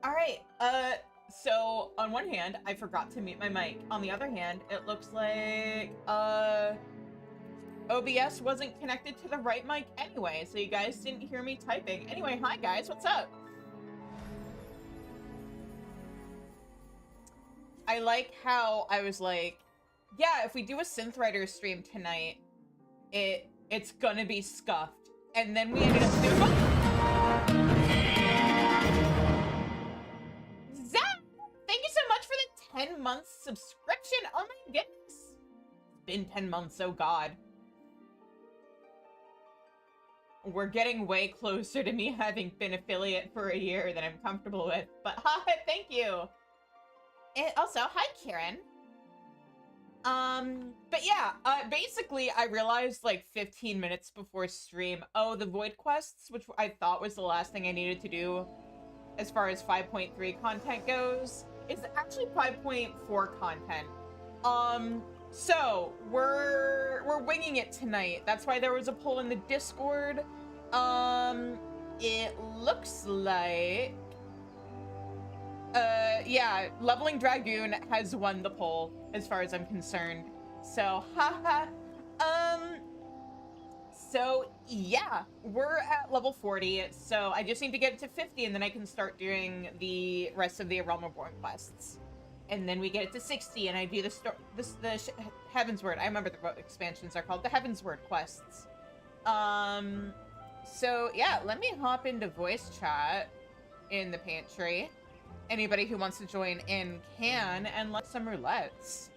All right. So on one hand, I forgot to mute my mic. On the other hand, it looks like OBS wasn't connected to the right mic anyway, so you guys didn't hear me typing. Anyway, hi guys, what's up? I like how I was like, yeah, if we do a Synth Writer stream tonight, it's gonna be scuffed. And then we ended up doing Zach! Thank you so much for the 10-month subscription! Oh my goodness! It's been 10 months, oh god. We're getting way closer to me having been affiliate for a year than I'm comfortable with. But hi, thank you! And also, hi Kieran. But yeah, basically I realized like 15 minutes before stream, oh, the void quests, which I thought was the last thing I needed to do as far as 5.3 content goes, is actually 5.4 content. So we're winging it tonight. That's why there was a poll in the Discord. It looks like yeah, leveling Dragoon has won the poll as far as I'm concerned. So haha. So yeah, we're at level 40, so I just need to get to 50 and then I can start doing the rest of the Realm Reborn quests. And then we get it to 60 and I do the Heaven's Word. I remember what expansions are called, the Heaven's Word quests. So yeah, let me hop into voice chat in the pantry. Anybody who wants to join in can, and let's some roulettes.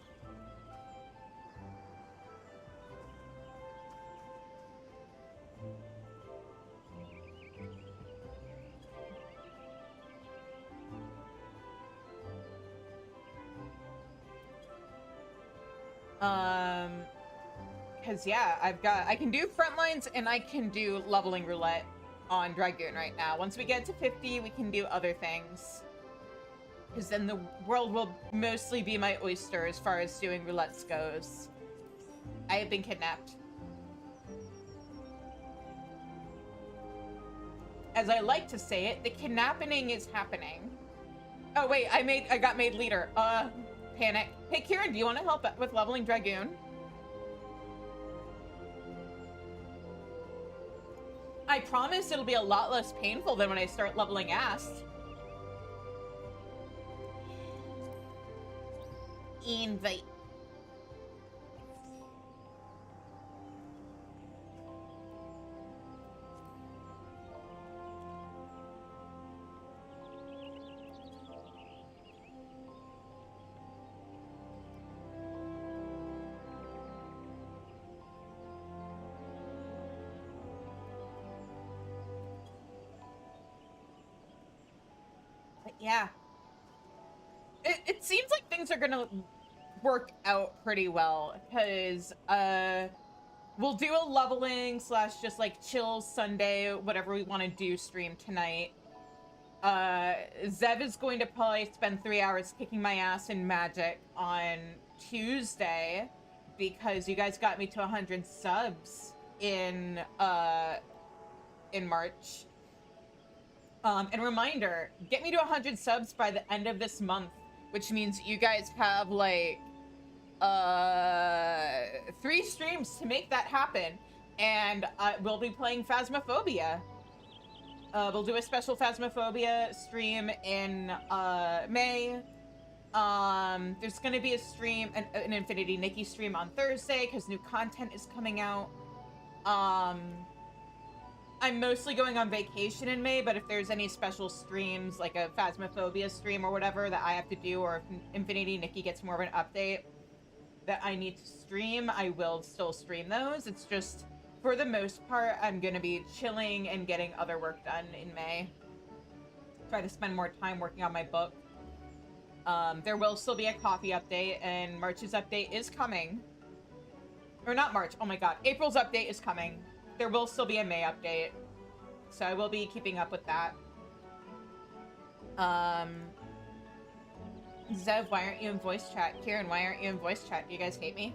Because, yeah, I can do Frontlines and I can do Leveling Roulette on Dragoon right now. Once we get to 50, we can do other things. Because then the world will mostly be my oyster as far as doing roulettes goes. I have been kidnapped. As I like to say it, the kidnapping is happening. Oh wait, I got made leader. Panic. Hey Kieran, do you want to help with leveling Dragoon? I promise it'll be a lot less painful than when I start leveling Ast. Invite. Yeah. It seems like things are gonna work out pretty well, because we'll do a leveling / just like chill Sunday, whatever we want to do stream tonight. Zev is going to probably spend 3 hours kicking my ass in Magic on Tuesday, because you guys got me to 100 subs in March. And reminder, get me to 100 subs by the end of this month, which means you guys have like 3 streams to make that happen, and we'll be playing Phasmophobia. We'll do a special Phasmophobia stream in May. There's gonna be a stream, an Infinity Nikki stream on Thursday, because new content is coming out. I'm mostly going on vacation in May, but if there's any special streams, like a Phasmophobia stream or whatever that I have to do, or if Infinity Nikki gets more of an update that I need to stream, I will still stream those. It's just, for the most part, I'm gonna be chilling and getting other work done in May. Try to spend more time working on my book. There will still be a coffee update, and March's update is coming. Or not March, oh my god. April's update is coming. There will still be a May update, so I will be keeping up with that. Zev, why aren't you in voice chat? Kieran, why aren't you in voice chat? Do you guys hate me?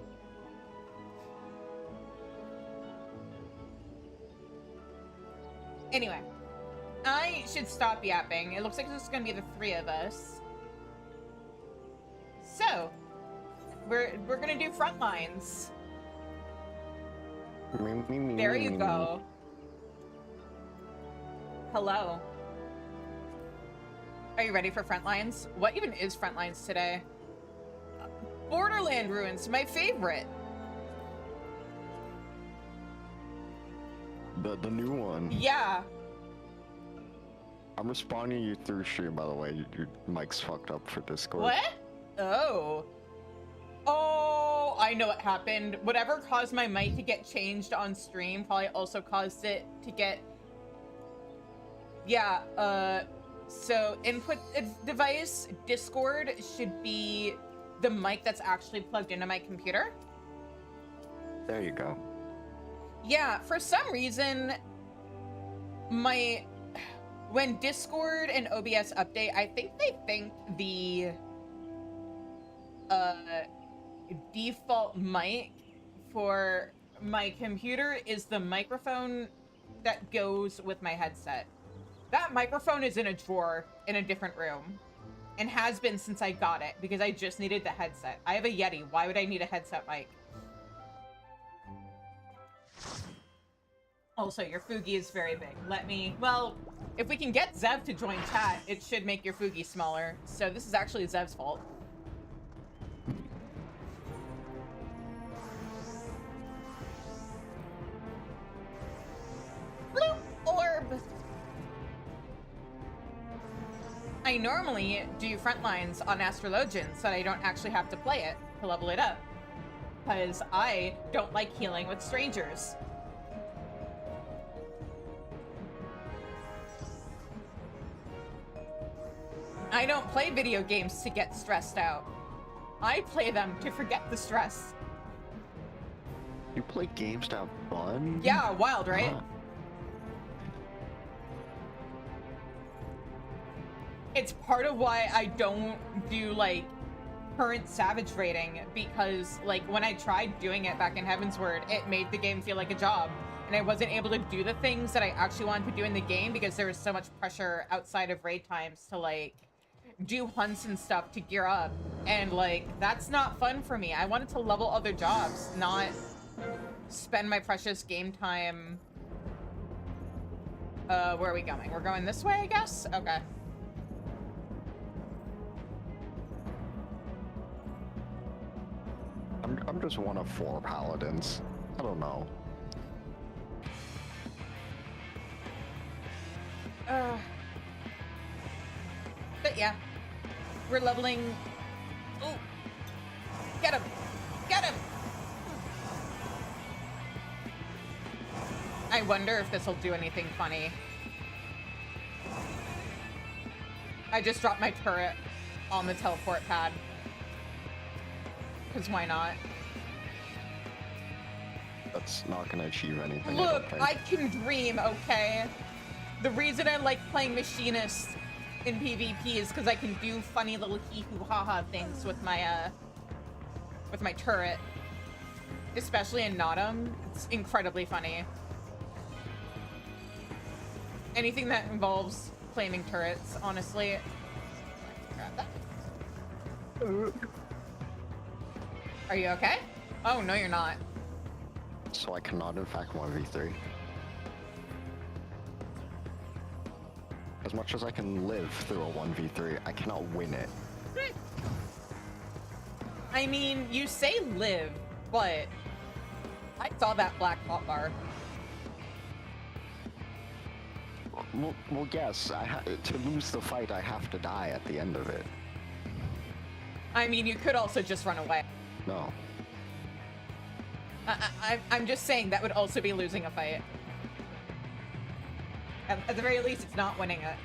Anyway, I should stop yapping. It looks like this is gonna be the 3 of us. So, we're gonna do Frontlines. There you go. Hello. Are you ready for Frontlines? What even is Frontlines today? Borderland Ruins, my favorite. The new one. Yeah. I'm responding to you through stream, by the way. Your mic's fucked up for Discord. What? Oh. Oh, I know what happened. Whatever caused my mic to get changed on stream probably also caused it to get... Yeah, so input device, Discord, should be the mic that's actually plugged into my computer. There you go. Yeah, for some reason, when Discord and OBS update, I think they think the default mic for my computer is the microphone that goes with my headset. That microphone is in a drawer in a different room, and has been since I got it, because I just needed the headset. I have a Yeti. Why would I need a headset mic? Also, your Fugi is very big. Well, if we can get Zev to join chat, it should make your Fugi smaller. So this is actually Zev's fault. Bloop! Orb! I normally do Frontlines on Astrologian so that I don't actually have to play it to level it up, because I don't like healing with strangers. I don't play video games to get stressed out. I play them to forget the stress. You play games to have fun? Yeah, wild, right? Huh. It's part of why I don't do, like, current Savage rating, because, like, when I tried doing it back in Heavensward, it made the game feel like a job, and I wasn't able to do the things that I actually wanted to do in the game because there was so much pressure outside of raid times to, like, do hunts and stuff to gear up, and, like, that's not fun for me. I wanted to level other jobs, not spend my precious game time. Where are we going? We're going this way, I guess? Okay. I'm just one of 4 paladins. I don't know. But yeah, we're leveling. Oh, get him! Get him! I wonder if this will do anything funny. I just dropped my turret on the teleport pad. Because why not? That's not gonna achieve anything. Look, I I can dream, okay? The reason I like playing Machinist in PvP is because I can do funny little hee-hoo-ha-ha things with my turret. Especially in Nottum. It's incredibly funny. Anything that involves claiming turrets, honestly. Grab that. Are you okay? Oh, no, you're not. So I cannot, in fact, 1v3. As much as I can live through a 1v3, I cannot win it. I mean, you say live, but I saw that black hotbar. Well, yes, to lose the fight, I have to die at the end of it. I mean, you could also just run away. No. I'm just saying that would also be losing a fight. At the very least, it's not winning it.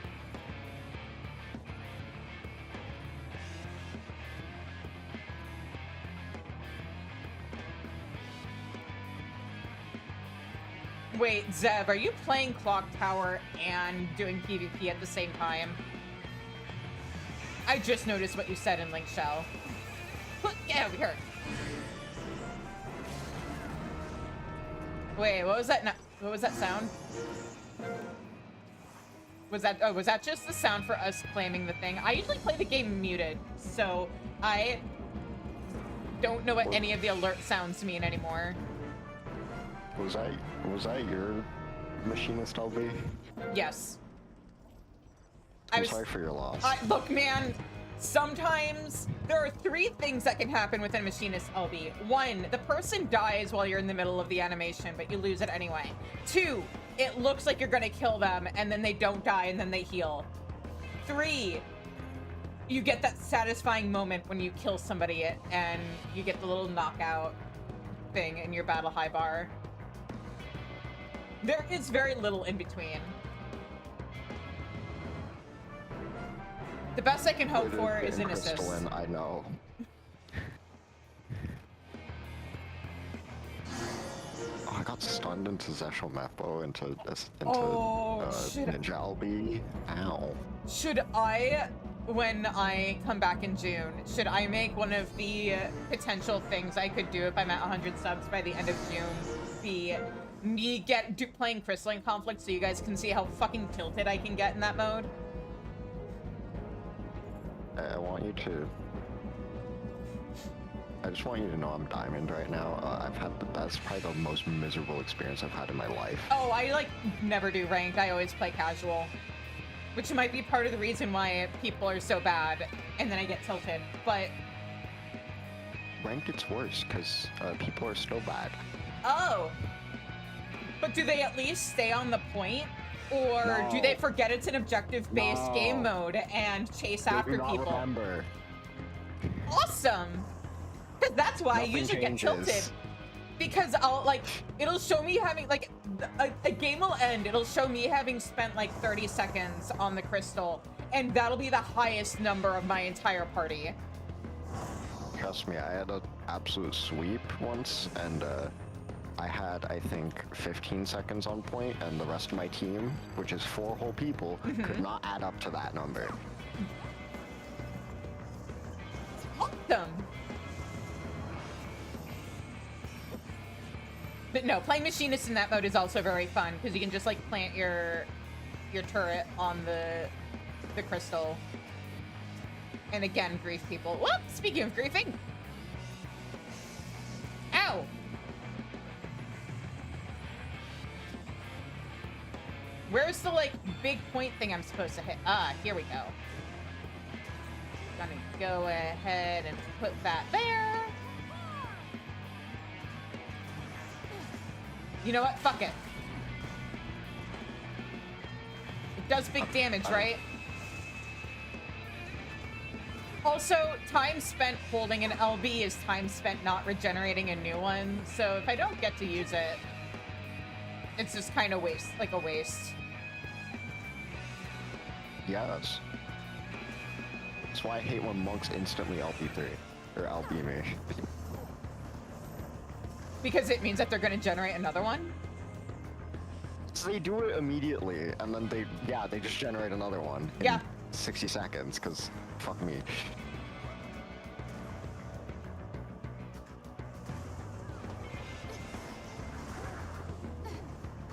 Wait, Zev, are you playing Clock Tower and doing PvP at the same time? I just noticed what you said in Link Shell. Get over here. Wait, what was that? What was that sound? Was that just the sound for us claiming the thing? I usually play the game muted, so I don't know what any of the alert sounds mean anymore. Was that your Machinist LB? Yes. I'm sorry for your loss. Look, man, sometimes there are 3 things that can happen within a Machinist LB. 1, the person dies while you're in the middle of the animation, but you lose it anyway. 2, it looks like you're gonna kill them, and then they don't die, and then they heal. 3, you get that satisfying moment when you kill somebody, and you get the little knockout thing in your battle high bar. There is very little in between. The best I can hope for is an assist. Crystalline, I know. Oh, I got stunned into Zeshomepo, into Ninja LB. Ow. Should I, when I come back in June, should I make one of the potential things I could do if I'm at 100 subs by the end of June be me playing Crystalline Conflict so you guys can see how fucking tilted I can get in that mode? I want you to... I just want you to know I'm Diamond right now. I've had that's probably the most miserable experience I've had in my life. Oh, I, like, never do ranked. I always play casual. Which might be part of the reason why people are so bad, and then I get tilted, but... Rank gets worse, because people are still bad. Oh! But do they at least stay on the point? Or No. do they forget it's an objective-based No. game mode and chase They after do not people? remember. Awesome! Because that's why I Nothing usually get changes. tilted. Because it'll show me having, like, a game will end, it'll show me having spent, like, 30 seconds on the crystal, and that'll be the highest number of my entire party. Trust me, I had an absolute sweep once, and I had, I think, 15 seconds on point, and the rest of my team, which is 4 whole people, could not add up to that number. Awesome. But no, playing machinist in that mode is also very fun because you can just like plant your turret on the crystal, and again grief people. Whoop! Speaking of griefing, ow! Where's the like big point thing I'm supposed to hit? Ah, here we go. Gonna go ahead and put that there. You know what? Fuck it. It does big damage, right? Also, time spent holding an LB is time spent not regenerating a new one. So if I don't get to use it, it's just kind of waste, like a waste. Yes. That's why I hate when monks instantly LB3 or LB me. Because it means that they're going to generate another one? So they do it immediately, and then they just generate another one in 60 seconds, because fuck me.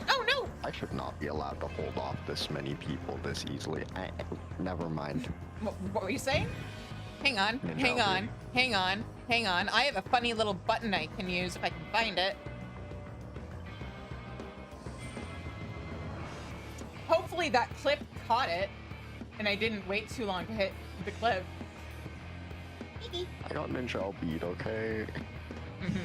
Oh no! I should not be allowed to hold off this many people this easily. Never mind. What were you saying? Hang on, hang on, hang on, hang on. I have a funny little button I can use if I can find it. Hopefully that clip caught it, and I didn't wait too long to hit the clip. I got ninja LB'd, okay? Mm-hmm.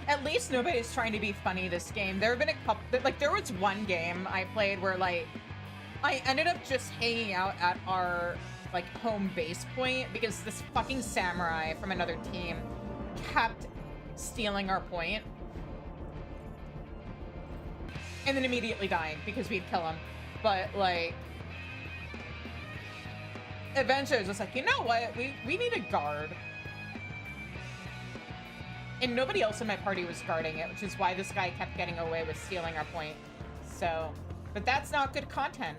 At least nobody's trying to be funny this game. There have been a couple, like there was one game I played where like, I ended up just hanging out at our like home base point because this fucking samurai from another team kept stealing our point. And then immediately dying because we'd kill him. But like, eventually I was just like, you know what? We need a guard. And nobody else in my party was guarding it, which is why this guy kept getting away with stealing our point. So, but that's not good content.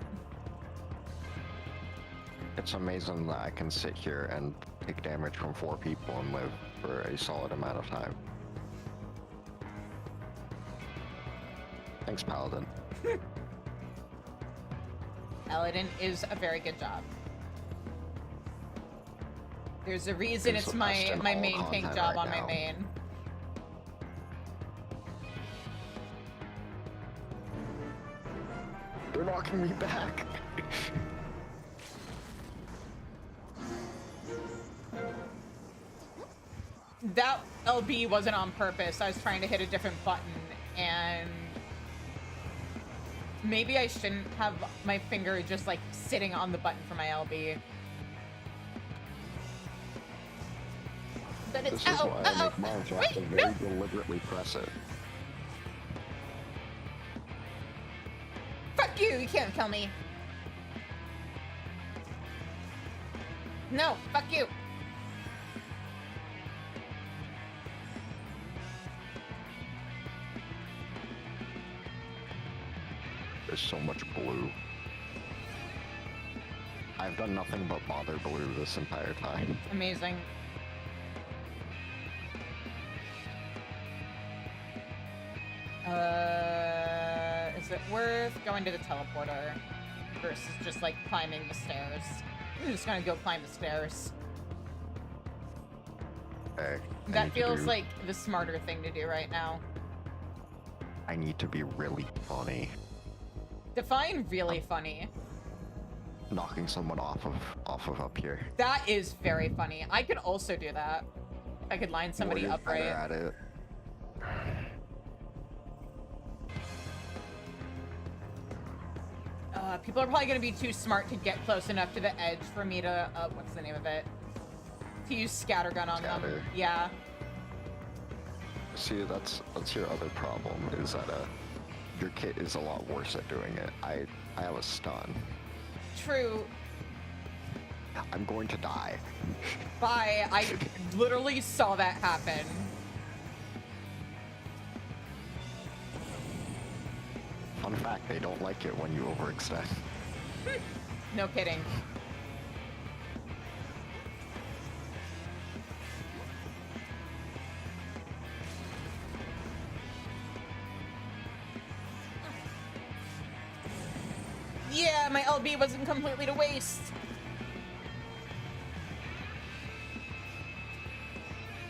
It's amazing that I can sit here and take damage from 4 people and live for a solid amount of time. Thanks, Paladin. Paladin is a very good job. There's a reason it's my main pink job on my main. They're knocking me back. That LB wasn't on purpose. I was trying to hit a different button, and maybe I shouldn't have my finger just like sitting on the button for my LB. But it's This is why I make mine, so I have to very deliberately press it. Fuck you! You can't kill me. No, fuck you. There's so much blue. I've done nothing but bother blue this entire time. Amazing. Is it worth going to the teleporter versus just like climbing the stairs? I'm just gonna go climb the stairs. Okay, That feels like the smarter thing to do right now. I need to be really funny. Define really funny. Knocking someone off of up here. That is very funny. I could also do that. I could line somebody More up right. at it. People are probably going to be too smart to get close enough to the edge for me to, what's the name of it? To use scattergun on them. Yeah. See, that's your other problem, is that your kit is a lot worse at doing it. I have a stun. True. I'm going to die. Bye. I literally saw that happen. Fun fact, they don't like it when you overextend. No kidding. Yeah, my LB wasn't completely to waste.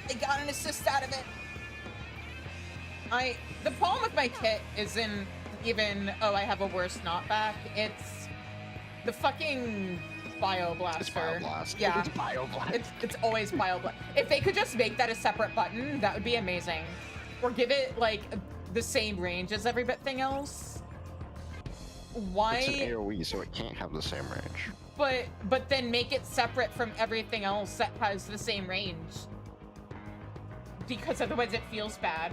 I got an assist out of it. The problem with my kit isn't even, oh, I have a worse knockback. It's the fucking Bioblaster. It's Bioblast. Yeah. It's Bioblast. It's always Bioblast. If they could just make that a separate button, that would be amazing. Or give it, like, the same range as everything else. Why? It's an AoE, so it can't have the same range. But then make it separate from everything else that has the same range. Because otherwise it feels bad.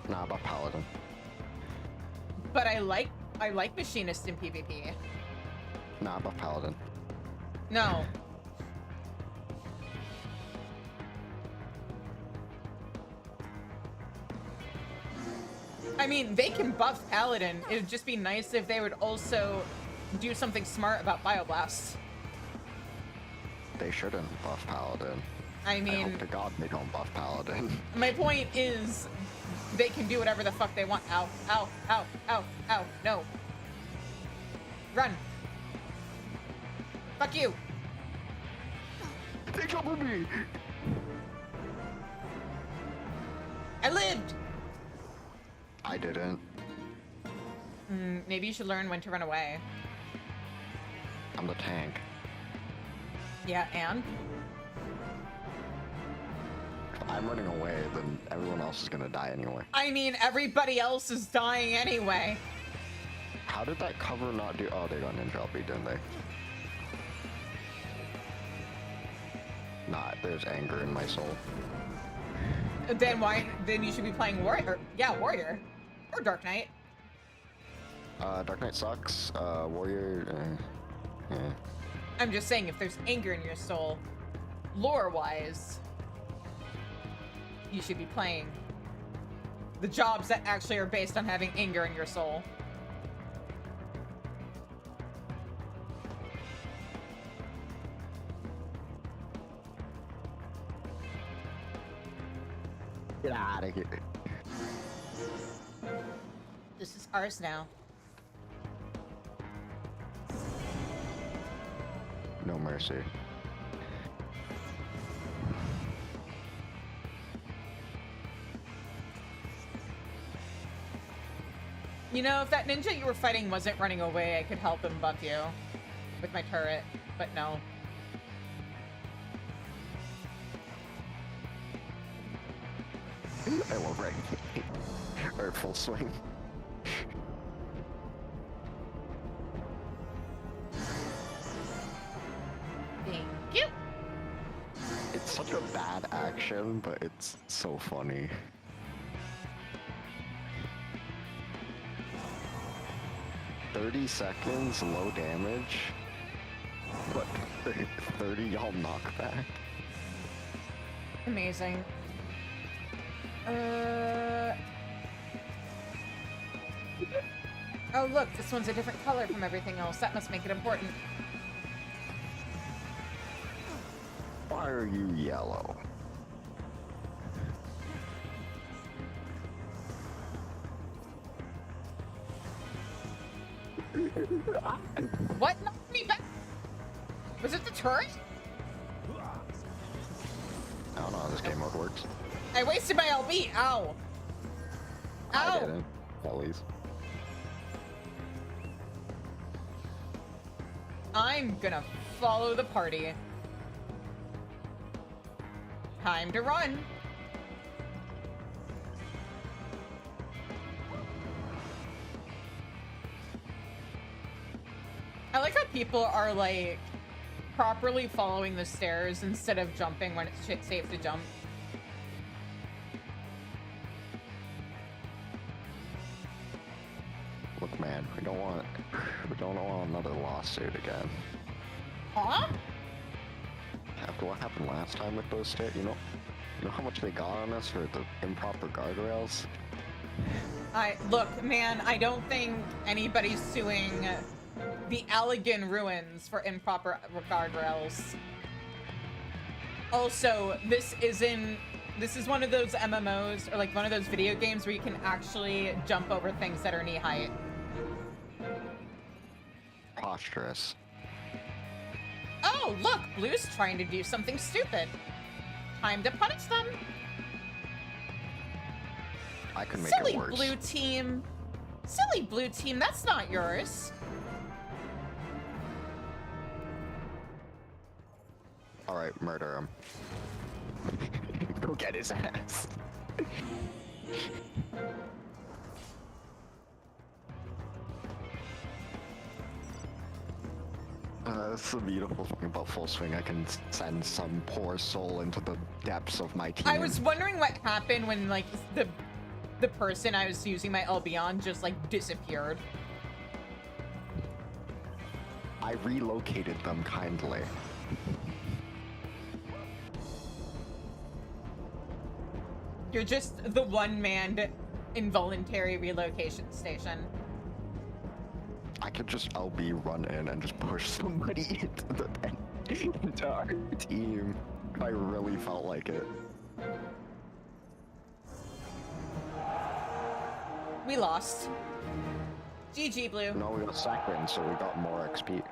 Nah, about Paladin. But I like Machinist in PvP. Nah, about Paladin. No. I mean, they can buff Paladin. It would just be nice if they would also do something smart about Bioblasts. They shouldn't buff Paladin. I mean, I hope to God they don't buff Paladin. My point is, they can do whatever the fuck they want. Ow, ow, ow, ow, ow, no. Run. Fuck you. They jumped with me! I lived. I didn't. Maybe you should learn when to run away. I'm the tank. Yeah, and? If I'm running away, then everyone else is gonna die anyway. I mean, everybody else is dying anyway. How did that cover not do? Oh, they got Ninja LB, didn't they? Nah, there's anger in my soul. Then why? Then you should be playing Warrior. Yeah, Warrior. Or Dark Knight. Dark Knight sucks. Warrior, yeah. I'm just saying, if there's anger in your soul, lore-wise, you should be playing the jobs that actually are based on having anger in your soul. Get out of here. This is ours now. No mercy. You know, if that ninja you were fighting wasn't running away, I could help him buff you with my turret, but no. I love right. Or full swing. Thank you. It's such a bad action, but it's so funny. $30 low damage, but 30 y'all knockback. Amazing. Oh look, this one's a different color from everything else. That must make it important. Why are you yellow? What knocked me back? Was it the turret? I don't know how this game mode works. I wasted my LB. Ow. I Ow. didn't, at least. I'm gonna follow the party. Time to run. I like how people are like properly following the stairs instead of jumping when it's safe to jump. We don't want another lawsuit again. Huh? After what happened last time with those stairs, you know how much they got on us for the improper guardrails? Look, man, I don't think anybody's suing the Allegan ruins for improper guardrails. Also, this is one of those MMOs, or like one of those video games where you can actually jump over things that are knee height. Preposterous. Oh, look, Blue's trying to do something stupid. Time to punish them. I can make Silly it worse. Blue team. Silly Blue team, that's not yours. Alright, murder him. Go get his ass. That's the beautiful thing about Full Swing. I can send some poor soul into the depths of my team. I was wondering what happened when, like, the person I was using my LB on just, like, disappeared. I relocated them kindly. You're just the one-man involuntary relocation station. I could just LB run in and just push somebody into our team if I really felt like it. We lost. GG, Blue. No, we got second, so we got more XP.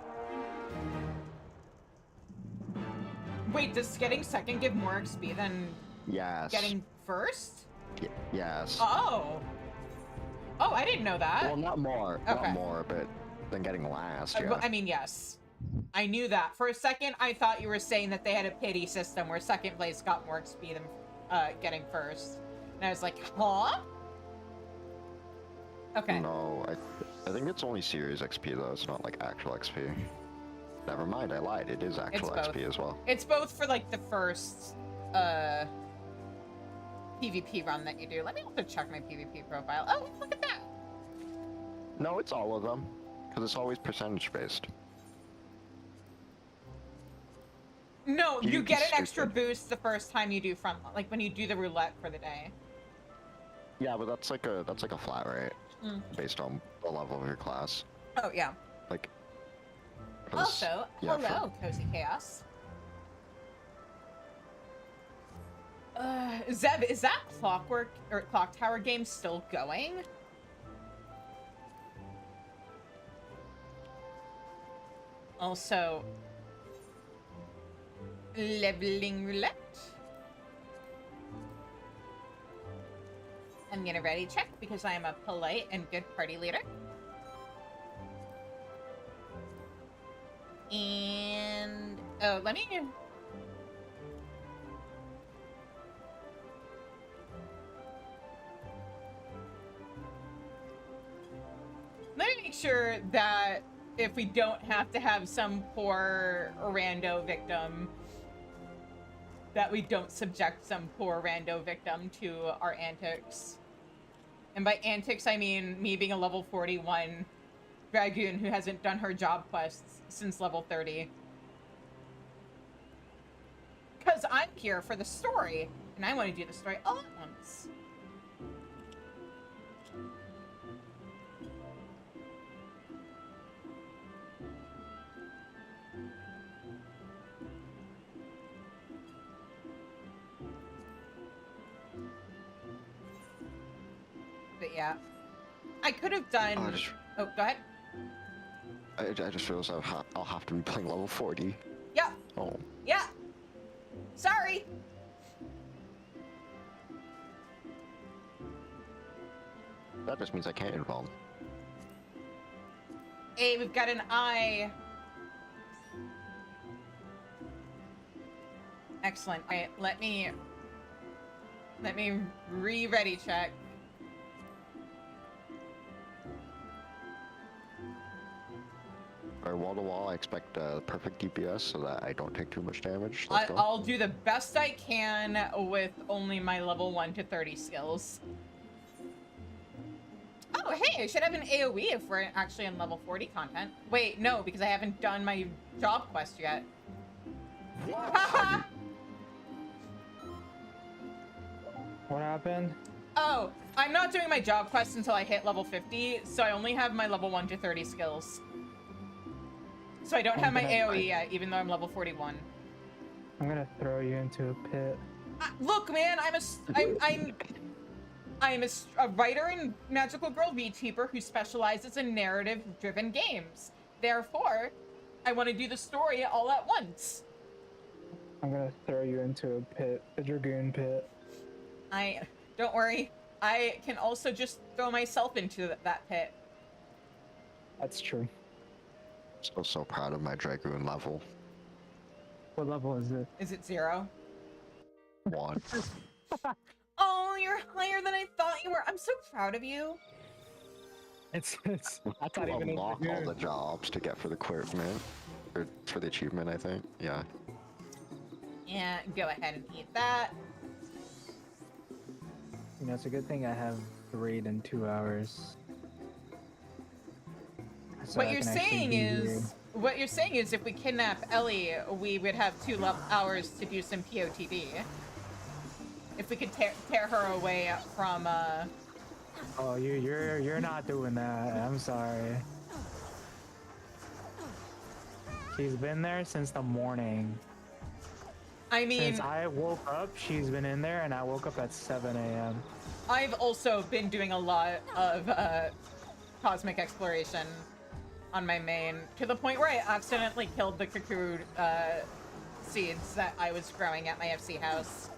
Wait, does getting second give more XP than Yes. getting first? Yes. Oh. Oh, I didn't know that. Well, not more. Okay. Not more, but than getting last, yeah. I mean, yes. I knew that. For a second, I thought you were saying that they had a pity system where second place got more XP than getting first. And I was like, huh? Okay. No, I think it's only series XP, though. It's not, like, actual XP. Never mind, I lied. It is actual XP as well. It's both for, like, the first, PvP run that you do. Let me also check my PvP profile. Oh, look at that. No, it's all of them. Because it's always percentage-based. No, you get an stupid. extra boost the first time you do front, like when you do the roulette for the day. Yeah, but that's like a flat rate based on the level of your class. Oh yeah. Like. Also, yeah, hello, Cozy Chaos. Zeb, is that Clockwork or Clock Tower game still going? Also, leveling roulette. I'm gonna ready check because I am a polite and good party leader. And oh, let me make sure that if we don't have to have some poor rando victim, that we don't subject some poor rando victim to our antics. And by antics, I mean me being a level 41 Dragoon who hasn't done her job quests since level 30. Because I'm here for the story, and I want to do the story all at once. But yeah, I could have done. Oh, go ahead. I just realized I'll have to be playing level 40. Yeah. Oh. Yeah. Sorry. That just means I can't involve. Hey, we've got an eye. Excellent. All right, let me re-ready check. Wall to wall, I expect perfect DPS so that I don't take too much damage. Let's go. I'll do the best I can with only my level 1 to 30 skills. Oh, hey, I should have an AoE if we're actually in level 40 content. Wait, no, because I haven't done my job quest yet. Haha! What happened? Oh, I'm not doing my job quest until I hit level 50, so I only have my level 1 to 30 skills. So I don't have my AoE yet, even though I'm level 41. I'm gonna throw you into a pit. Look, man, I'm a writer and magical girl VTuber who specializes in narrative-driven games. Therefore, I want to do the story all at once. I'm gonna throw you into a pit, a Dragoon pit. Don't worry, I can also just throw myself into that pit. That's true. So proud of my Dragoon level. What level is it? Is it 0? 1. Oh, you're higher than I thought you were. I'm so proud of you. It's that's not even Unlock a all the Dragoon. jobs to get for the equipment. Or for the achievement, I think. Yeah. Yeah, go ahead and eat that. You know, it's a good thing I have raid in 2 hours. So What I you're can actually saying be here. is, if we kidnap Ellie, we would have 2 hours to do some POTB. If we could tear her away from, Oh, you're not doing that. I'm sorry. She's been there since the morning. I mean, Since I woke up, she's been in there, and I woke up at 7 a.m. I've also been doing a lot of, cosmic exploration on my main, to the point where I accidentally killed the cuckoo, seeds that I was growing at my FC house.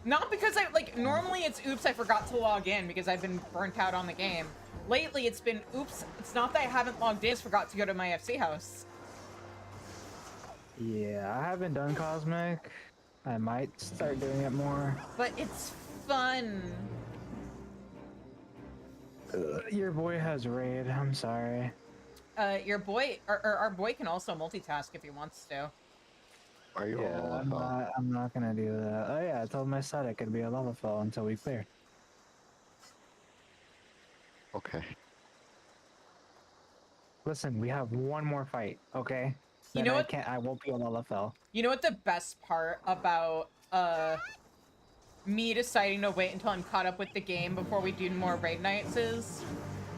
Not because normally it's oops, I forgot to log in because I've been burnt out on the game. Lately it's been oops, it's not that I haven't logged in, I just forgot to go to my FC house. Yeah, I haven't done Cosmic. I might start doing it more. But it's fun. Your boy has raid. I'm sorry. Your boy, or our boy can also multitask if he wants to. Are you Yeah, all I'm not gonna do that. Oh yeah, I told my side it could be a lava fall until we clear. Okay. Listen, we have one more fight, okay? You Then know what? I won't be a lava fell. You know what the best part about me deciding to wait until I'm caught up with the game before we do more raid nights is?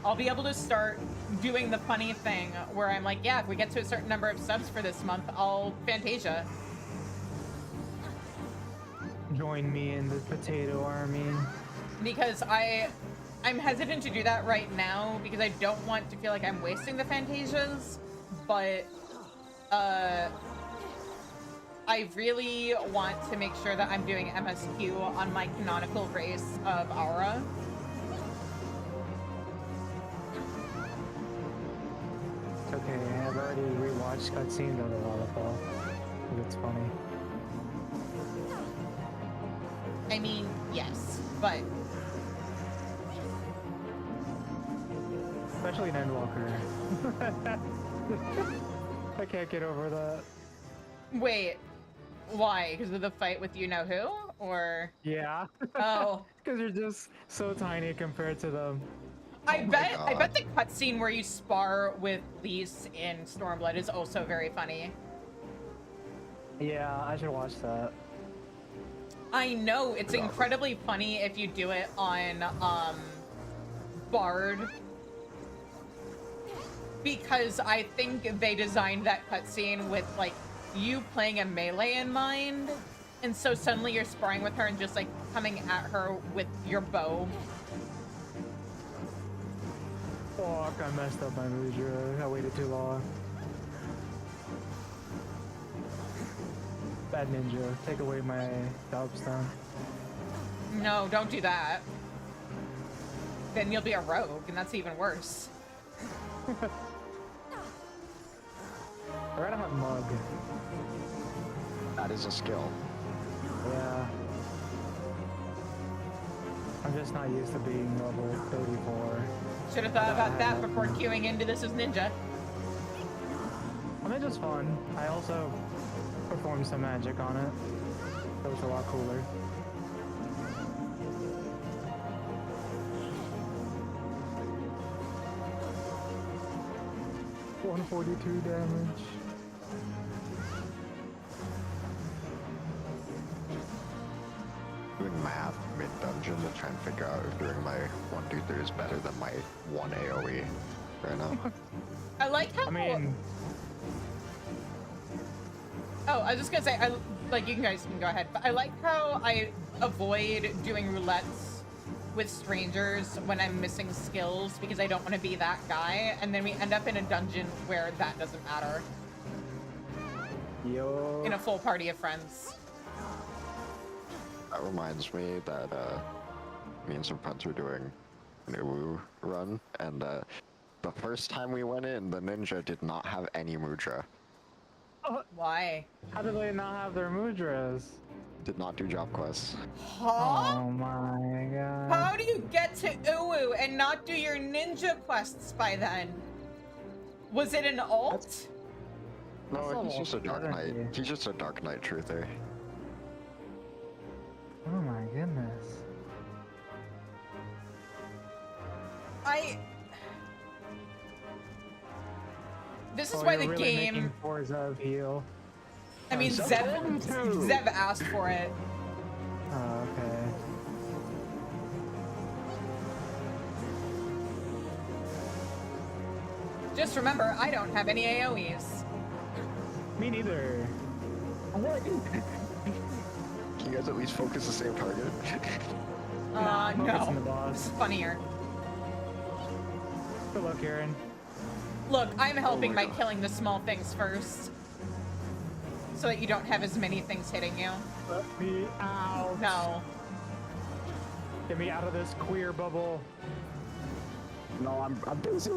I'll be able to start doing the funny thing where I'm like, yeah, if we get to a certain number of subs for this month, I'll Fantasia. Join me in the potato army. Because I'm hesitant to do that right now because I don't want to feel like I'm wasting the Fantasias, but I really want to make sure that I'm doing MSQ on my canonical race of Aura. It's okay, I've already rewatched cutscenes of the lava fall. It's funny. I mean, yes, but Especially in Endwalker. I can't get over that. wait, why? Because of the fight with you know who? Or Yeah. oh, Because you're just so tiny compared to them. I my bet God. the cutscene where you spar with Lise in Stormblood is also very funny. Yeah, I should watch that. I know it's Yeah. incredibly funny if you do it on Bard, because I think they designed that cutscene with like you playing a melee in mind, and so suddenly you're sparring with her and just like coming at her with your bow. Fuck, I messed up my Mudra. I waited too long. Bad ninja. Take away my Stone. No, don't do that. Then you'll be a rogue, and that's even worse. I gotta have Mug. That is a skill. Yeah. I'm just not used to being level 34. Should have thought about that before queuing into this as ninja. I mean, just fun. I also performed some magic on it. So it's a lot cooler. 142 damage. Doing math mid-dungeon to try and figure out if doing my 1-2-3 is better than my 1 AoE right now. I like how. I mean, Oh, I was just gonna say, like, you guys can go ahead, but I like how I avoid doing roulettes with strangers when I'm missing skills because I don't want to be that guy, and then we end up in a dungeon where that doesn't matter. yo. In a full party of friends. That reminds me that me and some friends were doing an Uwu run, and the first time we went in, the ninja did not have any mudra. Why? How do they not have their mudras? Did not do job quests. Huh? Oh my god. How do you get to Uwu and not do your ninja quests by then? Was it an alt? No, That's he's a just a Dark lot, Knight. isn't he? He's just a Dark Knight truther. Oh my goodness. This is Oh, why you're the really game. making Forza heal. I mean, Zev Zev, told me to. Zev asked for it. Oh, okay. Just remember, I don't have any AoEs. Me neither. Can you guys at least focus the same target? Focus on the No. boss. This is funnier. Good luck, Aaron. Look, I'm helping my by God. killing the small things first. So that you don't have as many things hitting you. Let me out. No. Get me out of this queer bubble. No, I'm busy.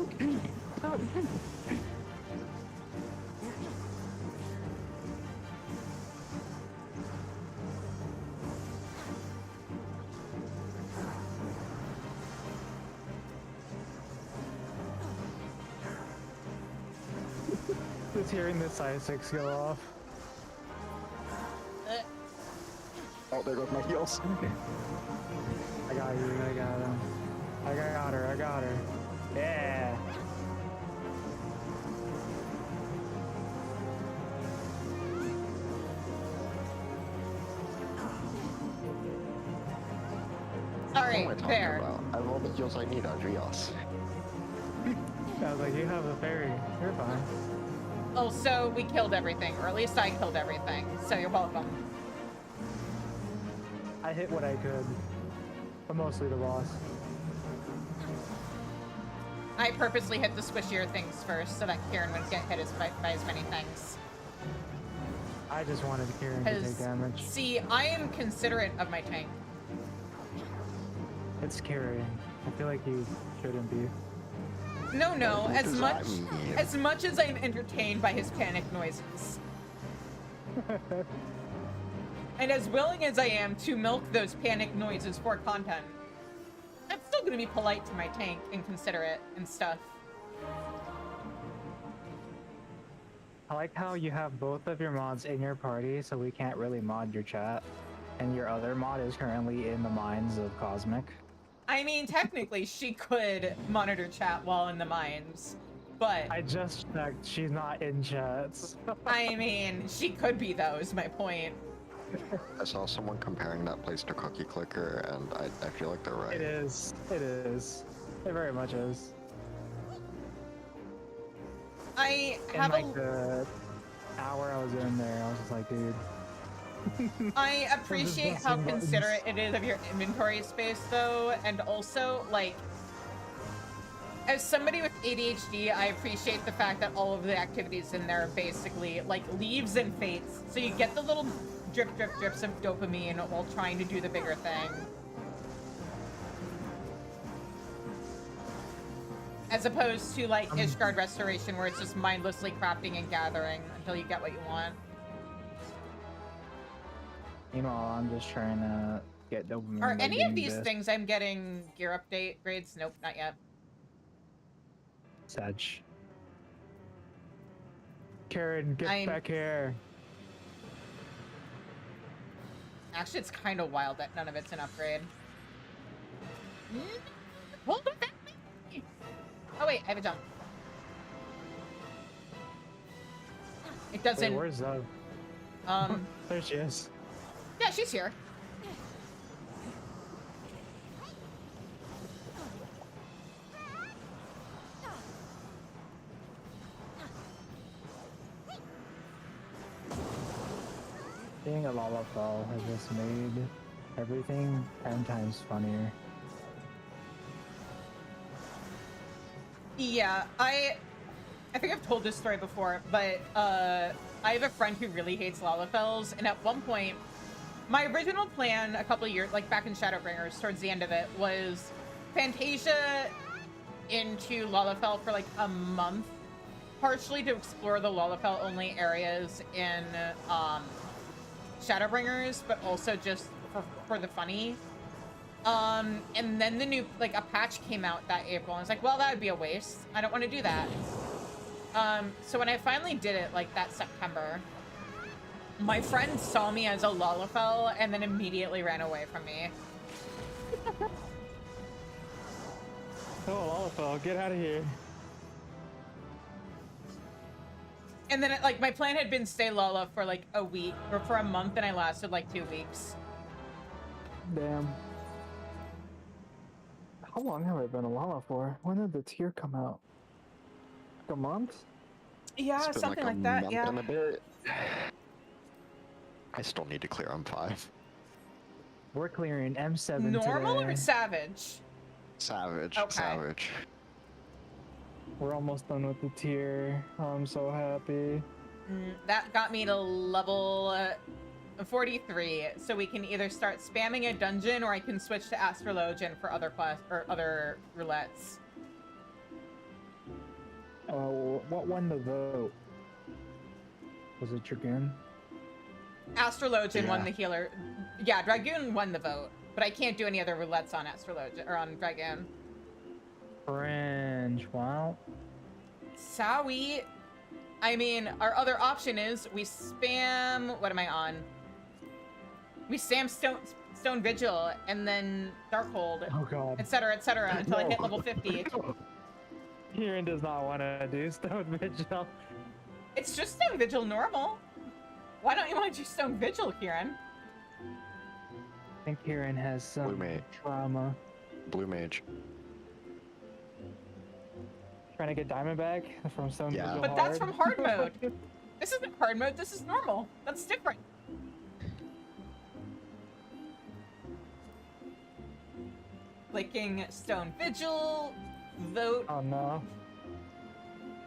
Just hearing this size 6 go off. Oh, there goes my heals. I got you, I got him. I got her, I got her. Yeah. All What am I right, talking there. about? I have all the heals I need on Rios. I was like, you have a fairy. You're fine. Oh, so we killed everything, or at least I killed everything. So you're welcome. I hit what I could. But mostly the boss. I purposely hit the squishier things first so that Kieran would get hit by as many things. I just wanted Kieran to take Because, damage. see, I am considerate of my tank. It's Kieran. I feel like you shouldn't be. No, What as does much that mean? as much as I'm entertained by his panic noises. And as willing as I am to milk those panic noises for content, I'm still gonna be polite to my tank and considerate and stuff. I like how you have both of your mods in your party, so we can't really mod your chat. And your other mod is currently in the mines of Cosmic. I mean, technically, she could monitor chat while in the mines, but I just checked, she's not in chats. I mean, she could be though, is my point. I saw someone comparing that place to Cookie Clicker, and I feel like they're right. It is. It is. It very much is. I In have like the hour I was in there, I was just like, dude. I appreciate how pressing buttons. considerate it is of your inventory space, though, and also, like, as somebody with ADHD, I appreciate the fact that all of the activities in there are basically, like, leaves and fates. So you get the little drips of dopamine while trying to do the bigger thing. As opposed to, like, Ishgard Restoration, where it's just mindlessly crafting and gathering until you get what you want. Meanwhile, I'm just trying to get dopamine. Are by any of doing these this. things I'm getting gear update grades? Nope, not yet. Sedge. Karen, get I'm- back here. Actually, it's kind of wild that none of it's an upgrade. Hold on, back me. Oh wait, I have a jump. It Wait, doesn't. where's Zev? There she is. Yeah, she's here. Being a Lalafell has just made everything 10 times funnier. Yeah, I think I've told this story before, but I have a friend who really hates Lalafells, and at one point, my original plan a couple of years, like back in Shadowbringers, towards the end of it, was Fantasia into Lalafell for like a month, partially to explore the Lalafell-only areas in Shadowbringers, but also just for the funny. And then the new, like, a patch came out that April, and I was like, well, that would be a waste. I don't want to do that. So when I finally did it, like, that September, my friend saw me as a Lalafell and then immediately ran away from me. Oh, Lalafell, get out of here. And then, like, my plan had been stay Lala for, like, a week, or for a month, and I lasted, like, 2 weeks. Damn. How long have I been a Lala for? When did the tier come out? Like a month? Yeah, It's been something like like a that, month yeah. and a bit. I still need to clear M5. We're clearing M7 Normal today. or Savage? Savage. Okay. Savage. We're almost done with the tier. I'm so happy. That got me to level 43, so we can either start spamming a dungeon or I can switch to Astrologian for other class or other roulettes. What won the vote? Was it Dragoon? Astrologian won Yeah. the healer. Yeah, Dragoon won the vote, but I can't do any other roulettes on Astrologian or on Dragoon. Fringe. Wow. Sowie. I mean, our other option is we spam. What am I on? We spam Stone Vigil and then Darkhold, Oh god. etc., until I hit level 50. Kieran does not want to do Stone Vigil. It's just Stone Vigil normal. Why don't you want to do Stone Vigil, Kieran? I think Kieran has some Blue mage. trauma. Blue mage. Trying to get Diamondback from Stone Yeah. Vigil But that's hard. from hard mode. This isn't hard mode, this is normal. That's different. Clicking Stone Vigil, vote. Oh no.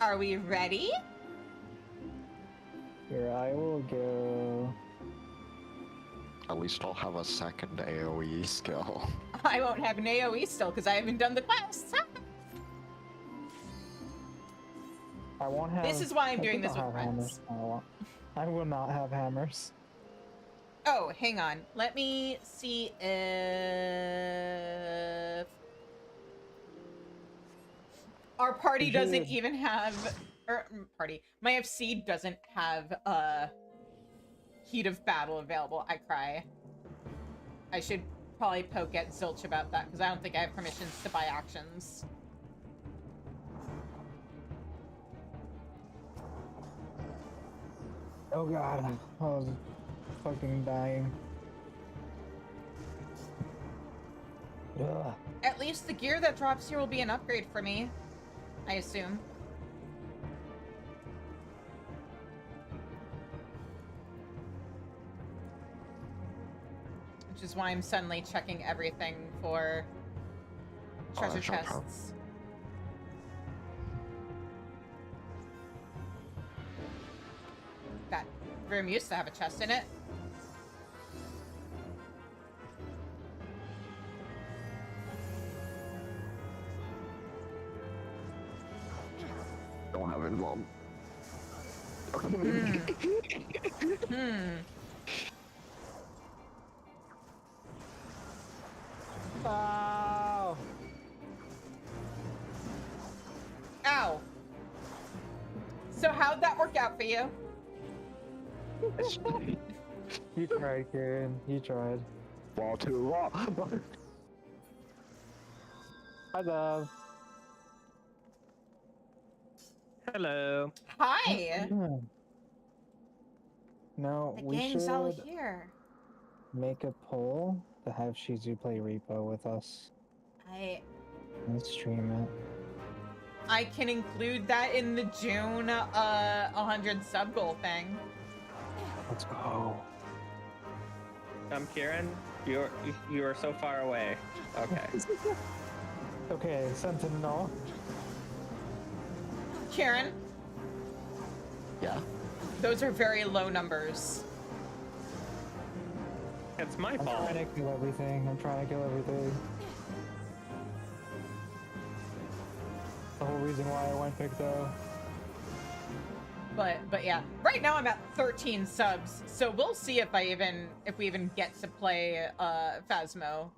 Are we ready? Here I will go. At least I'll have a second AoE skill. I won't have an AoE still because I haven't done the quests. I won't have. This is why I'm I doing think this I'll with have friends. hammers. I will not have hammers. Oh, hang on. Let me see if our party You doesn't should. even have, or party. My FC doesn't have Heat of Battle available. I cry. I should probably poke at Zilch about that because I don't think I have permissions to buy actions. Oh god, I was fucking dying. Ugh. At least the gear that drops here will be an upgrade for me, I assume. Which is why I'm suddenly checking everything for treasure sure. chests. That room used to have a chest in it. Don't have it long. Oh. Ow. So how'd that work out for you? You tried, Kieran. You tried. Wall to wall. Hi, love. Hello. Hi. No, The we gang's should all here. make a poll to have Shizu play Repo with us and stream it. I can include that in the June 100 sub goal thing. Let's go. Kieran, you are so far away. Okay. Okay, Sentinel. Kieran, Yeah. those are very low numbers. It's my I'm fault. trying to kill everything. I'm trying to kill everything. The whole reason why I went Picto. But yeah, right now I'm at 13 subs, so we'll see if we even get to play Phasmo.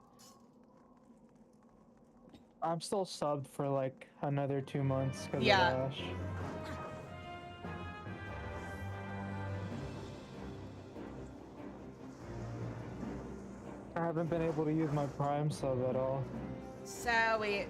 I'm still subbed for like another 2 months because Yeah. of Ash. I haven't been able to use my Prime sub at all. So we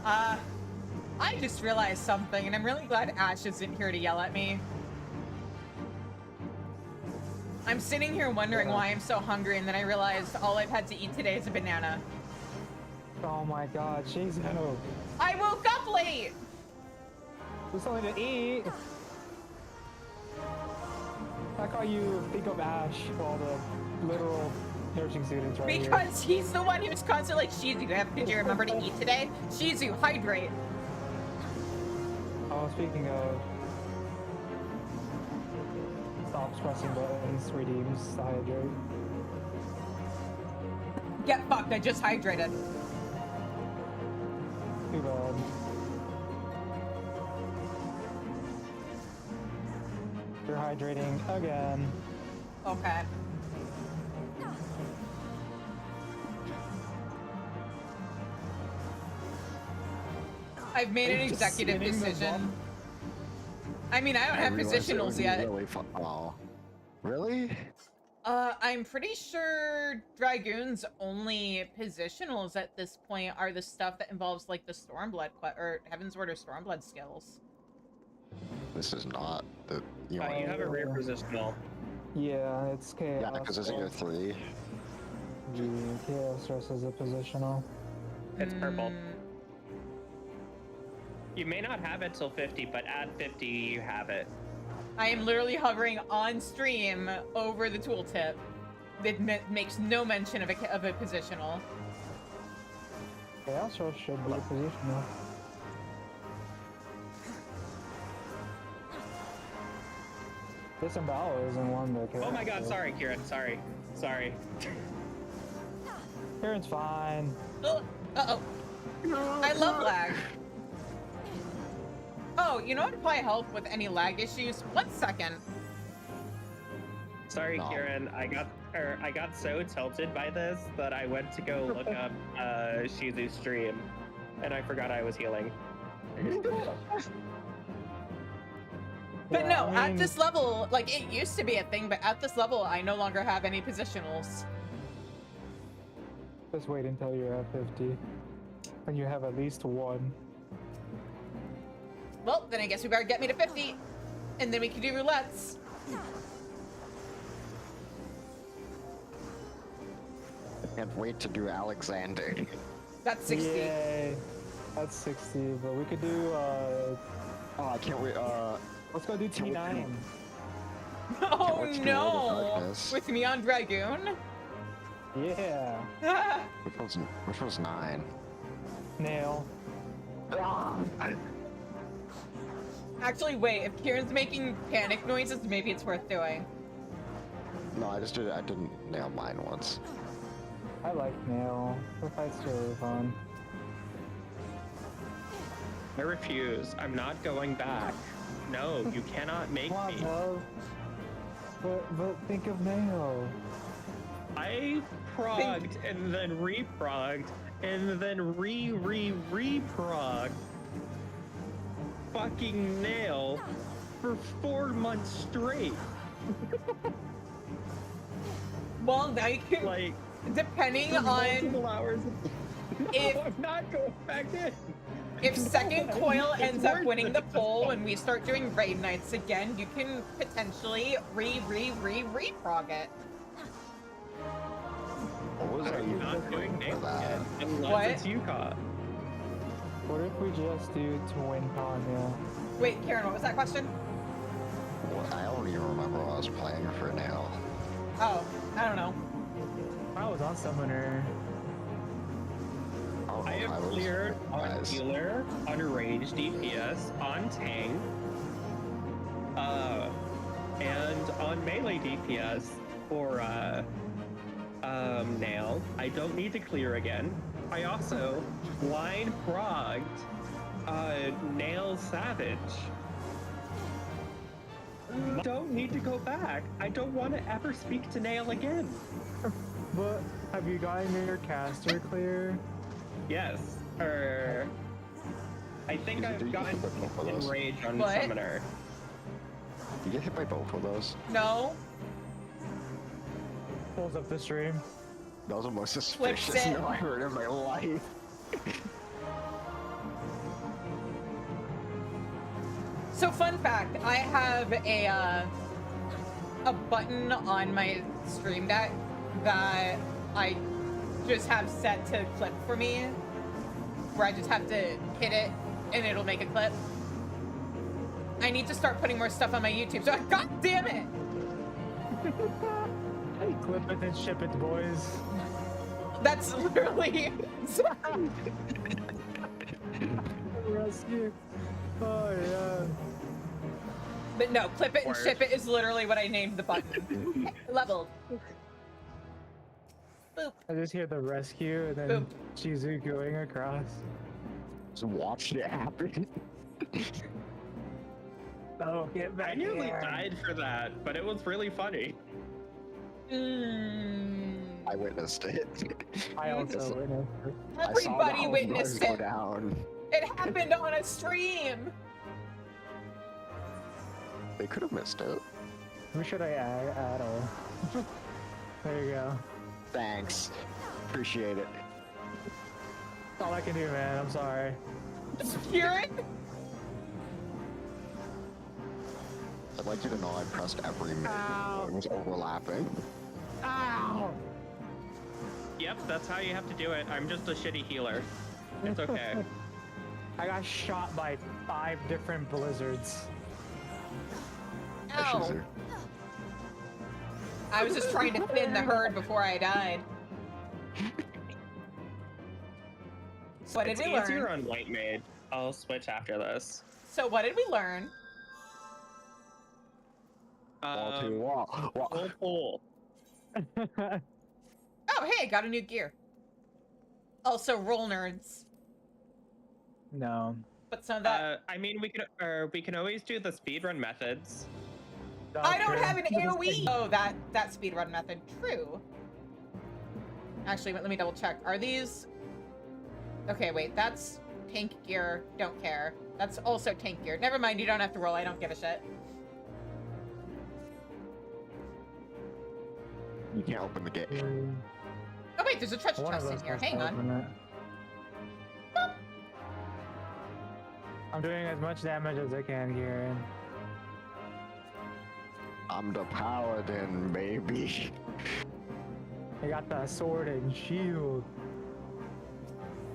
I just realized something, and I'm really glad Ash isn't here to yell at me. I'm sitting here wondering why I'm so hungry, and then I realized all I've had to eat today is a banana. Oh my god, Shizu. I woke up late! There's something to eat! I like how you think of Ash while the literal nursing students right here. Because he's the one who's constantly like, Shizu, did you remember to eat today? Shizu, hydrate. Oh, speaking of... Stops pressing buttons, redeems the hydrate. Get fucked, I just hydrated. Too bad. You're hydrating again. Okay. I've made an Just executive spinning the decision. ball. I mean, I don't have realized it would positionals be yet. Really fun. Oh, really? I'm pretty sure Dragoon's only positionals at this point are the stuff that involves like the Stormblood or Heaven's Order Stormblood skills. This is not the. You You know, have a rear positional. Yeah, it's chaos. yeah, because isn't your 3? The chaos source is a positional. It's purple. Mm, You may not have it till 50, but at 50 you have it. I am literally hovering on stream over the tooltip. It makes no mention of a positional. Chaos source should be a positional. Disembowel isn't one that chaos Oh my god, source. sorry, Kieran. Sorry. Kieran's fine. Uh-oh. I love lag. Oh, you know what would probably help with any lag issues? 1 second. Sorry, No. Kieran. I got so tilted by this that I went to go look up Shizu's stream, and I forgot I was healing. But Yeah, no, I mean- at this level, like, it used to be a thing, but at this level, I no longer have any positionals. Just wait until you're at 50. And you have at least one. Well, then I guess we better get me to 50, and then we can do roulettes. I can't wait to do Alexander. That's 60. Yay. That's 60, but we could do, Oh, I can't wait. let's go do Can we T9. do- Oh wait to do World of no! Darkness. With me on Dragoon? Yeah. Ah, Which was 9? Nail. actually, wait, if Kieran's making panic noises, maybe it's worth doing. No, I didn't nail mine once. I like Nail. The fight's really fun. I refuse. I'm not going back. No, you cannot make Come on, me. bro. But think of Nail. I progged and then reprogged and then reprogged fucking Nail for 4 months straight. Well, now you can, Like, depending for on multiple hours. No, if- I'm not going back in. if second No, coil it's ends up worth winning it the at this poll point. when we start doing raid nights again, you can potentially reprog it. What was I I'm even not doing for Nail that? again unless What? it's Yukon. What if we just do Twin Con, yeah? Wait, Karen, what was that question? What? I don't even remember what I was playing for now. Oh, I don't know. I was on Summoner. don't I know if have was cleared on guys. healer, on ranged DPS, on tank, and on melee DPS for Nail. I don't need to clear again. I also line progged Nail Savage. Don't need to go back. I don't want to ever speak to Nail again. But have you gotten your caster clear? Yes. I think Is it- I've do you gotten get both of those? enraged on What? Summoner. You get hit by both of those? No. Pulls up the stream. That was the most Flips suspicious it. no I heard in my life. So fun fact, I have a button on my stream deck that I just have set to clip for me, where I just have to hit it and it'll make a clip. I need to start putting more stuff on my YouTube, so god damn it! Clip it and ship it, boys. That's literally Rescue. Oh yeah. But no, clip it and Word. ship it is literally what I named the button. Leveled. Boop. I just hear the rescue and then Boop. Chizu going across. Just watched it happen. Oh, get back I nearly here. died for that, but it was really funny. I witnessed it. I also witnessed it. I saw the Everybody house witnessed go it. down. It happened on a stream. They could have missed it. Who should I add all? There you go. Thanks. Appreciate it. That's all I can do, man. I'm sorry. Kieran? I'd like you to know I pressed every minute. Ow. It was overlapping. Ow! Yep, that's how you have to do it. I'm just a shitty healer. It's okay. I got shot by 5 different blizzards. Issues Ow. here. I was just trying to thin the herd before I died. So what did It's we easier learn? on White Mage. I'll switch after this. So what did we learn? Wall to wall. Full pull. Oh, hey, got a new gear. Also, roll nerds. No. But some of that. I mean, we can always do the speedrun methods. I don't Doctor. have an AoE! Oh, that speedrun method. True. Actually, let me double check. Are these... Okay, wait, that's tank gear. Don't care. That's also tank gear. Never mind, you don't have to roll. I don't give a shit. You can't open the gate. Oh, wait, there's a treasure One of chest in those here. has Hang to on. open it. I'm doing as much damage as I can here. I'm the paladin, baby. I got that sword and shield.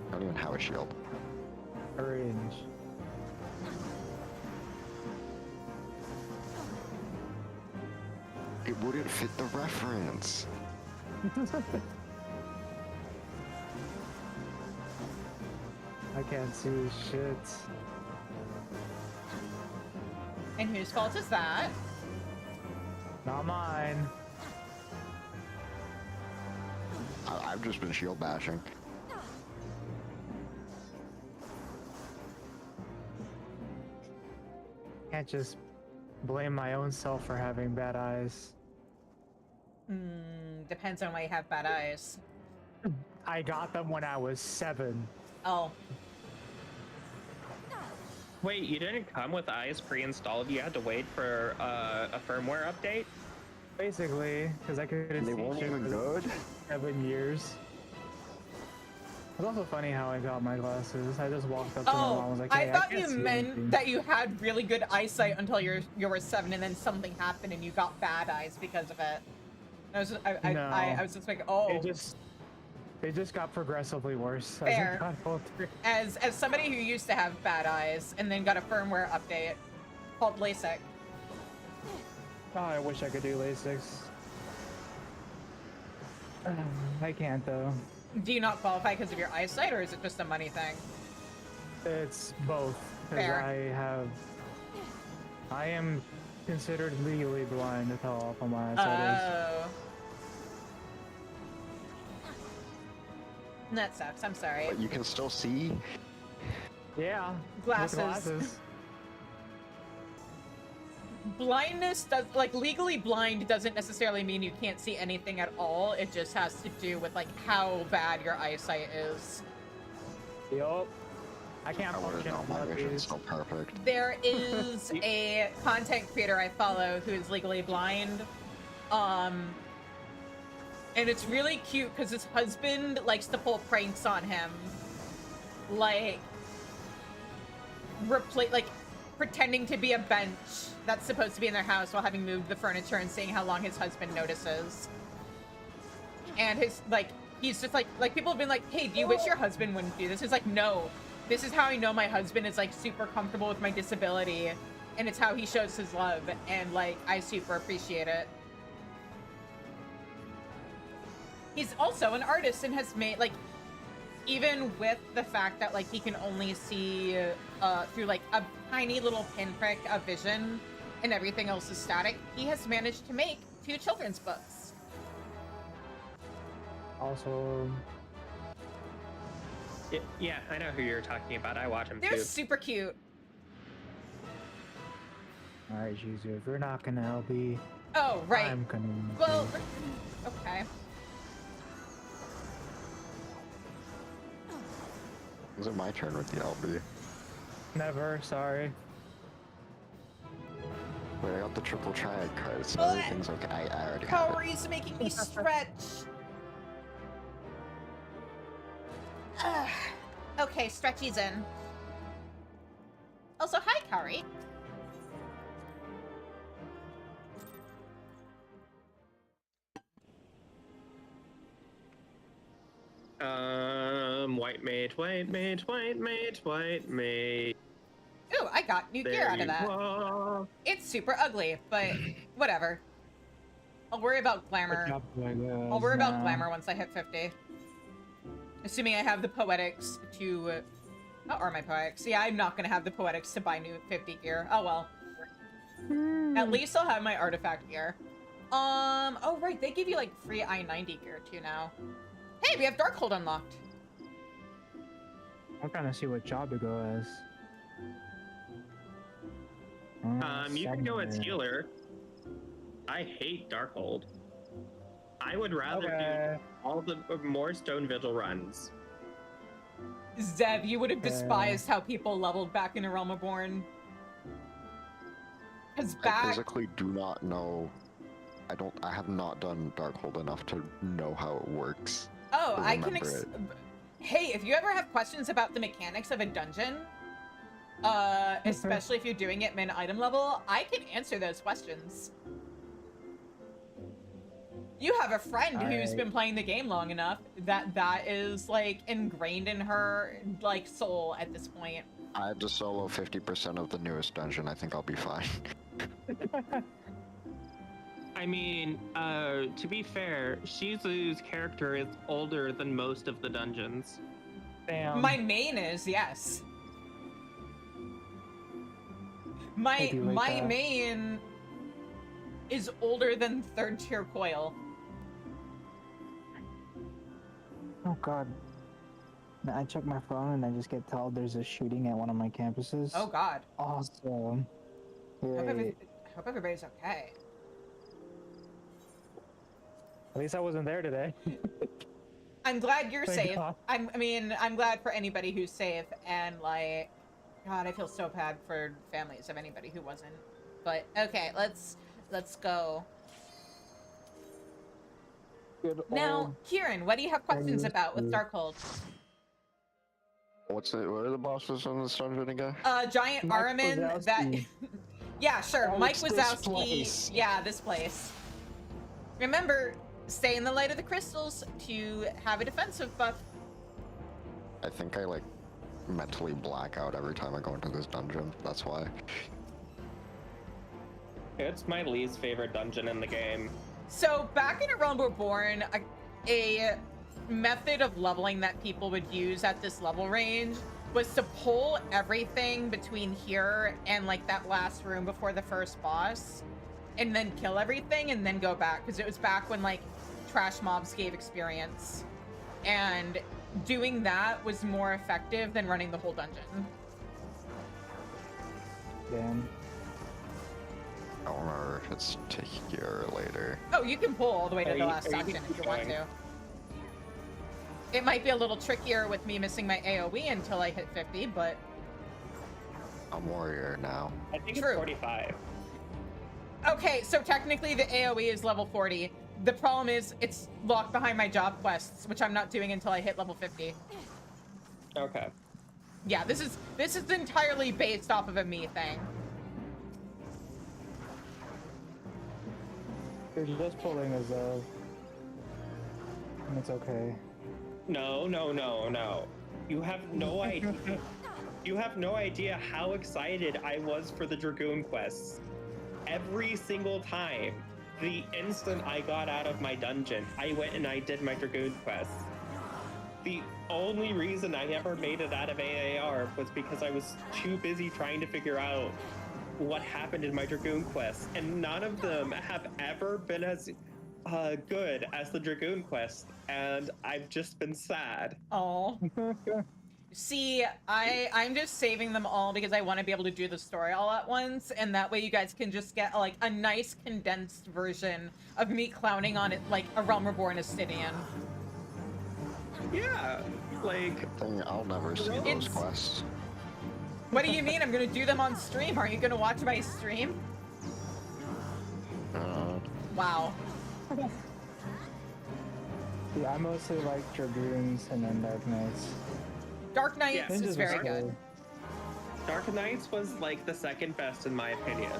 I don't even have a shield. Orange. It wouldn't fit the reference. I can't see shit. And whose fault is that? Not mine. I've just been shield bashing. can't just blame my own self for having bad eyes. Depends on why you have bad eyes. I got them when I was 7. Oh. Wait, you didn't come with eyes pre-installed? You had to wait for a firmware update? Basically, because I couldn't They see weren't shit even for good. 7 years. It's also funny how I got my glasses. I just walked up to my mom and was like, hey, I thought can't you see meant anything. that you had really good eyesight until you were 7, and then something happened and you got bad eyes because of it. I was just like, oh. They just got progressively worse Fair. as I got older. As somebody who used to have bad eyes and then got a firmware update called LASIK. Oh, I wish I could do LASIK. I can't though. Do you not qualify because of your eyesight, or is it just a money thing? It's both. Because Fair. I am considered legally blind to how awful my eyesight is. Oh. That sucks. I'm sorry. But you can still see. Yeah. Glasses. With glasses. Blindness does, like, legally blind doesn't necessarily mean you can't see anything at all. It just has to do with, like, how bad your eyesight is. Yup. I can't I would've function known my without vision's these. so perfect. There is a content creator I follow who is legally blind. And it's really cute because his husband likes to pull pranks on him. Like, pretending to be a bench that's supposed to be in their house while having moved the furniture and seeing how long his husband notices. And he's just like people have been like, hey, do you wish your husband wouldn't do this? He's like, no, this is how I know my husband is, like, super comfortable with my disability, and it's how he shows his love, and, like, I super appreciate it. He's also an artist and has made, like, even with the fact that, like, he can only see through, like, a tiny little pinprick of vision and everything else is static, he has managed to make 2 children's books. Also, Yeah, I know who you're talking about. I watch him They're too. super cute. alright, Shizu, if you're not gonna LB, Oh, right. I'm gonna. Well, okay. Is it my turn with the LB? Never, sorry. Wait, I got the triple triad card, so everything's okay. I already have it. Kaori's making me stretch. Okay, stretchy's in. Also, hi, Kaori. White mage, white mage, white mage, white mage. Ooh, I got new gear out of that. Are. It's super ugly, but whatever. I'll worry about glamour. I'll worry about glamour once I hit 50. Assuming I have the poetics to... or my poetics. Yeah, I'm not gonna have the poetics to buy new 50 gear. Oh well. At least I'll have my artifact gear. Oh right, they give you like free I-90 gear too now. Hey, we have Darkhold unlocked. I'm trying to see what job to go as. You can go as healer. I hate Darkhold. I would rather do all the more Stone Vigil runs. Zev, you would have despised how people leveled back in A Realm Reborn. Cause I physically do not know. I have not done Darkhold enough to know how it works. Oh, I can remember it. Hey, if you ever have questions about the mechanics of a dungeon, especially if you're doing it min item level, I can answer those questions. You have a friend who's been playing the game long enough that is, like, ingrained in her, like, soul at this point. I had to solo 50% of the newest dungeon. I think I'll be fine. I mean, to be fair, Shizu's character is older than most of the dungeons. Damn. My main is, yes. My main is older than 3rd tier Coil. Oh god. I check my phone and I just get told there's a shooting at one of my campuses. Oh god. Awesome. Wait, Hope everybody's okay. at least I wasn't there today. I'm glad you're Thank safe. God. I'm glad for anybody who's safe, and like, God, I feel so bad for families of anybody who wasn't. But okay, let's go. Good Now, old- Kieran, what do you have questions about with Darkhold? What are the bosses on this dungeon again? Giant Mike Araman that... Wazowski. Yeah, sure, Oh, Mike it's this Wazowski. place. Yeah, this place. Remember, stay in the light of the crystals to have a defensive buff. I think I like mentally black out every time I go into this dungeon. That's why. It's my least favorite dungeon in the game. So back in A Realm Reborn, a method of leveling that people would use at this level range was to pull everything between here and like that last room before the first boss, and then kill everything and then go back, because it was back when like trash mobs gave experience, and doing that was more effective than running the whole dungeon. Damn. I don't remember if it's to here or later. Oh, you can pull all the way to Are the you- last are you section if you want going? to. It might be a little trickier with me missing my AoE until I hit 50, but I'm warrior now. I think True. it's 45. okay, so technically the AoE is level 40. The problem is it's locked behind my job quests, which I'm not doing until I hit level 50. Okay. Yeah, this is entirely based off of a me thing. You're just pulling a Zov. And it's okay. No, no, no, no. You have no idea. You have no idea how excited I was for the Dragoon quests. Every single time, the instant I got out of my dungeon, I went and I did my Dragoon quests. The only reason I ever made it out of AAR was because I was too busy trying to figure out what happened in my Dragoon quests, and none of them have ever been as good as the Dragoon quest, and I've just been sad. Oh. See, I'm just saving them all because I want to be able to do the story all at once, and that way you guys can just get like a nice condensed version of me clowning on it like a Realm Reborn Astidian. Yeah, like, Good thing I'll never see those It's- quests. What do you mean? I'm gonna do them on stream. Are you gonna watch my stream? Wow. Yeah, I mostly like Dragoons and then Dark Knights. Dark Knights Yeah. is Ninjas very are good. cool. Dark Knights was like the second best in my opinion.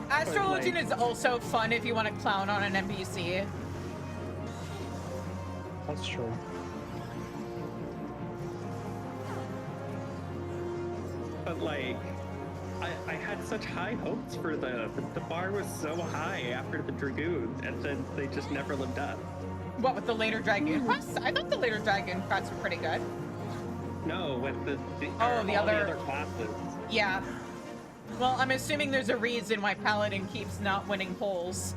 Astrologian like- is also fun if you want to clown on an NPC. That's true. But like, I had such high hopes for the bar was so high after the Dragoon, and then they just never lived up. What, with the later Dragoon quests? I thought the later Dragoon quests were pretty good. No, with the Oh, all the the other- other classes. Yeah. Well, I'm assuming there's a reason why Paladin keeps not winning polls.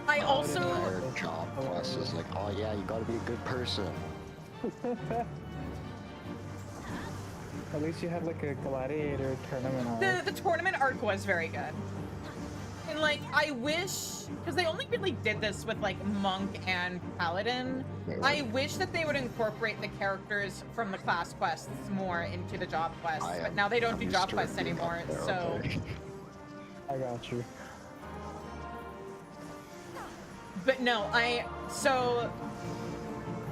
I also... Their job quest is like, oh yeah, you gotta be a good person. At least you had like a gladiator tournament arc. The tournament arc was very good. And like, I wish, because they only really did this with like Monk and Paladin, I wish that they would incorporate the characters from the class quests more into the job quests, but now they don't do job quests anymore, so... I got you. But no, so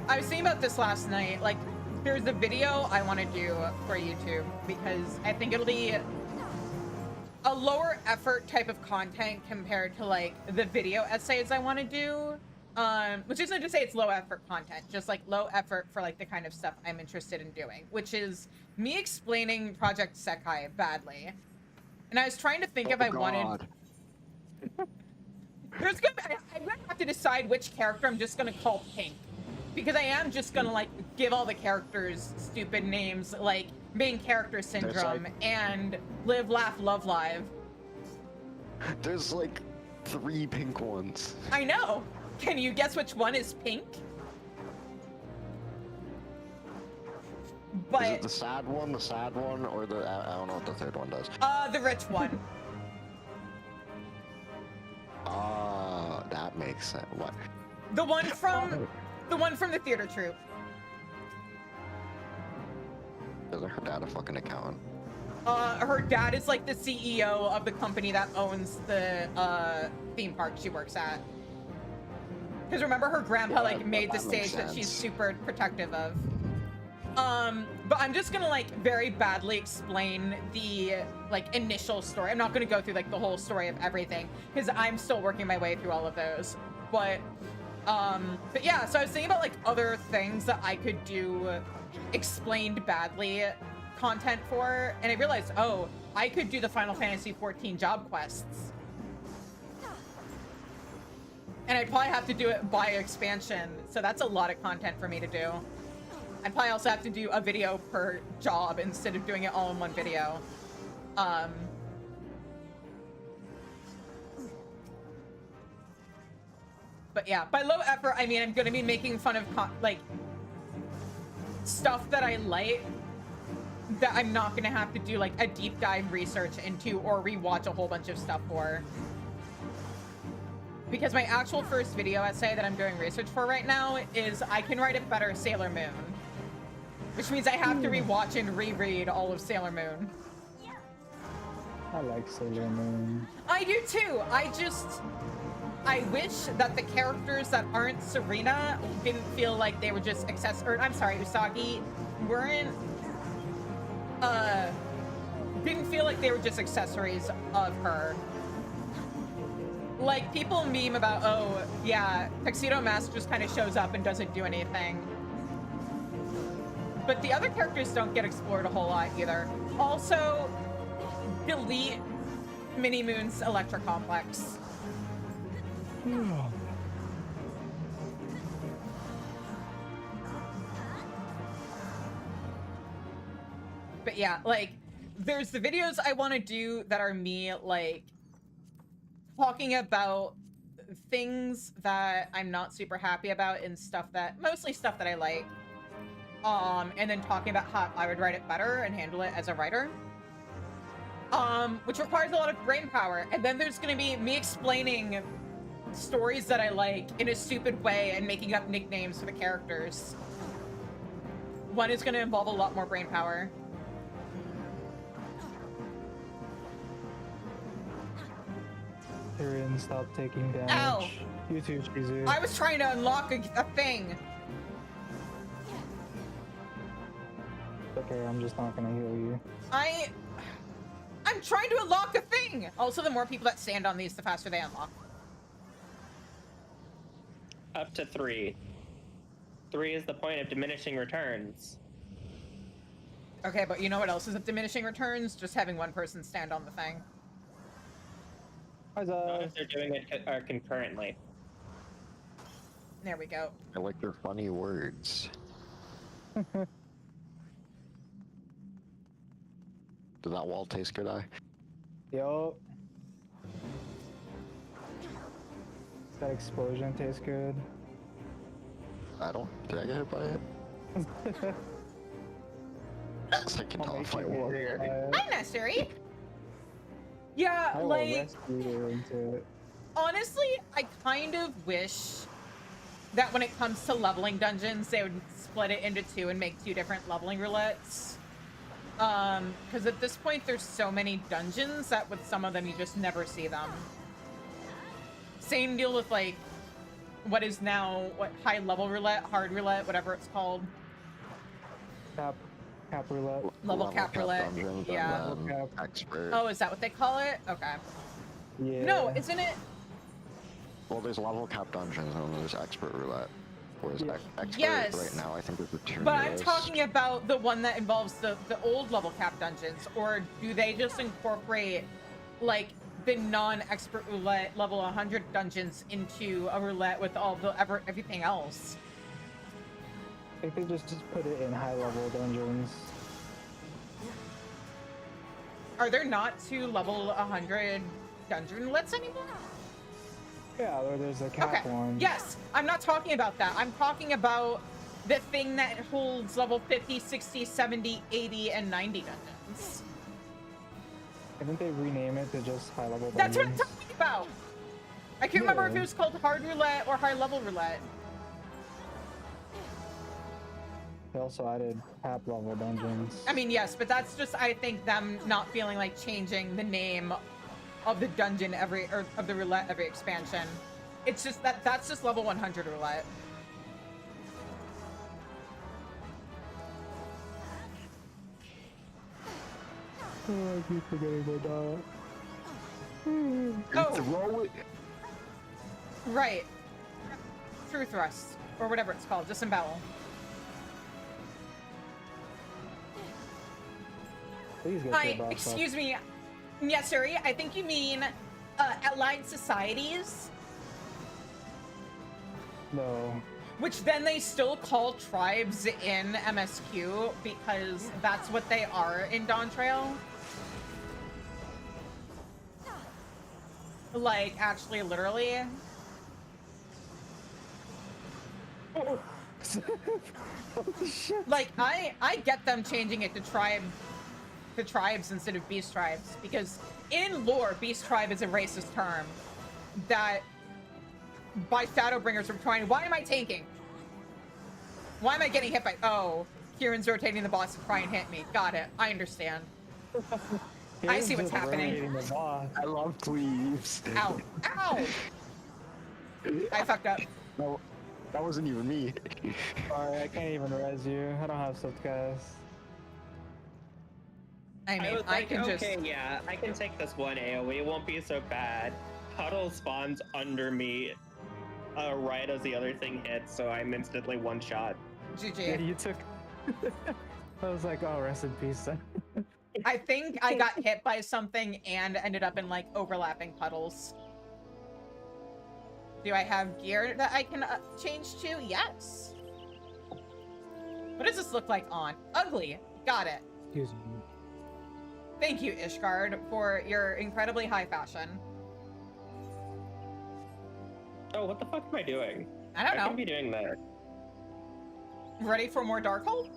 I was thinking about this last night, like, there's a video I want to do for YouTube because I think it'll be a lower effort type of content compared to like the video essays I want to do, which isn't to say it's low effort content, just like low effort for like the kind of stuff I'm interested in doing, which is me explaining Project Sekai badly. And I was trying to think if I wanted... I'm gonna have to decide which character I'm just gonna call Pink, because I am just gonna like give all the characters stupid names like main character syndrome and live, laugh, love, live. There's like 3 pink ones. I know. Can you guess which one is Pink? But Is it the sad one, or the I don't know what the third one does. the rich one. Ah, that makes sense. What? The one from the theater troupe. Isn't her dad a fucking accountant? Her dad is like the CEO of the company that owns the theme park she works at. Because remember, her grandpa like made the stage that she's super protective of. But I'm just gonna like very badly explain the like initial story. I'm not gonna go through like the whole story of everything because I'm still working my way through all of those. But yeah, so I was thinking about like other things that I could do explained badly content for, and I realized, oh, I could do the Final Fantasy XIV job quests. And I'd probably have to do it by expansion, so that's a lot of content for me to do. I'd probably also have to do a video per job instead of doing it all in one video. But yeah, by low effort, I mean I'm gonna be making fun of like stuff that I like that I'm not gonna have to do like a deep dive research into or rewatch a whole bunch of stuff for. Because my actual first video essay that I'm doing research for right now is I can write a better Sailor Moon. Which means I have to rewatch and reread all of Sailor Moon. I like Sailor Moon. I do too. I wish that the characters that aren't Serena didn't feel like they were just Usagi weren't didn't feel like they were just accessories of her. Like, people meme about, oh, yeah, Tuxedo Mask just kind of shows up and doesn't do anything. But the other characters don't get explored a whole lot either. Also, delete Mini Moon's Electra Complex. But yeah, like, there's the videos I want to do that are me, like, talking about things that I'm not super happy about and mostly stuff that I like. And then talking about how I would write it better and handle it as a writer. Which requires a lot of brain power. And then there's gonna be me explaining stories that I like in a stupid way and making up nicknames for the characters. One is gonna involve a lot more brain power. Tyrion, stop taking damage. Ow! You too, Shizu. I was trying to unlock a thing. Okay, I'm just not gonna heal you. I'm trying to unlock a thing! Also, the more people that stand on these, the faster they unlock. Up to 3. 3 is the point of diminishing returns. Okay, but you know what else is of diminishing returns? Just having one person stand on the thing. Not if they're doing it concurrently. There we go. I like their funny words. Did that wall taste good, Yo. That explosion tastes good. I don't. Did I get hit by it? I can tell if I walk here. Hi, Nesteri! Yeah, I will like, rescue you into it. honestly, I kind of wish that when it comes to leveling dungeons, they would split it into 2 and make 2 different leveling roulettes. Because at this point, there's so many dungeons that with some of them, you just never see them. Same deal with, like, what is now, high level roulette, hard roulette, whatever it's called. Cap roulette. Level cap roulette, dungeons yeah. and then expert. Oh, is that what they call it? Okay. Yeah. No, isn't it? Well, there's level cap dungeons and then there's expert roulette. Whereas expert Yes. right now, I think there's a 2. But I'm talking about the one that involves the old level cap dungeons, or do they just incorporate, like, the non-expert roulette level 100 dungeons into a roulette with all the everything else? I think they just put it in high level dungeons. Are there not 2 level 100 dungeon roulettes anymore? Yeah, or there's a cap one. Yes, I'm not talking about that. I'm talking about the thing that holds level 50, 60, 70, 80, and 90 dungeons. Didn't they rename it to just high level That's what I'm dungeons? talking about. I can't remember if Yeah. it was called hard roulette or high level roulette. They also added top level dungeons. I mean, yes, but that's just, I think, them not feeling like changing the name of the dungeon or of the roulette every expansion. It's just that's just level 100 roulette. Oh, I keep forgetting about that. Oh, Throw it. right. True thrust, or whatever it's called, disembowel. Please get Hi, your box excuse me. Yes, sir. I think you mean allied societies, No. which then they still call tribes in MSQ because that's what they are in Dawn Trail. Like, actually, literally. Holy shit. Like, I get them changing it to tribes instead of beast tribes, because in lore, beast tribe is a racist term that by Shadowbringers were trying. Why am I tanking? Why am I getting hit by? Oh, Kieran's rotating the boss to try and hit me. Got it. I understand. I see what's happening. I love cleaves. Ow! Ow! I fucked up. No, that wasn't even me. Sorry, I can't even res you. I don't have subcast. I mean, was I like, can just. okay, yeah, I can take this one AoE. It won't be so bad. Puddle spawns under me right as the other thing hits, so I'm instantly one shot. Yeah, GG. you took. I was like, oh, rest in peace. Then. I think I got hit by something and ended up in like overlapping puddles. Do I have gear that I can change to? Yes. What does this look like on? Ugly. Got it. Excuse me. Thank you, Ishgard, for your incredibly high fashion. Oh, what the fuck am I doing? I don't I know. could be doing that. Ready for more Darkhold?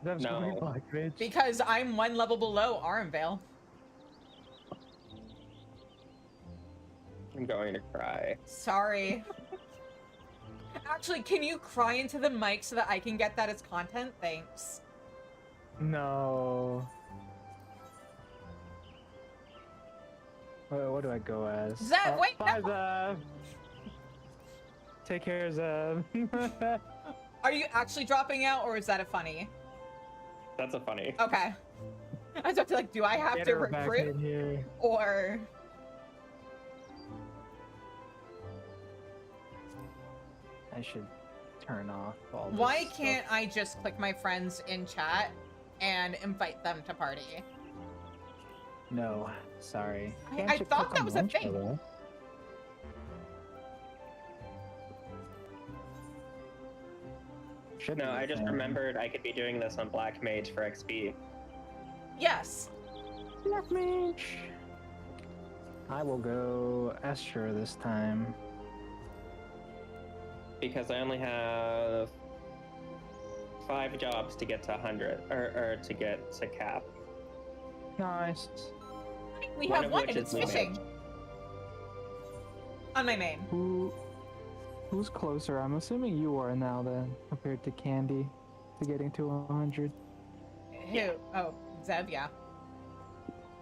That's No. really black, bitch. Because I'm one level below Aramvale. I'm going to cry. Sorry. Actually, can you cry into the mic so that I can get that as content? Thanks. No. What do I go as? Zeb, wait, Bye, no. Zeb. Take care, Zeb. Are you actually dropping out, or is that a funny? That's a funny. Okay. I was about to like, do I have Get to her back recruit? in here. Or... I should turn off all this Why stuff. can't I just click my friends in chat and invite them to party? No, sorry. I Can't you thought click that on was a launch thing. for that? Should No, be a I just thing. remembered I could be doing this on Black Mage for XP. Yes. Black Mage. I will go Esther this time. Because I only have 5 jobs to get to 100, or to get to cap. Nice. We One have of one, which and is it's fishing. Mage. On my main. Who's closer? I'm assuming you are now then, compared to Candy, to getting to 100. Who? Oh, Zeb, yeah.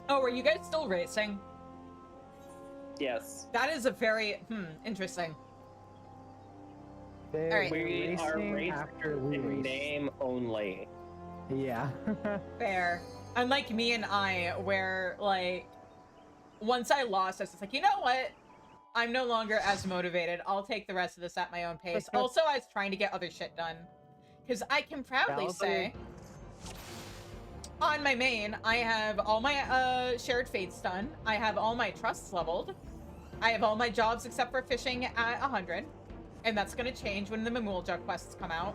Oh, are you guys still racing? Yes. That is a very, interesting. They All right. We are racing after we in race. name only. Yeah. Fair. Unlike me and I, where, like, once I lost, I was just like, you know what? I'm no longer as motivated. I'll take the rest of this at my own pace. Also, I was trying to get other shit done. Because I can proudly also- say, on my main, I have all my shared fates done. I have all my trusts leveled. I have all my jobs except for fishing at 100. And that's going to change when the Memulja quests come out.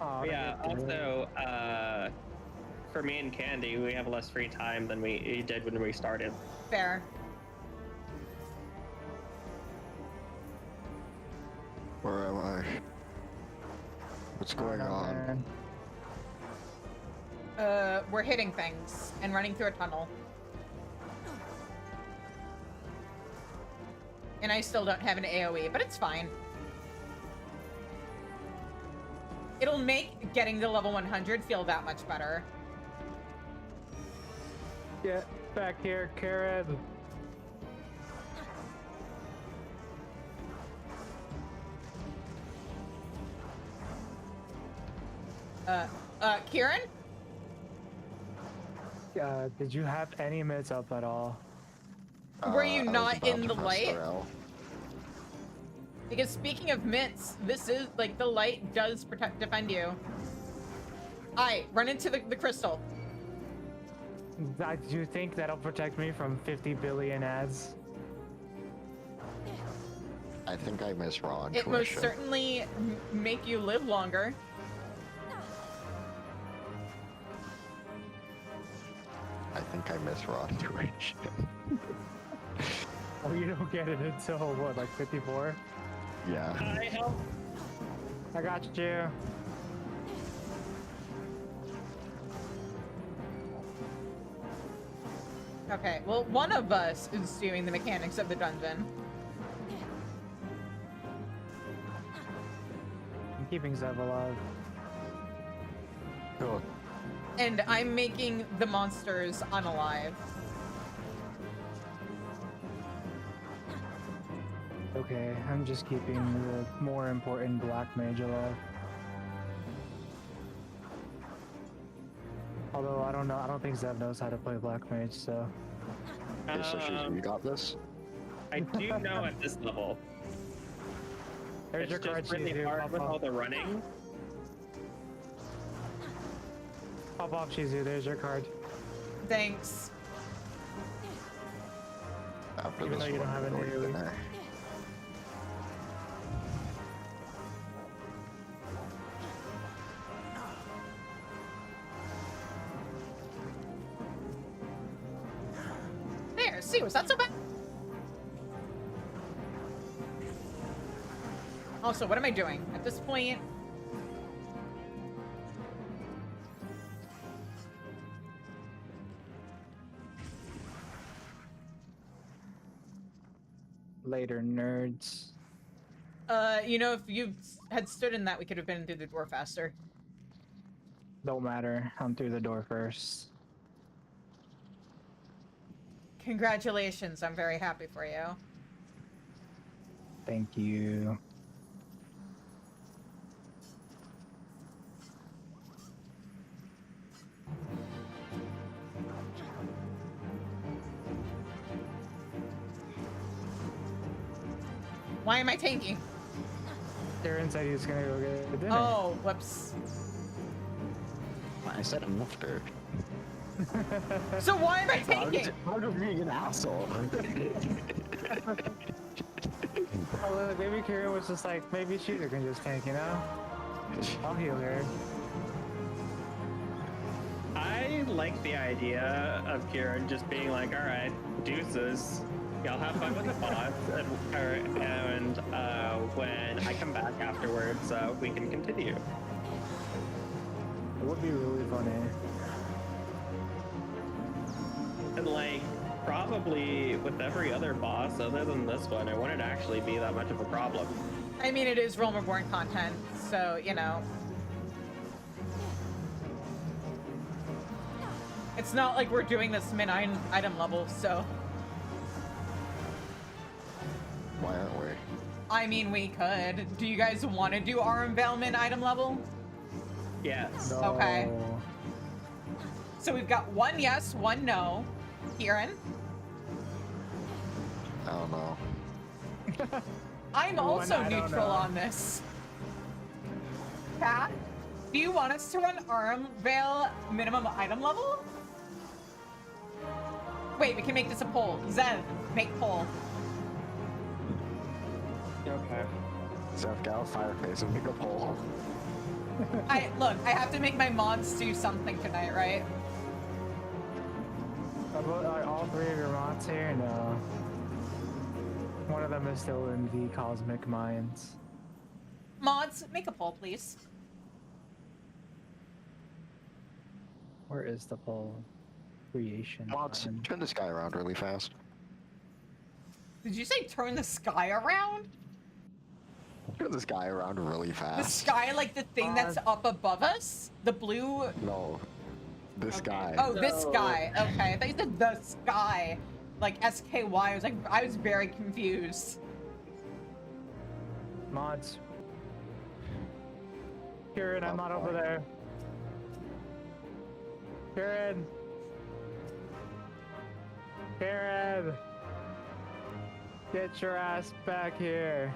Aw, Yeah, they're good. also, for me and Candy, we have less free time than we did when we started. Fair. Where am I? What's going on? We're hitting things and running through a tunnel. And I still don't have an AoE, but it's fine. It'll make getting to level 100 feel that much better. Get back here, Karen. Kieran? Did you have any mitts up at all? Were you I was not about in to the press light? L. Because speaking of mitts, this is, like, the light does defend you. Run into the crystal. Do you think that'll protect me from 50 billion ads? I think I misread It most certainly make you live longer. I think I misread intuition. Oh, you don't get it until what, like 54? Yeah. I help. I got you. Okay, well, one of us is doing the mechanics of the dungeon. I'm keeping Zev alive. Cool. And I'm making the monsters unalive. Okay, I'm just keeping the more important black mage alive. Although I don't know, I don't think Zev knows how to play black mage, so. Okay, so you got this? I do know at this level. There's your It's card, just really Shizu. hard Pop with all off. the running. Pop off, Shizu. There's your card. Thanks. After Even this though you don't one, have an we're going AoE. dinner. There, see, was that so bad? Also, what am I doing? At this point, Later, nerds. you know, if you had stood in that, we could have been through the door faster. Don't matter. I'm through the door first. Congratulations, I'm very happy for you. Thank you. Why am I tanking? Karen said he was gonna go get dinner. Oh, whoops. I said I'm after. So why am I tanking? How do being an asshole? Oh, look, maybe Karen was just like, maybe Shooter can just tank, you know? I'll heal her. I like the idea of Kieran just being like, all right, deuces. Y'all have fun with the boss, and when I come back afterwards, we can continue. It would be really funny. And like, probably with every other boss other than this one, it wouldn't actually be that much of a problem. I mean, it is Realm Reborn content, so, you know. It's not like we're doing this item level, so. Why aren't we? I mean, we could. Do you guys want to do our Unveilment item level? Yes. No. Okay. So we've got one yes, one no. Kieran? I don't know. I'm One, also I don't neutral know. on this. Kat, do you want us to run Armveil minimum item level? Wait, we can make this a poll. Zev, make poll. Okay. Zeph got a fireface and make a poll. Look, I have to make my mods do something tonight, right? Are all three of your mods here? No. One of them is still in the Cosmic Mines. Mods, make a poll, please. Where is the poll creation? Mods, button? turn this guy around really fast. Did you say turn the sky around? Turn this guy around really The fast. sky, like the thing that's up above us? The blue? No. This Okay. guy. Oh, this No. guy. Okay, I thought you said the sky. Like SKY. I was very confused. Mods. Kieran, I'm not over fine. there. Kieran. Kieran. Get your ass back here.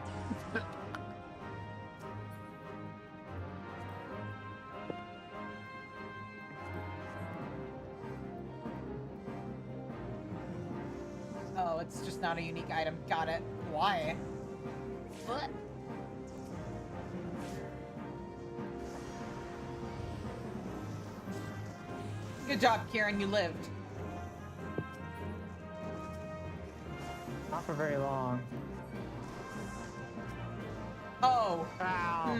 Oh, it's just not a unique item. Got it. Why? What? Good job, Kieran. You lived. Not for very long. Oh. Ow.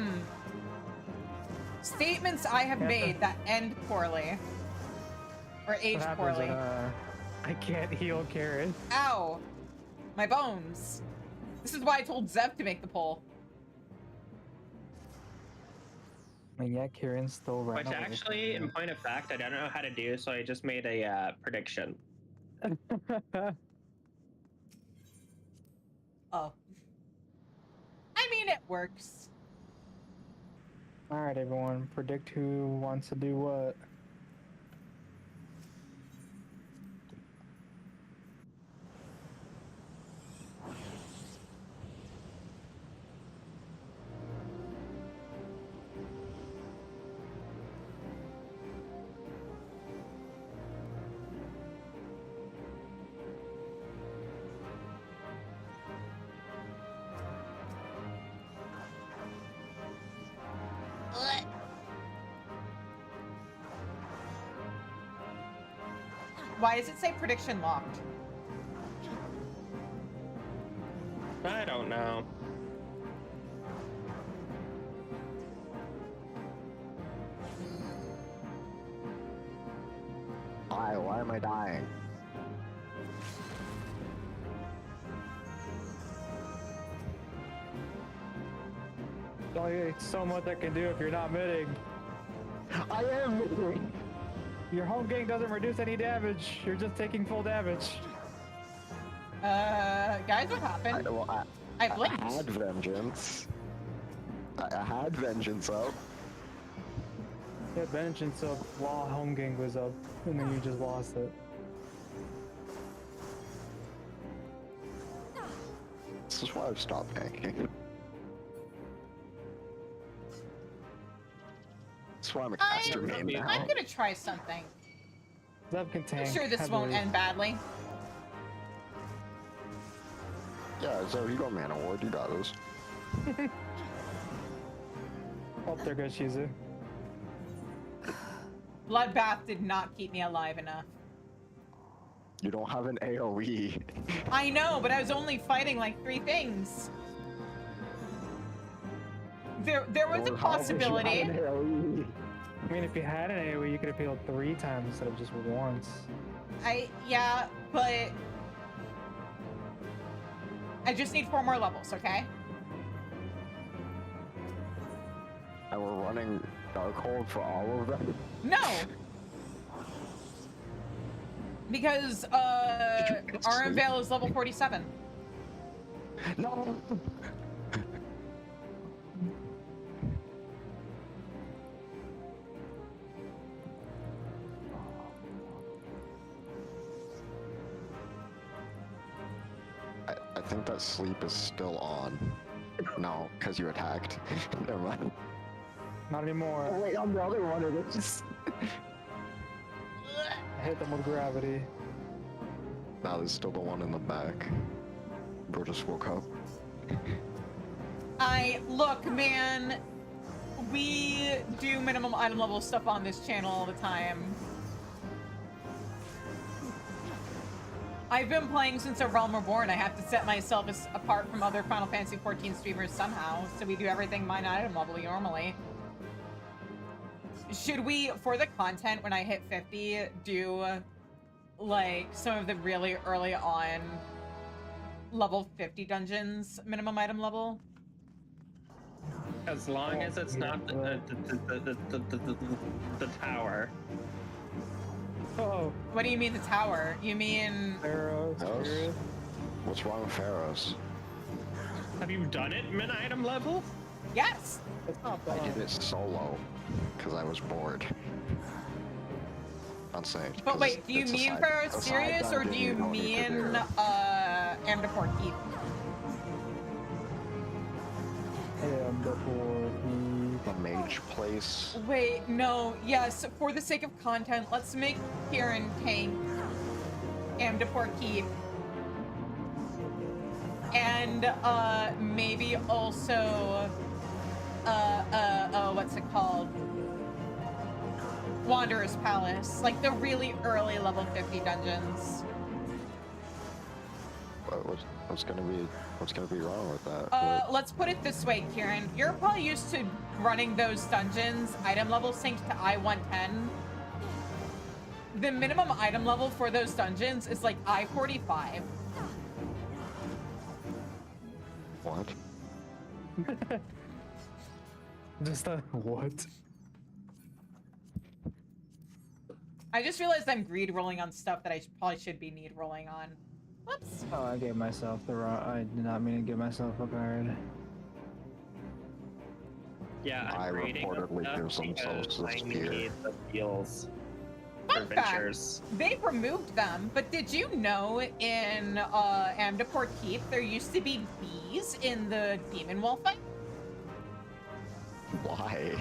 Statements I have Yeah. made that end poorly. Or age What happens poorly. when, I can't heal Kieran. Ow. My bones. This is why I told Zev to make the poll. And yet Kieran's still running. Which actually, in point of fact, I don't know how to do, so I just made a prediction. Oh. I mean, it works. Alright, everyone, predict who wants to do what. Why does it say prediction locked? I don't know. Why am I dying? Only so much I can do if you're not mitting. I am moving. Your home gang doesn't reduce any damage. You're just taking full damage. Guys, what happened? I blinked. I had vengeance. I had vengeance up. Yeah, vengeance up while home gang was up, and then you just lost it. This is why I've stopped tanking. That's why I'm a caster main now. I'm gonna try something. Zev can tank. I'm sure this won't heavily. end badly. Yeah, so you got mana ward, you got this. Oh, there goes Shizu. Bloodbath did not keep me alive enough. You don't have an AoE. I know, but I was only fighting like 3 things. There was a Lord, how wish you had possibility. an AoE. I mean, if you had an AoE, you could have healed 3 times instead of just once. Yeah, but I just need 4 more levels, okay? And we're running Darkhold for all of them. No! Because, Arenvale is level 47. No! I think that sleep is still on. No, because you attacked. Never mind. Not anymore. Oh, wait, I'm the other one of this. I hit them with gravity. No, there's still the one in the back. Bro just woke up. Look, man, we do minimum item level stuff on this channel all the time. I've been playing since A Realm Reborn. I have to set myself apart from other Final Fantasy XIV streamers somehow, so we do everything mine item level normally. Should we, for the content, when I hit 50, do, like, some of the really early on level 50 dungeons, minimum item level? As long as it's not the tower. Oh, What do you mean the tower? You mean... Pharaoh, Pharaohs? Spirit. What's wrong with Pharaohs? Have you done it min item level? Yes! It's not I bad. did it solo because I was bored. Not saying. But wait, do you mean Pharaoh's Serious, or do you mean, Amdapor Keep? And before The mage place. Wait, no, yes, for the sake of content, let's make Kieran tank Amdapor Keep. And, maybe also, what's it called? Wanderer's Palace, like the really early level 50 dungeons. What's gonna be wrong with that? Let's put it this way, Kieran. You're probably used to running those dungeons, item level synced to I-110. The minimum item level for those dungeons is like I-45. What? just a what? I just realized I'm greed rolling on stuff that I probably should be need rolling on. Whoops. Oh, I gave myself the wrong. I did not mean to give myself a card. Yeah, I I'm reading reportedly stuff give some because souls I to this need the deals Fun for fact, ventures. they removed them, but did you know in Amdapor Keep there used to be bees in the Demon Wolf fight? Why?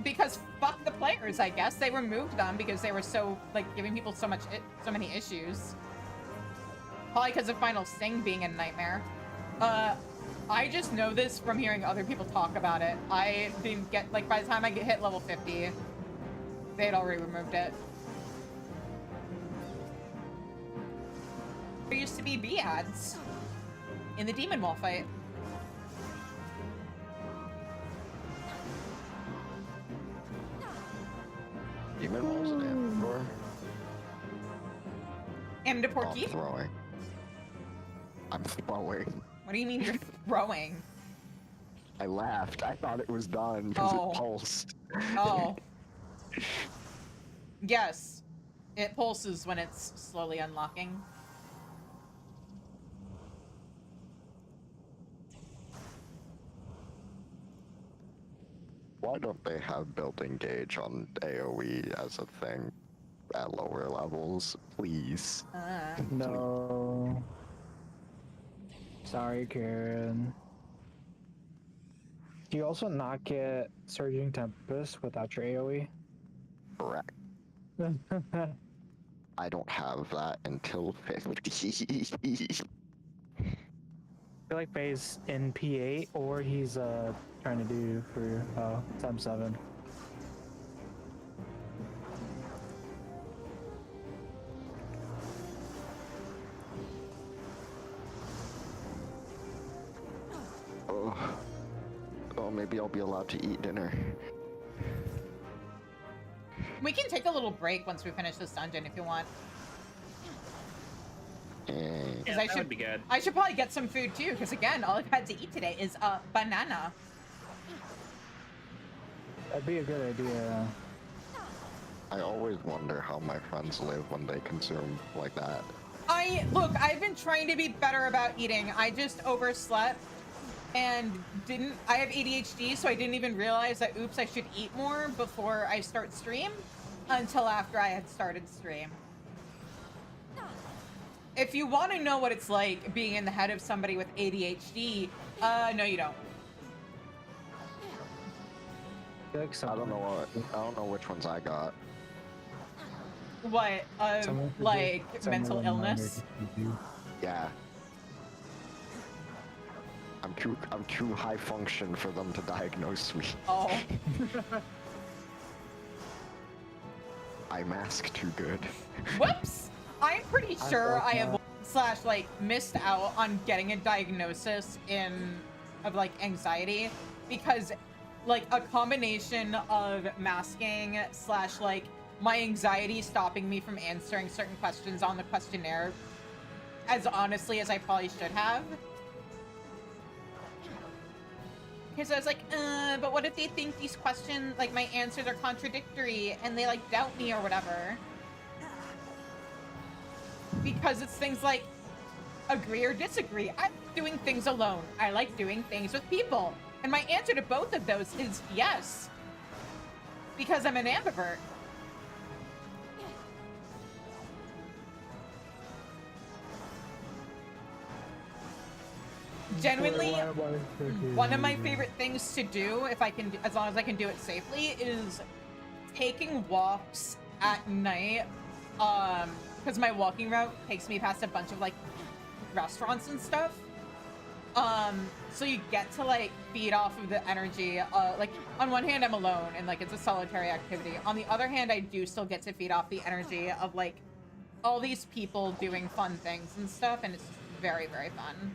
Because fuck the players, I guess. They removed them because they were so, like, giving people so many issues. Probably because of Final Sting being a nightmare. I just know this from hearing other people talk about it. I didn't get, like, by the time I hit level 50, they had already removed it. There used to be bee ads in the Demon Wall fight. Demon walls and Amdor? Amdapor I'm Keep? throwing. I'm throwing. What do you mean you're throwing? I laughed. I thought it was done because Oh. it pulsed. Oh. Yes. It pulses when it's slowly unlocking. Why don't they have built-in gauge on AoE as a thing at lower levels, please? No. Sorry, Karen. Do you also not get Surging Tempest without your AoE? Correct. I don't have that until 50. I feel like Faye's in P8 or he's trying to do for Tem 7. Oh, maybe I'll be allowed to eat dinner. We can take a little break once we finish this dungeon if you want. Eh. Yeah, that would be good. I should probably get some food too, because again, all I've had to eat today is a banana. That'd be a good idea. I always wonder how my friends live when they consume like that. Look, I've been trying to be better about eating. I just overslept and I have ADHD, so I didn't even realize that, oops, I should eat more before I start stream until after I had started stream. If you want to know what it's like being in the head of somebody with ADHD, no you don't. I feel like I don't know which ones I got. What, like mental illness? Yeah. I'm too high function for them to diagnose me. Oh. I mask too good. Whoops! I'm pretty sure I have / like missed out on getting a diagnosis of like anxiety because like a combination of masking / like my anxiety stopping me from answering certain questions on the questionnaire as honestly as I probably should have. Because I was like, but what if they think these questions, like my answers are contradictory and they like doubt me or whatever? Because it's things like agree or disagree. I'm doing things alone. I like doing things with people. And my answer to both of those is yes. Because I'm an ambivert. Genuinely, one of my favorite things to do, if I can, as long as I can do it safely, is taking walks at night. Because my walking route takes me past a bunch of like restaurants and stuff. So you get to like feed off of the energy. Like on one hand, I'm alone and like it's a solitary activity. On the other hand, I do still get to feed off the energy of like all these people doing fun things and stuff, and it's very, very fun.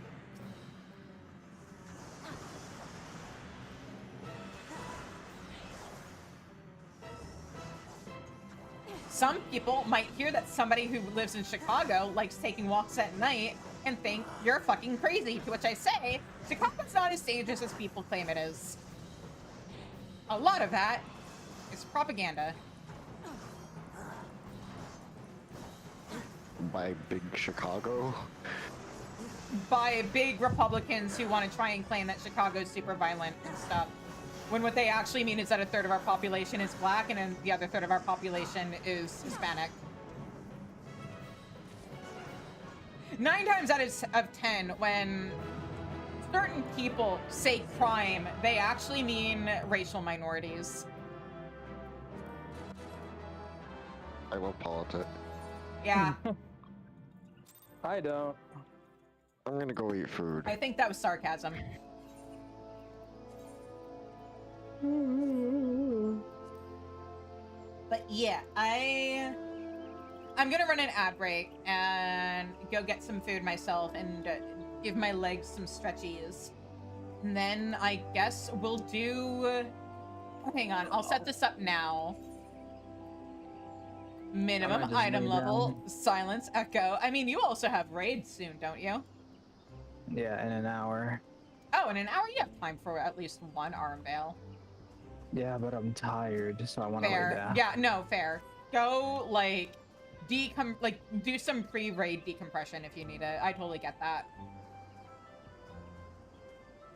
Some people might hear that somebody who lives in Chicago likes taking walks at night and think you're fucking crazy, to which I say, Chicago's not as dangerous as people claim it is. A lot of that is propaganda. By big Chicago? By big Republicans who want to try and claim that Chicago's super violent and stuff. When what they actually mean is that a third of our population is black and then the other third of our population is Hispanic. 9 times out of 10, when certain people say crime, they actually mean racial minorities. I love politics. Yeah. I don't. I'm gonna go eat food. I think that was sarcasm. But yeah, I'm gonna run an ad break and go get some food myself and give my legs some stretchies. And then I guess we'll do... hang on, I'll set this up now. Minimum item level, silence, echo. I mean, you also have raids soon, don't you? Yeah, in an hour. Oh, in an hour you have time for at least one arm veil. Yeah, but I'm tired, so I want to lay Fair. down. Yeah, no, fair. Go, like, do some pre-raid decompression if you need it. I totally get that.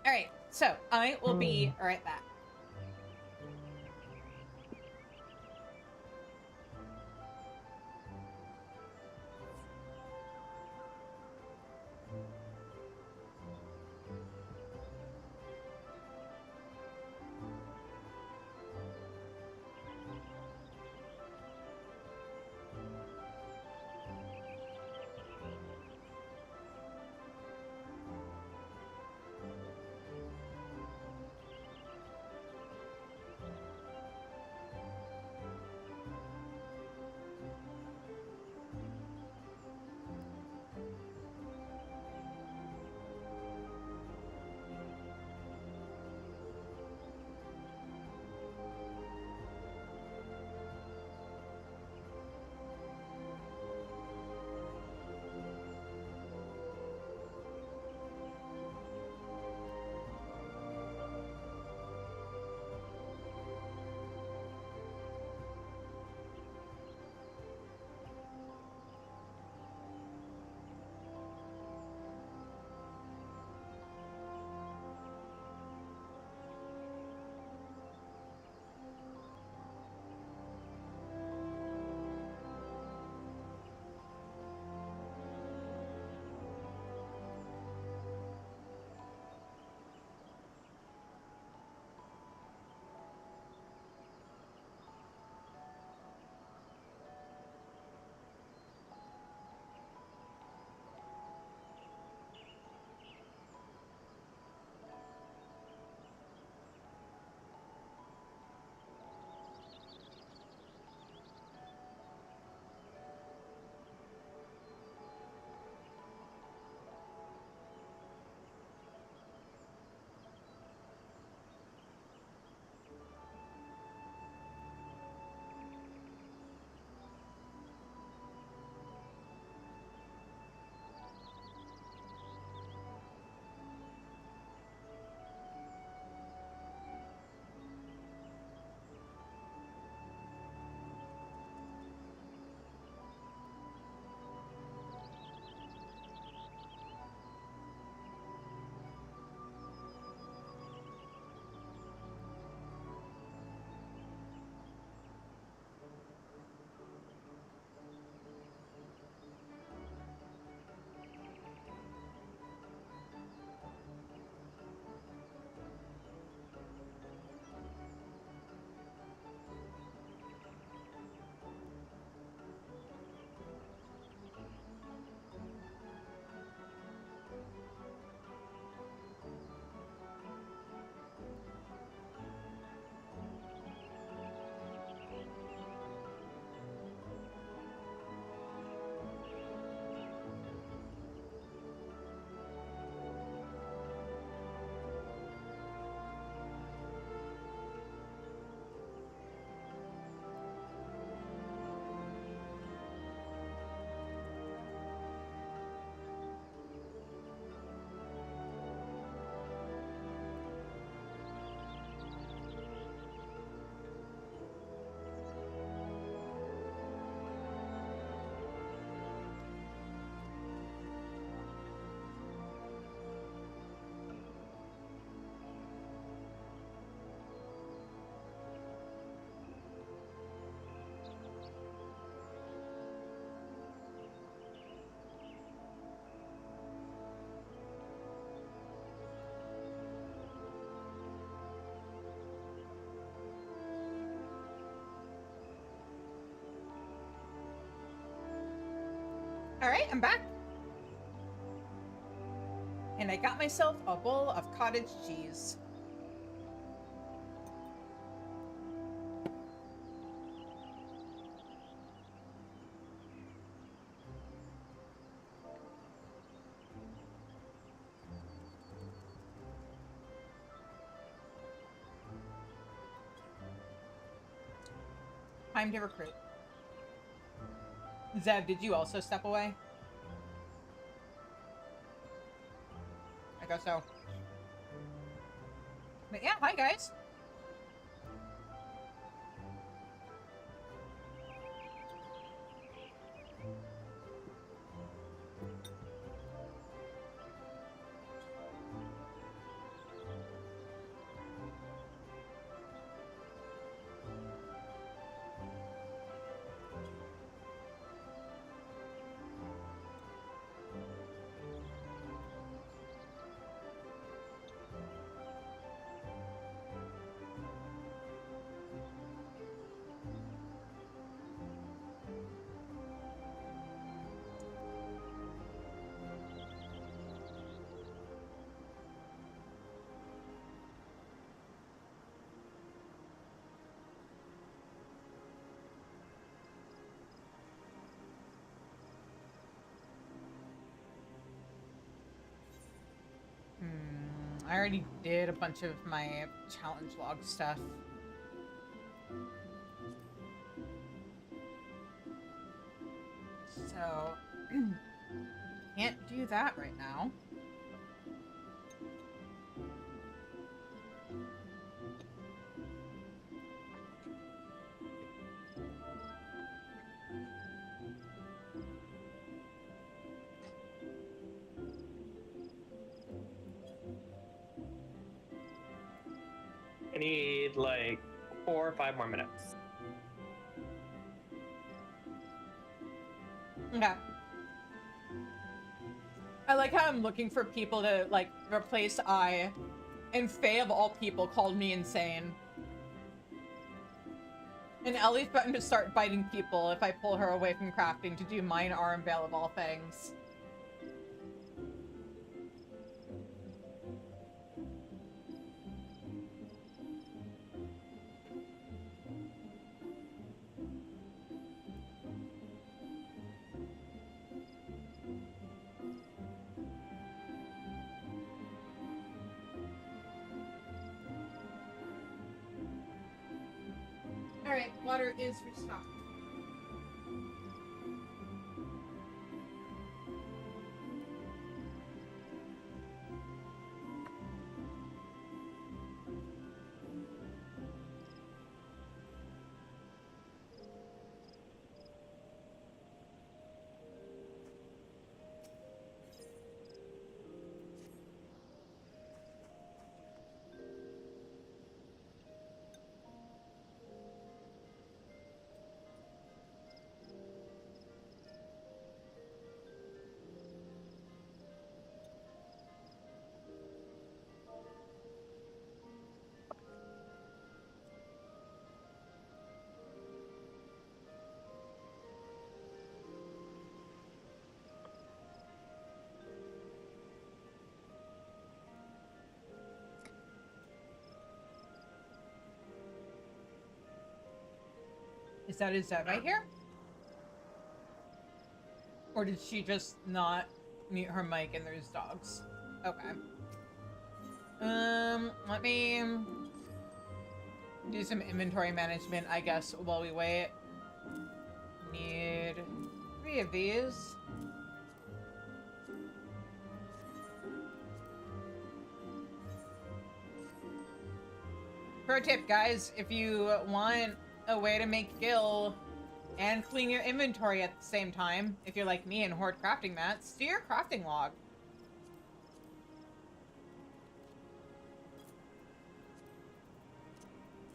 Alright, so I will be right back. Alright, I'm back. And I got myself a bowl of cottage cheese. Time to recruit. Zev, did you also step away? I guess so. But yeah, hi guys. I already did a bunch of my challenge log stuff. So, can't do that right now. I need like 4 or 5 more minutes. Okay. I like how I'm looking for people to, like, replace I, and Faye of all people called me insane. And Ellie's threatened to start biting people if I pull her away from crafting to do mine arm veil of all things. Alright, water is restocked. Is that right here? Or did she just not mute her mic and there's dogs? Okay. Let me do some inventory management, I guess, while we wait. Need 3 of these. Pro tip, guys, if you want a way to make gil and clean your inventory at the same time, if you're like me and hoard crafting mats, do your crafting log.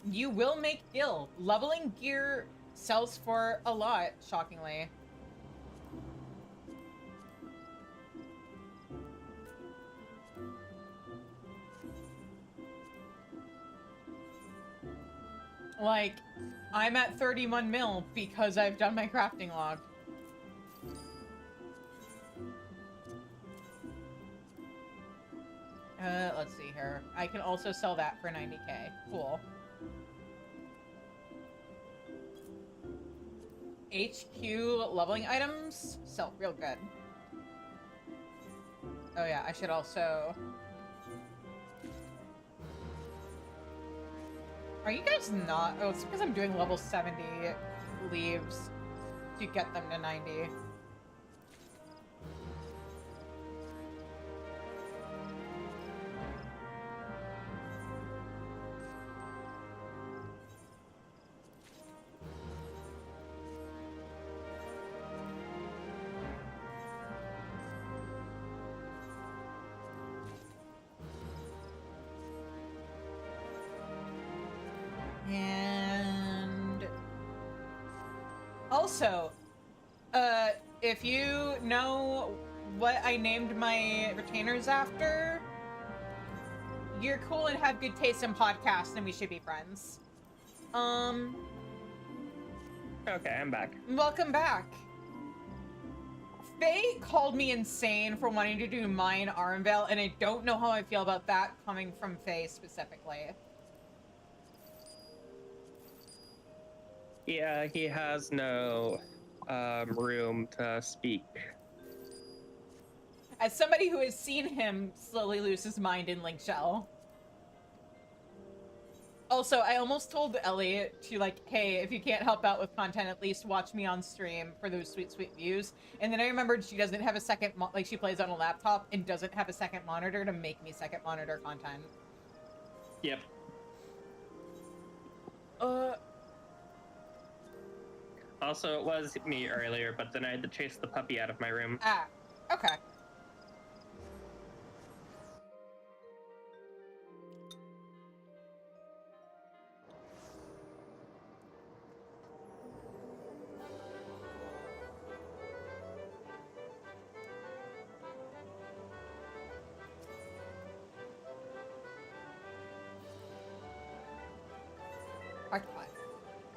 You will make gil. Leveling gear sells for a lot, shockingly. Like, I'm at 31 mil because I've done my crafting log. see here. I can also sell that for 90k. Cool. HQ leveling items sell real good. Oh yeah, I should also... Are you guys not? Oh, it's because I'm doing level 70 leaves to get them to 90. And also, if you know what I named my retainers after, you're cool and have good taste in podcasts, and we should be friends. Okay, I'm back. Welcome back. Faye called me insane for wanting to do mine Armvale, and I don't know how I feel about that coming from Faye specifically. Yeah, he has no room to speak. As somebody who has seen him slowly lose his mind in Link Shell. Also, I almost told Ellie to, like, hey, if you can't help out with content, at least watch me on stream for those sweet, sweet views. And then I remembered she doesn't have a second, like, she plays on a laptop and doesn't have a second monitor to make me second monitor content. Yep. Also, it was me earlier, but then I had to chase the puppy out of my room. Ah, okay.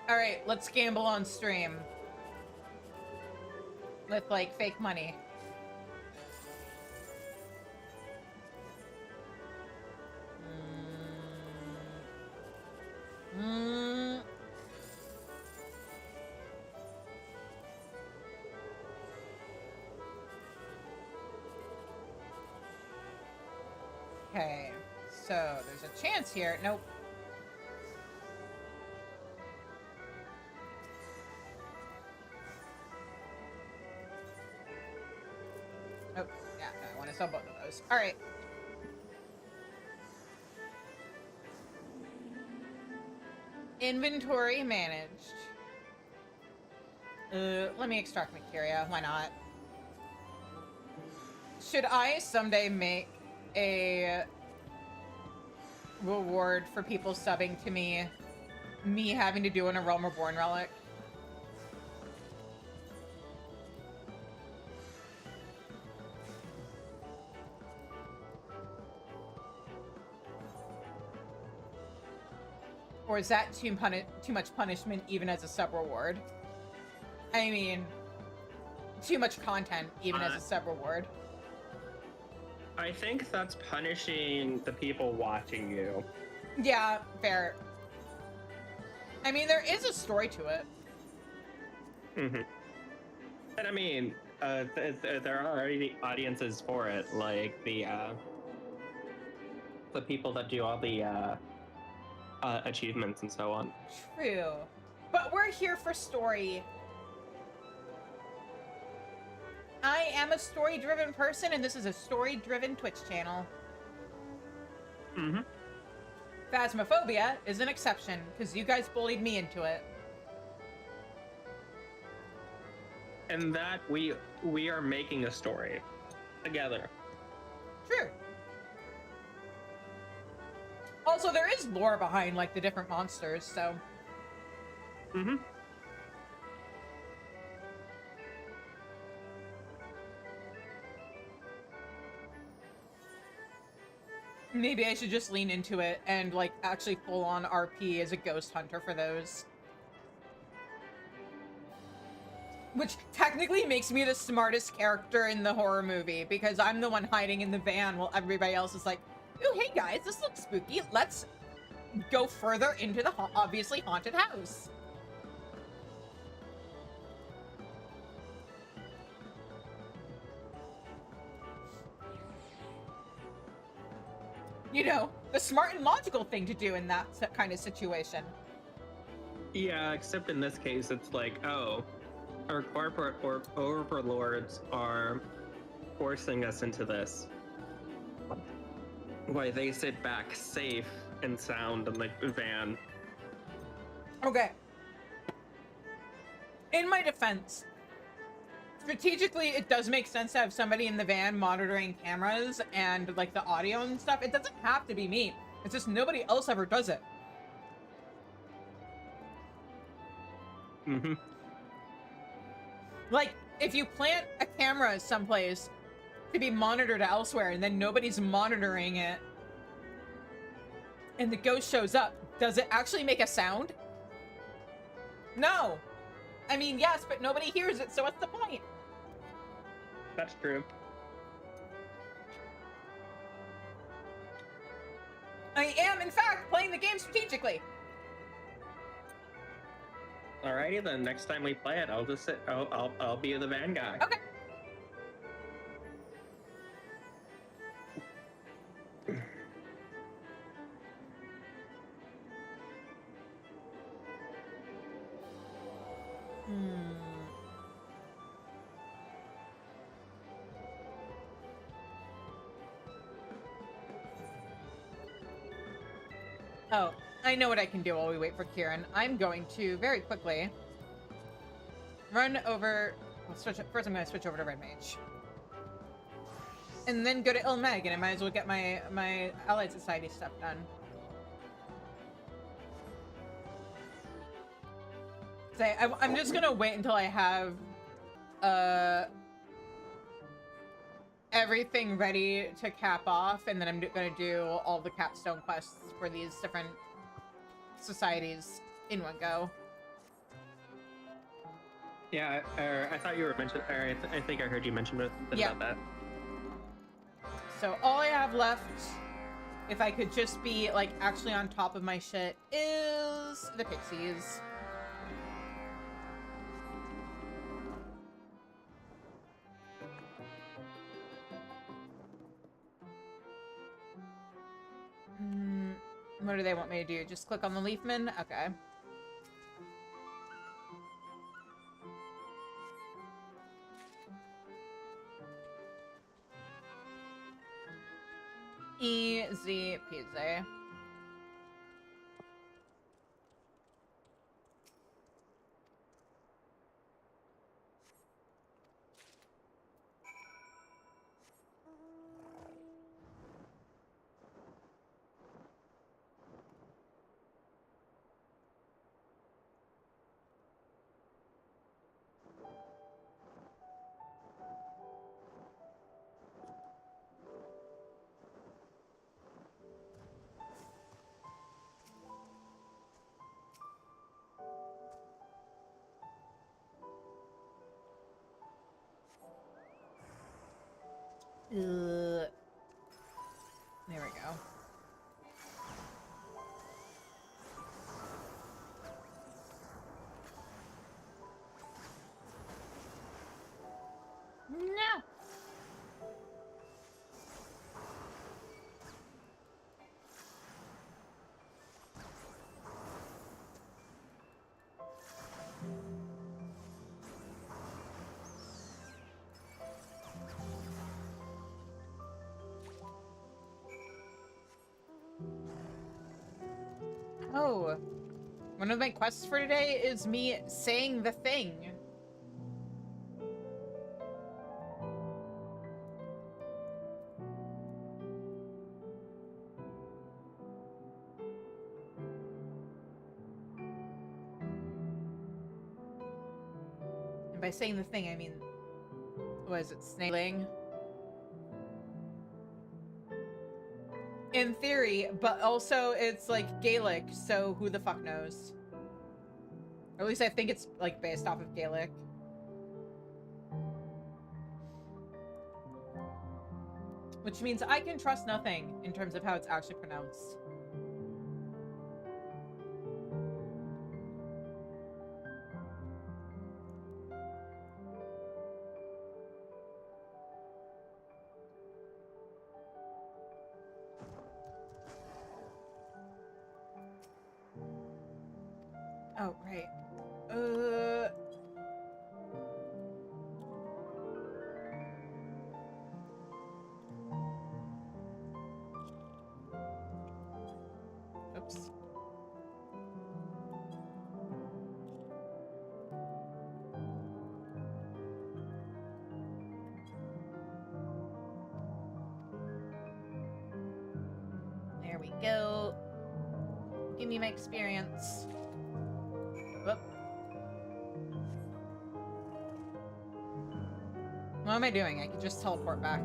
Alright, let's gamble on stream. With, like, fake money. Okay, so there's a chance here. Nope. Oh, yeah, no, I want to sell both of those. All right. Inventory managed. Let me extract materia. Why not? Should I someday make a reward for people subbing to me having to do an A Realm Reborn relic? Or is that too much punishment even as a sub-reward? I mean, too much content even as a sub-reward. I think that's punishing the people watching you. Yeah, fair. I mean, there is a story to it. Mm-hmm. And I mean, there are already audiences for it, like the people that do all the achievements and so on. True. But we're here for story. I am a story-driven person, and this is a story-driven Twitch channel. Mm-hmm. Phasmophobia is an exception, because you guys bullied me into it. And that we are making a story together. True. Also, there is lore behind, like, the different monsters, so... Mm-hmm. Maybe I should just lean into it and, like, actually full-on RP as a ghost hunter for those. Which technically makes me the smartest character in the horror movie, because I'm the one hiding in the van while everybody else is like, Ooh, hey guys, this looks spooky. Let's go further into the obviously haunted house. You know, the smart and logical thing to do in that kind of situation. Yeah, except in this case, it's like, oh, our corporate overlords are forcing us into this. Why they sit back safe and sound in the van. Okay. In my defense, strategically, it does make sense to have somebody in the van monitoring cameras and like the audio and stuff. It doesn't have to be me. It's just nobody else ever does it. Mm-hmm. Like, if you plant a camera someplace to be monitored elsewhere and then nobody's monitoring it and the ghost shows up, does it actually make a sound? No. I mean, yes, but nobody hears it, so what's the point? That's true. I am, in fact, playing the game strategically. Alrighty then. Next time we play it, I'll just sit. I'll be the van guy. Okay. Oh, I know what I can do while we wait for Kieran. I'm going to very quickly run over. First, I'm going to switch over to Red Mage, and then go to Ilmeg, and I might as well get my Allied Society stuff done. Say, I'm just gonna wait until I have everything ready to cap off, and then I'm gonna do all the capstone quests for these different societies in one go. Yeah, I thought you were mentioning. I think I heard you mention something about that. So all I have left, if I could just be like actually on top of my shit, is the pixies. What do they want me to do? Just click on the Leafman? Okay. Easy peasy. There we go. No. Oh, one of my quests for today is me saying the thing. And by saying the thing, I mean, what is it, snailing? In theory, but also it's like Gaelic, so who the fuck knows? Or at least I think it's like based off of Gaelic. Which means I can trust nothing in terms of how it's actually pronounced. Oh, right. Oops. There we go. Give me my experience. Whoop. What am I doing? I could just teleport back.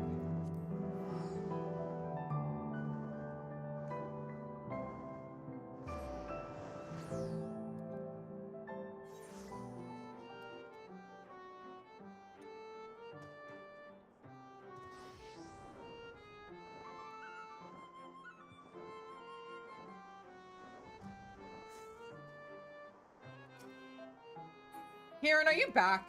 Kieran, are you back?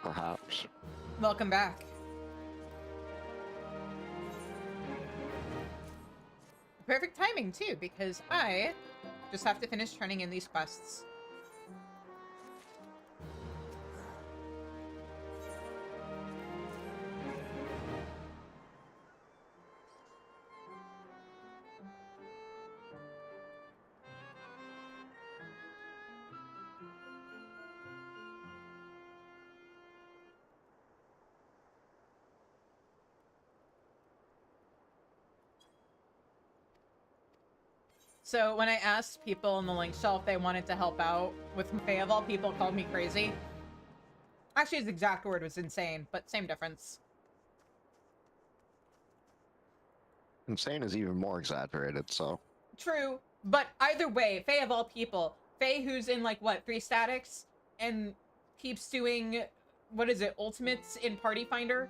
Perhaps. Welcome back. Perfect timing, too, because I just have to finish turning in these quests. So when I asked people on the link shelf if they wanted to help out with Faye, of all people called me crazy. Actually, his exact word was insane, but same difference. Insane is even more exaggerated, so. True, but either way, Faye of all people, Faye who's in like what, 3 statics and keeps doing, what is it, ultimates in Party Finder?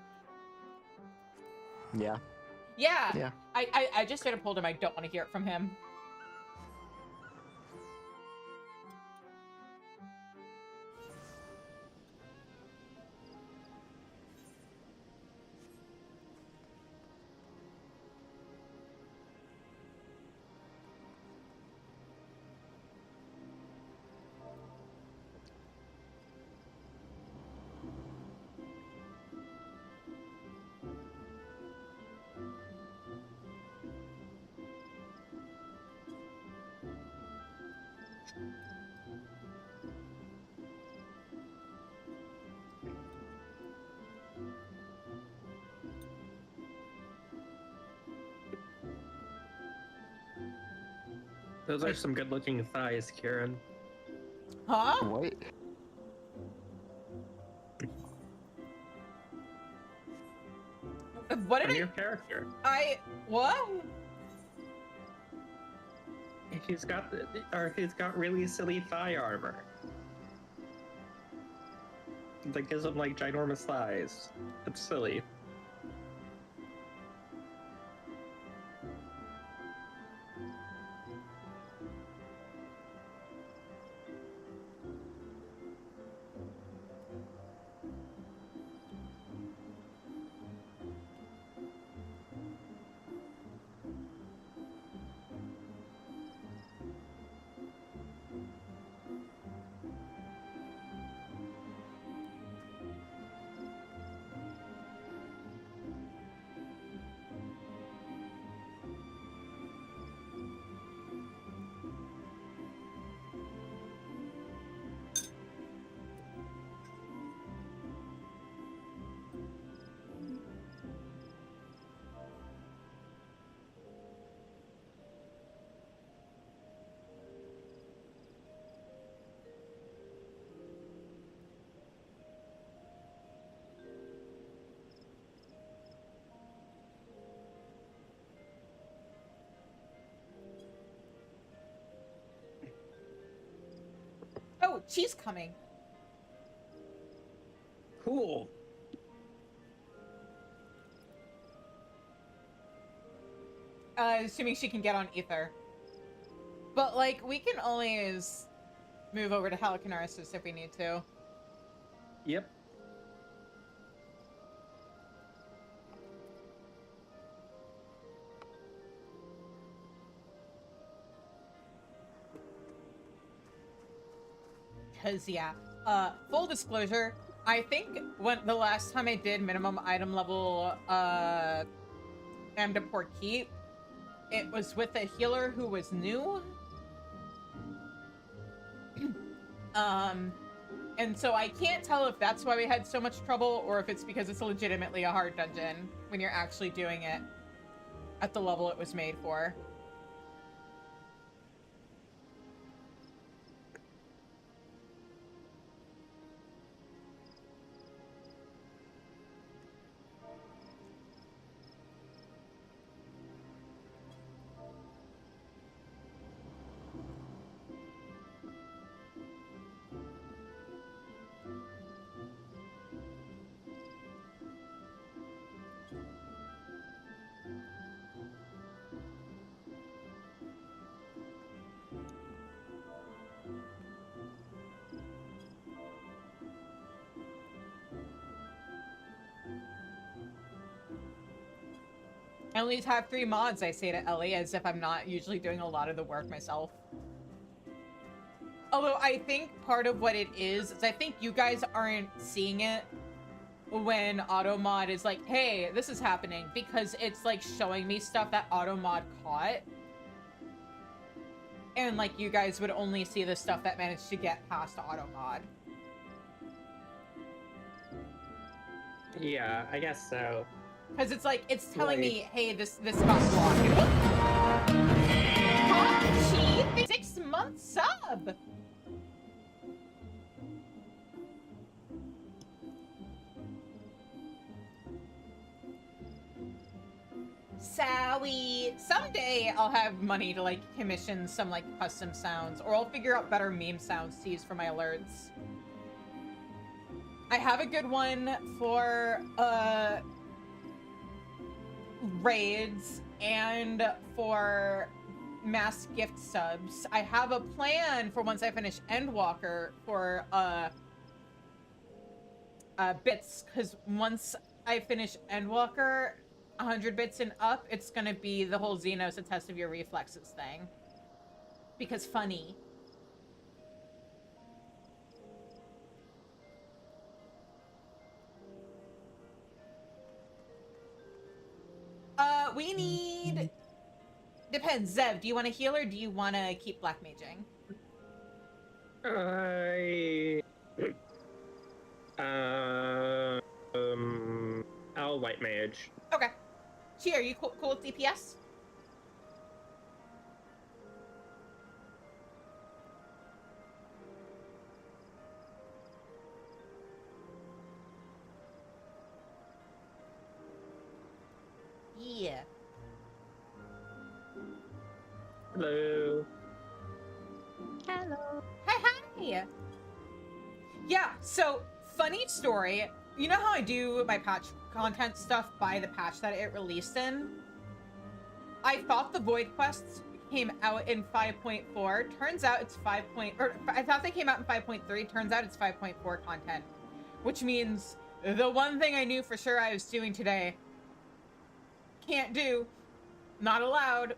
Yeah. Yeah. Yeah. I just straight up told him I don't want to hear it from him. Those are some good-looking thighs, Kieran. Huh? What? What did From your character. what? He's got really silly thigh armor. That gives him like ginormous thighs. It's silly. She's coming. Cool. Assuming she can get on Ether. But, like, we can always move over to Halicarnassus if we need to. Yep. Cause yeah, full disclosure, I think when the last time I did minimum item level, Amdapor Keep, it was with a healer who was new. And so I can't tell if that's why we had so much trouble, or if it's because it's legitimately a hard dungeon when you're actually doing it at the level it was made for. I only have 3 mods, I say to Ellie, as if I'm not usually doing a lot of the work myself. Although I think part of what it is I think you guys aren't seeing it when Automod is like, hey, this is happening, because it's like showing me stuff that Automod caught. And like you guys would only see the stuff that managed to get past Automod. Yeah, I guess so. Because it's like, it's telling Right. me, hey, this got blocked. Hachi, 6-month sub! Sally, someday I'll have money to like commission some like custom sounds, or I'll figure out better meme sounds to use for my alerts. I have a good one for raids and for mass gift subs. I have a plan for once I finish Endwalker for bits, because once I finish Endwalker, 100 bits and up, it's gonna be the whole Xenos, a test of your reflexes thing. Because funny. We need... Depends, Zev, do you want to heal or do you want to keep black maging? I'll white mage. Okay. Chi, are you cool with DPS? Yeah. Hello. Hello. Hi. Yeah, so, funny story. You know how I do my patch content stuff by the patch that it released in? I thought the Void quests came out in 5.4. Turns out it's I thought they came out in 5.3. Turns out it's 5.4 content. Which means the one thing I knew for sure I was doing today, can't do, not allowed,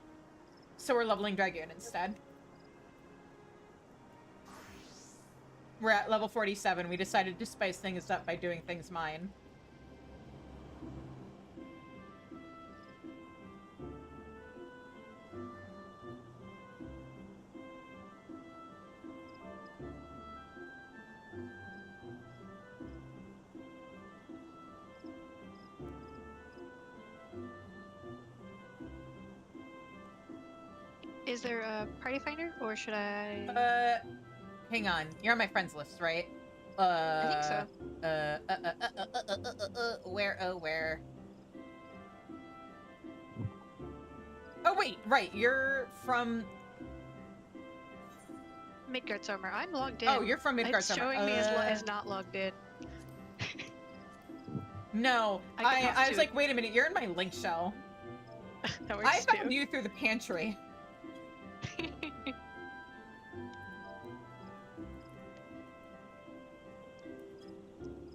so we're leveling Dragoon instead. We're at level 47. We decided to spice things up by doing things mine. Is there a party finder, or should I? Hang on. You're on my friends list, right? I think so. Where? Oh, where? Oh, wait, right. You're from... Midgard's Armor. I'm logged in. Oh, you're from Midgard's It's Armor. showing me as not logged in. No, I was like, wait a minute, you're in my link shell. That works I found too. you through the pantry.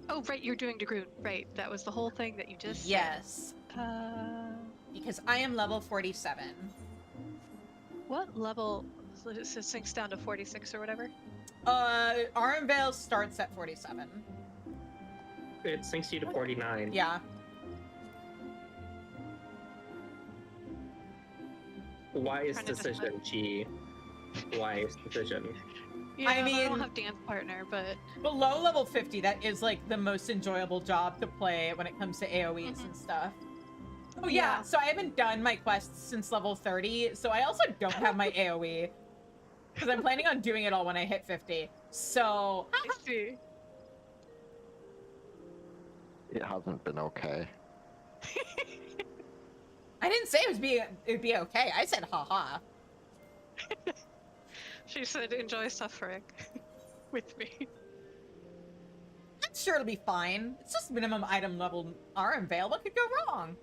Oh, right, you're doing Dragoon. Right, that was the whole thing that you just said. Yes. Because I am level 47. What level? So it sinks down to 46 or whatever? Armvale starts at 47. It sinks you to 49. Yeah. Wise Trying to decision, Chi. Wise decision. Yeah, I mean- don't have dance partner, but Below level 50, that is like the most enjoyable job to play when it comes to AoEs and stuff. Oh yeah, Yeah. so I haven't done my quests since level 30, so I also don't have my AoE. Because I'm planning on doing it all when I hit 50. So, I see. It hasn't been okay. I didn't say it'd be okay. I said haha. She said enjoy suffering with me. I'm sure it'll be fine. It's just minimum item level Armvale. What could go wrong?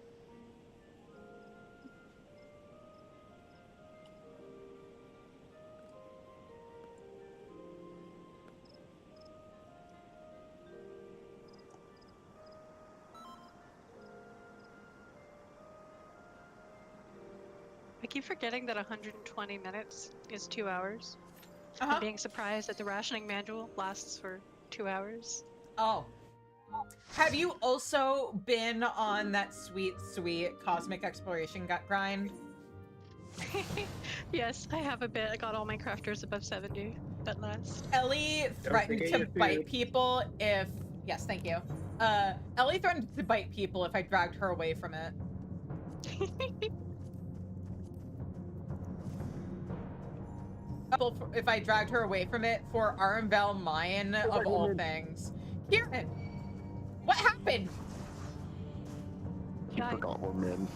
I keep forgetting that 120 minutes is 2 hours. Uh-huh. And being surprised that the rationing manual lasts for 2 hours. Oh. Have you also been on that sweet, sweet cosmic exploration grind? Yes, I have a bit. I got all my crafters above 70 at last. Ellie threatened forget to your bite food. people if... Yes, thank you. Ellie threatened to bite people if I dragged her away from it. If I dragged her away from it for Armvale Mayan of all things. Kieran! What happened? He Guy. forgot we're min.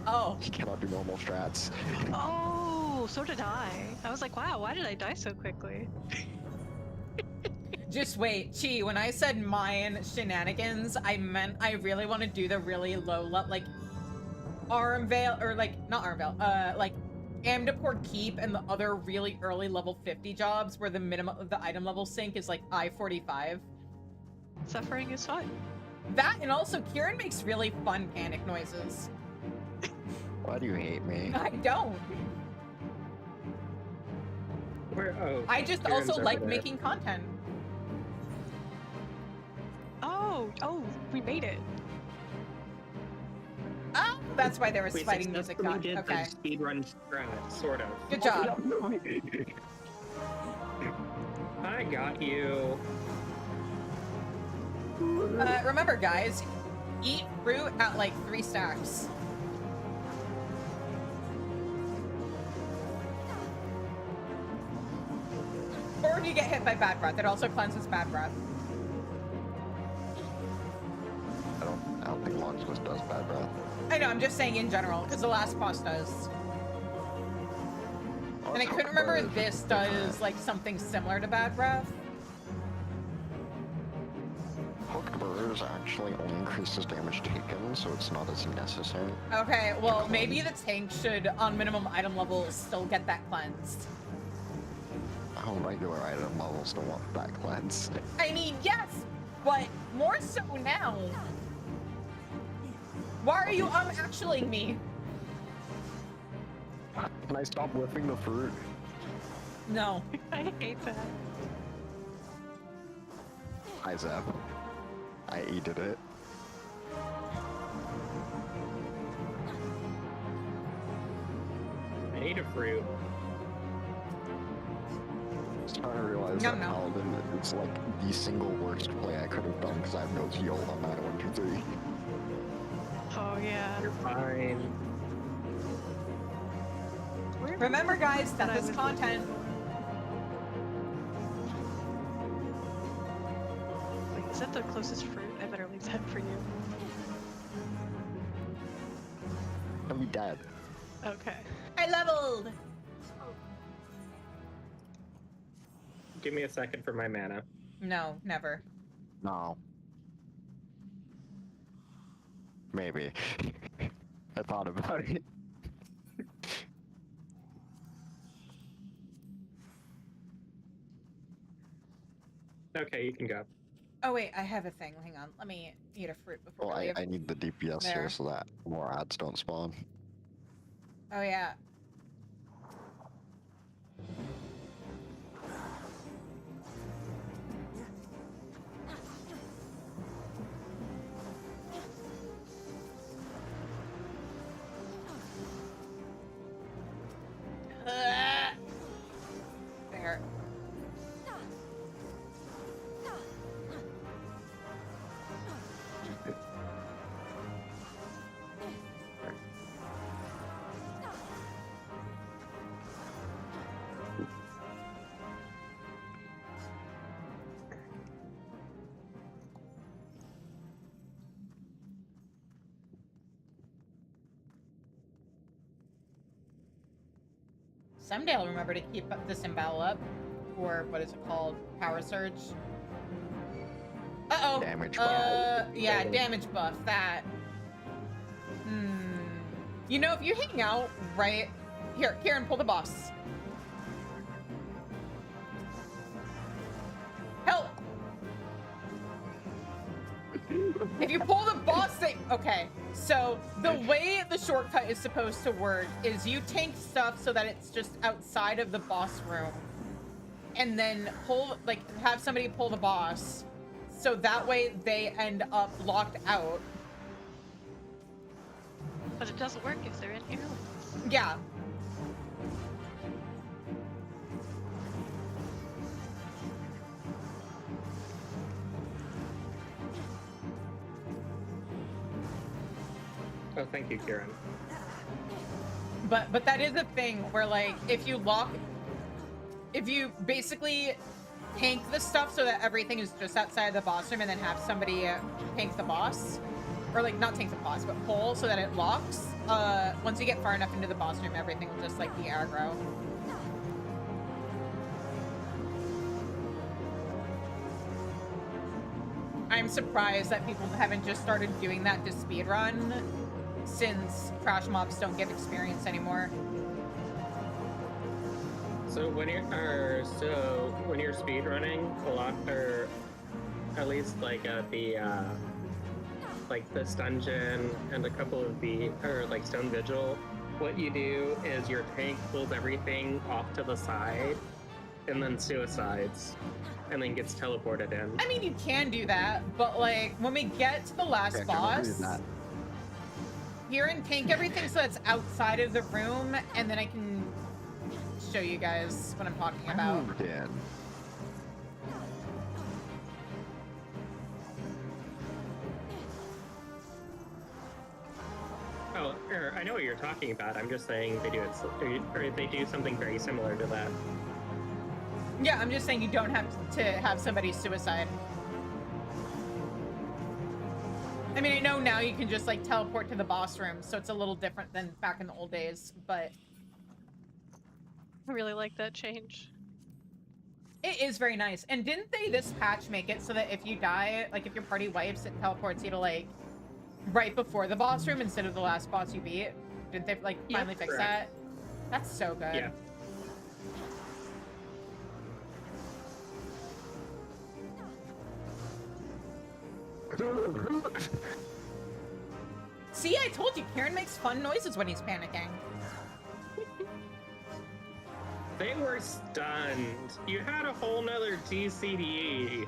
Oh. He cannot do normal strats. Oh, so did I. I was like, wow, why did I die so quickly? Just wait, Chi, when I said Mayan shenanigans, I meant I really want to do the really low like Armvale, or like, not Armvale, like Amdapor Keep and the other really early level 50 jobs where the minimum of the item level sync is like I-45. Suffering is fun. That, and also Kieran makes really fun panic noises. Why do you hate me? I don't. Where? Oh. I just Kieran's also over like there. making content. Oh, we made it. Oh, that's why there was We fighting music successfully on. did Okay. the speedrun strat, sort of. Good job. I got you. Remember, guys, eat fruit at like 3 stacks. Or if you get hit by bad breath, it also cleanses bad breath. I don't think Longswitch does bad breath. I know, I'm just saying in general, because the last boss does. And I couldn't remember if this does like something similar to bad breath. Hooked burrs actually only increases damage taken, so it's not as necessary. Okay, well, maybe the tank should, on minimum item levels, still get that cleansed. On regular item levels don't want that cleanse. I mean, yes, but more so now. Why are you actuallying me? Can I stop whipping the fruit? No. I hate that. Hi, Zep. I ate it. I ate a fruit. I'm starting to realize No, that no. Paladin is like the single worst play I could have done because I have no heal on 9123. Oh yeah. You're fine. Where- Remember, guys, That I that is was- content. Wait, is that the closest fruit? I better leave that for you. I'm dead. Okay. I leveled. give me a second for my mana. No, never. No. Maybe. I thought about it. Okay, you can go. Oh wait, I have a thing. Hang on. Let me eat a fruit before Well, we leave. I need the DPS There. here so that more ads don't spawn. Oh yeah. There. Someday I'll remember to keep up this embowel up. Or what is it called? Power surge. Uh-oh. Damage buff. Yeah, damage buff. That. You know, if you hang out right here, Kieran, pull the boss. Help! If you pull the boss thing, okay. So the way the shortcut is supposed to work is you tank stuff so that it's just outside of the boss room, and then have somebody pull the boss, so that way they end up locked out. But it doesn't work if they're in here. Yeah. Oh, thank you, Kieran. But that is a thing where, like, if you basically tank the stuff so that everything is just outside the boss room, and then have somebody tank the boss, or like not tank the boss, but pull so that it locks. Once you get far enough into the boss room, everything will just like be aggro. I'm surprised that people haven't just started doing that to speedrun, since trash mobs don't get experience anymore. So when you're speedrunning, a lot, or at least like this dungeon and a couple of like Stone Vigil, what you do is your tank pulls everything off to the side and then suicides and then gets teleported in. I mean, you can do that, but like when we get to the last boss, here and tank everything so that's outside of the room, and then I can show you guys what I'm talking about. Oh, I know what you're talking about. I'm just saying they do it, or they do something very similar to that. Yeah, I'm just saying you don't have to have somebody suicide. I mean, I know now you can just like teleport to the boss room, so it's a little different than back in the old days, but I really like that change. it is very nice. And didn't they this patch make it so that if you die, like if your party wipes, it teleports you to like right before the boss room instead of the last boss you beat? Didn't they like finally fix correct. that? That's so good. Yeah. See, I told you, Kieran makes fun noises when he's panicking. They were stunned. You had a whole nother TCDE.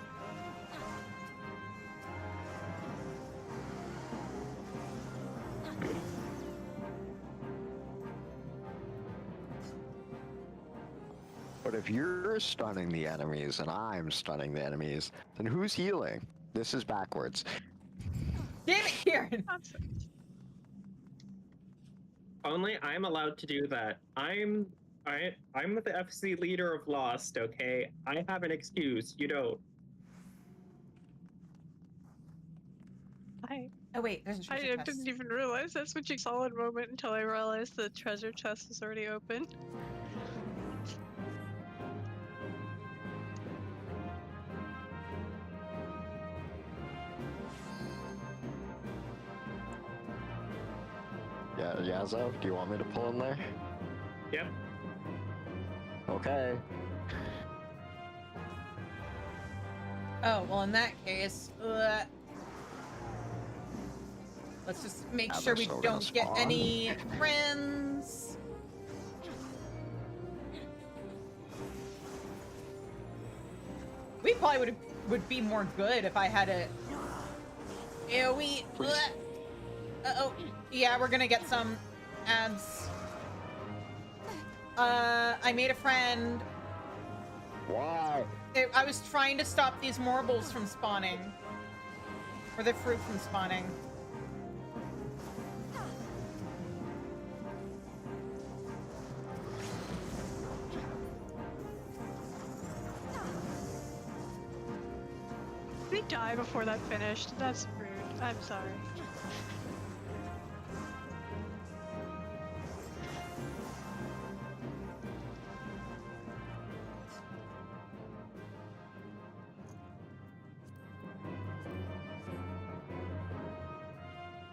But if you're stunning the enemies and I'm stunning the enemies, then who's healing? This is backwards. Damn it, Kieran! Only I'm allowed to do that. I'm the FC leader of Lost, okay? I have an excuse. You don't. Oh wait, there's a treasure chest. Didn't even realize that's what you saw in a moment until I realized the treasure chest was already open. Yeah, Yazo, do you want me to pull in there? Yep. Okay. Oh, well, in that case, let's just make Yeah, sure they're we still gonna don't get spawn. any friends. We probably would be more good if I had a AoE. Uh-oh. Yeah, we're gonna get some ads. I made a friend. Why? I was trying to stop these marbles from spawning. Or the fruit from spawning. Did we die before that finished? That's rude. I'm sorry.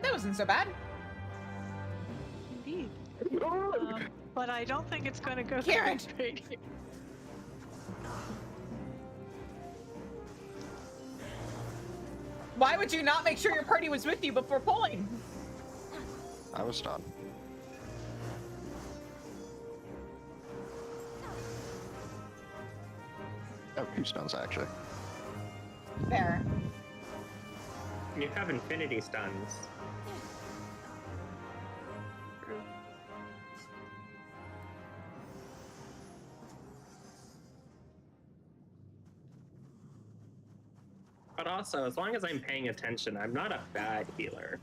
That wasn't so bad. Indeed. But I don't think it's going to go Karen. straight here. Why would you not make sure your party was with you before pulling? I was done. Oh, 2 stones actually. There. You have infinity stuns. But also, as long as I'm paying attention, I'm not a bad healer.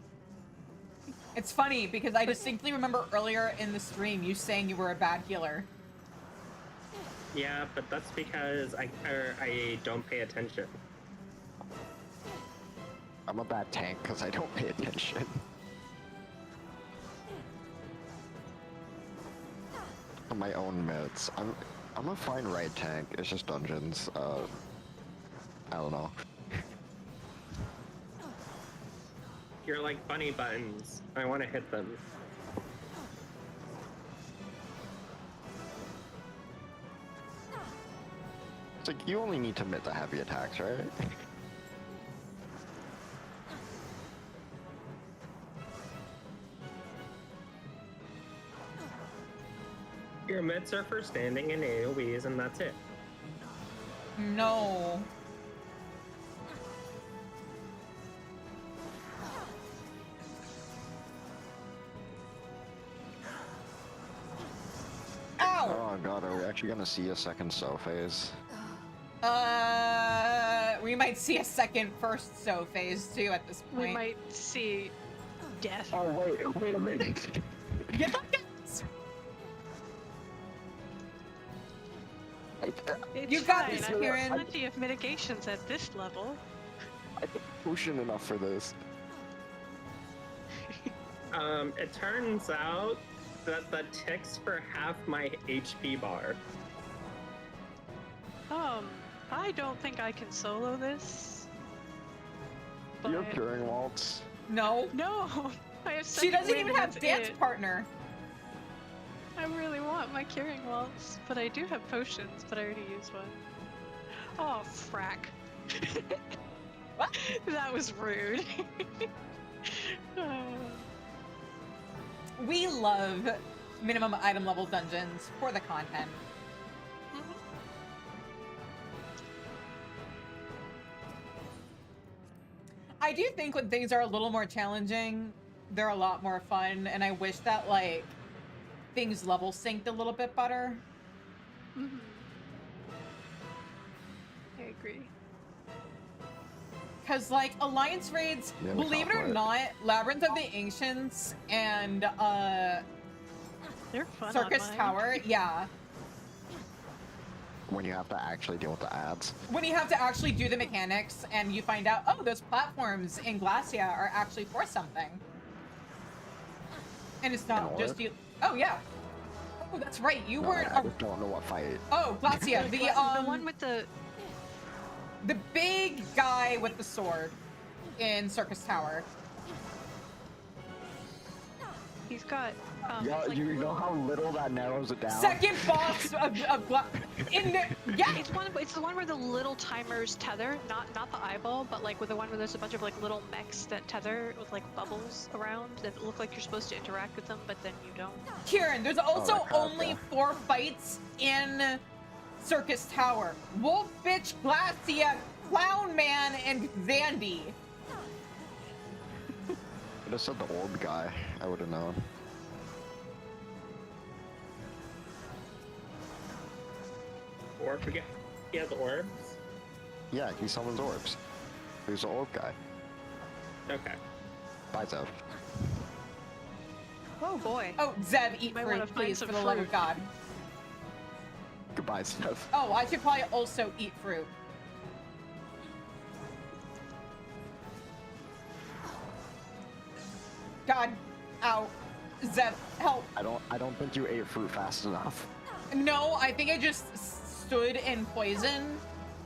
It's funny because I distinctly remember earlier in the stream you saying you were a bad healer. Yeah, but that's because I don't pay attention. I'm a bad tank because I don't pay attention. On my own meds. I'm a fine right tank. It's just dungeons. I don't know. You're like bunny buttons. I want to hit them. It's like you only need to hit the heavy attacks, right? Your mids are for standing in AoEs, and that's it. No. Ow! Oh god, are we actually gonna see a second sow phase? We might see a second first sow phase too at this point. We might see death. Oh wait a minute. Get the guns! It's You got fine. this, I've Kieran. got plenty of mitigations at this level. I think potion enough for this. It turns out that the ticks for half my HP bar. I don't think I can solo this. You're but- curing waltz. No. No! I have She second doesn't wind even and have that's dance it. partner. I really want my curing waltz, but I do have potions, but I already used one. Oh, frack. What? That was rude. We love minimum item level dungeons for the content. I do think when things are a little more challenging, they're a lot more fun, and I wish that, like, things level synced a little bit better. Mhm. I agree. Because, like, Alliance raids, Yeah, we believe it or can't not, Labyrinth of the Ancients and They're fun Circus online. Tower, yeah. When you have to actually deal with the ads. When you have to actually do the mechanics and you find out, oh, those platforms in Glacia are actually for something. And it's not Can it just work? you. Oh, yeah. Oh, that's right. You No, weren't. I just don't know what fight. Oh, Glacia, The the one with the big guy with the sword in Circus Tower. He's got. Yeah, like you know how little that narrows it down? Second boss of in there. Yeah. It's the one where the little timers tether, not the eyeball, but like with the one where there's a bunch of like little mechs that tether with like bubbles around that look like you're supposed to interact with them, but then you don't. Kieran, there's also that crap, only yeah. 4 fights in Circus Tower. Wolf, Bitch, Glacia, Clown Man, and Zandy. I just said the old guy. I would have known. Or forget he has orbs. Yeah, he summons orbs. He's the old guy. Okay. Bye, Zev. Oh boy. Oh, Zev, eat Might wanna fruit, find please, some for the love fruit. of God. Goodbye, Zev. Oh, I should probably also eat fruit. God. Ow. Zev, help. I don't think you ate fruit fast enough. No, I think I just stood in poison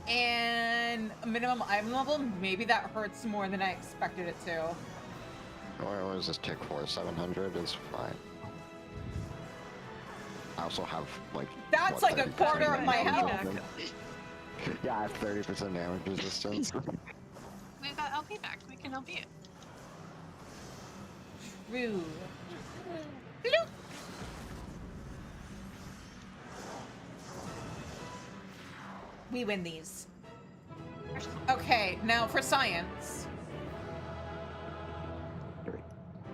and minimum item level. Maybe that hurts more than I expected it to. What does this tick for? 700 is fine. I also have like. That's what, like a 30% quarter of my damage health. resistance? Yeah, I have 30% damage resistance. We've got LP back. We can LP it. True. We win these. Okay, now for science.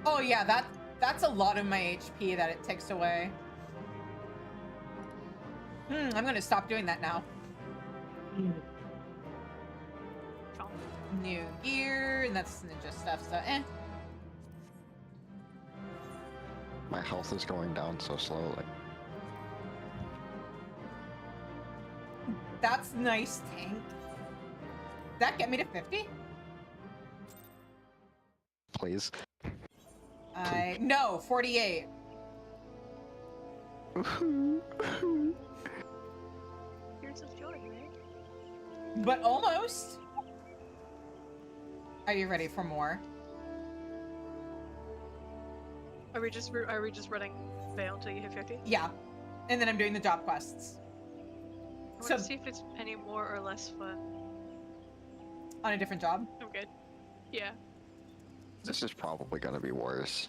Oh yeah, that's a lot of my HP that it takes away. I'm gonna stop doing that now. New gear, and that's ninja stuff, so My health is going down so slowly. That's nice, tank. That get me to 50? Please. No, 48. Here's a joy, right? But almost. Are you ready for more? Are we just running Veil until you hit 50? Yeah. And then I'm doing the job quests. I want So- to see if it's any more or less fun. On a different job. I'm good. Yeah. This is probably gonna be worse.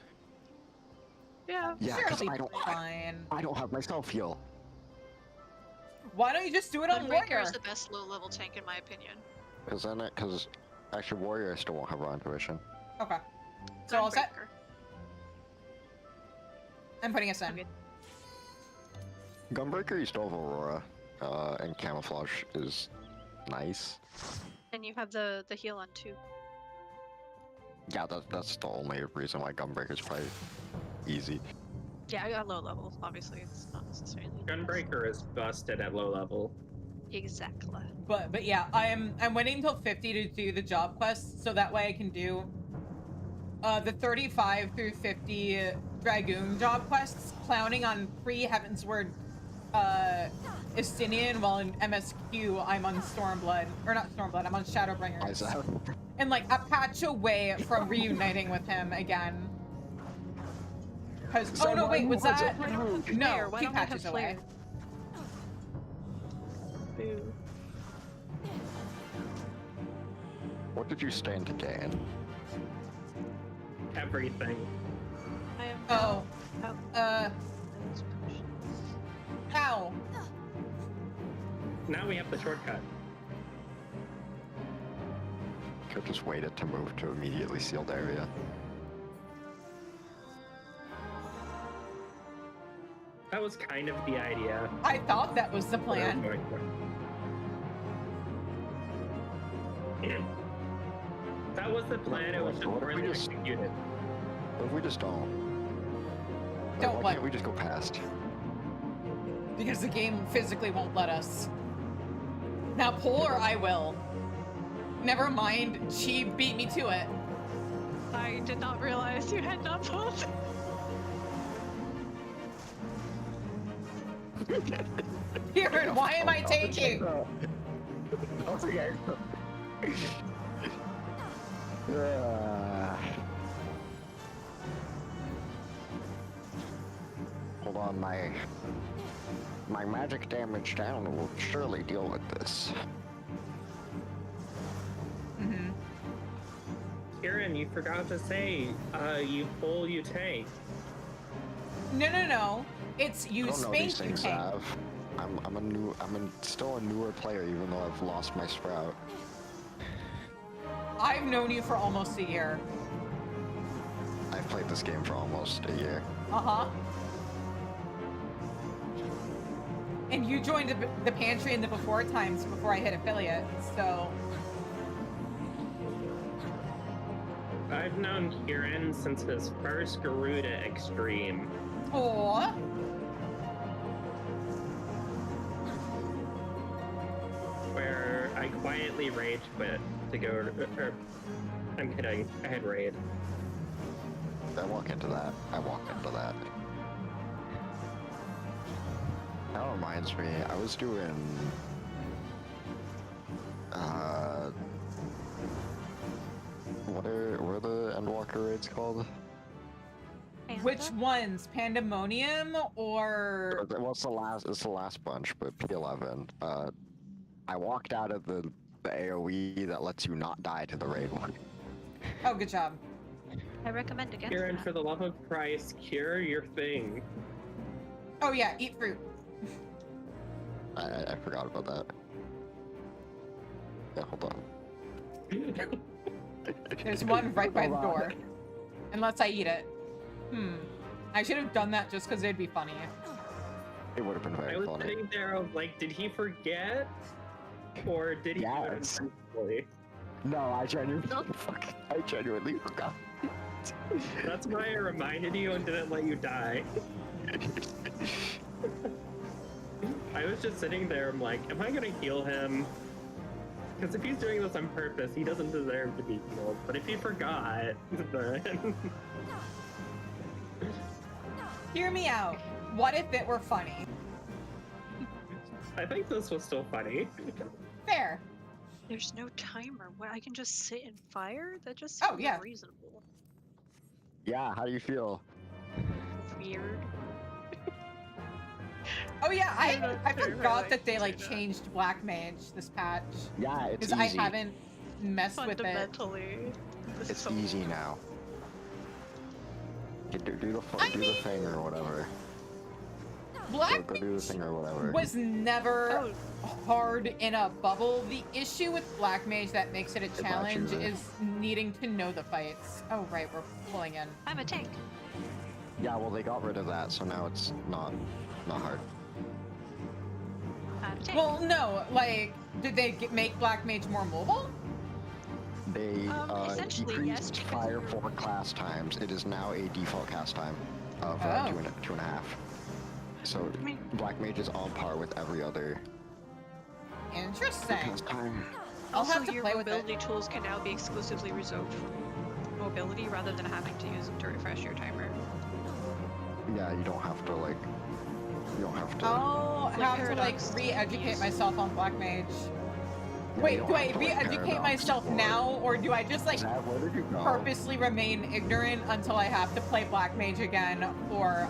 Yeah. Yeah, Sure, because it'll be fine. I don't have my self heal. Why don't you just do it on Gunbreaker Warrior? is the best low-level tank in my opinion. Because actually Warrior I still won't have raw intuition. Okay. So all set? Gunbreaker. I'm putting us in. Okay. Gunbreaker, you still have Aurora, and Camouflage is nice. And you have the heal on too. Yeah, that's the only reason why Gunbreaker is probably easy. Yeah, I got low level. Obviously, it's not necessarily. Gunbreaker is busted at low level. Exactly. But yeah, I'm waiting until 50 to do the job quests, so that way I can do the 35 through 50 Dragoon job quests, clowning on pre-Heavensward Estinian, while in MSQ I'm on Stormblood. Or not Stormblood, I'm on Shadowbringers. Isaac. And like a patch away from reuniting with him again. Cause oh no, wait, was that Why don't we have no flare? Why 2 don't we have patches away? flare? Boo. What did you stand to gain? Everything. I am. Oh, out. Those potions. ow. Now we have the shortcut. Could just waited to move to immediately sealed area. That was kind of the idea. I thought that was the What I was plan. going for. That was the plan, it was just What if we poorly just- executed. What if we just don't? Don't Why what? can't we just go past? Because the game physically won't let us. Now Polar, I will. Never mind, she beat me to it. I did not realize you had not pulled. Kieran, why am I taking? on, my magic damage down will surely deal with this. Mm-hmm. Kieran, you forgot to say, you pull, you tank. No. It's I you don't know spank, these you things, tank. Av. Still a newer player, even though I've lost my sprout. I've known you for almost a year. I've played this game for almost a year. Uh-huh. And you joined the Pantry in the before times before I hit affiliate, so... I've known Kieran since his first Garuda Extreme. Aww. Where I quietly rage quit to go to, I'm kidding, I had raid. I walk into that. That reminds me, I was doing what are the Endwalker raids called? Which ones? Pandemonium or... Well, it's the last bunch, but P11. I walked out of the AoE that lets you not die to the raid one. Oh, good job. I recommend against Kieran, that. for the love of Christ, cure your thing. Oh yeah, eat fruit. I forgot about that. Yeah, hold on. There's one right by the door. Unless I eat it. I should have done that just because it'd be funny. It would have been I very was funny. sitting there, I was like, did he forget? Or did he do it Yes. intentionally? No, I genuinely forgot. That's why I reminded you and didn't let you die. I was just sitting there, I'm like, am I gonna heal him? Because if he's doing this on purpose, he doesn't deserve to be healed. But if he forgot, then... Hear me out. What if it were funny? I think this was still funny. Fair. There's no timer. What? I can just sit and fire? That just Oh, seems yeah. reasonable. Yeah, how do you feel? Weird. Oh yeah, I don't know. forgot that they I like do not. changed Black Mage this patch. Yeah, it's Because easy. I haven't messed with it. Fundamentally, this is It's so easy now. You do the thing or whatever. Black Go do the thing or whatever. was never Oh. hard in a bubble. The issue with Black Mage that makes it a got you challenge there. is needing to know the fights. Oh right, we're pulling in. I'm a tank. Yeah, well they got rid of that, so now it's not hard. I'm a tank. Well, no, like, did they make Black Mage more mobile? They Essentially, yes, decreased because fire you're- for class times. It is now a default cast time of Oh. 2.5. So I mean- Black Mage is on par with every other Interesting. cast time. I'll Also, have to your play with it. mobility tools can now be exclusively reserved for mobility rather than having to use them to refresh your timer. Yeah, you don't have to like. You don't have to. I'll Like have to like Paradox re-educate use. myself on Black Mage. Yeah, Wait, you don't do I have to, like, re-educate paradox myself or- now, or do I just like Zab, where did you go? purposely remain ignorant until I have to play Black Mage again? Or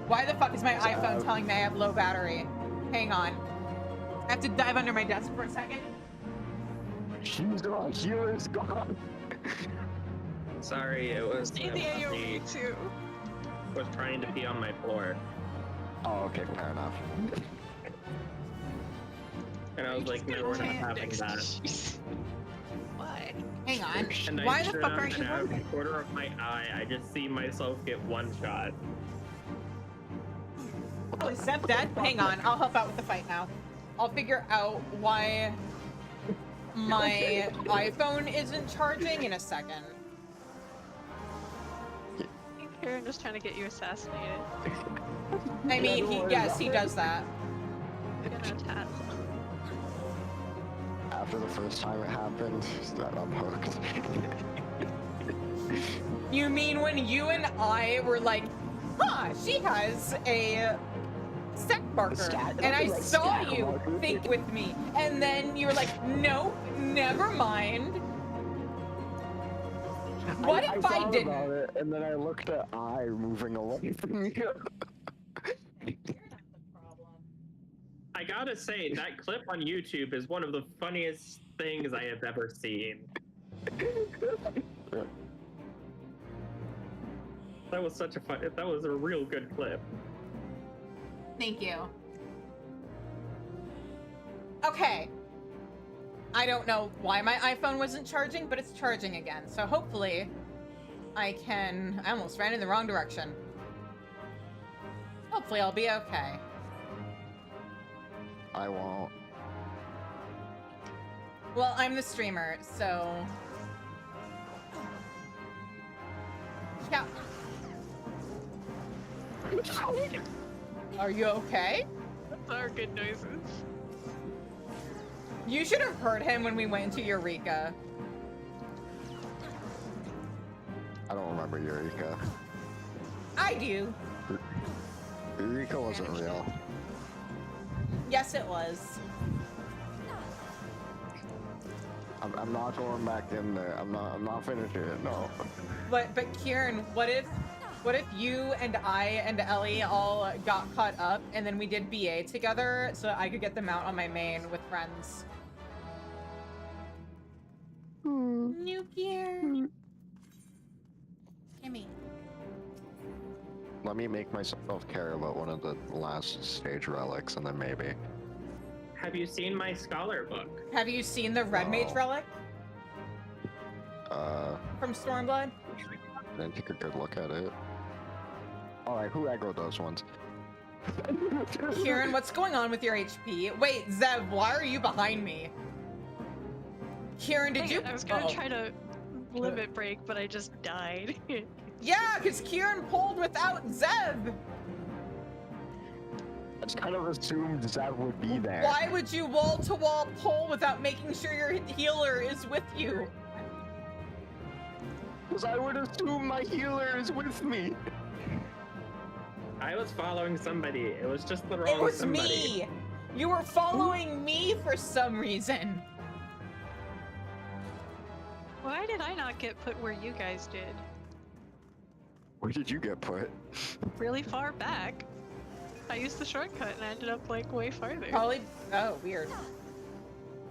why the fuck is my iPhone telling me I have low battery? Hang on, I have to dive under my desk for a second. She's gone. Healer's gone. Sorry, it was See the AoE too. was trying to pee on my floor. Oh, okay, fair enough. And I was like, no, we're not having that. Why? Hang on, And why I the should fuck have aren't you out of the moving? corner of my eye, I just see myself get one shot. Oh, is Zeb dead? Hang on, I'll help out with the fight now. I'll figure out why my iPhone isn't charging in a second. I think Karen was trying to get you assassinated. I mean, yes, he does that. You're gonna attack. After the first time it happened, that I'm hooked. You mean when you and I were like, huh, she has a stat marker, Stat- and I like saw stat you marker. think with me, and then you were like, nope, never mind. What if I thought didn't? about it, and then I looked at I moving away from you. I gotta say, that clip on YouTube is one of the funniest things I have ever seen. That was such a fun. That was a real good clip. Thank you. Okay. I don't know why my iPhone wasn't charging, but it's charging again. So hopefully I almost ran in the wrong direction. Hopefully I'll be okay. I won't. Well, I'm the streamer, so... Yeah. Are you okay? Those are good noises. You should have heard him when we went into Eureka. I don't remember Eureka. I do. Eureka wasn't real. Yes, it was. I'm not going back in there. I'm not finishing it. No. But Kieran, what if you and I and Ellie all got caught up and then we did BA together so I could get them out on my main with friends? New gear. Gimme. Let me make myself care about one of the last stage relics, and then maybe. Have you seen my scholar book? Have you seen the Red Mage relic Uh, from Stormblood? I didn't take a good look at it. Alright, who aggroed those ones? Kieran, what's going on with your HP? Wait, Zev, why are you behind me? Kieran, did you? I was gonna try to limit break, but I just died. Yeah, because Kieran pulled without Zev. I just kind of assumed Zeb would be there. Why would you wall-to-wall pull without making sure your healer is with you? Because I would assume my healer is with me. I was following somebody. It was just the wrong It was somebody. me. You were following me for some reason. Why did I not get put where you guys did? Where did you get put? Really far back. I used the shortcut and I ended up like way farther. Probably. Oh, weird.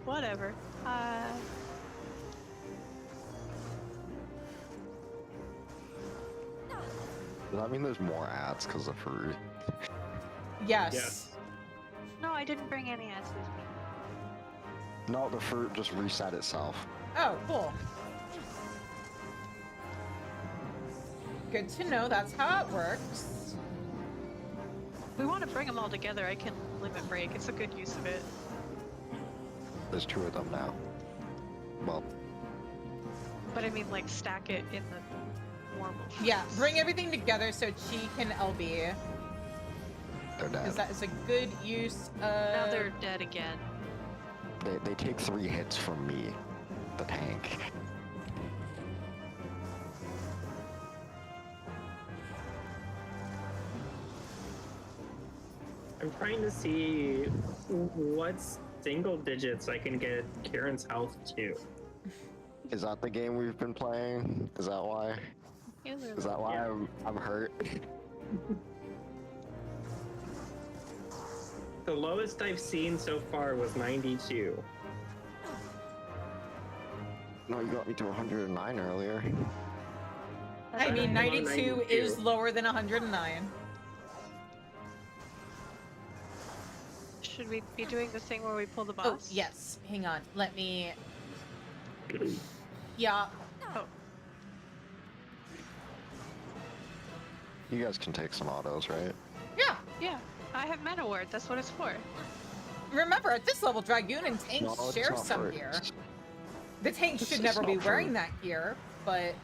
Whatever. Does that mean there's more ads because of fruit? Yes. Yes. No, I didn't bring any ads with me. No, the fruit just reset itself. Oh, cool. Good to know that's how it works. We want to bring them all together. I can limit break. It's a good use of it. There's 2 of them now. Well, But I mean, like, stack it in the normal. Yeah, sheets. bring everything together so Cheek and LB. they're dead. Because that is a good use of... Now they're dead again. They take 3 hits from me, the tank. I'm trying to see what single digits I can get Kieran's health to. Is that the game we've been playing? Is that why? Is that why Yeah. I'm hurt? The lowest I've seen so far was 92. No, you got me to 109 earlier. I mean, I'm on 92 is 92. lower than 109. Should we be doing the thing where we pull the Oh, boss? yes. Hang on. Let me... Yeah. Oh, You guys can take some autos, right? Yeah. yeah. I have Mana Ward. That's what it's for. Remember, at this level, Dragoon and tanks No, it's share not some for- gear. The tanks It's should never be not for- wearing that gear, but...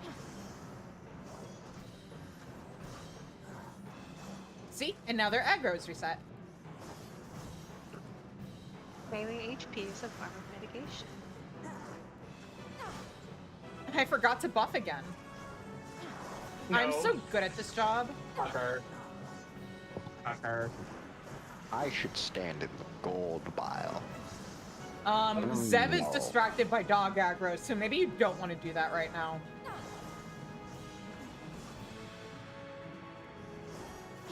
See? And now their aggro's reset. Melee HP is a form of mitigation. I forgot to buff again. I'm No. so good at this job. Fucker. Fucker. I should stand in the gold pile. Zev is No. distracted by dog aggro, so maybe you don't want to do that right now.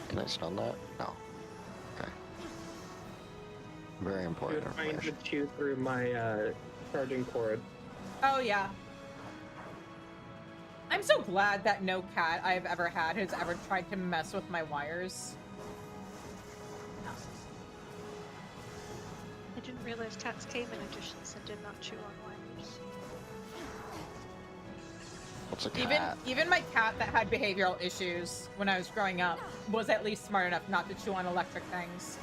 Can I stun that? No. Very You're important trying to information. chew through my charging cord. Oh, yeah. I'm so glad that no cat I've ever had has ever tried to mess with my wires. I didn't realize cats came in additions and did not chew on wires. What's a cat? Even my cat that had behavioral issues when I was growing up was at least smart enough not to chew on electric things.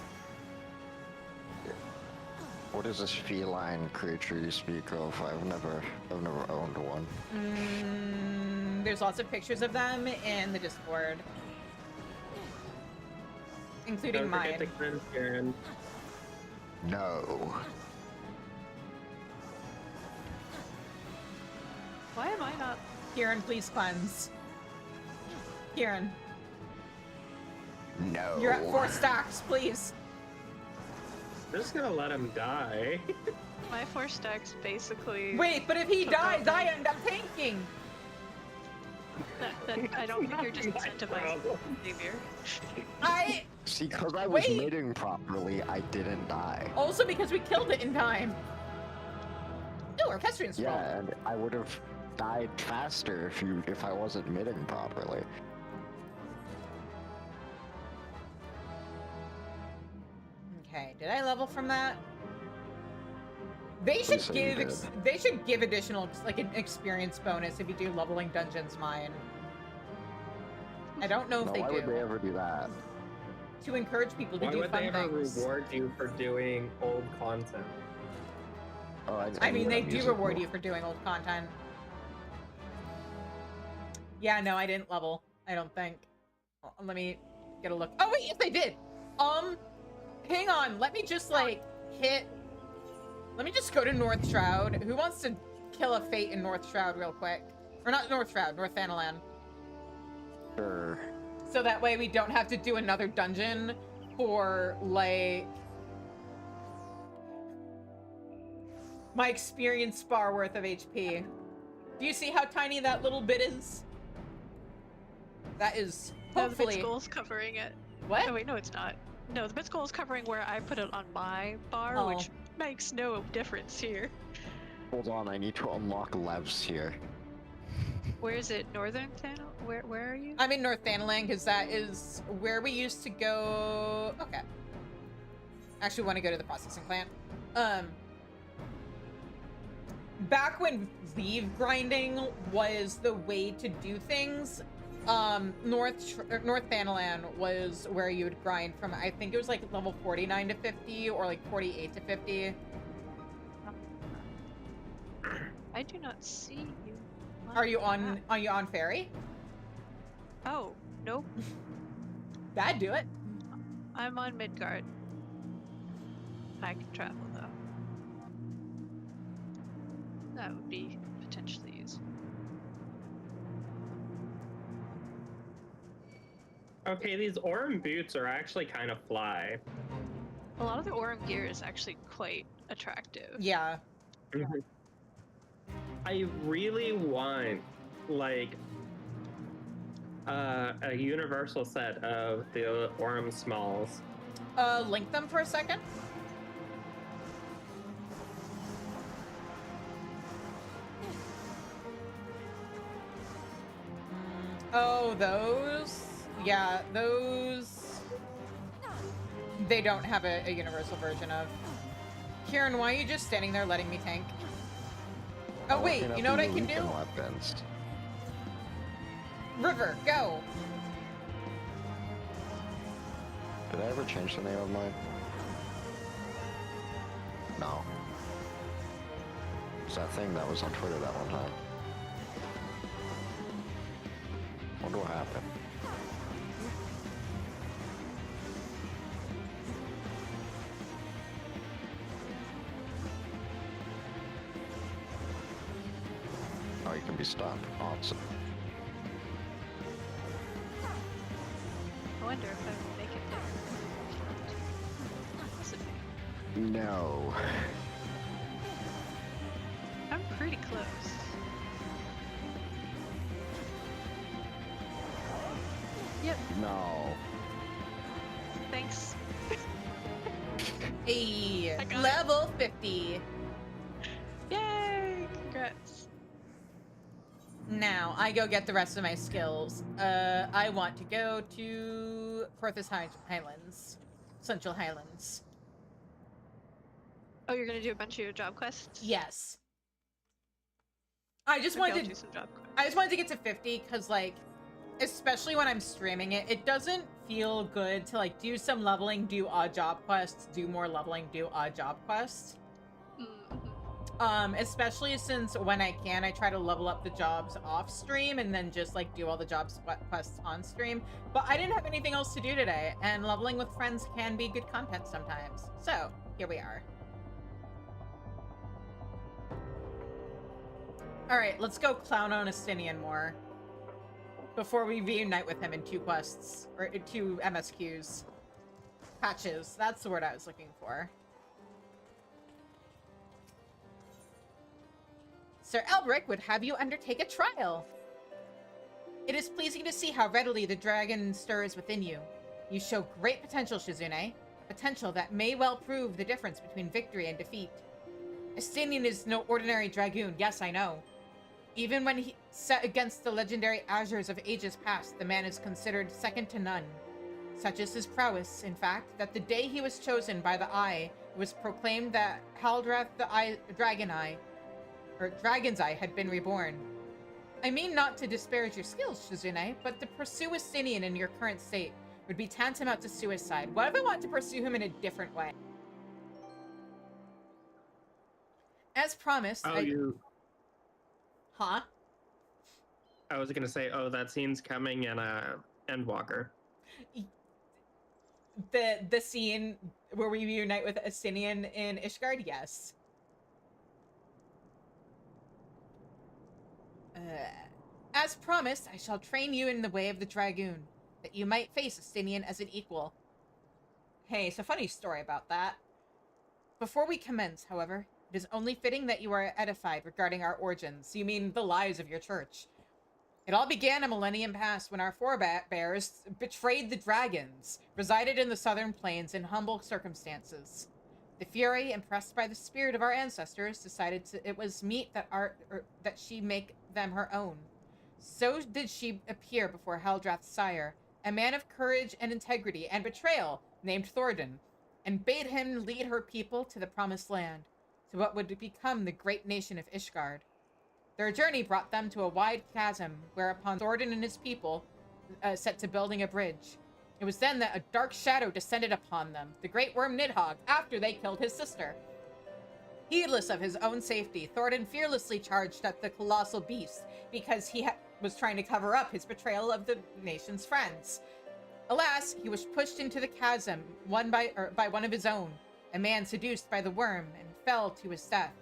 What is this feline creature you speak of? I've never owned one. There's lots of pictures of them in the Discord, including Don't forget to mine. cleanse, Karen. No. Why am I not? Kieran, please cleanse. Kieran, No. you're at 4 stacks, please. I'm just gonna let him die. My 4 stacks basically. Wait, but if he Took dies, out I my- end up tanking. That I don't think you're just My incentivizing problem. behavior. See, because I was Wait. mating properly, I didn't die. Also because we killed it in time. Ooh, orchestrion scroll. Yeah, and I would have died faster if I wasn't mating properly. Okay, did I level from that? They Please should say you give they should give additional like an experience bonus if you do leveling dungeons mine. I don't know if No, they why do. would they ever do that? To encourage people to Why do would fun they ever things. reward you for doing old content? Oh, I mean, they need do music reward more. you for doing old content. Yeah, no, I didn't level. I don't think. Let me get a look. Oh wait, yes, I did. Hang on. Let me just like hit. Let me just go to North Shroud. Who wants to kill a fate in North Shroud real quick? Or not North Shroud, North Thanalan. Sure. So that way we don't have to do another dungeon for like my experience bar worth of HP. Do you see how tiny that little bit is? That is No, the hopefully. bit skull's covering it. What? Oh wait, no, it's not. No, the bit skull is covering where I put it on my bar, Oh. which makes no difference here. Hold on, I need to unlock levs here. Where is it? Northern Thana? Where are you? I'm in North Thanalan because that is where we used to go. Okay. Actually, want to go to the processing plant. Back when leave grinding was the way to do things, North Thanalan was where you would grind from. I think it was like level 49 to 50 or like 48 to 50. I do not see you. Are you the on? map. Are you on ferry? Oh, nope. That'd do it. I'm on Midgard. I can travel though. That would be potentially useful. Okay, these Orem boots are actually kind of fly. A lot of the Orem gear is actually quite attractive. Yeah. I really want, like, a universal set of the Orem Smalls. Link them for a second. Oh, those? Yeah, those... They don't have a universal version of. Kieran, why are you just standing there letting me tank? Oh, wait, Looking you at know what the I can do? Legion weapons. River, go! Did I ever change the name of mine? No. It's that thing that was on Twitter that one time. Wonder what happened. Oh, you can be stunned. Awesome. I wonder if I will make it there. Possibly. No. I'm pretty close. Yep, No. thanks. Hey, I got it. level 50. Yay! Congrats. Now, I go get the rest of my skills. I want to go to Porthos Highlands. Central Highlands. Oh, you're gonna do a bunch of your job quests? Yes. I just Okay, I'll wanted do some job quests. I just wanted to get to 50 because, like, especially when I'm streaming it, it doesn't feel good to, like, do some leveling, do odd job quests, do more leveling, do odd job quests. Especially since when I can, I try to level up the jobs off stream and then just, like, do all the jobs quests on stream. But I didn't have anything else to do today, and leveling with friends can be good content sometimes. So, here we are. Alright, let's go clown on Estinian more. Before we reunite with him in 2 quests, or 2 MSQs. Patches, that's the word I was looking for. Sir Elbrick would have you undertake a trial. It is pleasing to see how readily the dragon stirs within you. You show great potential, Shizune. Potential that may well prove the difference between victory and defeat. Estinian is no ordinary dragoon, yes, I know. Even when he set against the legendary Azures of ages past, the man is considered second to none. Such is his prowess, in fact, that the day he was chosen by the Eye, it was proclaimed that Haldrath the Dragon's Eye had been reborn. I mean not to disparage your skills, Shizune, but to pursue Estinian in your current state would be tantamount to suicide. What if I want to pursue him in a different way? As promised, Huh? I was gonna say, oh, that scene's coming in Endwalker. The scene where we reunite with Estinian in Ishgard, yes. As promised, I shall train you in the way of the Dragoon, that you might face Estinian as an equal. Hey, it's a funny story about that. Before we commence, however, it is only fitting that you are edified regarding our origins. You mean the lives of your church. It all began a millennium past when our forebears betrayed the dragons, resided in the southern plains in humble circumstances. The Fury, impressed by the spirit of our ancestors, decided it was meet that she make them her own. So did she appear before Haldrath's sire, a man of courage and integrity and betrayal, named Thordan, and bade him lead her people to the promised land, to what would become the great nation of Ishgard. Their journey brought them to a wide chasm, whereupon Thordan and his people set to building a bridge. It was then that a dark shadow descended upon them, the great worm Nidhogg, after they killed his sister. Heedless of his own safety, Thordan fearlessly charged at the colossal beast because he was trying to cover up his betrayal of the nation's friends. Alas, he was pushed into the chasm by one of his own, a man seduced by the worm, and fell to his death.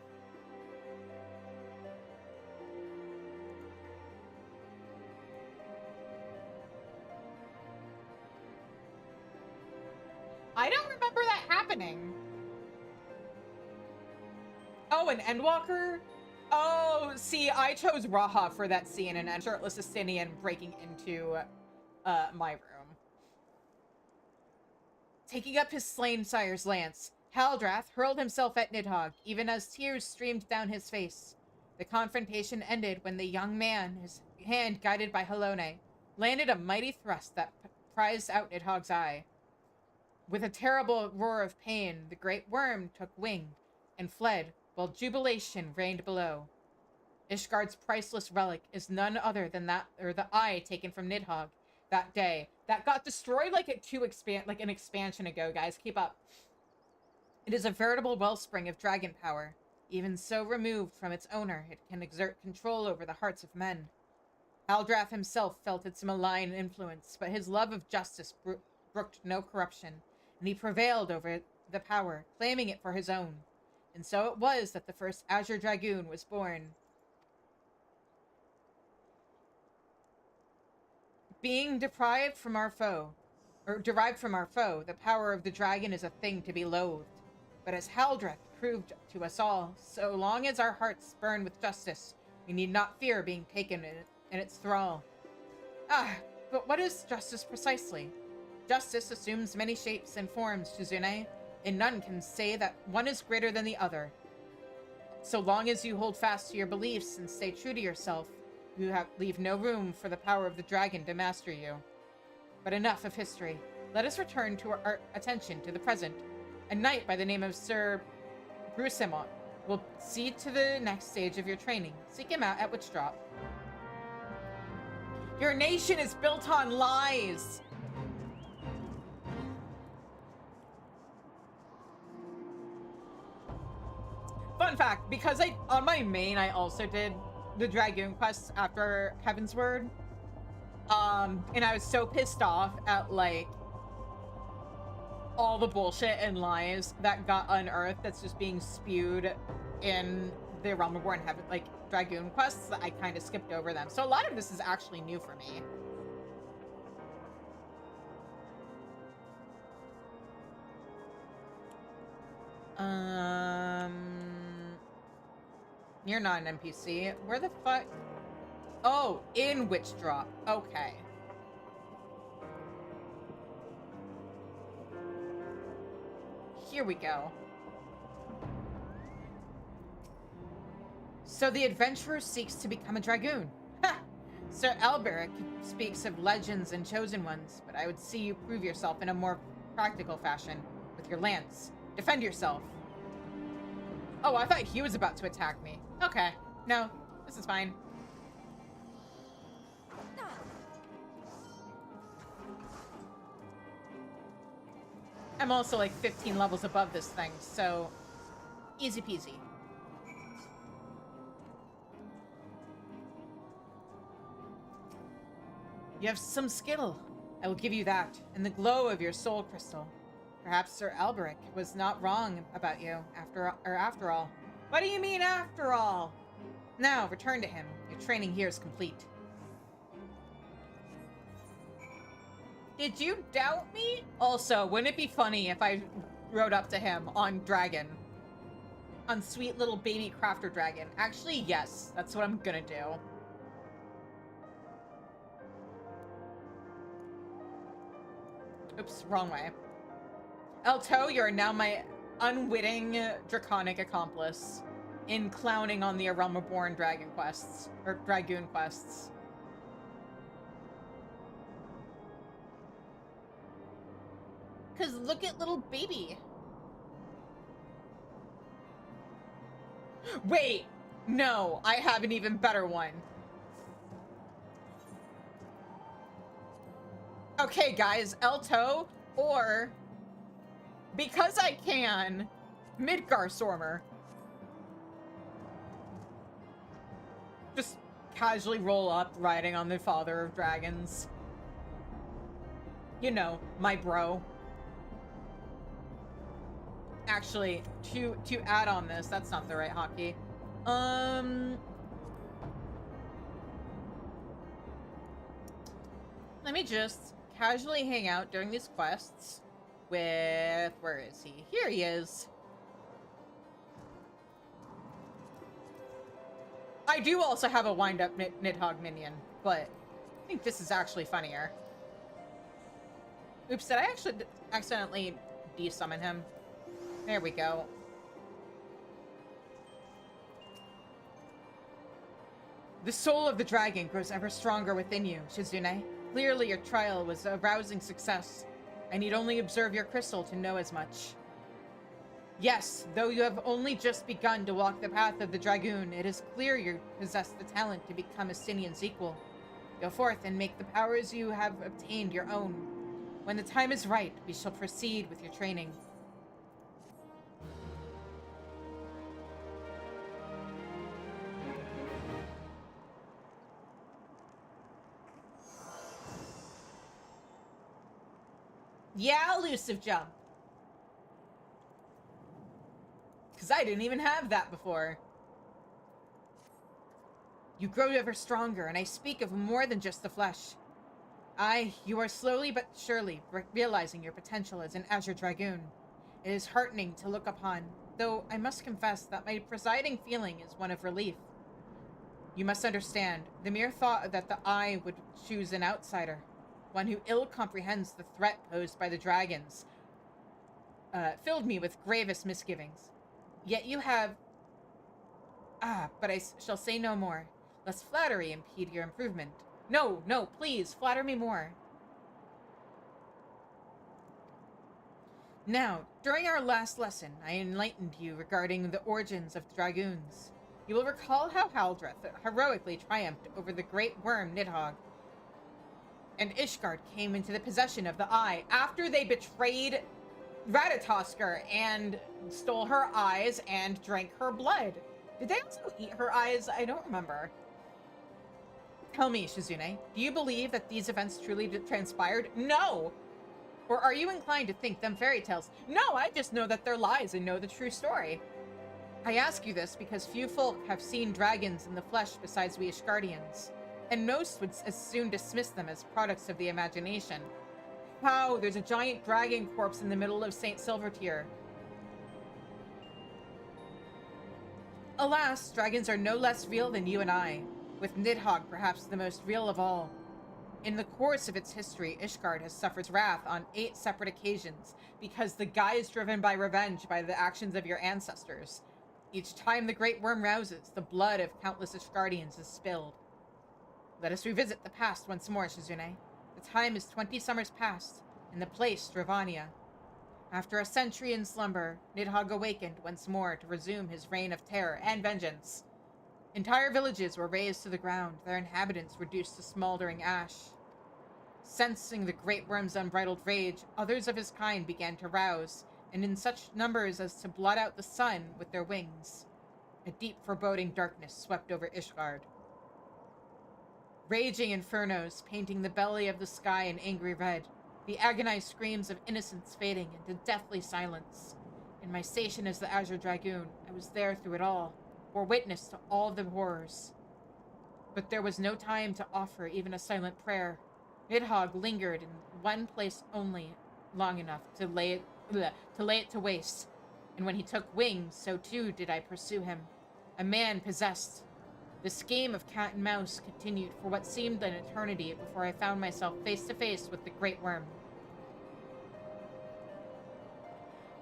I don't remember that happening. Oh, an Endwalker? Oh, see, I chose Raha for that scene, and shirtless Estinian breaking into my room. Taking up his slain sire's lance, Haldrath hurled himself at Nidhogg, even as tears streamed down his face. The confrontation ended when the young man, his hand guided by Halone, landed a mighty thrust that prized out Nidhogg's eye. With a terrible roar of pain, the great worm took wing and fled, while jubilation reigned below. Ishgard's priceless relic is none other than the eye taken from Nidhogg that day. That got destroyed like an expansion ago, guys. Keep up. It is a veritable wellspring of dragon power. Even so removed from its owner, it can exert control over the hearts of men. Haldrath himself felt its malign influence, but his love of justice brooked no corruption, and he prevailed over the power, claiming it for his own. And so it was that the first Azure Dragoon was born. Being derived from our foe, the power of the dragon is a thing to be loathed. But as Haldrath proved to us all, so long as our hearts burn with justice, we need not fear being taken in its thrall. But what is justice precisely? Justice assumes many shapes and forms, Shizune. and none can say that one is greater than the other. So long as you hold fast to your beliefs and stay true to yourself, leave no room for the power of the dragon to master you. But enough of history. Let us return to our attention to the present. A knight by the name of Sir Brusemont will see to the next stage of your training. Seek him out at Witchdrop. Your nation is built on lies! Fun fact, because on my main, I also did the Dragoon quests after Heaven's Word. And I was so pissed off at, like, all the bullshit and lies that got unearthed that's just being spewed in the Realm Reborn Heaven, like, Dragoon quests, that I kind of skipped over them. So a lot of this is actually new for me. You're not an NPC. Where the fuck? Oh, in Witchdrop. Okay. Here we go. So the adventurer seeks to become a dragoon. Ha! Sir Alberic speaks of legends and chosen ones, but I would see you prove yourself in a more practical fashion with your lance. Defend yourself. Oh, I thought he was about to attack me. Okay. No, this is fine. I'm also like 15 levels above this thing, so easy peasy. You have some skill. I will give you that, and the glow of your soul crystal. Perhaps Sir Alberic was not wrong about you after all. What do you mean after all? Now, return to him. Your training here is complete. Did you doubt me? Also, wouldn't it be funny if I rode up to him on Dragon? On sweet little baby crafter Dragon. Actually, yes. That's what I'm gonna do. Oops, wrong way. Elto, you are now my unwitting draconic accomplice in clowning on the Realm Reborn Dragon quests, or Dragoon quests. Cause look at little baby. Wait, no, I have an even better one. Okay, guys, Elto, or because I can, Midgar Stormer. Just casually roll up, riding on the Father of Dragons. You know, my bro. Actually, to add on this, that's not the right hotkey. Let me just casually hang out during these quests with, where is he? Here he is. I do also have a wind-up Nidhogg minion, but I think this is actually funnier. Oops, did I actually accidentally de-summon him? There we go. The soul of the dragon grows ever stronger within you, Shizune. Clearly your trial was a rousing success. I need only observe your crystal to know as much. Yes, though you have only just begun to walk the path of the Dragoon, it is clear you possess the talent to become Estinian's equal. Go forth and make the powers you have obtained your own. When the time is right, we shall proceed with your training. Yeah, elusive jump. Because I didn't even have that before. You grow ever stronger, and I speak of more than just the flesh. You are slowly but surely realizing your potential as an Azure Dragoon. It is heartening to look upon, though I must confess that my presiding feeling is one of relief. You must understand, the mere thought that the eye would choose an outsider, one who ill comprehends the threat posed by the dragons, filled me with gravest misgivings. Yet you have... but I shall say no more, lest flattery impede your improvement. No, no, please, flatter me more. Now, during our last lesson, I enlightened you regarding the origins of dragoons. You will recall how Haldreth heroically triumphed over the great worm Nidhogg, and Ishgard came into the possession of the Eye after they betrayed Ratatoskr and stole her eyes and drank her blood. Did they also eat her eyes? I don't remember. Tell me, Shizune, do you believe that these events truly transpired? No! Or are you inclined to think them fairy tales? No, I just know that they're lies and know the true story. I ask you this because few folk have seen dragons in the flesh besides we Ishgardians, and most would as soon dismiss them as products of the imagination. How? There's a giant dragon corpse in the middle of St. Silvertier. Alas, dragons are no less real than you and I, with Nidhogg perhaps the most real of all. In the course of its history, Ishgard has suffered wrath on 8 separate occasions because the guy is driven by revenge by the actions of your ancestors. Each time the Great Worm rouses, the blood of countless Ishgardians is spilled. Let us revisit the past once more, Shizune. The time is 20 summers past, and the place Dravania. After a century in slumber, Nidhogg awakened once more to resume his reign of terror and vengeance. Entire villages were razed to the ground, their inhabitants reduced to smoldering ash. Sensing the Great Worm's unbridled rage, others of his kind began to rouse, and in such numbers as to blot out the sun with their wings. A deep foreboding darkness swept over Ishgard. Raging infernos painting the belly of the sky in angry red, the agonized screams of innocents fading into deathly silence. In my station as the Azure Dragoon, I was there through it all, bore witness to all the horrors. But there was no time to offer even a silent prayer. Nidhogg lingered in one place only long enough to lay it to waste, and when he took wings, so too did I pursue him, a man possessed. This game of cat and mouse continued for what seemed an eternity before I found myself face to face with the Great Worm.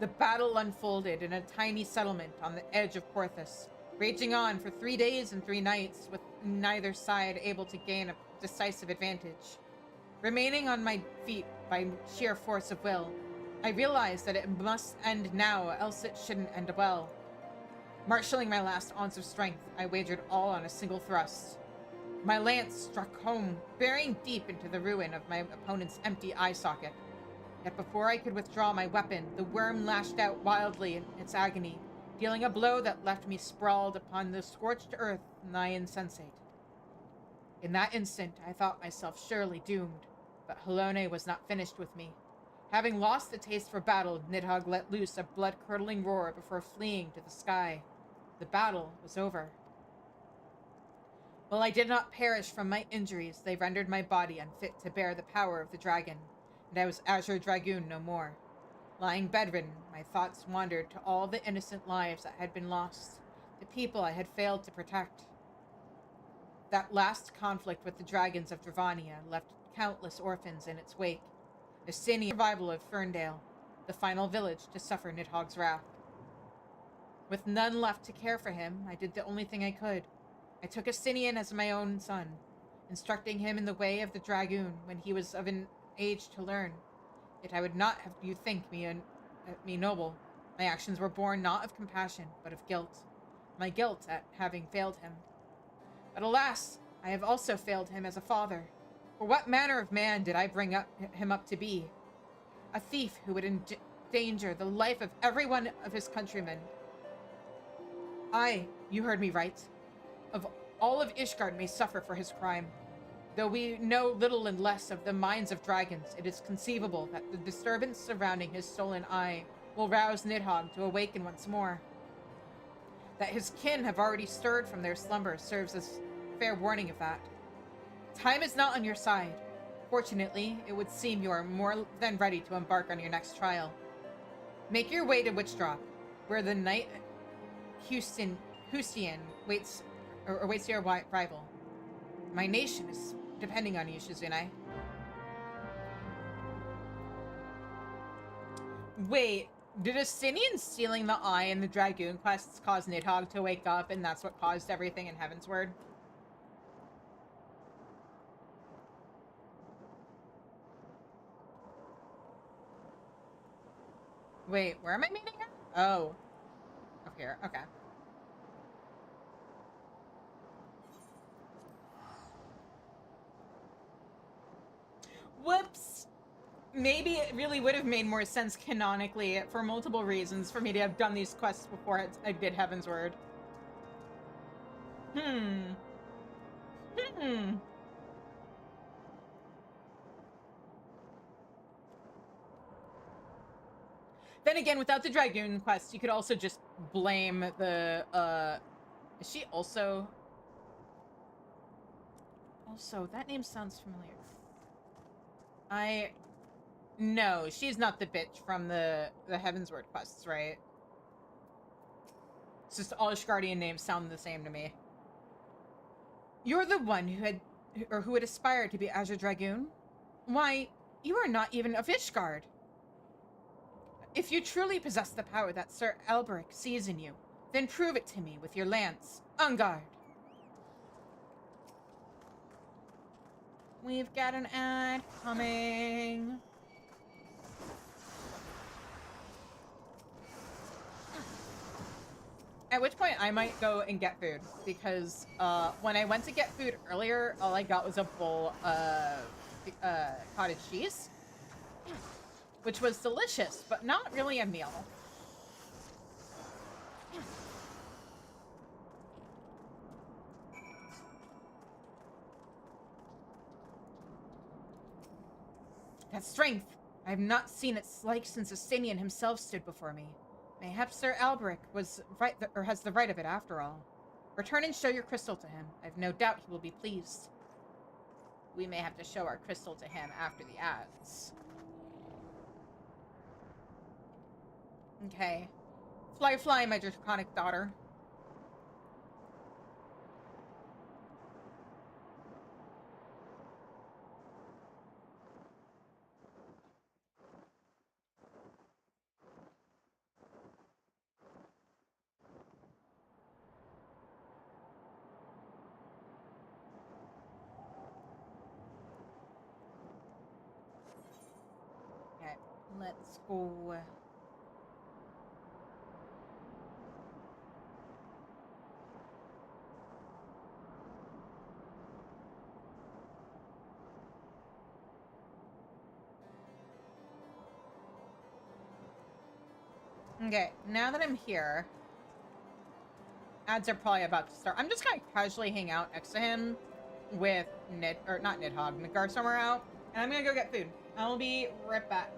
The battle unfolded in a tiny settlement on the edge of Porthos, raging on for 3 days and 3 nights, with neither side able to gain a decisive advantage. Remaining on my feet by sheer force of will, I realized that it must end now, else it shouldn't end well. Marshalling my last ounce of strength, I wagered all on a single thrust. My lance struck home, burying deep into the ruin of my opponent's empty eye socket. Yet before I could withdraw my weapon, the worm lashed out wildly in its agony, dealing a blow that left me sprawled upon the scorched earth, nigh insensate. In that instant, I thought myself surely doomed, but Halone was not finished with me. Having lost the taste for battle, Nidhogg let loose a blood-curdling roar before fleeing to the sky. The battle was over. While I did not perish from my injuries, they rendered my body unfit to bear the power of the dragon, and I was Azure Dragoon no more. Lying bedridden, my thoughts wandered to all the innocent lives that had been lost, the people I had failed to protect. That last conflict with the dragons of Dravania left countless orphans in its wake. The Sinian survival of Ferndale, the final village to suffer Nidhogg's wrath. With none left to care for him, I did the only thing I could. I took a Sinian as my own son, instructing him in the way of the Dragoon when he was of an age to learn. Yet I would not have you think me noble. My actions were born not of compassion, but of guilt. My guilt at having failed him. But alas, I have also failed him as a father. For what manner of man did I bring him up to be? A thief who would endanger the life of every one of his countrymen. You heard me right. Of all of Ishgard may suffer for his crime. Though we know little and less of the minds of dragons, it is conceivable that the disturbance surrounding his stolen eye will rouse Nidhogg to awaken once more. That his kin have already stirred from their slumber serves as fair warning of that. Time is not on your side. Fortunately, it would seem you are more than ready to embark on your next trial. Make your way to Witchdrop, where the knight Hustian waits your rival. My nation is depending on you, Shizune. Wait, Did Asinian stealing the eye in the Dragoon quests cause Nidhogg to wake up, and that's what caused everything in Heavensward? Wait, where am I meeting her? Oh. Up here, okay. Whoops! Maybe it really would have made more sense canonically for multiple reasons for me to have done these quests before I did Heavensward. Hmm. Then again, without the Dragoon quest, you could also just blame the, is she also... Also, that name sounds familiar. No, she's not the bitch from the Heavensward quests, right? It's just all Ishgardian names sound the same to me. You're the one who would aspire to be Azure Dragoon? Why, you are not even of Ishgard. If you truly possess the power that Sir Alberic sees in you, then prove it to me with your lance, on guard. We've got an ad coming. At which point I might go and get food, because when I went to get food earlier, all I got was a bowl of cottage cheese, which was delicious, but not really a meal. That strength! I have not seen its like since Asinian himself stood before me. Mayhap Sir Alberic was right, or has the right of it after all. Return and show your crystal to him. I have no doubt he will be pleased. We may have to show our crystal to him after the ads. Okay. Fly, fly, my draconic daughter. Okay, let's go. Okay, now that I'm here, ads are probably about to start. I'm just gonna casually hang out next to him with not Nidhogg, Nagar somewhere out, and I'm gonna go get food. I'll be right back.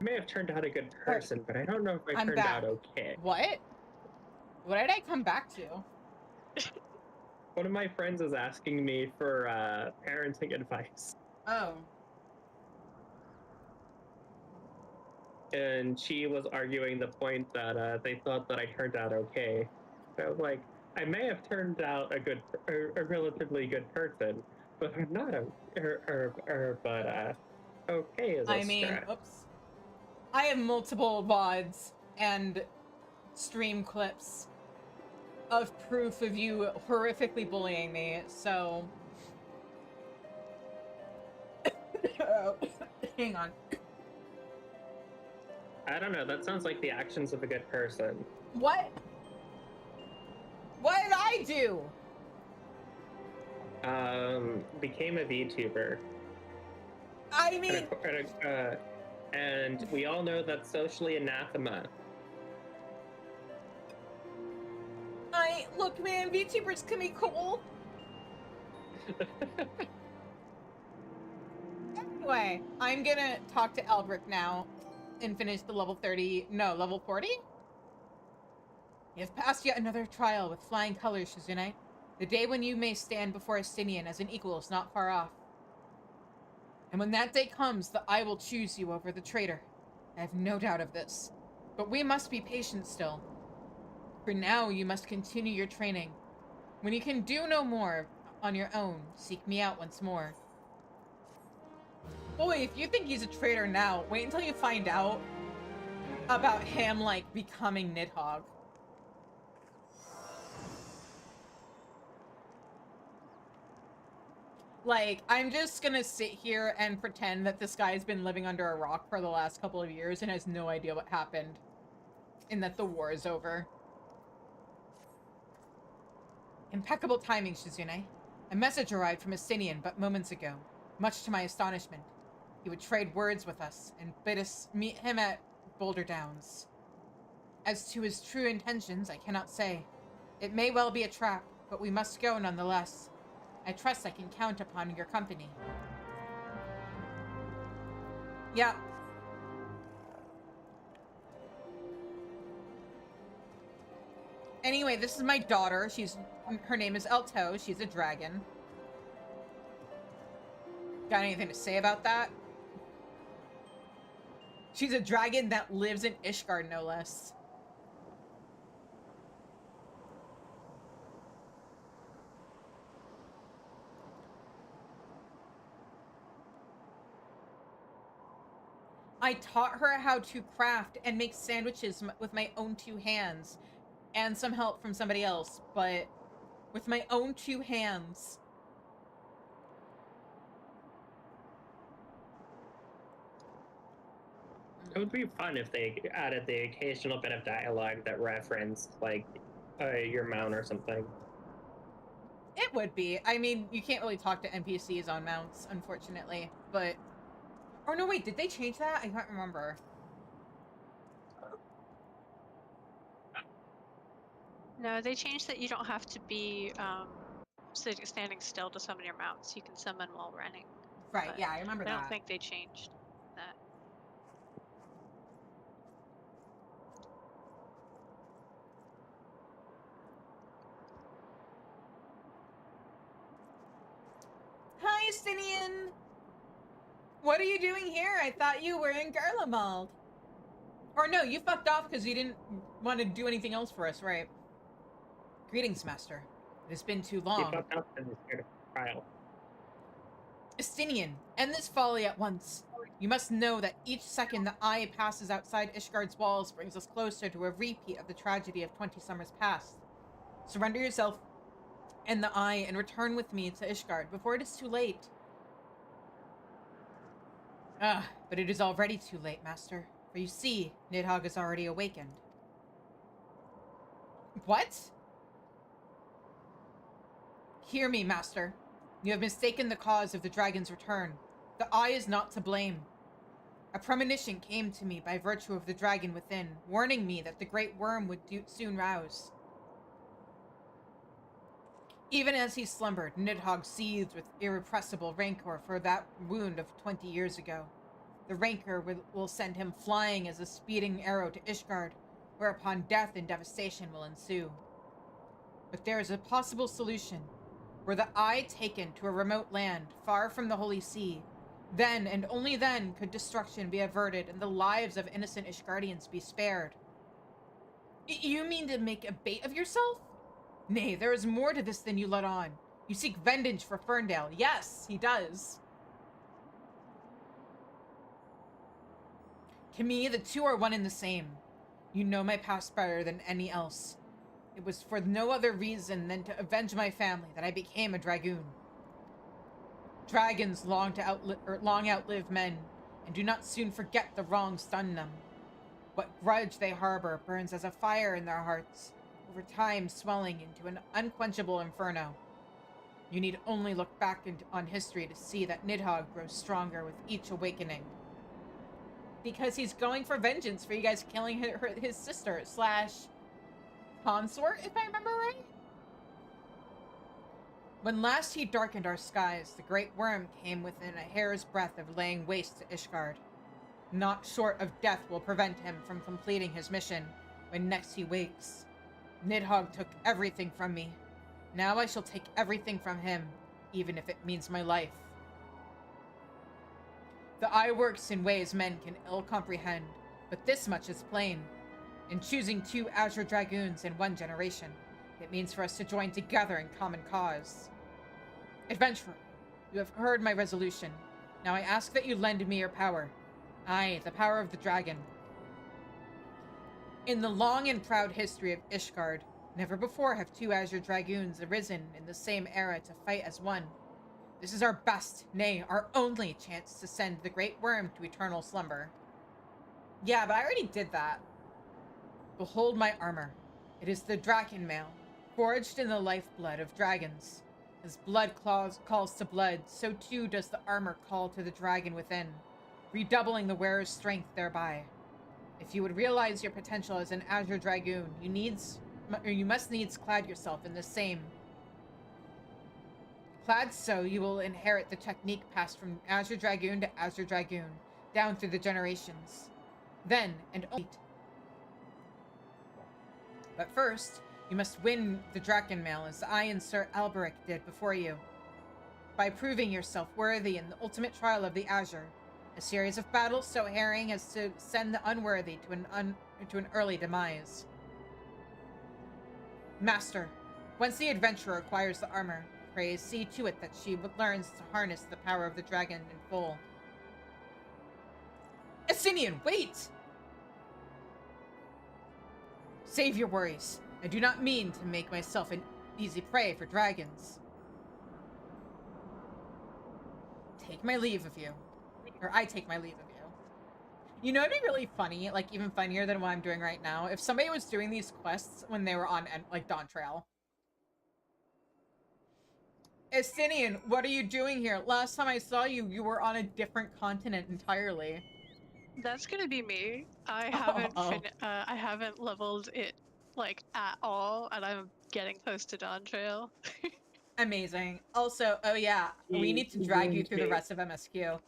may have turned out a good person, but I don't know if I I'm turned back. out okay. What? What did I come back to? One of my friends is asking me for parenting advice. Oh. And she was arguing the point that they thought that I turned out okay. I was like, I may have turned out a relatively good person, but I'm not okay is a I mean, stretch. oops. I have multiple VODs and stream clips of proof of you horrifically bullying me, so... Hang on. I don't know. That sounds like the actions of a good person. What? What did I do? Became a VTuber. I mean... And we all know that's socially anathema. Look, man, VTubers can be cool. Anyway, I'm gonna talk to Albrecht now and finish the level 30... No, level 40? You have passed yet another trial with flying colors, Shizune. The day when you may stand before Estinian as an equal is not far off. And when that day comes, the eye will choose you over the traitor. I have no doubt of this. But we must be patient still. For now, you must continue your training. When you can do no more on your own, seek me out once more. Boy, if you think he's a traitor now, wait until you find out about him, like, becoming Nidhogg. Like, I'm just gonna sit here and pretend that this guy's been living under a rock for the last couple of years and has no idea what happened. And that the war is over. Impeccable timing, Shizune. A message arrived from Estinian but moments ago. Much to my astonishment, he would trade words with us and bid us meet him at Boulder Downs. As to his true intentions, I cannot say. It may well be a trap, but we must go nonetheless. I trust I can count upon your company. Yeah. Anyway, this is my daughter. Her name is Elto. She's a dragon. Got anything to say about that? She's a dragon that lives in Ishgard, no less. I taught her how to craft and make sandwiches with my own 2 hands. And some help from somebody else, but with my own 2 hands. It would be fun if they added the occasional bit of dialogue that referenced, like, your mount or something. It would be. I mean, you can't really talk to NPCs on mounts, unfortunately, but... Oh, no, wait, did they change that? I can't remember. No, they changed that you don't have to be standing still to summon your mounts. You can summon while running. Right, But yeah, I remember I that. don't think they changed that. Hi, Estinian! What are you doing here? I thought you were in Garlemald. Or no, you fucked off because you didn't want to do anything else for us, right? Greetings, Master. It has been too You long. fucked up in this trial. Estinian, end this folly at once. You must know that each second the eye passes outside Ishgard's walls brings us closer to a repeat of the tragedy of 20 summers past. Surrender yourself and the eye and return with me to Ishgard before it is too late. But it is already too late, Master. For you see, Nidhogg is already awakened. What? Hear me, Master. You have mistaken the cause of the dragon's return. The eye is not to blame. A premonition came to me by virtue of the dragon within, warning me that the great worm would soon rouse. Even as he slumbered, Nidhogg seethed with irrepressible rancor for that wound of 20 years ago. The rancor will send him flying as a speeding arrow to Ishgard, whereupon death and devastation will ensue. But there is a possible solution. Were the eye taken to a remote land, far from the Holy See, then and only then could destruction be averted and the lives of innocent Ishgardians be spared. You mean to make a bait of yourself? Nay, there is more to this than you let on. You seek vengeance for Ferndale. Yes, he does. To me, the two are one and the same. You know my past better than any else. It was for no other reason than to avenge my family that I became a dragoon. Dragons long outlive men, and do not soon forget the wrongs done them. What grudge they harbor burns as a fire in their hearts, over time swelling into an unquenchable inferno. You need only look back on history to see that Nidhogg grows stronger with each awakening. Because he's going for vengeance for you guys killing his sister / consort, if I remember right? When last he darkened our skies, the great worm came within a hair's breadth of laying waste to Ishgard. Not short of death will prevent him from completing his mission when next he wakes. Nidhogg took everything from me. Now I shall take everything from him, even if it means my life. The eye works in ways men can ill comprehend, but this much is plain. In choosing 2 Azure Dragoons in 1 generation, it means for us to join together in common cause. Adventurer, you have heard my resolution. Now I ask that you lend me your power. Aye, the power of the dragon. In the long and proud history of Ishgard, never before have 2 Azure Dragoons arisen in the same era to fight as one. This is our best, nay, our only chance to send the Great Worm to eternal slumber. Yeah, but I already did that. Behold my armor. It is the Draken mail, forged in the lifeblood of dragons. As blood calls to blood, so too does the armor call to the dragon within, redoubling the wearer's strength thereby. If you would realize your potential as an Azure Dragoon, you must needs clad yourself in the same. Clad so, you will inherit the technique passed from Azure Dragoon to Azure Dragoon, down through the generations. Then, and only. But first, you must win the Draken mail as I and Sir Alberic did before you. By proving yourself worthy in the ultimate trial of the Azure, a series of battles so harrowing as to send the unworthy to an early demise. Master, once the adventurer acquires the armor, pray see to it that she learns to harness the power of the dragon in full. Asinian, wait! Save your worries. I do not mean to make myself an easy prey for dragons. Take my leave of you. Or I take my leave of you. You know, it'd be really funny, like even funnier than what I'm doing right now, if somebody was doing these quests when they were on, like, Dawn Trail. Estinian, what are you doing here? Last time I saw you, you were on a different continent entirely. That's gonna be me. I haven't leveled it like at all, and I'm getting close to Dawn Trail. Amazing. Also, oh yeah, we need to drag you through the rest of MSQ.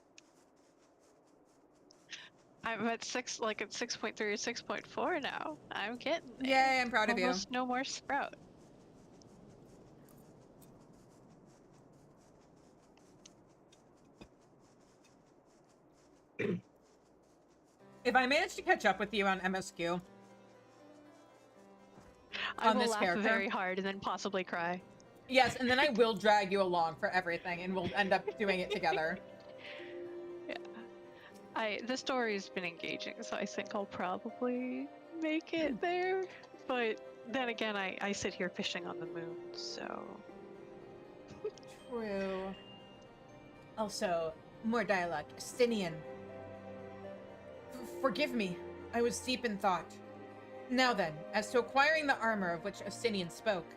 I'm at 6.3 or 6.4 now. I'm getting there. Yay, I'm proud of you. Almost no more Sprout. If I manage to catch up with you on MSQ, I will this laugh character, very hard and then possibly cry. yes, and then I will drag you along for everything, and we'll end up doing it together. Yeah. The story's been engaging, so I think I'll probably make it there. But then again, I sit here fishing on the moon, so... True. Also, more dialogue. Estinian. Forgive me. I was deep in thought. Now then, as to acquiring the armor of which Estinian spoke.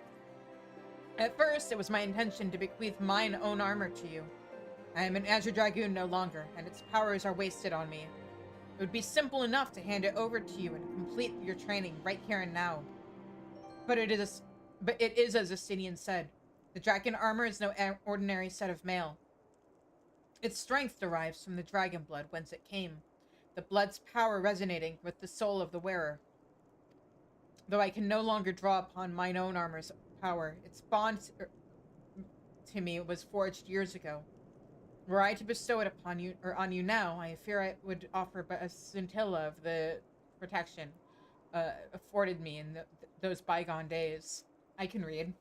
At first, it was my intention to bequeath mine own armor to you. I am an Azure Dragoon no longer, and its powers are wasted on me. It would be simple enough to hand it over to you and complete your training right here and now. But it is as Estinian said. The dragon armor is no ordinary set of mail. Its strength derives from the dragon blood whence it came, the blood's power resonating with the soul of the wearer. Though I can no longer draw upon mine own armor's power, its bond to me was forged years ago. Were I to bestow it upon you, or on you now, I fear I would offer but a scintilla of the protection afforded me in those bygone days. I can read.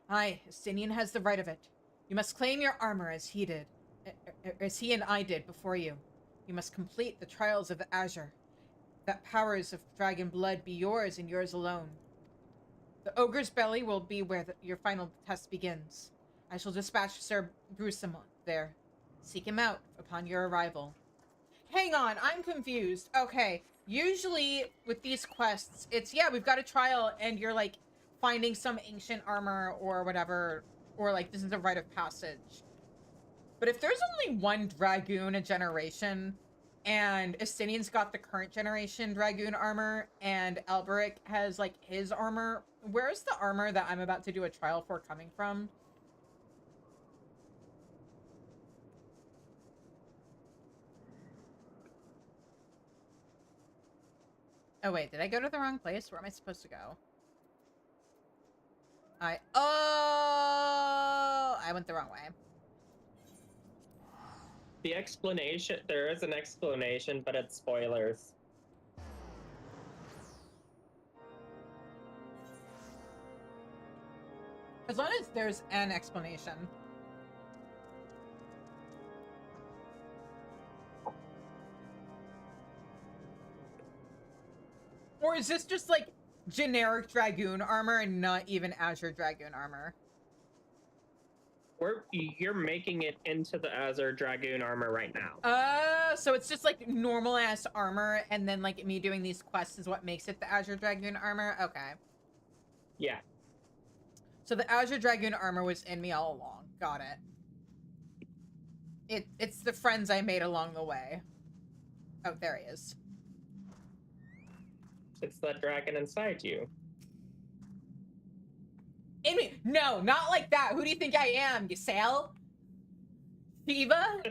Aye, Estinian has the right of it. You must claim your armor as he did, as he and I did before you. You must complete the trials of the Azure. That powers of dragon blood be yours and yours alone. The ogre's belly will be where your final test begins. I shall dispatch Sir Grusamont there. Seek him out upon your arrival. Hang on, I'm confused. Okay, usually with these quests, it's, yeah, we've got a trial and you're like finding some ancient armor or whatever, or like this is a rite of passage. But if there's only one Dragoon a generation, and Estinian's got the current generation Dragoon armor, and Alberic has like his armor, where's the armor that I'm about to do a trial for coming from? Oh wait, did I go to the wrong place? Where am I supposed to go? I went the wrong way. The explanation, there is an explanation, but it's spoilers. As long as there's an explanation. Or is this just like generic Dragoon armor and not even Azure Dragoon armor? You're making it into the Azure Dragoon armor right now. So it's just like normal ass armor, and then like me doing these quests is what makes it the Azure Dragoon armor? Okay. Yeah. So the Azure Dragoon armor was in me all along. Got it. It's the friends I made along the way. Oh, there he is. It's the dragon inside you. In me? No, not like that. Who do you think I am, Giselle? Shiva?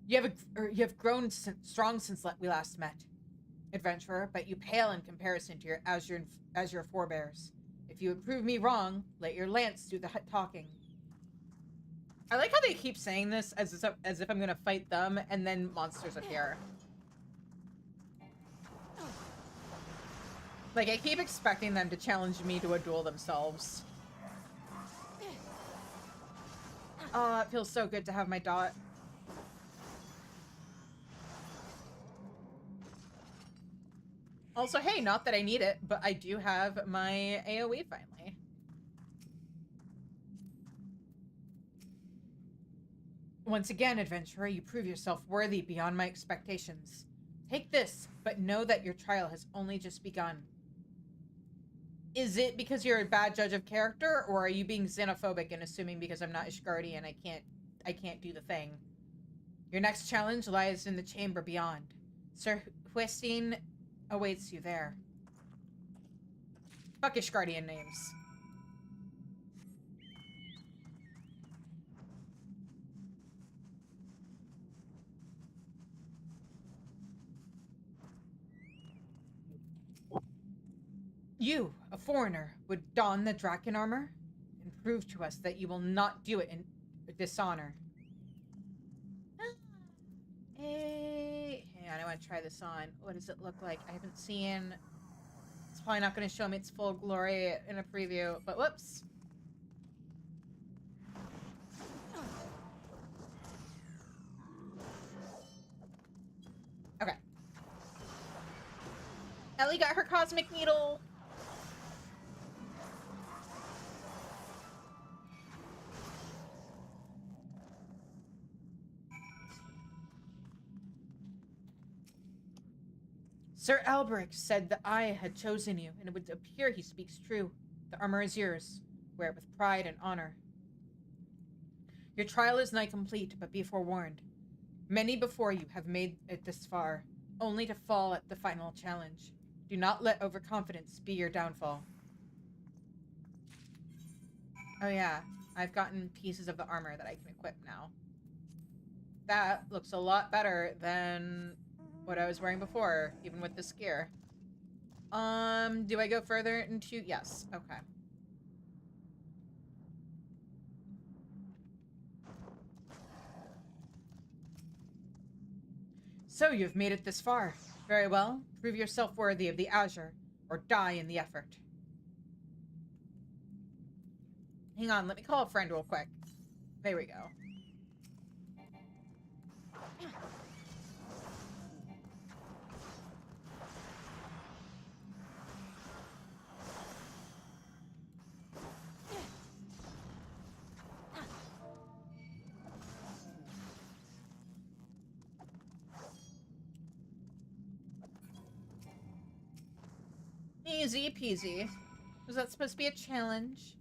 You have grown strong since we last met, adventurer, but you pale in comparison to your Azure forebears. If you would prove me wrong, let your lance do the talking. I like how they keep saying this as if I'm gonna fight them, and then monsters appear. Like, I keep expecting them to challenge me to a duel themselves. Oh, it feels so good to have my dot. Also, hey, not that I need it, but I do have my AoE finally. Once again, adventurer, you prove yourself worthy beyond my expectations. Take this, but know that your trial has only just begun. Is it because you're a bad judge of character, or are you being xenophobic and assuming because I'm not Ishgardian I can't do the thing? Your next challenge lies in the chamber beyond. Sir Huestine awaits you there. Fuck Ishgardian names. You, a foreigner, would don the Draken armor and prove to us that you will not do it in dishonor. Hey, hang on, I want to try this on. What does it look like? I haven't seen... It's probably not going to show me its full glory in a preview, but whoops. Okay. Ellie got her cosmic needle. Sir Alberic said that I had chosen you, and it would appear he speaks true. The armor is yours. Wear it with pride and honor. Your trial is nigh complete, but be forewarned. Many before you have made it this far, only to fall at the final challenge. Do not let overconfidence be your downfall. Oh yeah, I've gotten pieces of the armor that I can equip now. That looks a lot better than what I was wearing before, even with this gear. Do I go further into... Yes, okay. So you've made it this far. Very well. Prove yourself worthy of the Azure, or die in the effort. Hang on, let me call a friend real quick. There we go. Easy peasy. Was that supposed to be a challenge?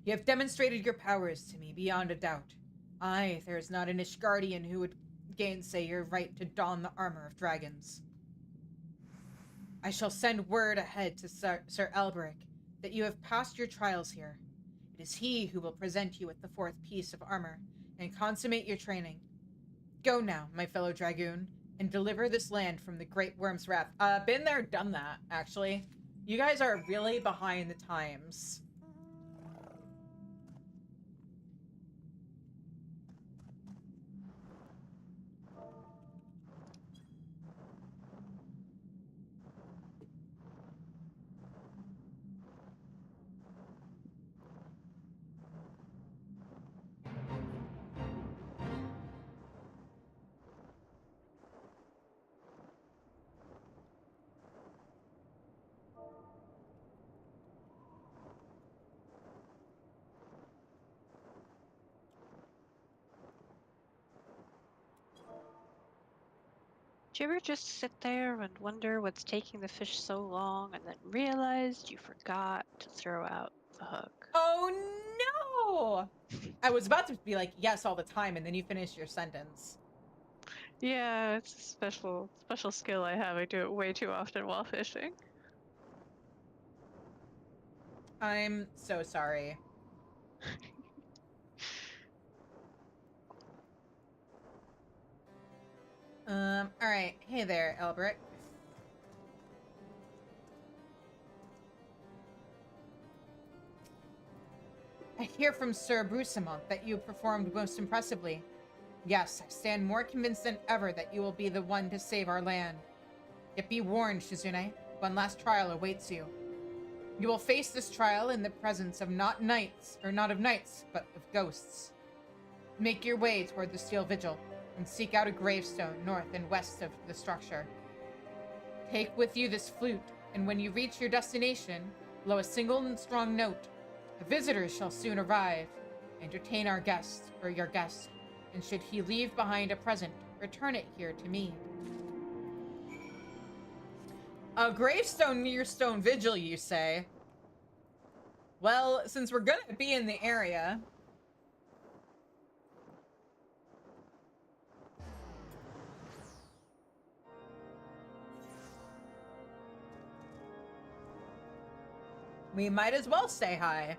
You have demonstrated your powers to me beyond a doubt. Aye, there is not an Ishgardian who would gainsay your right to don the armor of dragons. I shall send word ahead to Sir Alberic that you have passed your trials here. It is he who will present you with the fourth piece of armor and consummate your training. Go now, my fellow Dragoon, and deliver this land from the Great Worm's wrath. Been there, done that, actually. You guys are really behind the times. Do you ever just sit there and wonder what's taking the fish so long and then realized you forgot to throw out the hook? Oh no! I was about to be like, yes, all the time, and then you finish your sentence. Yeah, it's a special skill I have. I do it way too often while fishing. I'm so sorry. Alright. Hey there, Alberic. I hear from Sir Brucemont that you performed most impressively. Yes, I stand more convinced than ever that you will be the one to save our land. Yet be warned, Shizune, one last trial awaits you. You will face this trial in the presence of not of knights, but of ghosts. Make your way toward the Steel Vigil, and seek out a gravestone north and west of the structure. Take with you this flute, and when you reach your destination, blow a single and strong note. The visitors shall soon arrive. Entertain our guest, or your guest, and should he leave behind a present, return it here to me. A gravestone near Stone Vigil, you say? Well, since we're gonna be in the area... we might as well say hi.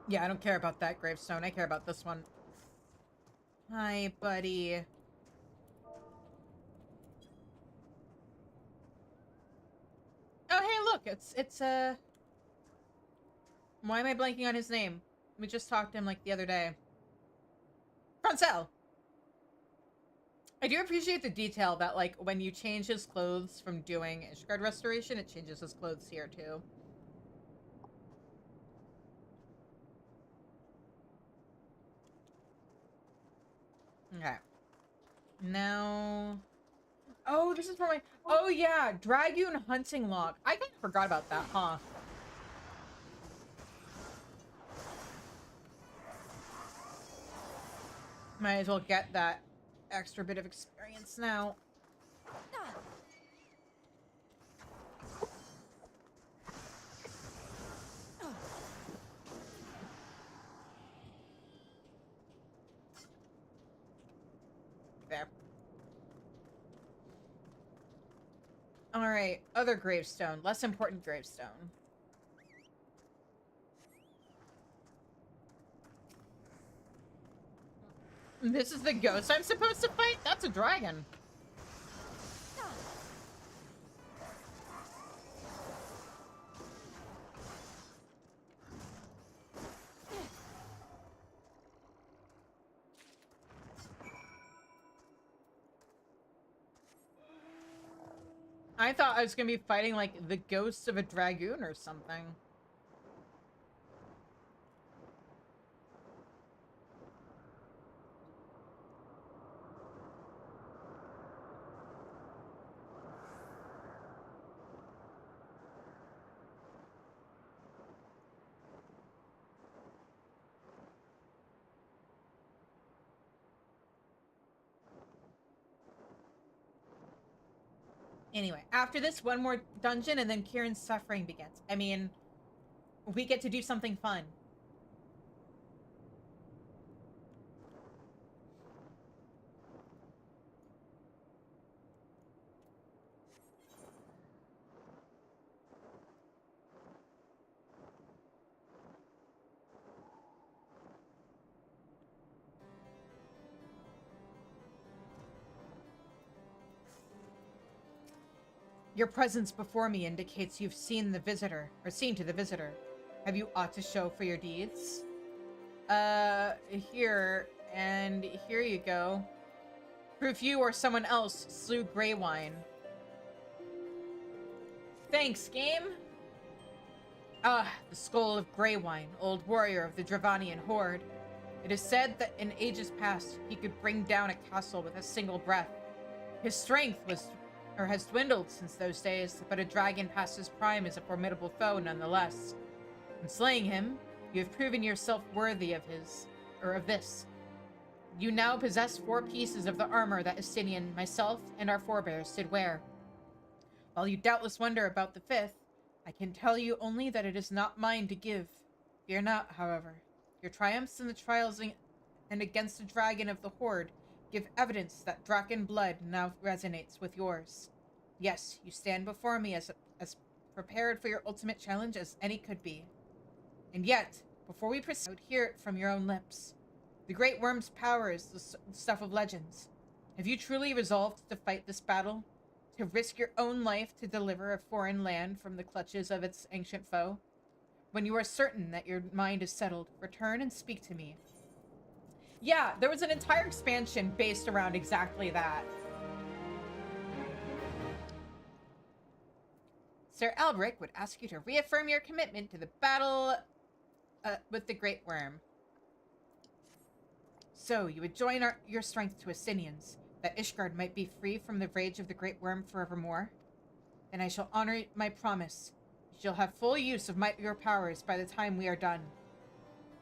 Yeah, I don't care about that gravestone. I care about this one. Hi, buddy. Oh, hey, look, it's why am I blanking on his name? We just talked to him, like, the other day. Francel! I do appreciate the detail that, like, when you change his clothes from doing Ishgard Restoration, it changes his clothes here, too. Okay. Now... oh, this is for my... oh, yeah, Dragoon hunting log. I kind of forgot about that, huh? Might as well get that extra bit of experience now. Fair. Alright, other gravestone. Less important gravestone. This is the ghost I'm supposed to fight? That's a dragon. I thought I was gonna be fighting, like, the ghosts of a dragoon or something. Anyway, after this, one more dungeon and then Kieran's suffering begins. I mean, we get to do something fun. Your presence before me indicates you've seen the visitor, or seen to the visitor. Have you aught to show for your deeds? Here, and here you go. Proof you or someone else slew Greywine. Thanks, game! Ah, the skull of Greywine, old warrior of the Dravanian horde. It is said that in ages past, he could bring down a castle with a single breath. His strength has dwindled since those days, but a dragon past his prime is a formidable foe nonetheless. In slaying him, you have proven yourself worthy of this. You now possess 4 pieces of the armor that Estinian, myself, and our forebears did wear. While you doubtless wonder about the 5th, I can tell you only that it is not mine to give. Fear not, however. Your triumphs in the trials and against the dragon of the horde give evidence that Draken blood now resonates with yours. Yes, you stand before me as prepared for your ultimate challenge as any could be. And yet, before we proceed, I would hear it from your own lips. The Great Worm's power is the stuff of legends. Have you truly resolved to fight this battle? To risk your own life to deliver a foreign land from the clutches of its ancient foe? When you are certain that your mind is settled, return and speak to me. Yeah, there was an entire expansion based around exactly that. Sir Albrecht would ask you to reaffirm your commitment to the battle with the Great Worm. So, you would join your strength to Estinians, that Ishgard might be free from the rage of the Great Worm forevermore? Then I shall honor my promise. You shall have full use of your powers by the time we are done.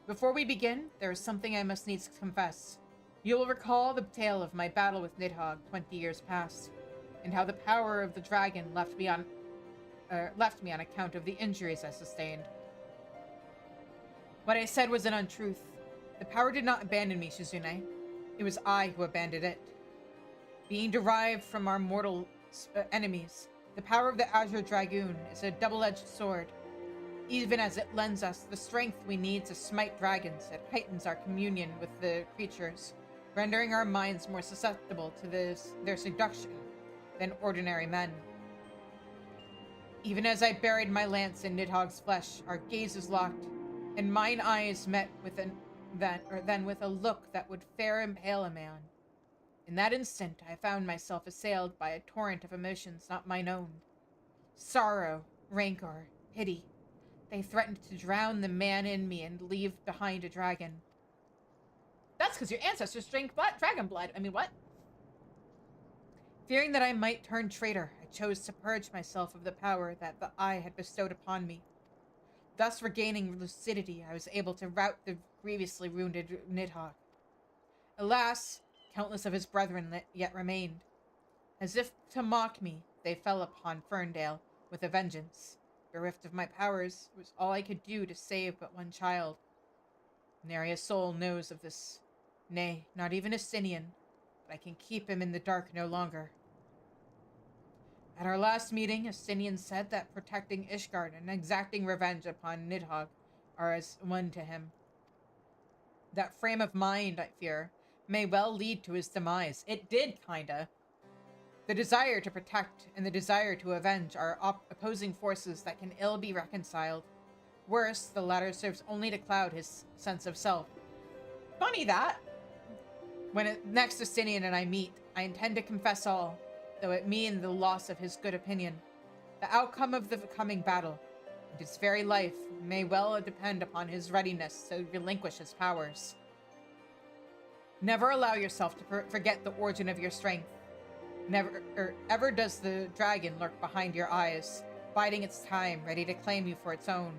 Before we begin, there is something I must needs confess. You will recall the tale of my battle with Nidhogg 20 years past, and how the power of the dragon left me on account of the injuries I sustained. What I said was an untruth. The power did not abandon me, Shizune. It was I who abandoned it. Being derived from our mortal enemies, the power of the Azure Dragoon is a double-edged sword. Even as it lends us the strength we need to smite dragons, it heightens our communion with the creatures, rendering our minds more susceptible to their seduction than ordinary men. Even as I buried my lance in Nidhogg's flesh, our gazes locked, and mine eyes met with then with a look that would fair impale a man. In that instant, I found myself assailed by a torrent of emotions not mine own. Sorrow, rancor, pity. They threatened to drown the man in me and leave behind a dragon. That's because your ancestors drank dragon blood. I mean, what? Fearing that I might turn traitor, I chose to purge myself of the power that the Eye had bestowed upon me. Thus, regaining lucidity, I was able to rout the grievously wounded Nidhogg. Alas, countless of his brethren yet remained. As if to mock me, they fell upon Ferndale with a vengeance. Bereft of my powers, it was all I could do to save but one child. Nary a soul knows of this. Nay, not even Estinian. but I can keep him in the dark no longer. At our last meeting, Estinian said that protecting Ishgard and exacting revenge upon Nidhogg are as one to him. That frame of mind, I fear, may well lead to his demise. It did, kinda. The desire to protect and the desire to avenge are opposing forces that can ill be reconciled. Worse, the latter serves only to cloud his sense of self. Funny that. When next Estinian and I meet, I intend to confess all, though it mean the loss of his good opinion. The outcome of the coming battle, and his very life, may well depend upon his readiness to relinquish his powers. Never allow yourself to forget the origin of your strength. Ever does the dragon lurk behind your eyes, biding its time, ready to claim you for its own.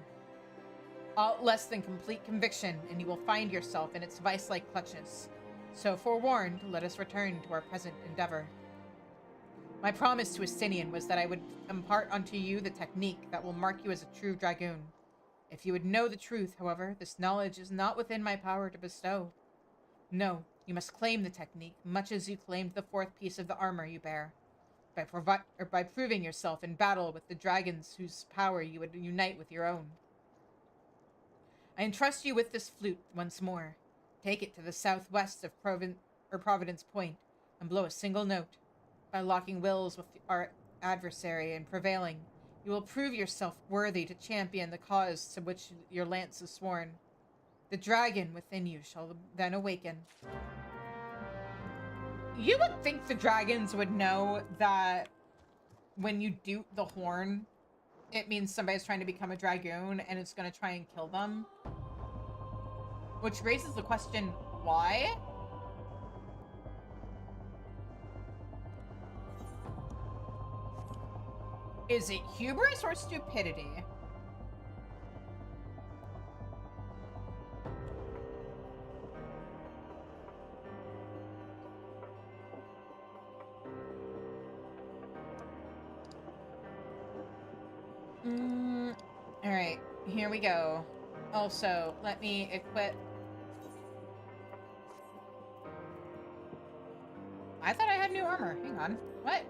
Aught less than complete conviction, and you will find yourself in its vice-like clutches. So forewarned, let us return to our present endeavor. My promise to Estinian was that I would impart unto you the technique that will mark you as a true dragoon. If you would know the truth, however, this knowledge is not within my power to bestow. No, you must claim the technique, much as you claimed the fourth piece of the armor you bear, by proving yourself in battle with the dragons whose power you would unite with your own. I entrust you with this flute once more. Take it to the southwest of Providence Point, and blow a single note. By locking wills with our adversary and prevailing, you will prove yourself worthy to champion the cause to which your lance is sworn. The dragon within you shall then awaken. You would think the dragons would know that when you do the horn, it means somebody's trying to become a dragoon and it's going to try and kill them. Which raises the question, why? Is it hubris or stupidity? Alright, here we go. Also, let me equip... I thought I had new armor. Hang on. What?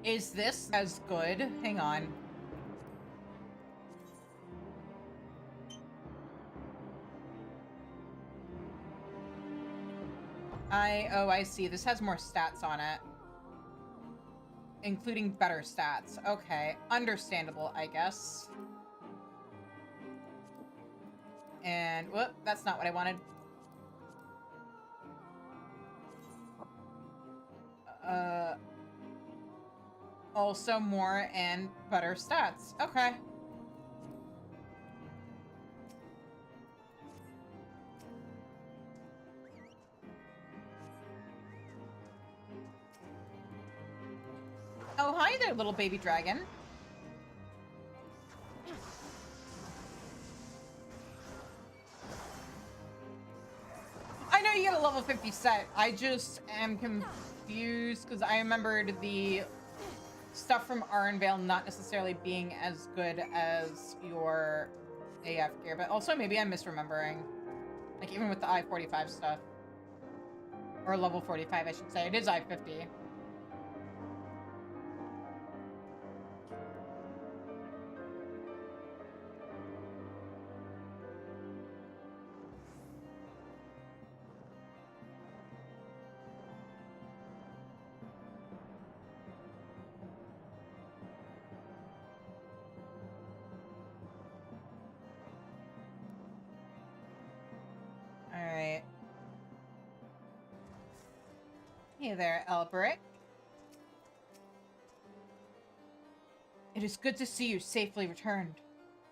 Is this as good? Hang on. Oh, I see. This has more stats on it. Including better stats. Okay. Understandable, I guess. And, whoop, that's not what I wanted. Also more and better stats. Okay. Oh, hi there, little baby dragon. I know you get a level 50 set. I just am confused because I remembered the stuff from Arnvale not necessarily being as good as your AF gear, but also maybe I'm misremembering. Like even with the I-45 stuff. Or level 45, I should say. It is I-50. Alright. Hey there, Elbrick. It is good to see you safely returned.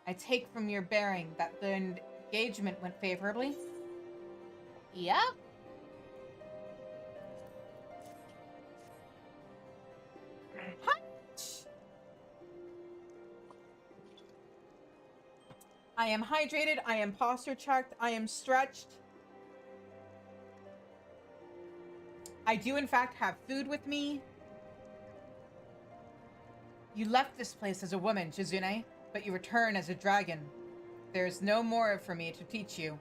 I take from your bearing that the engagement went favorably. Yep. I am hydrated, I am posture checked, I am stretched. I do in fact have food with me. You left this place as a woman, Chizune, but you return as a dragon. There's no more for me to teach you.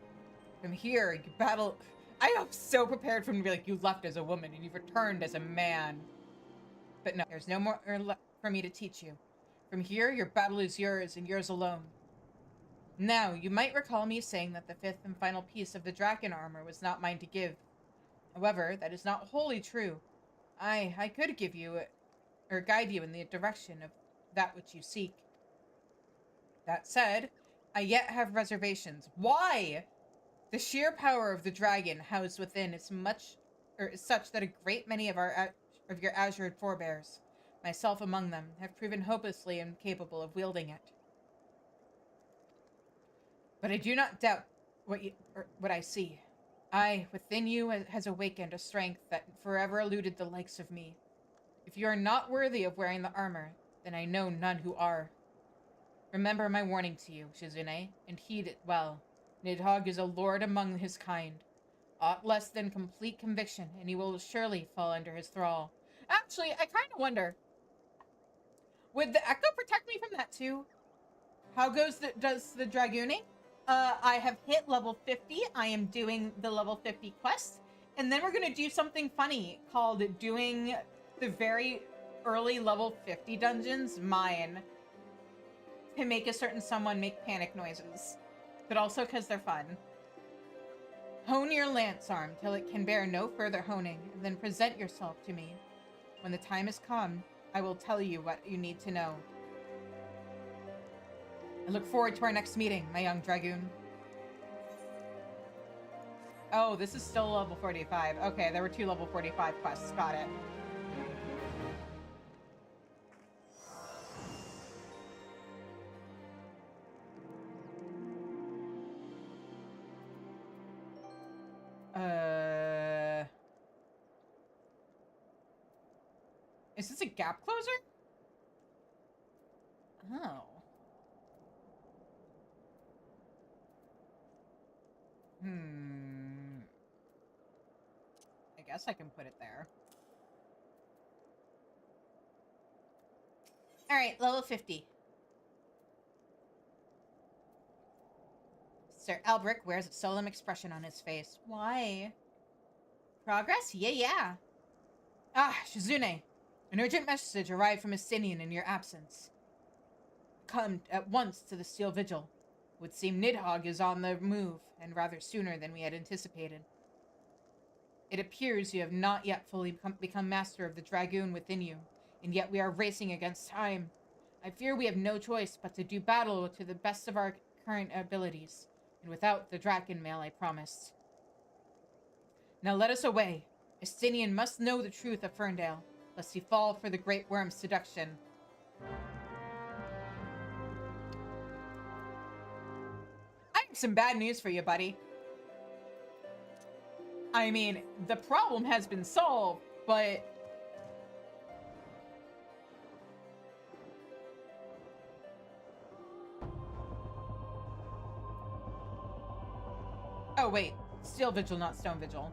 From here, you battle... I am so prepared for him to be like, you left as a woman and you returned as a man. But no, there's no more for me to teach you. From here, your battle is yours and yours alone. Now, you might recall me saying that the fifth and final piece of the dragon armor was not mine to give. However, that is not wholly true. I could give you, or guide you in the direction of that which you seek. That said, I yet have reservations. Why? The sheer power of the dragon housed within is such that a great many of your Azure forebears, myself among them, have proven hopelessly incapable of wielding it. But I do not doubt what I see. Within you has awakened a strength that forever eluded the likes of me. If you are not worthy of wearing the armor, then I know none who are. Remember my warning to you, Shizune, and heed it well. Nidhogg is a lord among his kind. Aught less than complete conviction, and he will surely fall under his thrall. Actually, I kind of wonder, would the Echo protect me from that too? How does the Dragooning? I have hit level 50. I am doing the level 50 quest. And then we're going to do something funny called doing the very early level 50 dungeons mine to make a certain someone make panic noises. But also because they're fun. Hone your lance arm till it can bear no further honing, and then present yourself to me. When the time has come, I will tell you what you need to know. I look forward to our next meeting, my young Dragoon. Oh, this is still level 45. Okay, there were 2 level 45 quests. Got it. Is this a gap closer? Oh. I guess I can put it there. Alright, level 50. Sir Albrecht wears a solemn expression on his face. Why? Progress? Yeah. Ah, Shizune. An urgent message arrived from Estinian in your absence. Come at once to the Steel Vigil. Would seem Nidhogg is on the move, and rather sooner than we had anticipated. It appears you have not yet fully become master of the Dragoon within you, and yet we are racing against time. I fear we have no choice but to do battle to the best of our current abilities, and without the Dragon mail I promised. Now let us away. Estinian must know the truth of Ferndale, lest he fall for the Great Worm's seduction. I have some bad news for you, buddy. I mean, the problem has been solved, but... Oh, wait. Steel Vigil, not Stone Vigil.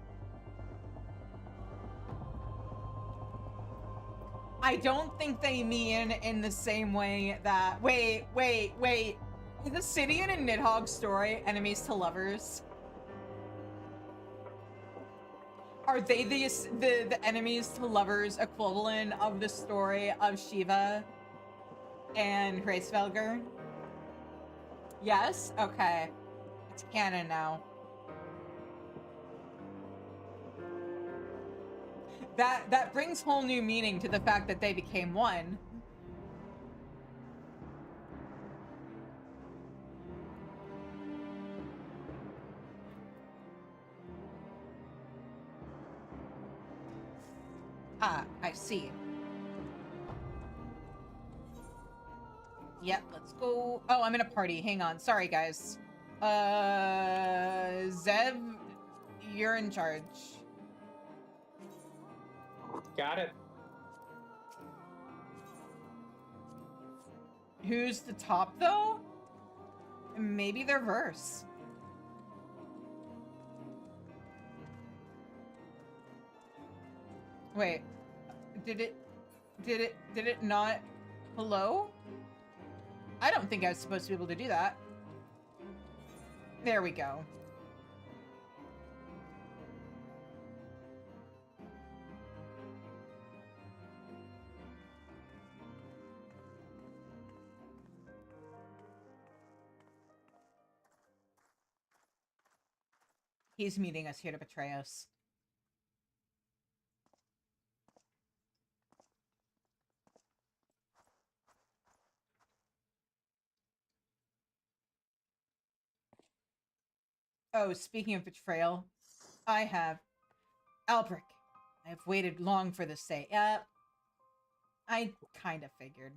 I don't think they mean in the same way that... Wait. Is the Sidian and Nidhogg story enemies to lovers? Are they the enemies to lovers equivalent of the story of Shiva and Hraesvelgr? Yes? Okay. It's canon now. That brings whole new meaning to the fact that they became one. Ah, I see. Yep, let's go. Oh, I'm in a party. Hang on. Sorry, guys. Zev, you're in charge. Got it. Who's the top, though? Maybe they're verse. Wait. Did it not... Hello? I don't think I was supposed to be able to do that. There we go. He's meeting us here to betray us. Oh, speaking of betrayal, I have Albric. I've waited long for this day. I kind of figured.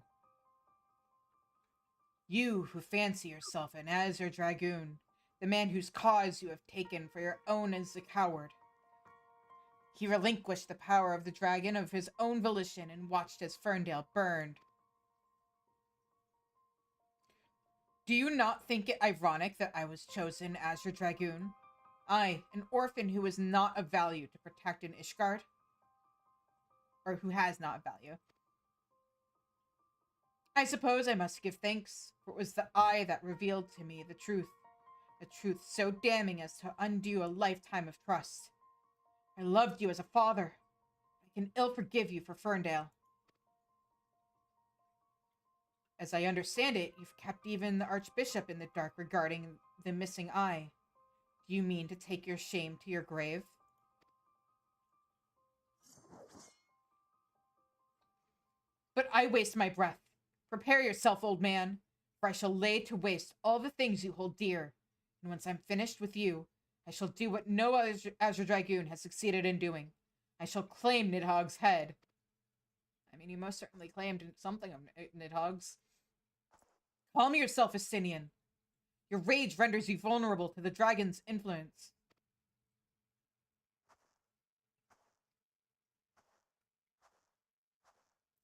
You who fancy yourself an Azure Dragoon, the man whose cause you have taken for your own as a coward. He relinquished the power of the dragon of his own volition and watched as Ferndale burned. Do you not think it ironic that I was chosen as your Dragoon? I, an orphan who is not of value to protect an Ishgard? Or who has not value. I suppose I must give thanks, for it was the eye that revealed to me the truth so damning as to undo a lifetime of trust. I loved you as a father. I can ill forgive you for Ferndale. As I understand it, you've kept even the Archbishop in the dark regarding the missing eye. Do you mean to take your shame to your grave? But I waste my breath. Prepare yourself, old man, for I shall lay to waste all the things you hold dear. And once I'm finished with you, I shall do what no other Azure Dragoon has succeeded in doing. I shall claim Nidhogg's head. I mean, you most certainly claimed something of Nidhogg's. Call me yourself a Sinian. Your rage renders you vulnerable to the dragon's influence.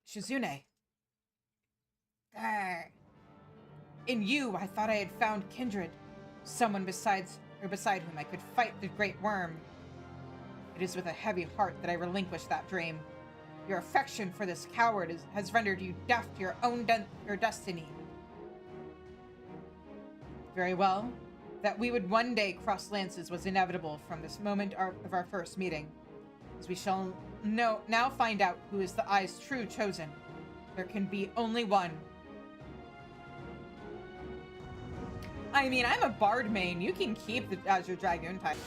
Shizune. Grr. In you, I thought I had found kindred. Someone beside whom I could fight the great worm. It is with a heavy heart that I relinquish that dream. Your affection for this coward has rendered you deaf to your own your destiny. Very well. That we would one day cross lances was inevitable from this moment of our first meeting. As we shall now find out who is the Eye's true chosen. There can be only one. I mean, I'm a bard main. You can keep the Azure Dragoon type.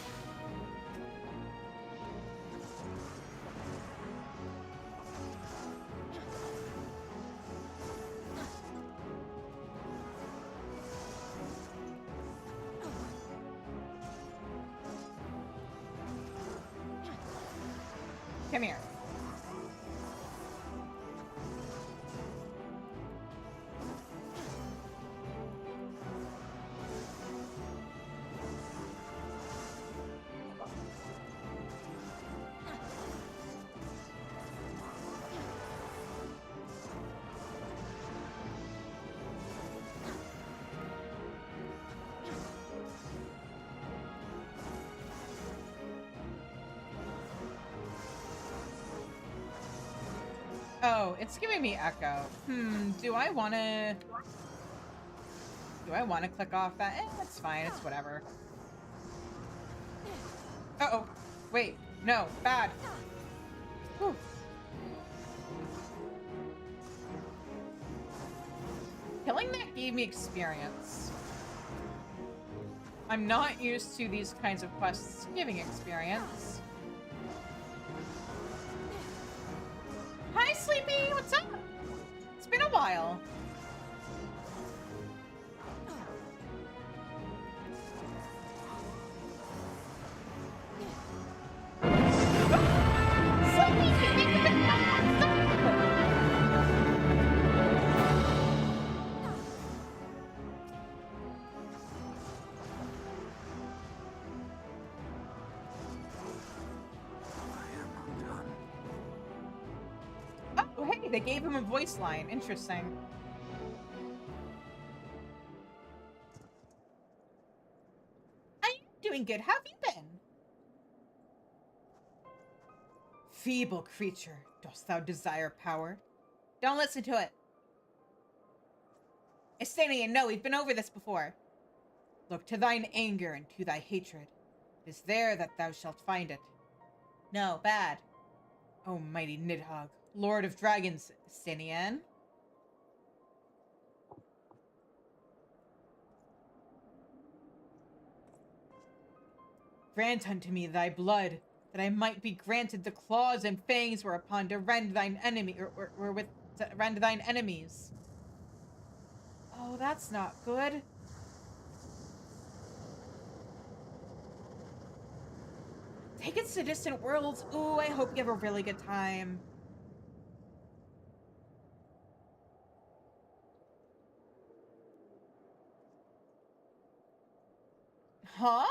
Come here. Oh, it's giving me echo. Do I want to click off that? That's fine. It's whatever. Uh-oh. Wait. No. Bad. Whew. Killing that gave me experience. I'm not used to these kinds of quests giving experience. Hi, Sleepy! What's up? It's been a while. They gave him a voice line. Interesting. I'm doing good. How have you been? Feeble creature, dost thou desire power? Don't listen to it. Estanian, no, we've been over this before. Look to thine anger and to thy hatred. It is there that thou shalt find it. No, bad. O mighty Nidhogg, Lord of Dragons, Sinian. Grant unto me thy blood, that I might be granted the claws and fangs whereupon to rend thine enemy, or with to rend thine enemies. Oh, that's not good. Take it to distant worlds. Ooh, I hope you have a really good time. Huh?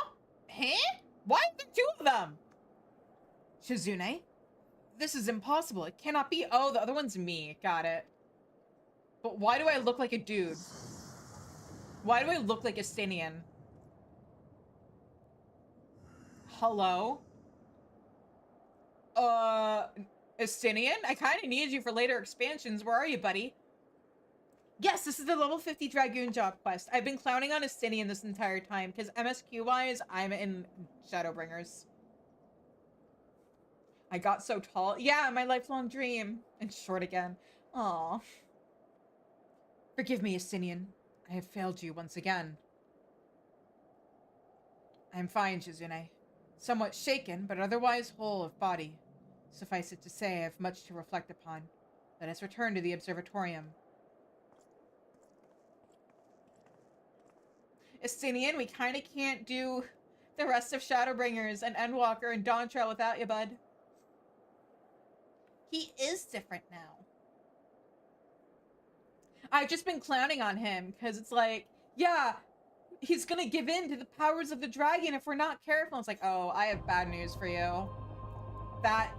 Huh? Why are there two of them? Shizune? This is impossible. It cannot be. Oh, the other one's me. Got it. But why do I look like a dude? Why do I look like a Stinian? Hello? Estinian? I kind of need you for later expansions. Where are you, buddy? Yes, this is the level 50 Dragoon job quest. I've been clowning on Estinian this entire time, because MSQ-wise, I'm in Shadowbringers. I got so tall. Yeah, my lifelong dream. And short again. Aw. Forgive me, Estinian. I have failed you once again. I am fine, Shizune. Somewhat shaken, but otherwise whole of body. Suffice it to say, I have much to reflect upon. Let us return to the observatorium. Estinian, we kind of can't do the rest of Shadowbringers and Endwalker and Dawntrail without you, bud. He is different now. I've just been clowning on him, because it's like, yeah, he's gonna give in to the powers of the dragon if we're not careful. It's like, oh, I have bad news for you. That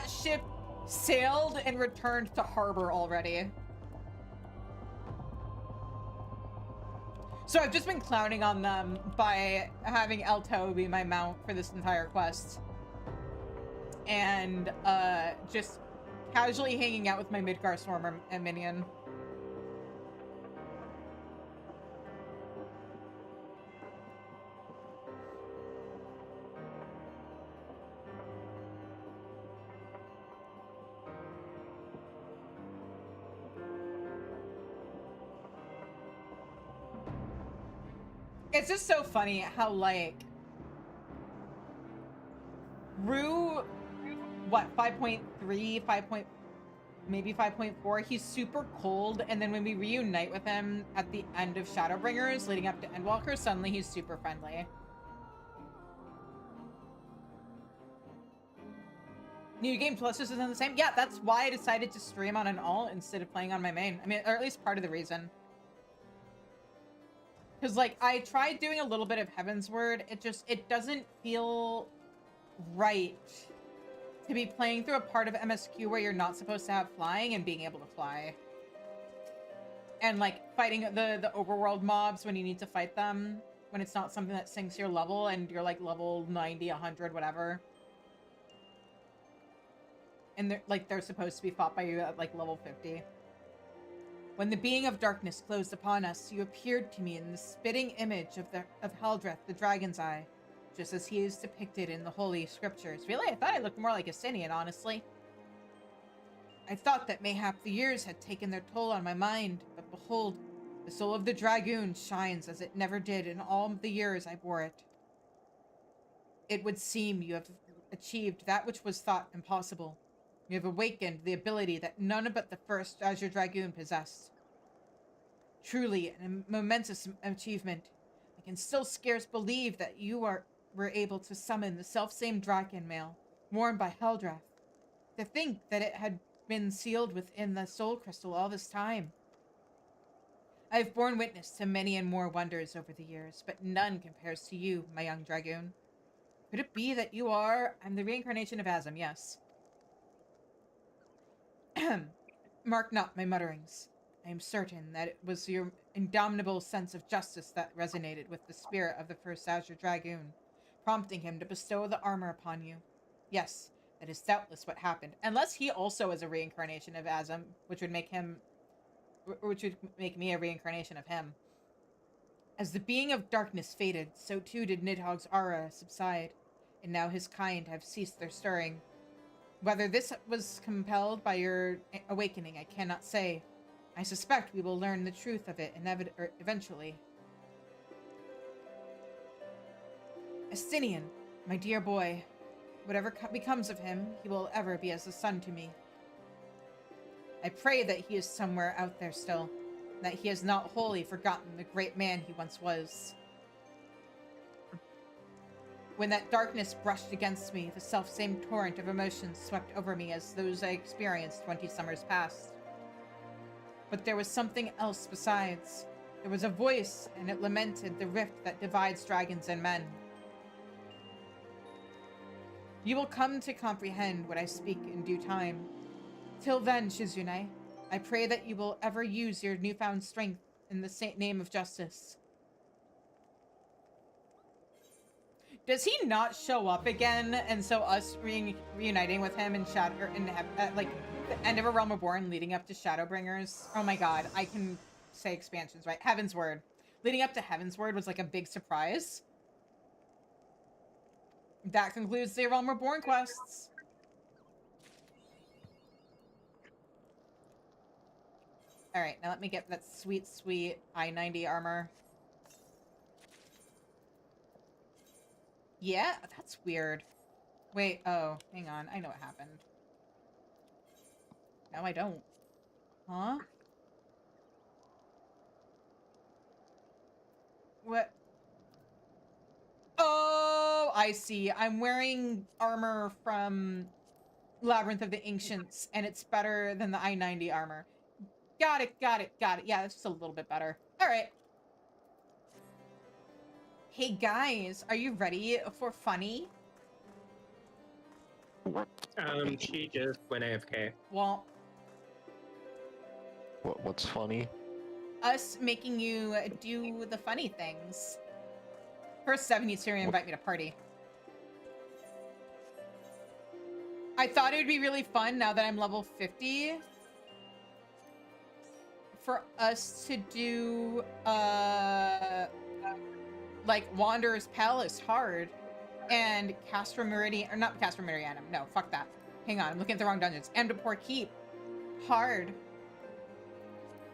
ship sailed and returned to harbor already. So I've just been clowning on them by having Elto be my mount for this entire quest. And just casually hanging out with my Midgar Swarmer and minion. It's just so funny how, like, Rue, what, 5.3, 5. Maybe 5.4, he's super cold, and then when we reunite with him at the end of Shadowbringers, leading up to Endwalker, suddenly he's super friendly. New Game Plus isn't the same? Yeah, that's why I decided to stream on an alt instead of playing on my main. I mean, or at least part of the reason. Because, like, I tried doing a little bit of Heavensward. It doesn't feel right to be playing through a part of MSQ where you're not supposed to have flying and being able to fly. And, like, fighting the overworld mobs when you need to fight them, when it's not something that syncs your level and you're, like, level 90, 100, whatever. And they're supposed to be fought by you at, like, level 50. When the being of darkness closed upon us, you appeared to me in the spitting image of Haldreth, the Dragon's Eye, just as he is depicted in the Holy Scriptures. Really? I thought I looked more like a Sinian, honestly. I thought that mayhap the years had taken their toll on my mind, but behold, the soul of the Dragoon shines as it never did in all the years I bore it. It would seem you have achieved that which was thought impossible. You have awakened the ability that none but the first Azure Dragoon possessed. Truly a momentous achievement. I can still scarce believe that you were able to summon the selfsame dragon mail, worn by Haldreth. To think that it had been sealed within the soul crystal all this time. I have borne witness to many and more wonders over the years, but none compares to you, my young dragoon. Could it be that you are... I'm the reincarnation of Azam, yes. Mark not my mutterings. I am certain that it was your indomitable sense of justice that resonated with the spirit of the first Azure Dragoon, prompting him to bestow the armor upon you. Yes, that is doubtless what happened. Unless he also is a reincarnation of Azam, which would make me a reincarnation of him. As the being of darkness faded, so too did Nidhogg's aura subside, and now his kind have ceased their stirring. Whether this was compelled by your awakening, I cannot say. I suspect we will learn the truth of it eventually. Estinian, my dear boy, whatever becomes of him, he will ever be as a son to me. I pray that he is somewhere out there still, that he has not wholly forgotten the great man he once was. When that darkness brushed against me, the self-same torrent of emotions swept over me as those I experienced 20 summers past. But there was something else besides. There was a voice, and it lamented the rift that divides dragons and men. You will come to comprehend what I speak in due time. Till then, Shizune, I pray that you will ever use your newfound strength in the name of justice. Does he not show up again? And so us reuniting with him in Shadow, like the end of A Realm Reborn, leading up to Shadowbringers. Oh my god, I can say expansions, right? Heaven's Word. Leading up to Heaven's Word was like a big surprise. That concludes the A Realm Reborn quests. All right, now let me get that sweet, sweet I-90 armor. Yeah, that's weird. Wait, oh, hang on. I know what happened. No, I don't. Huh? What? Oh, I see. I'm wearing armor from Labyrinth of the Ancients, and it's better than the I-90 armor. Got it, got it, got it. Yeah, it's just a little bit better. All right. Hey, guys, are you ready for funny? What? She just went AFK. Well, What's funny? us making you do the funny things. First, Seven needs to invite me to party. I thought it would be really fun now that I'm level 50 for us to do like Wanderer's Palace hard and Castra Meridian, or not Castra Meridianum. No, fuck that. Hang on, I'm looking at the wrong dungeons. Amdapor Keep hard.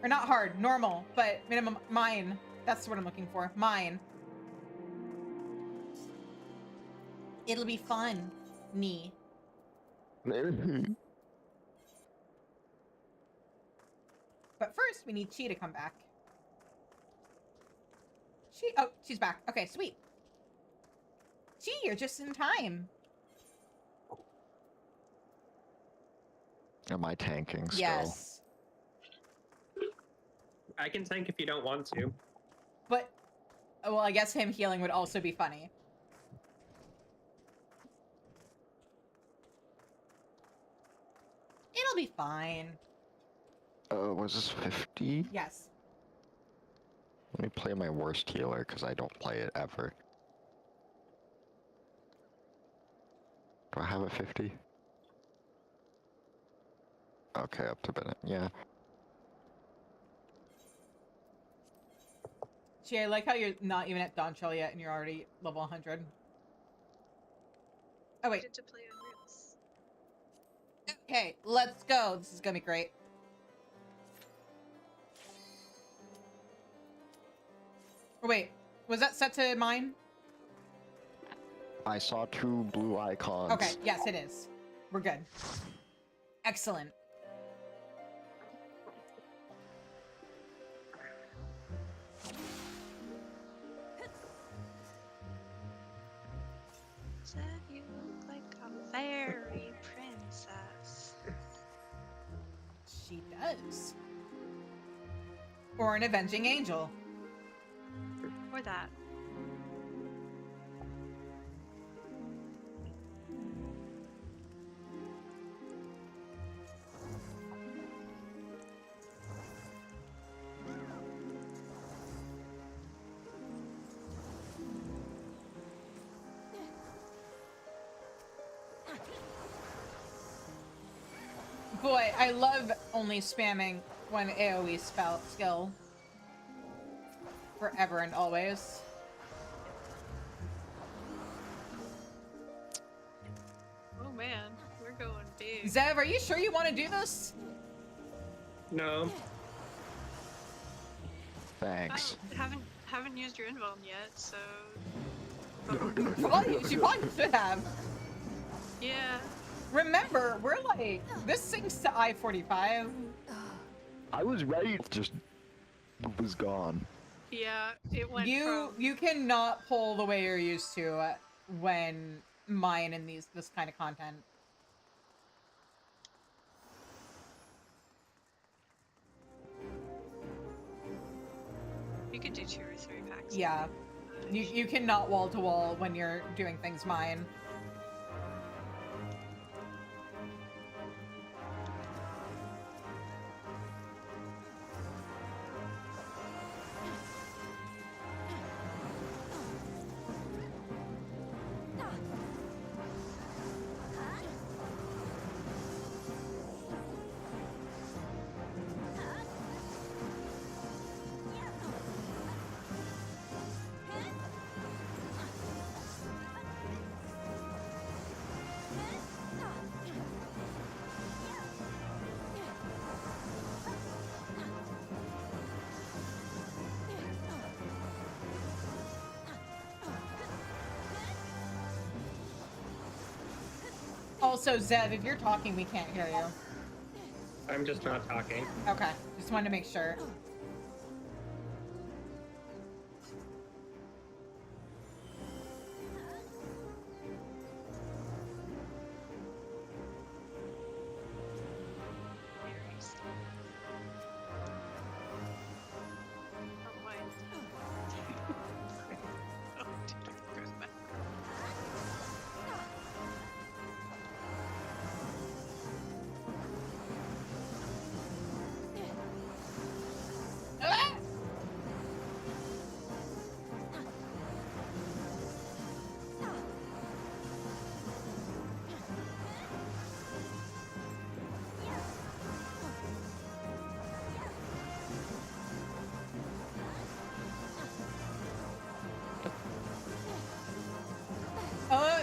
Or not hard, normal, but minimum mine. That's what I'm looking for. Mine. It'll be fun. Nee. But first, we need Chi to come back. Oh, she's back. Okay, sweet. Chi, you're just in time. Am I tanking still? Yes. I can tank if you don't want to. But, well, I guess him healing would also be funny. It'll be fine. Was this 50? Yes. Let me play my worst healer, because I don't play it ever. Do I have a 50? Okay, up to Bennett, yeah. Chi, I like how you're not even at Dawnshell yet and you're already level 100. Oh, wait. To play on roots. Okay, let's go. This is gonna be great. Oh, wait. Was that set to mine? I saw 2 blue icons. Okay, yes, it is. We're good. Excellent. Said you look like a fairy princess. She does. Or an avenging angel. Or that. Boy, I love only spamming one AoE skill. forever and always. Oh man, we're going big. Zev, are you sure you want to do this? No. Thanks. Haven't used your invuln yet, so Well, you probably should have. yeah. Remember, we're like, this syncs to I-45. I was ready, it just was gone. Yeah, it went You from... you cannot pull the way you're used to when mine in this kind of content. You could do 2 or 3 packs. Yeah. You cannot wall to wall when you're doing things mine. Also, Zev, if you're talking, we can't hear you. I'm just not talking. Okay, just wanted to make sure.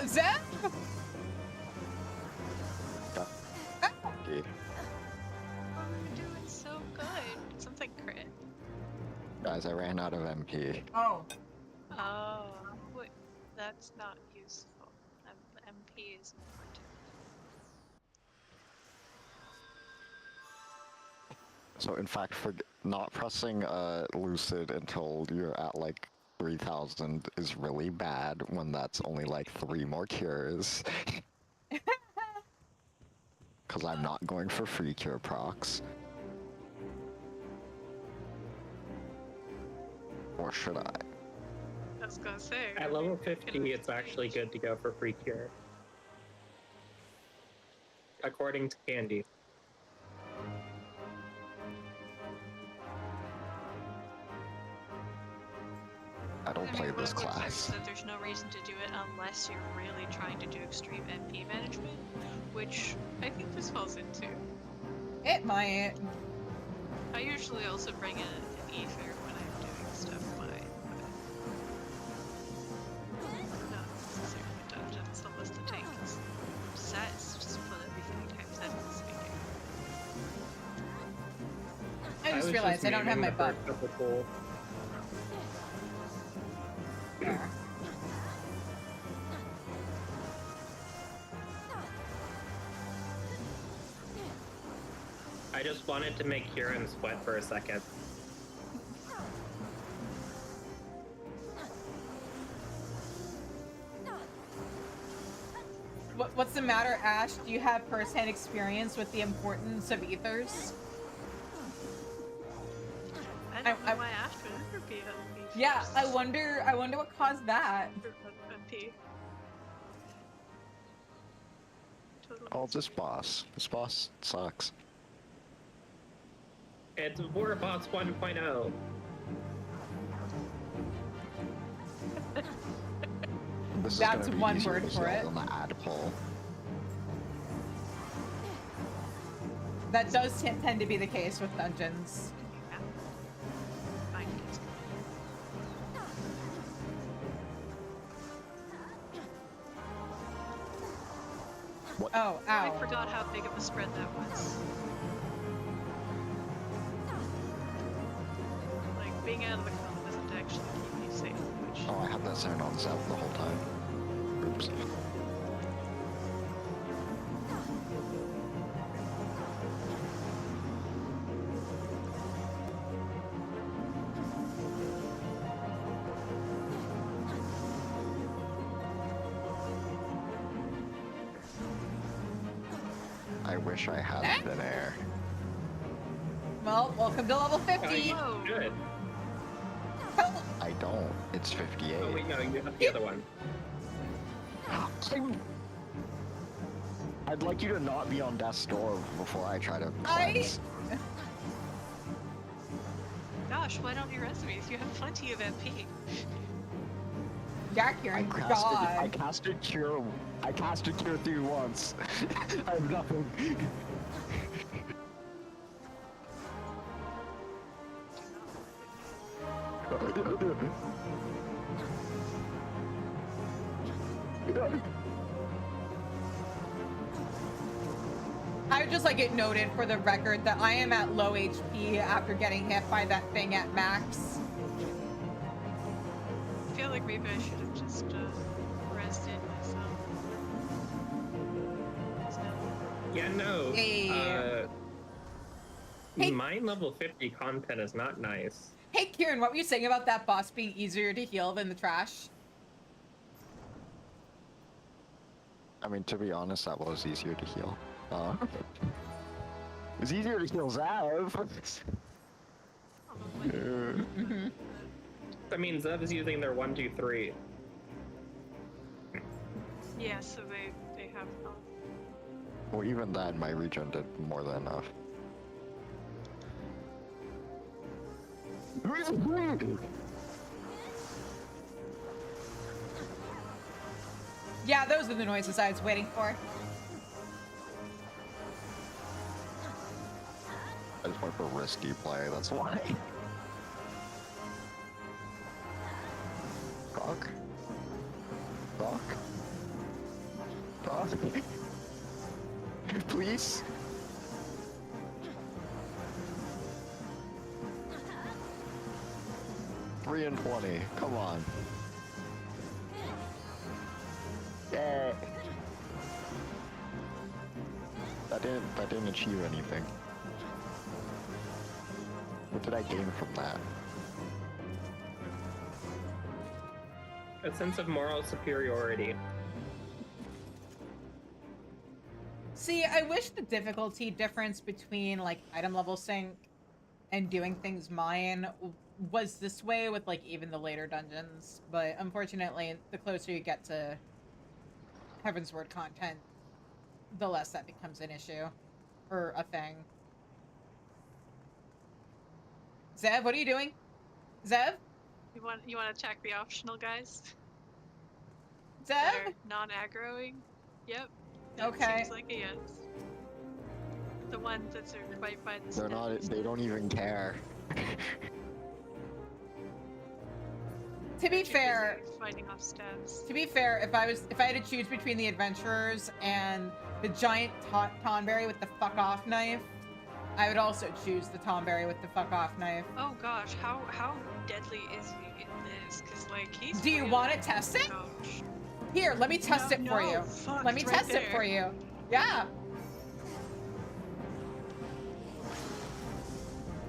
Zev? Okay. Oh, you're doing so good. Something crit. Guys, I ran out of MP. Oh. Oh, wait, that's not useful. MP is important. So in fact, for not pressing Lucid until you're at like 3,000 is really bad when that's only like 3 more cures. Because I'm not going for free cure procs. Or should I? I was gonna say. At level 50, it's actually good to go for free cure. According to Candy. I don't play one this of those class. is that there's no reason to do it unless you're really trying to do extreme MP management, which I think this falls into. It might. I usually also bring in an ether when I'm doing stuff mine, but not necessarily dungeons unless the tank is set. It's just put everything times 7 speaking. I just realized I don't have my butt. There. I just wanted to make Kieran sweat for a second. What's the matter, Ash? Do you have first-hand experience with the importance of ethers? I don't know why Ash would ever be on MP. Yeah, I wonder what caused that. MP. Totally. Oh, this boss. This boss sucks. It's Warboss 1.0. This That's is gonna be one easier word to for kill it. than the ad pull. That does tend to be the case with dungeons. Yeah. Fine, it's Oh, I ow. forgot how big of a spread that was. Like, being out of the cone doesn't actually keep you safe, which... Oh, I had that sound on Zap the whole time. Oops. I wish I had thin air. Well, welcome to level 50. Whoa. Good. I don't. It's 58. Oh wait, no, you have the other one. I'd like you to not be on death's door before I try to cleanse. Gosh, why don't you rest me? You have plenty of MP. Yeah, Kieran, I God. casted cure. I casted cure through once. I have nothing. I would just like it noted for the record that I am at low HP after getting hit by that thing at max. I feel like maybe I should have just rested myself. So, Yeah, no. Yeah. Hey. Mine level 50 content is not nice. Hey, Kieran, what were you saying about that boss being easier to heal than the trash? I mean, to be honest, that was easier to heal. It's easier to heal Zav. probably. That means Zev is using their 1, 2, 3. Yeah, so they have health. Well, even then, my regen did more than enough. Yeah, those are the noises I was waiting for. I just went for risky play, that's why. Rock? Rock? Rock? Please? $3 and 20, come on. Yeah. That didn't achieve anything. What did I gain from that? A sense of moral superiority. See, I wish the difficulty difference between like item level sync and doing things mine was this way with like even the later dungeons, but unfortunately the closer you get to Heaven's Word content, the less that becomes an issue or a thing. Zev, what are you doing? Zev? You want to check the optional guys? Zev? That are non-aggroing? Yep. That Okay. Seems like a yes. The ones that are right by the They're not, steps. they don't even care. To be Too fair, busy fighting off steps. if I had to choose between the adventurers and the giant Tonberry with the fuck off knife, I would also choose the Tonberry with the fuck off knife. Oh gosh, how deadly is he in this? Cause like he's. Do you really want to test it? ouch. Here, let me test it for No, you. fuck, Let me it's right test it for there. you. Yeah.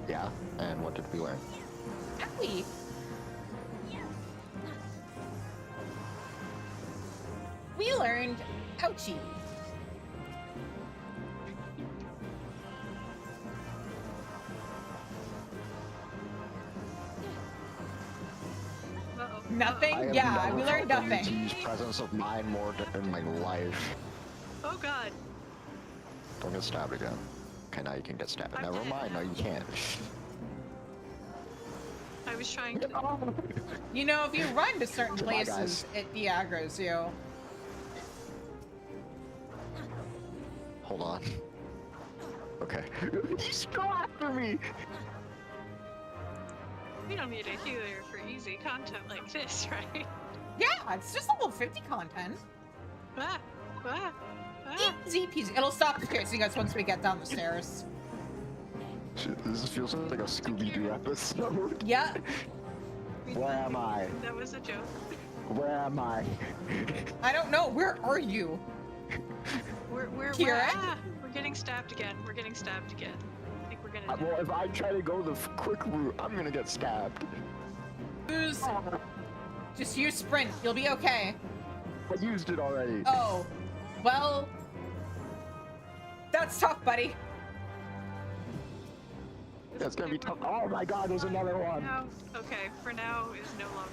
Yeah, and what did we learn? Owie. We learned ouchie. Uh-oh. Nothing? I have Yeah, never we learned felt the need nothing. to use presence of mind more in my life. Oh god. Don't get stabbed again. Okay, now you can get stabbed. I'm Never dead. mind, no you can't. I was trying to. You know, if you run to certain Goodbye, places, it de-aggroes you. Hold on. Okay. He's still after me! We don't need a healer for easy content like this, right? Yeah, it's just level 50 content. Ah, ah. Easy peasy. It'll stop chasing us once we get down the stairs. Shit, this feels like a Scooby-Doo episode. Yeah. Where am I? That was a joke. Where am I? I don't know. Where are you? We're Kira? we're getting stabbed again. We're getting stabbed again. I think we're gonna. Well, if I try to go the quick route, I'm gonna get stabbed. Just use sprint. You'll be okay. I used it already. Oh. Well. That's tough, buddy. That's gonna be tough. Oh my god, there's another one. No. Okay, for now is no longer.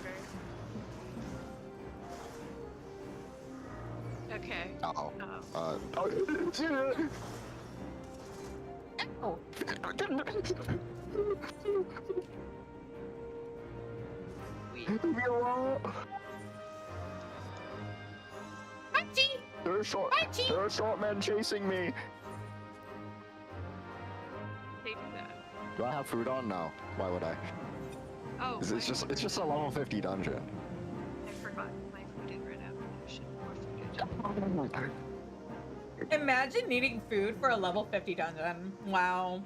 Okay. Uh-oh. Oh. Oh. Leave me alone. Pantry! There are short men chasing me. They do that. Do I have food on? No. Why would I? Oh. It's just a level 50 dungeon. I forgot my food didn't run out. I should have more food. Imagine needing food for a level 50 dungeon. Wow.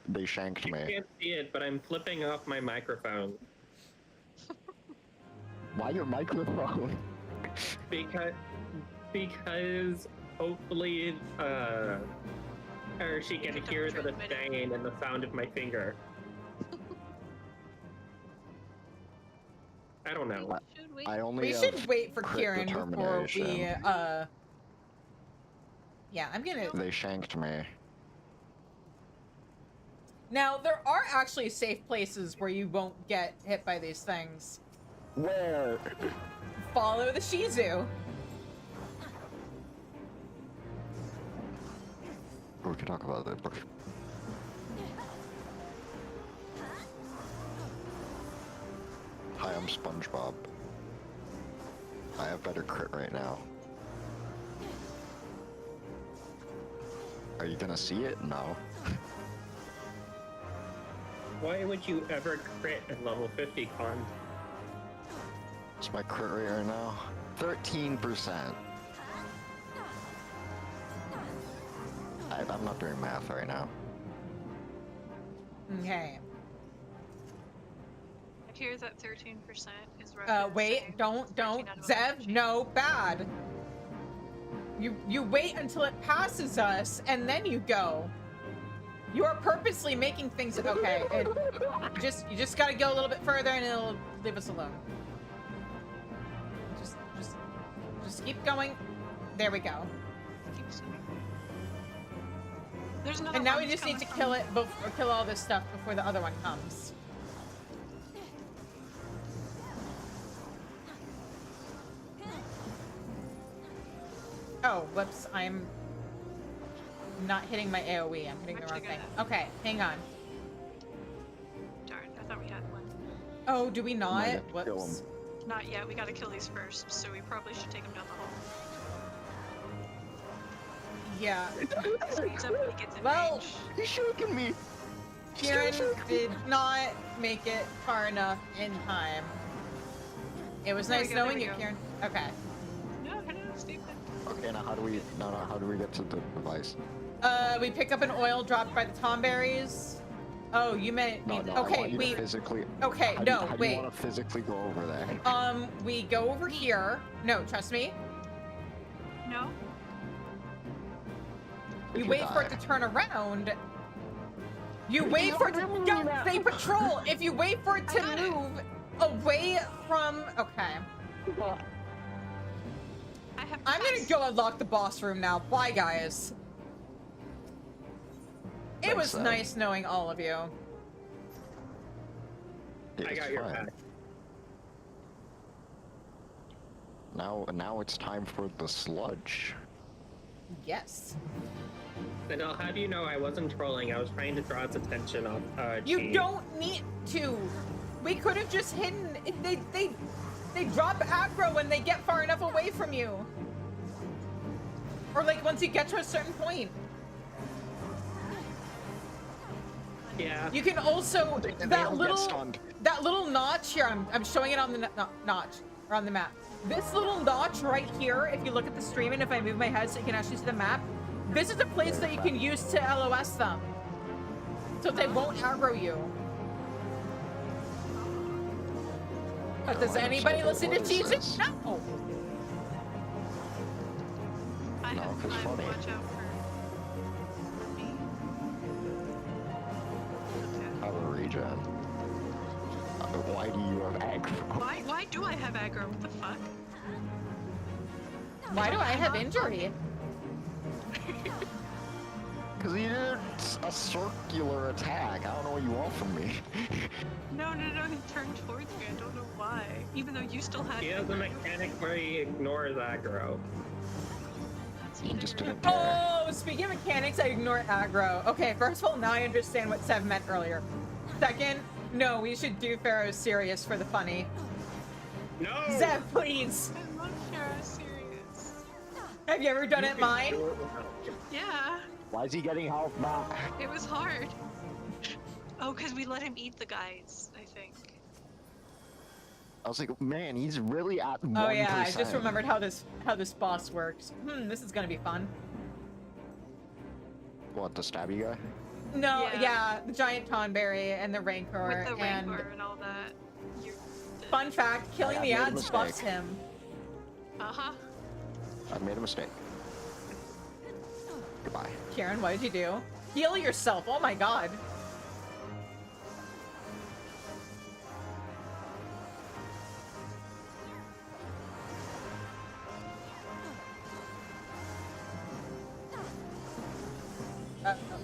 They shanked You me. can't see it, but I'm flipping off my microphone Why your microphone? because hopefully or she can hear the stain and the sound of my finger. I don't know. Should we? I only We have should wait for crit Kieran before we, determination. Yeah, I'm gonna... They shanked me. Now, there are actually safe places where you won't get hit by these things. Where? Follow the Shizu. We can talk about that. Hi, I'm SpongeBob. I have better crit right now. Are you gonna see it? No. Why would you ever crit at level 50, Con? What's my crit rate right now? 13%. I'm not doing math right now. Okay. I hear that 13% is roughly the Wait, same don't, as 13 out of Zev, 100. no, bad. You wait until it passes us, and then you go. You are purposely making things, okay, you just gotta go a little bit further and it'll leave us alone. Just keep going. There we go. Keep swimming. There's another And now one we just need to coming kill it, or kill all this stuff before the other one comes. Oh, whoops, I'm not hitting my AoE, I'm hitting the wrong Actually thing. gonna- Okay, hang on. Darn, I thought we had one. Oh, do we not? have to kill Whoops. Not yet, we gotta kill these first, so we probably should take him down the hole. Yeah. Speeds up when he gets in Well, range. He's shaking me! Kieran did not make it far enough in time. It was There we nice go, there knowing we you, go. Kieran. Okay. No, Stephen. Okay, now how do we get to the device? We pick up an oil dropped by the tomberries. Oh, you meant No, I okay, want you we to physically. okay, How no, do you wait. want to physically go over there? We go over here. No, trust me. No? If You you wait for it die. to turn around. You wait for it to they patrol. If you wait for it to got it. move away from okay. I have I'm gonna go unlock the boss room now. Bye, guys. It Thanks, was Sam. nice knowing all of you. Yeah, I it's got your fine. back. Now it's time for the sludge. Yes. And I'll have you know I wasn't trolling. I was trying to draw its attention off. You Chi. don't need to. We could have just hidden. They drop aggro when they get far enough away from you. Or like once you get to a certain point. Yeah. You can also They all that get little stunned. notch here. I'm showing it on the notch around the map. This little notch right here, if you look at the stream and if I move my head so you can actually see the map, this is a place that you can use to LOS them. So they won't aggro you. But does anybody listen to cheese? No! I No, have 'cause time. funny. Watch out for me. Okay. Have a regen. Why do you have aggro? Why do I have aggro? What the fuck? Why do I have injury? Because you did a circular attack. I don't know what you want from me. No, he turned towards me. I don't know why. Even though you still had. He has a mechanic where he ignores aggro. He just didn't care. Oh, speaking of mechanics, I ignore aggro. Okay, first of all, now I understand what Sev meant earlier. Second, no, we should do Pharaoh's serious for the funny. No! Zev, please! I love Pharaoh serious. Have you ever done it mine? Yeah, Why is he getting health back? it was hard. Oh, because we let him eat the guys, I think. I was like, man, he's really at 1%. Oh yeah, I just remembered how this boss works. This is gonna be fun. What, the stabby guy? No, Yeah. yeah, the giant tonberry and the rancor With the and rancor and all that. You're fun fact, killing I the made a ads mistake. buffs him. Uh-huh. I made a mistake. Goodbye. Kieran, what did you do? Heal yourself, oh my god.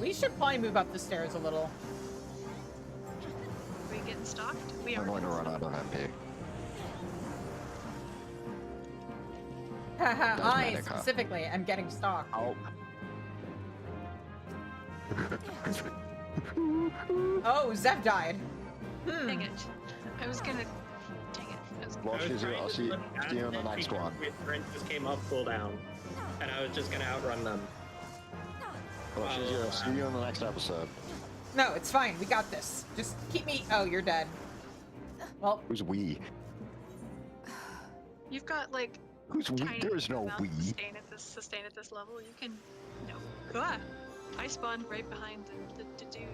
We should probably move up the stairs a little. Are we getting stalked? We I'm are. going to run out of MP. Haha, Does I medic, huh? specifically am getting stalked. Oh. Oh, Zev died. Dang it. I was gonna. Dang it. I was Well, I was she's trying I'll to see look at you in the it next because one. My friend just came up cooldown, and I was just gonna outrun them. Well, she's I'll see you in the next episode. No, it's fine. We got this. Just keep me. Oh, you're dead. Well, Who's we? You've got like Who's we? tiny There is no amount of we. sustain at this level. You can, you know. Ah, I spawned right behind the dude.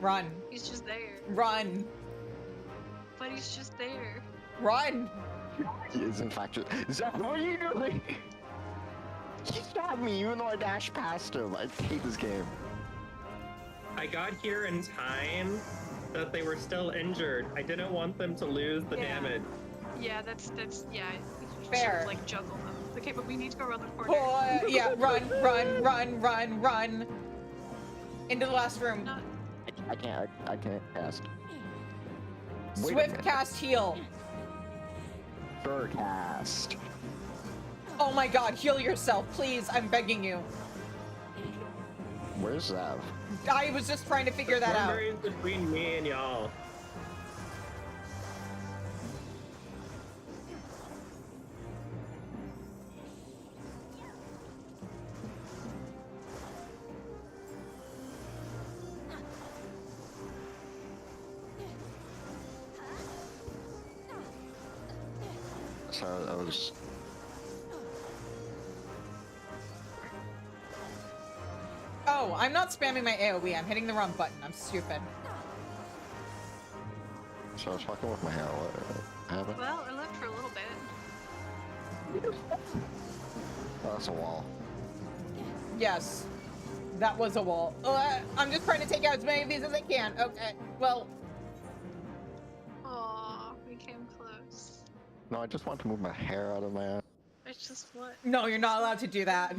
run, He's just there. run, But he's just there. run. He is in fact just... Zach, what are you doing? He stabbed me even though I dashed past him. I hate this game. I got here in time that they were still injured. I didn't want them to lose the Yeah. damage. Yeah, that's yeah. You should Fair. have, like juggle them. Okay, but we need to go around the corner. Oh, yeah, run, run, run, run, run. Into the last room. Not I can't cast. Wait a Swift minute. cast heal. Bird cast. Oh my god, heal yourself, please. I'm begging you. Where's Zav? I was just trying to figure that out. Boundaries between me and y'all. So I was... Oh, I'm not spamming my AoE. I'm hitting the wrong button. I'm stupid. So I was fucking with my hair. What happened? well, I lived for a little bit. Oh, that's a wall. Yes. That was a wall. I'm just trying to take out as many of these as I can. Okay, well, Aw, we came close. No, I just want to move my hair out of my ass. It's just what? no, you're not allowed to do that.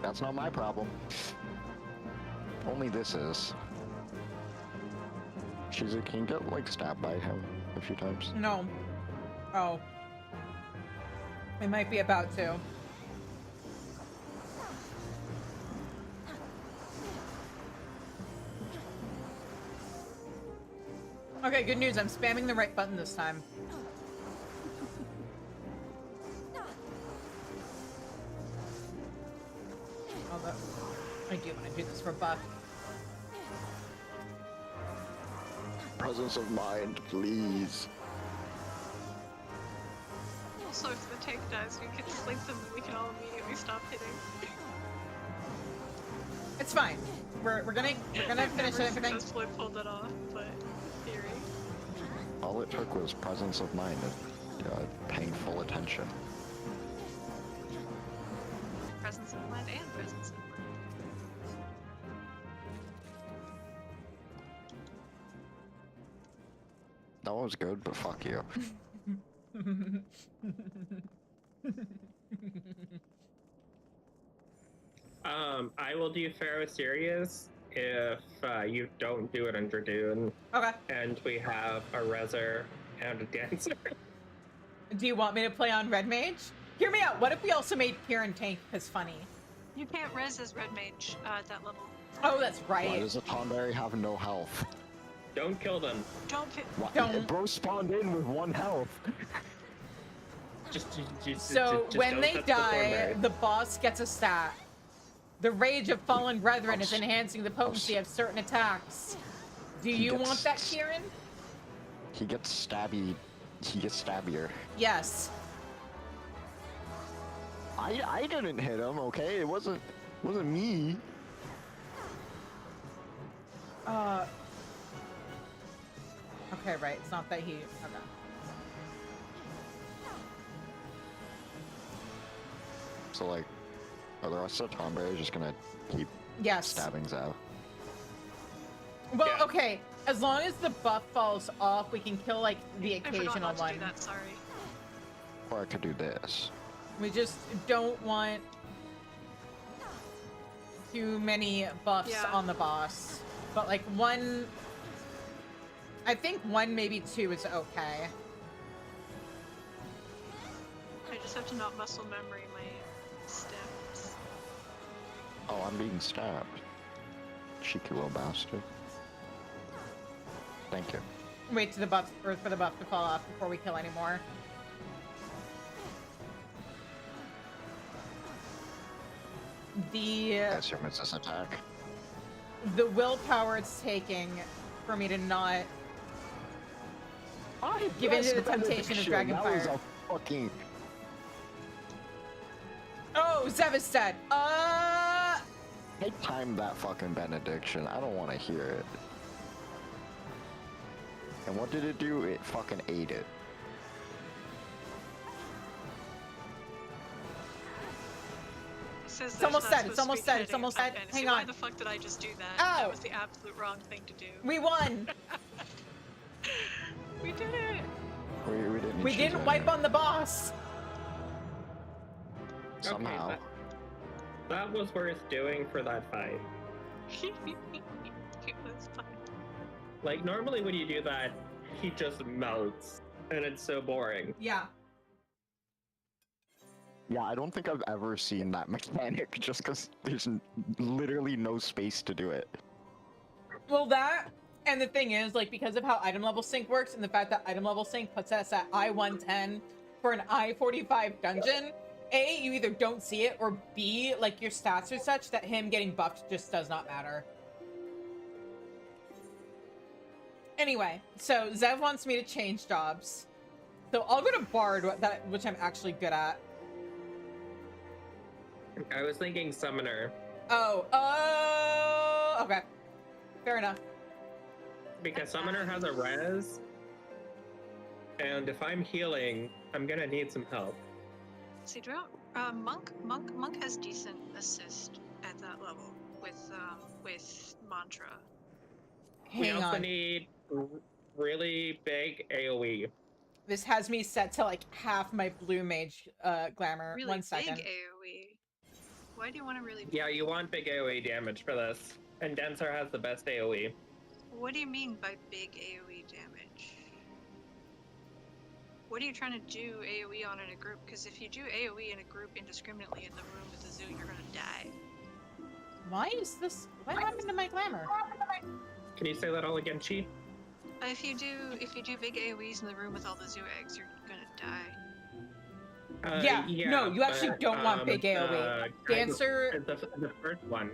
That's not my problem. Only this is. Shizu, can you get, like, stabbed by him a few times? No. Oh. I might be about to. Okay, good news. I'm spamming the right button this time. but I do want to do this for buff. Presence of mind, please. Also, if the tank dies, we can sleep them and we can all immediately stop hitting. It's fine. We're gonna finish everything. Successfully pulled it off, but theory. All it took was presence of mind and paying full attention. Presence of mind and presence of mind. That one was good, but fuck you. I will do fair with serious if you don't do it on Dragoon, Okay. and we have a Rezer and a Dancer. Do you want me to play on Red Mage? Hear me out. What if we also made Kieran tank? Cause funny. You can't res as red mage at that level. Oh, that's Why right. does a Tonberry have no health? Don't kill them. Don't pick. Why? Don't. Bro spawned in with 1 health. So when don't they touch the die, Thornberry. the boss gets a stat. The Rage of Fallen Brethren is enhancing the potency of certain attacks. Do He you gets- want that, Kieran? He gets stabby. He gets stabbier. Yes. I didn't hit him, okay? It wasn't me. Okay, right. It's not that he. Okay. So like, are the rest of the Tonberry just gonna keep Yes. stabbing Zav? Well, Yeah. okay. As long as the buff falls off, we can kill like the I forgot occasional not to one. do that. Sorry. Or I could do this. We just don't want too many buffs Yeah. on the boss. But like one, I think 1, maybe 2 is okay. I just have to not muscle memory my steps. Oh, I'm being stabbed. Cheeky little bastard. Thank you. Wait to the buff or for the buff to fall off before we kill any more. I assume it's this attack. The willpower it's taking for me to not give in to the temptation of Dragonfire. That was a fucking... Oh, Zev is dead. Take time that fucking benediction. I don't want to hear it. And what did it do? It fucking ate it. It says It's there's almost not dead, supposed it's to be almost dead, it's hitting almost top dead. fantasy. Hang Why on. the fuck did I just do that? Ow! That was the absolute wrong thing to do. We won. We did it! We didn't. We choose didn't any. wipe on the boss. Somehow. Okay, that was worth doing for that fight. It was fun. Like, normally when you do that, he just melts, and it's so boring. Yeah. Yeah, I don't think I've ever seen that mechanic just because there's literally no space to do it. Well, that and the thing is, like, because of how item level sync works and the fact that item level sync puts us at I-110 for an I-45 dungeon, A, you either don't see it, or B, like, your stats are such that him getting buffed just does not matter. Anyway, so Zev wants me to change jobs. So I'll go to Bard, which I'm actually good at. I was thinking Summoner, Oh, okay. Fair enough. because Summoner has a res, and if I'm healing, I'm gonna need some help. See, Monk has decent assist at that level with mantra. We Hang also on. need really big AoE. This has me set to like half my blue mage glamour. Really 1 big second. AoE. Why do you want to really? Yeah, you want big AoE damage for this, and Denser has the best AoE. What do you mean by big AoE damage? What are you trying to do AoE on in a group? Because if you do AoE in a group indiscriminately in the room with the zoo, you're gonna die. Why is this? What happened to my glamour? Can you say that all again, Chi? If you do big AoEs in the room with all the zoo eggs, you're gonna die. No, you actually don't want big AoE. Dancer. The first one.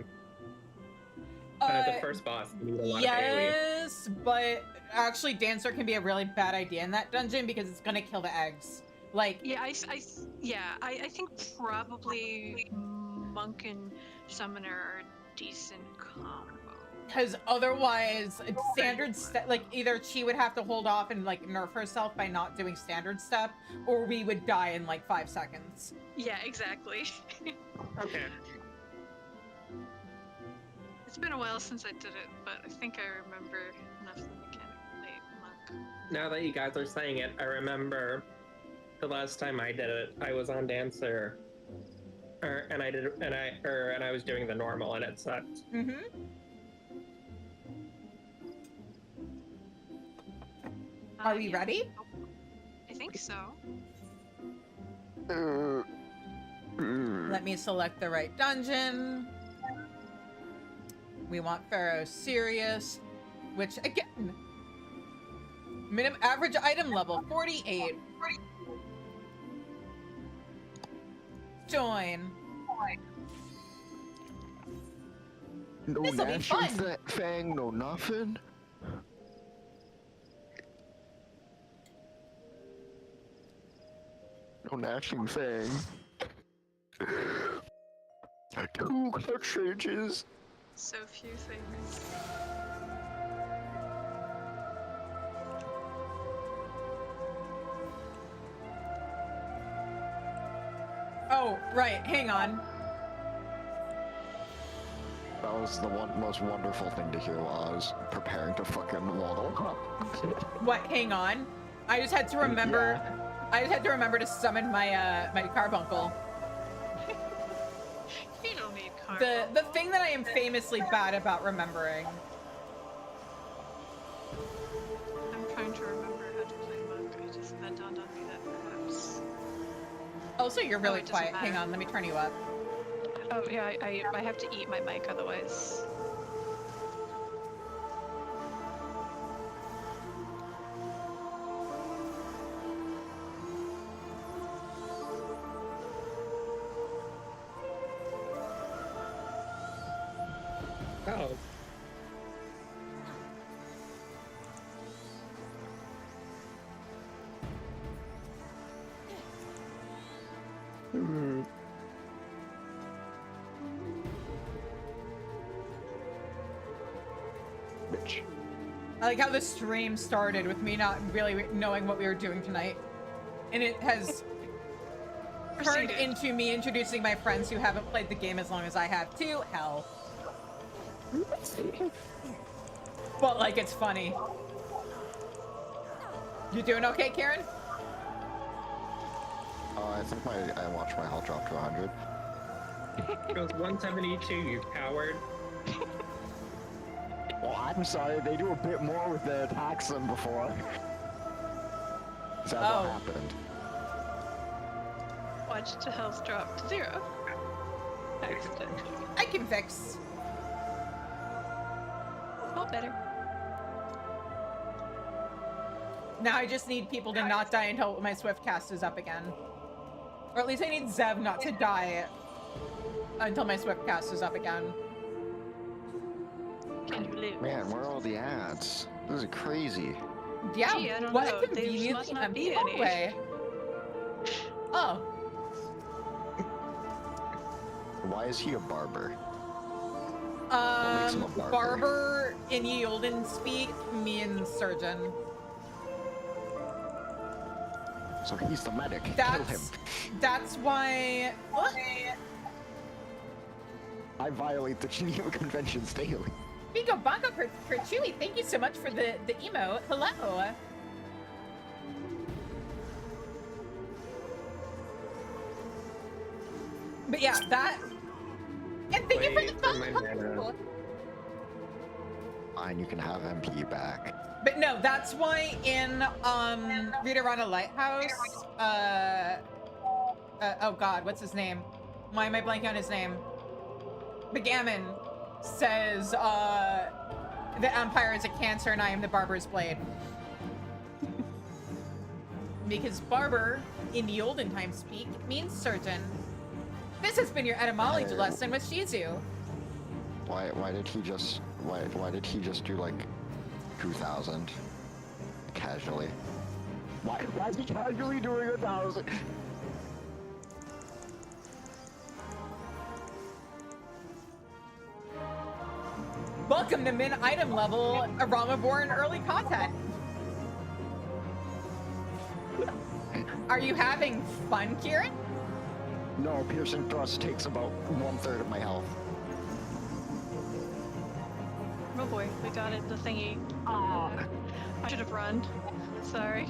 The first boss. You need a lot of AoE. Yes, but actually, Dancer can be a really bad idea in that dungeon because it's gonna kill the eggs. Like, Yeah, I think probably Monk and Summoner are a decent combo. because otherwise, standard step, like either she would have to hold off and like nerf herself by not doing standard step, or we would die in like 5 seconds. Yeah, exactly. Okay. It's been a while since I did it, but I think I remember enough of the mechanic Monk. Now that you guys are saying it, I remember the last time I did it, I was on Dancer. And I was doing the normal and it sucked. Mm-hmm. Are we Yeah. ready? I think so. Let me select the right dungeon. We want Pharaoh Sirius, which again, minimum average item level 48. Join. No This'll be gnashing fun. fang, no nothing. No gnashing fang. 2 cartridges. So few things. Oh, right. Hang on. That was the most wonderful thing to hear while I was preparing to fucking waddle. What? Hang on. I just had to remember. I just had to remember to summon my my carbuncle. You don't need cards. The thing that I am famously bad about remembering. I'm trying to remember how to play Monk. I just that dawned on me that perhaps. Also, you're really it doesn't quiet. Hang matter. on, let me turn you up. Oh yeah, I have to eat my mic otherwise. Oh. Hmm. Bitch. I like how the stream started with me not really knowing what we were doing tonight. And it has turned Proceeded. into me introducing my friends who haven't played the game as long as I have to hell. But like, it's funny. You doing okay, Karen? I think I watched my health drop to 100. It was 172, you coward. Well, I'm sorry, they do a bit more with the attacks than before. Is that Oh. what happened? Watch the health drop to 0. Accidentally. I can fix. Oh, better. Now I just need people to not die until my swift cast is up again. Or at least I need Zev not to die until my swift cast is up again. Can you lose? Man, where are all the ads? This is crazy. Yeah, Gee, I don't what know. a There conveniently must not empty be any. hallway. Oh, Why is he a barber? makes him a barber? barber in Ye Olden speak means surgeon. So he's the medic. Kill him. That's why. What? I violate the Geneva Conventions daily. Bingo Bongo for Chewy, thank you so much for the emote. Hello. But yeah, that. And thank you for the Wait for my phone. mana. Fine, you can have MP back. But no, that's why in Rita Rana Lighthouse, oh god, what's his name? Why am I blanking on his name? Begammon says the Empire is a cancer and I am the Barber's Blade. Because Barber in the olden time speak, means surgeon. This has been your etymology lesson with Shizu. Why did he just do like 2,000 casually? Why is he casually doing 1,000? Welcome to min item level Aramaborn early content. Are you having fun, Kieran? No, piercing thrust takes about 1/3 of my health. Oh boy, we got it, the thingy. Ah. I should have run. Sorry.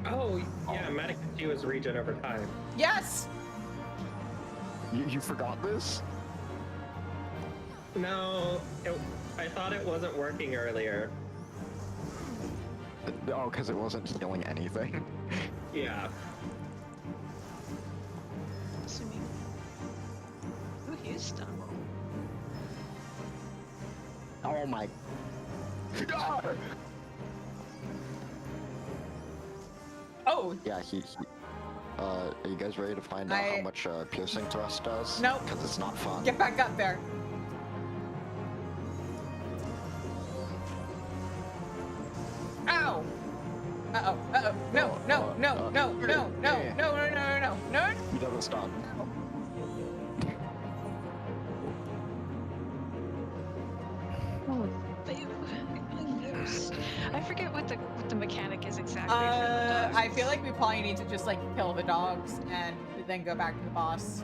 Oh, yeah, Medic is regen over time. Yes. You forgot this? No, I thought it wasn't working earlier. Oh, because it wasn't healing anything. Yeah. Assuming. Ooh, he's stunned. Oh my. Ah! Oh, Yeah, he are you guys ready to find out how much piercing thrust does? Nope. Because it's not fun. get back up there. Ow. Uh-oh, uh-oh. No, no, no, no, no, no, no, no, no, no, no, no. He doesn't stop. Oh, I forget what the mechanic is exactly for the dogs. I feel like we probably need to just like kill the dogs and then go back to the boss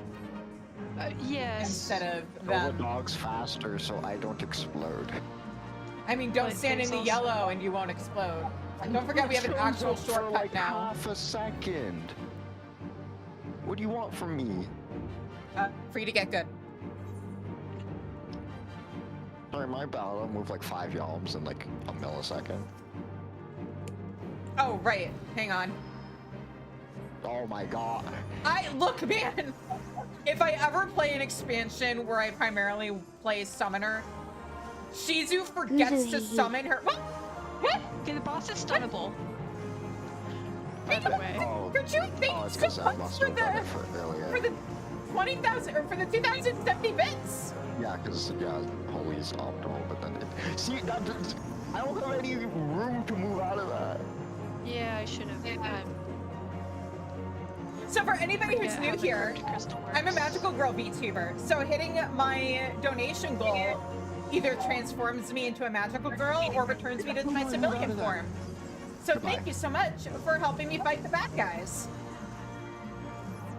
Yes. instead of Kill the them. dogs faster so I don't explode. I mean, don't But stand in there's the also- yellow and you won't explode. And don't forget we have an actual For shortcut like now. half a second. What do you want from me? Free to get good. Sorry, my battle moved like 5 yalms in like a millisecond. Oh, right. Hang on. Oh my god. Look, man. If I ever play an expansion where I primarily play summoner, Shizu forgets to summon her. What? What? Okay, the boss is stunnable. Hey, By the way. Oh, Could you think oh, it's to because I punch must for have done the it for earlier. for the 20,000 or for the 2,070 bits? Yeah, because holy is optimal, but then see, I don't have any room to move out of that. Yeah, I should have. So for anybody who's Yeah, new how the here, Dark Crystal I'm a works. magical girl VTuber. So hitting my donation goal either transforms me into a magical girl or returns me to my civilian form. So Goodbye. thank you so much for helping me fight the bad guys.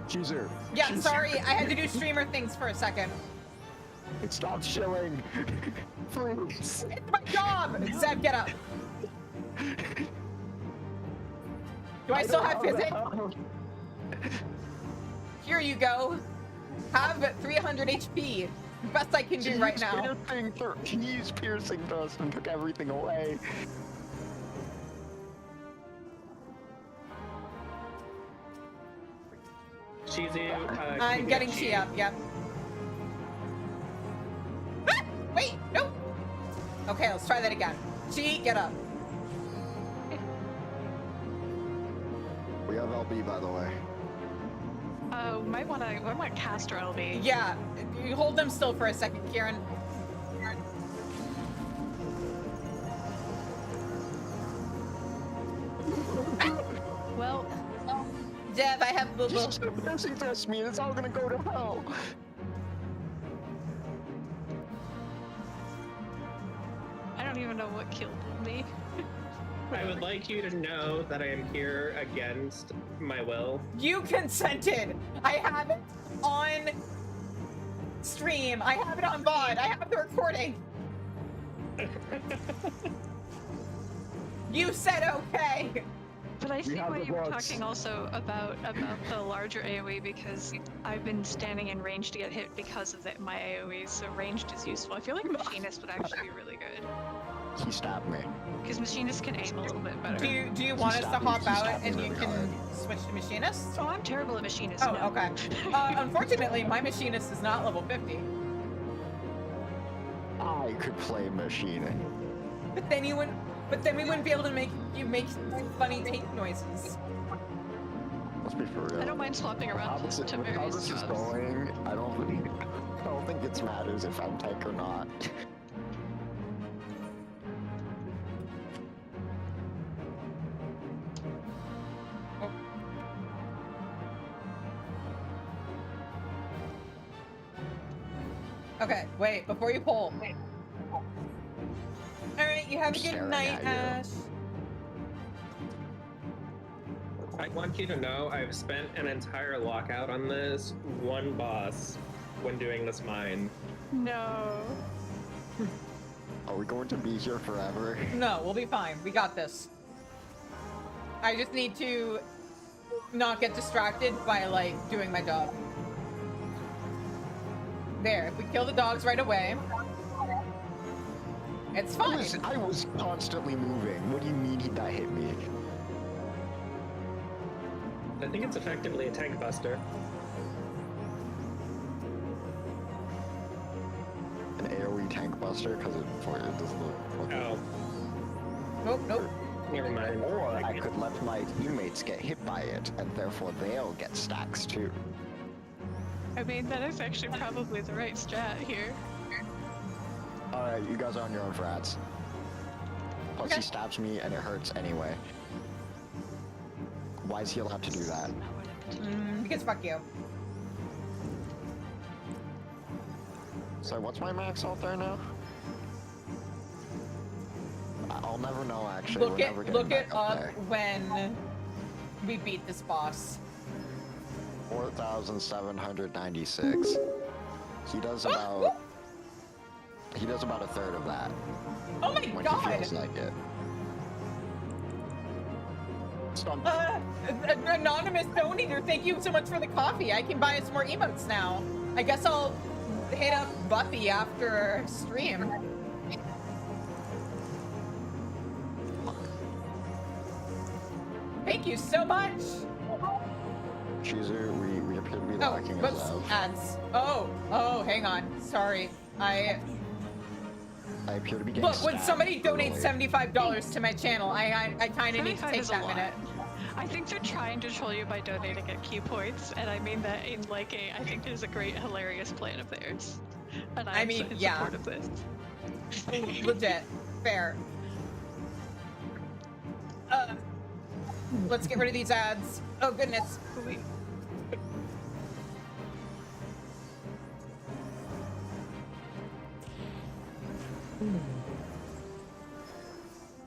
Cheeser. Yeah, sorry, I had to do streamer things for a second. It stopped shilling. Please. It's my job! Zeb, get up. Do I still have physics? Here you go. Have 300 HP. Best I can do right now. He's piercing dust and took everything away. Shizu, I'm can getting get Chi up, yep. Ah! Wait, no! Okay, let's try that again. Chi, get up. We have LB, by the way. I might cast our LB. Yeah, you hold them still for a second, Kieran. Well, Dev, I have the Just piercing dust me, and it's all gonna go to hell. I don't even know what killed me. I would like you to know that I am here against my will. You consented. I have it on stream. I have it on VOD. I have the recording. You said okay. But I see have why the you were votes. talking also about the larger AoE because I've been standing in range to get hit because of my AoE, so ranged is useful. I feel like Machinist would actually be really good. He stabbed me. Because Machinist can aim a little bit better. Do you want us to stabbed me- hop he out stabbed me and you really can hard. switch to Machinist? Oh, I'm terrible at Machinist. Oh, no. okay. Unfortunately, my Machinist is not level 50. I could play machine. But then you wouldn't. But then we wouldn't be able to make funny tape noises. Let's be for real. I don't mind swapping How around this, to how various this is jobs. going, I don't think it matters if I'm tank or not. Okay, wait, before you pull. Alright, you have a good Staring night, at you. Ash. I want you to know I've spent an entire lockout on this one boss when doing this mine. No. Are we going to be here forever? No, we'll be fine. We got this. I just need to not get distracted by, like, doing my job. There, if we kill the dogs right away, it's fine. I was constantly moving. What do you mean that hit me? I think it's effectively a tank buster. An AoE tank buster because it doesn't look. Oh, Nope, nope. never mind. Or I could let my teammates get hit by it, and therefore they'll get stacks too. I mean, that is actually probably the right strat here. Alright, you guys are on your own for ads. Plus Okay. he stabs me and it hurts anyway. Why is he allowed to do that? Because fuck you. So what's my max out there now? I'll never know actually. Look We're never it getting back up there. when we beat this boss. 4,796. He does about a third of that Oh my when god! he feels like it. Stop. An anonymous donator, thank you so much for the coffee. I can buy us more emotes now. I guess I'll hit up Buffy after stream. Thank you so much. Cheezer, we appear to be Oh, lacking a whoops, Zev. ads. Oh, hang on. Sorry. I appear to be getting Look, when stabbed somebody donates early. $75 to my channel, I kind of need to 75 take is a that lot. minute. I think they're trying to troll you by donating at key points, and I mean that in like I think it is a great, hilarious plan of theirs. And I'm mean, in yeah. support of this. Legit. Fair. Let's get rid of these ads. Oh, goodness. Wait.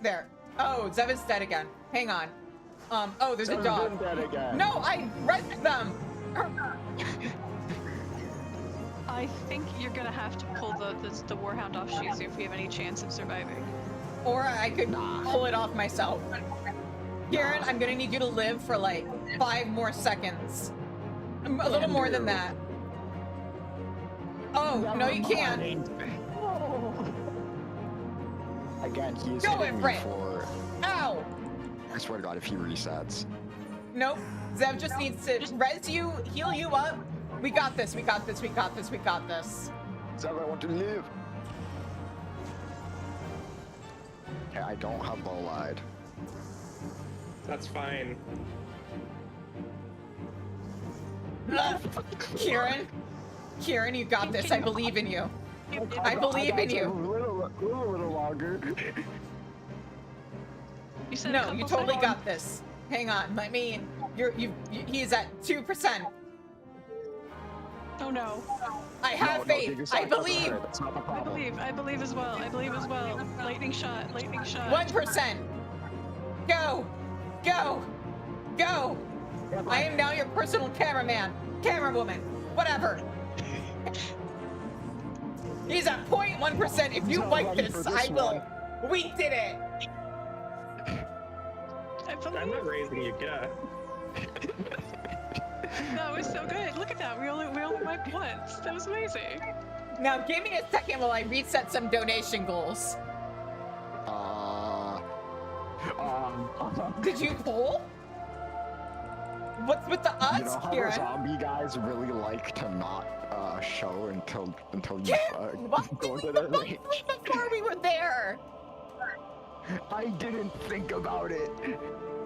There. Oh, Zev is dead again. Hang on. Oh, there's a Zev's dog. dead again. No, I read them. I think you're gonna have to pull the Warhound off Shizu if we have any chance of surviving. Or I could pull it off myself. Kieran, I'm gonna need you to live for like 5 more seconds. A little more than that. Oh, no you can't. Again, he is Go hitting it, me Fred. for. Ow! I swear to God, if he resets. Nope. Zev just needs to res you, heal you up. We got this, we got this, we got this, we got this. Zev, I want to live. Okay, I don't have low lied. That's fine. Kieran, you got this. I believe in you. I believe in you. A little longer. You said a No, couple you totally seconds. got this. Hang on, let me. He's at 2%. Oh no. I have faith. I believe. That's not the I problem. believe as well. I believe as well. Lightning shot. 1%. Go, go, go. I am now your personal cameraman, camerawoman, whatever. He's at 0.1%. If you not like ready this, for I this will. one. We did it. I I'm believe. not raising you, get That was so good. Look at that. We only wiped once. That was amazing. Now give me a second while I reset some donation goals. Did you pull? What's with the us, You know how the Kieran? zombie guys really like to not show until you Kieran, what? go into their range? Before we were there. I didn't think about it.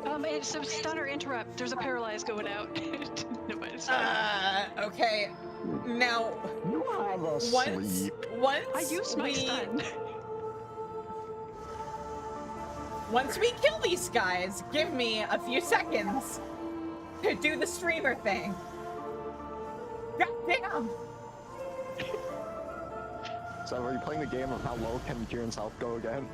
It's a stun or interrupt. There's a paralyze going out. No, but it's fine. Okay. Now, You have a once sleep. I used my stun. Once we kill these guys, give me a few seconds to do the streamer thing. God damn! So are you playing the game of how low can Kieran's health go again?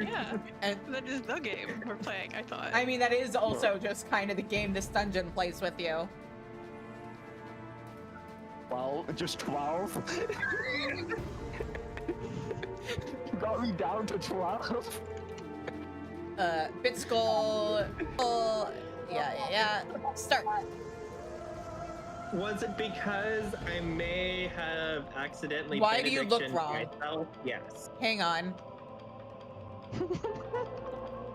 Yeah, And that is the game we're playing, I thought. I mean, that is also just kind of the game this dungeon plays with you. Well, just 12? You got me down to 12? Bit skull. Yeah. Start. Was it because I may have accidentally Why do you look benedictioned wrong? myself? Yes. Hang on.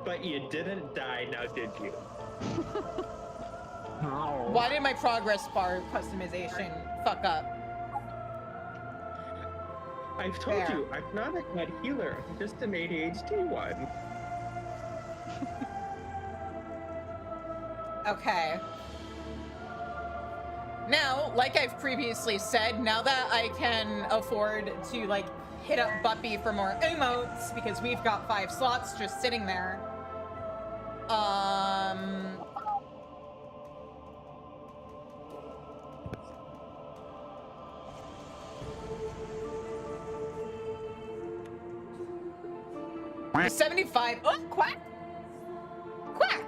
But you didn't die, now did you? How? Why did my progress bar customization fuck up? I've told There. you, I'm not a god healer. I'm just an ADHD one. Okay. Now, like I've previously said, now that I can afford to, like, hit up Buppy for more emotes, because we've got 5 slots just sitting there, the 75, oh, quack! Quack!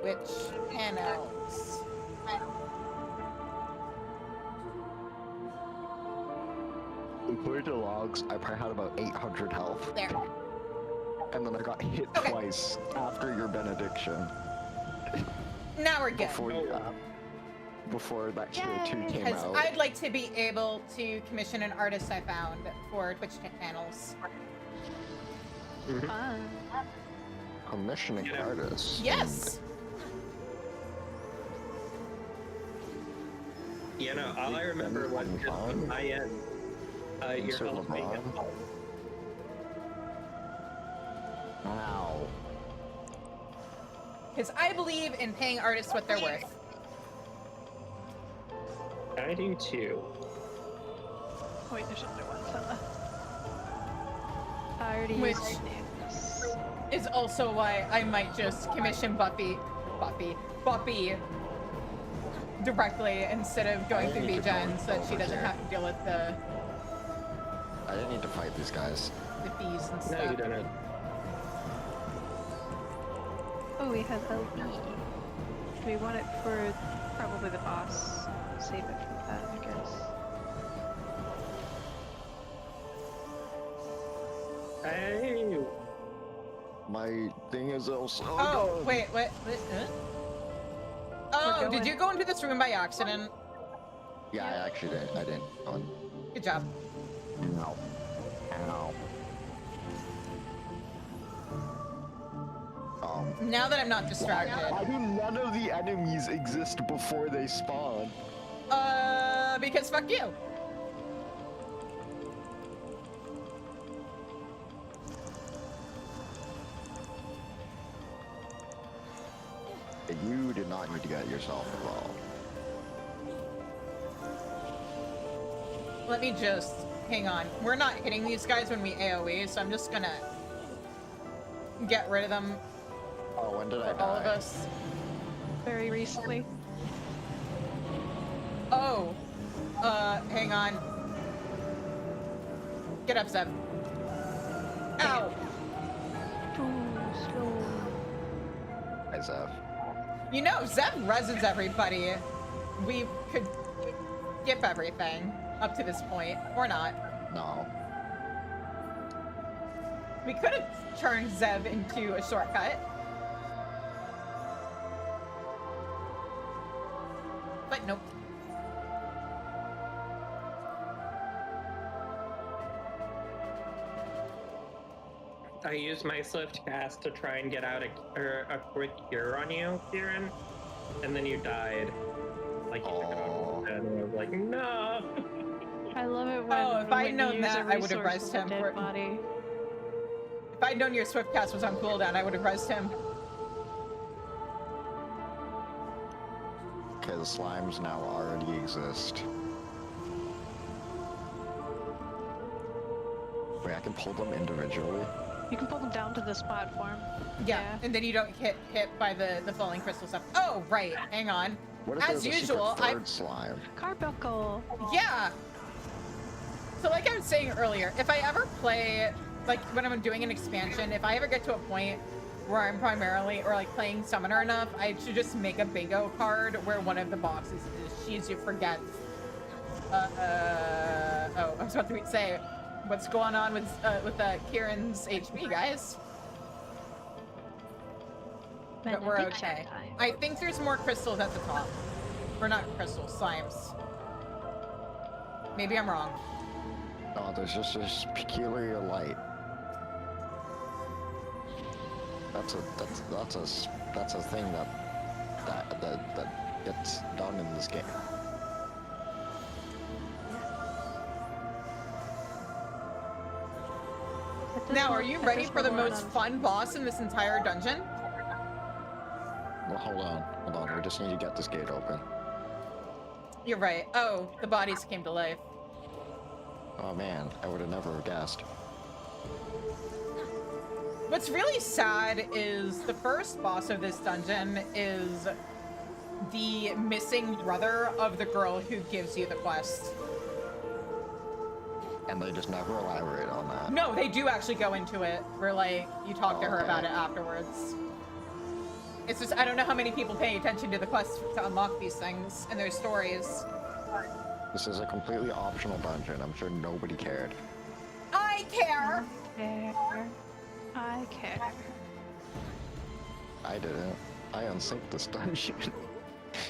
Twitch panels. According to logs, I probably had about 800 health. There. And then I got hit Okay. twice after your benediction. Now we're good. Before that tier 2 came Because out. I'd like to be able to commission an artist I found for Twitch panels. Fun. Commissioning Yeah. artists. Yes! You know, all I remember was just on my end. Your Insert health being LeBron. at full. Wow. Because I believe in paying artists what they're worth. I do too. Wait, there's another one. I already Which- used names. Is also why I might just commission Buppy directly instead of going through B-Gen so that she doesn't have to deal with the I didn't need to fight these guys. fees and No, stuff. you don't. Oh, we have LB. Do we want it for probably the boss? Save it for that, I guess. Hey, My thing is also. Oh, wait, what? Oh, We're did going. you go into this room by accident? Yeah, I actually did. I didn't. Good job. No. Ow. Now that I'm not distracted. Why do none of the enemies exist before they spawn? Because fuck you. You did not need to get yourself involved. Let me just hang on. We're not hitting these guys when we AoE, so I'm just gonna get rid of them Oh, when did I for die? all of us. Very recently. Oh, hang on. Get up, Zeb. Ow! Too slow. Hi, Zeph. You know, Zeb resins everybody. We could skip everything up to this point, or not. No. We could have turned Zeb into a shortcut. But nope. I used my swift cast to try and get out a quick cure on you, Kieran, and then you died. Like you took it off his head, and I was like, no. I love it when. Oh, if I'd when known you use that, a I would have resource rezzed with a him dead for- body. If I'd known your swift cast was on cooldown, I would have rezzed him. Okay, the slimes now already exist. Wait, I can pull them individually? You can pull them down to this platform. Yeah, and then you don't get hit by the falling crystal stuff. Oh, right. Hang on. What if As there's a usual, secret I- third slime? Carbuncle. Yeah. So like I was saying earlier, if I ever play, like when I'm doing an expansion, if I ever get to a point where I'm primarily, or like playing summoner enough, I should just make a bingo card where one of the boxes is She's You Forget. Oh, I was about to say, what's going on with Kieran's HP, guys? But we're okay. I think there's more crystals at the top. Or not crystals, slimes. Maybe I'm wrong. No, there's just this peculiar light. That's a thing that gets done in this game. Now, are you ready for the most fun boss in this entire dungeon? Well, hold on. We just need to get this gate open. You're right. Oh, the bodies came to life. Oh man, I would have never guessed. What's really sad is the first boss of this dungeon is the missing brother of the girl who gives you the quest. And they just never elaborate on that. No, they do actually go into it, where like you talk to her about it afterwards. It's just I don't know how many people pay attention to the quests to unlock these things and their stories. This is a completely optional dungeon. I'm sure nobody cared. I care. I care. I didn't. I unsynced this dungeon.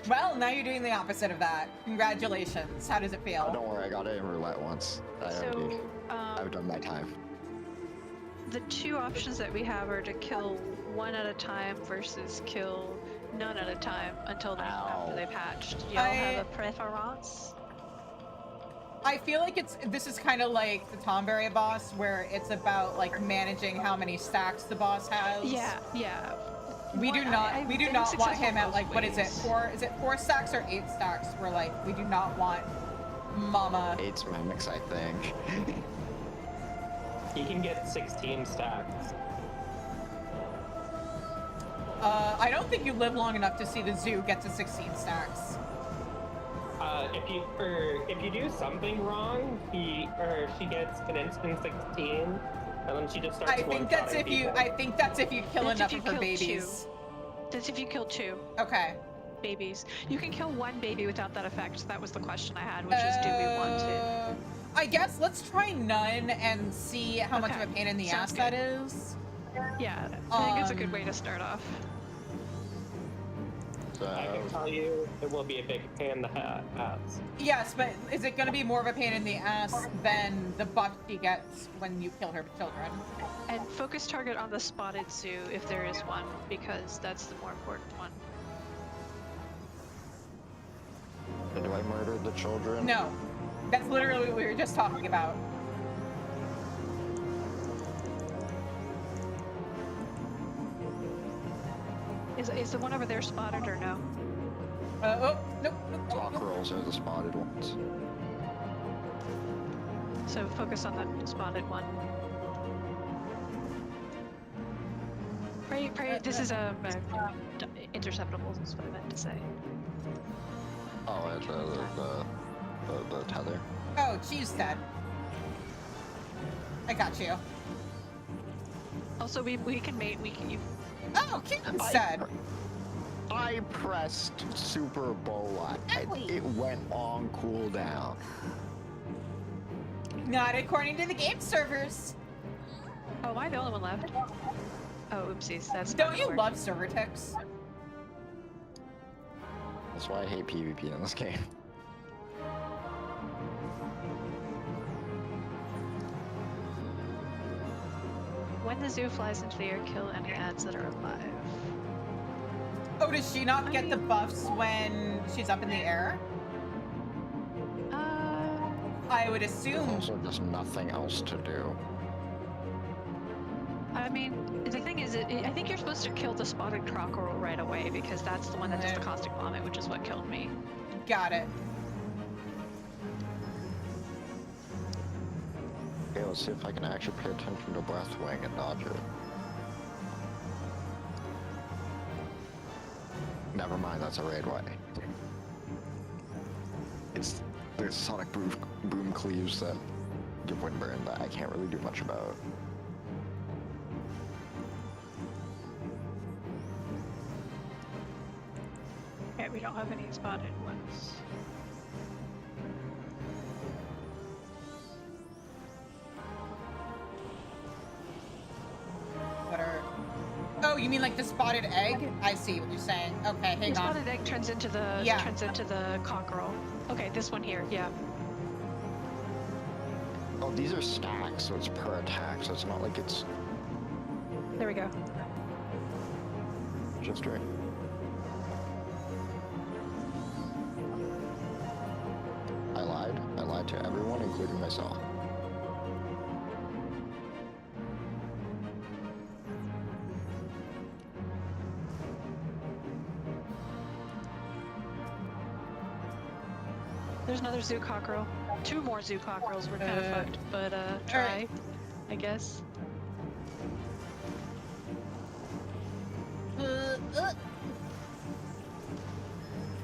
Well, now you're doing the opposite of that. Congratulations. How does it feel? Oh, don't worry, I got it in roulette once. I've done my time. The two options that we have are to kill one at a time versus kill none at a time until after they patched. Do y'all have a preference? I feel like this is kind of like the Tomberry boss, where it's about like managing how many stacks the boss has. Yeah. We do not want him at like, what is it? Is it 4 stacks or 8 stacks? We're like, we do not want Mama. 8's mimics, I think. He can get 16 stacks. I don't think you live long enough to see the zoo get to 16 stacks. If you do something wrong, he or she gets an instant 16, and then she just starts. I think that's if you kill That's enough if you of her kill babies. That's if you kill 2 Okay. babies. You can kill 1 baby without that effect. That was the question I had, which is, do we want to? I guess let's try none and see how much of a pain in the ass Sounds that good. is. Yeah, I think it's a good way to start off. I can tell you, it will be a big pain in the ass. Yes, but is it going to be more of a pain in the ass than the buff she gets when you kill her children? And focus target on the spotted zoo if there is one, because that's the more important one. Do I murder the children? No. That's literally what we were just talking about. Is the one over there spotted or no? Nope. Cockerels are the spotted ones. So focus on the spotted one. Pray, this is interceptables is what I meant to say. Oh, it's the tether. Oh, she's dead. I got you. Also, we can mate. You. Oh, Keaton said. I pressed Super Bola and it went on cooldown. Not according to the game servers. Oh, am I the only one left? Oh, oopsies. That's. Don't you work. love server ticks? That's why I hate PvP in this game. When the zoo flies into the air, kill any ads that are alive. Oh, does she not get the buffs when she's up in the air? I would There's assume. also just nothing else to do. I mean, the thing is, I think you're supposed to kill the spotted cockerel right away because that's the one that does the caustic vomit, which is what killed me. Got it. Okay, let's see if I can actually pay attention to Breathwing and dodge it. Never mind, that's a raidway. It's there's sonic boom cleaves that give windburn that I can't really do much about. Yeah, we don't have any spotted ones. What are... Oh, you mean like the spotted egg? I see what you're saying. Okay, hang The on. spotted egg turns into the cockerel. Okay, this one here, yeah. Oh, these are stacks, so it's per attack, so it's not like it's There we go. just right. I lied. I lied to everyone, including myself. There's another zoo cockerel. 2 more zoo cockerels. We're kind of fucked, but try, Alright. I guess.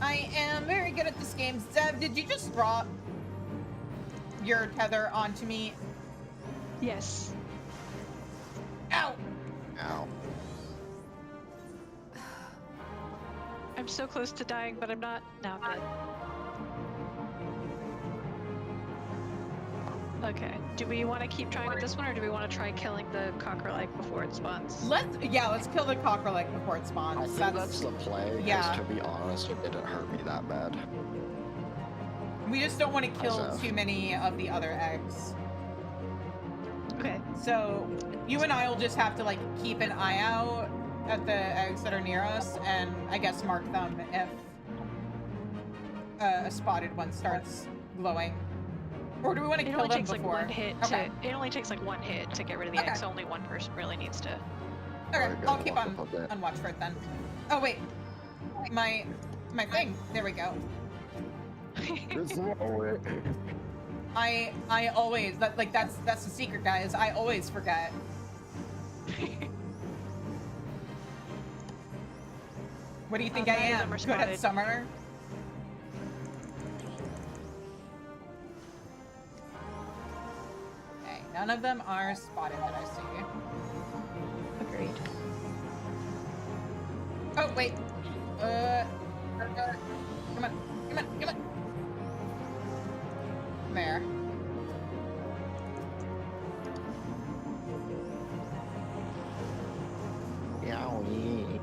I am very good at this game. Zev, did you just drop your tether onto me? Yes. Ow! Ow. I'm so close to dying, but I'm not. Now I'm dead. Okay. Do we want to keep trying with this one, or do we want to try killing the cockerel egg before it spawns? Let's kill the cockerel egg before it I spawns. think that's the play, because yeah. to be honest, it didn't hurt me that bad. We just don't want to kill Zev. too many of the other eggs. Okay. So you and I will just have to like keep an eye out at the eggs that are near us, and I guess mark them if a spotted one starts glowing. Or do we want to It kill only them takes before? like one hit Okay. to. It only takes like one hit to get rid of the Okay. egg, so only one person really needs to. Okay, Alright, I'll good. keep Walk on up a bit. watch for it then. Oh wait, my thing. There we go. I always that's the secret, guys. I always forget. What do you think I None of am? them are Good at spotted. summoner? Okay, none of them are spotted that I see. Agreed. Oh wait. Come on. There. Yowie.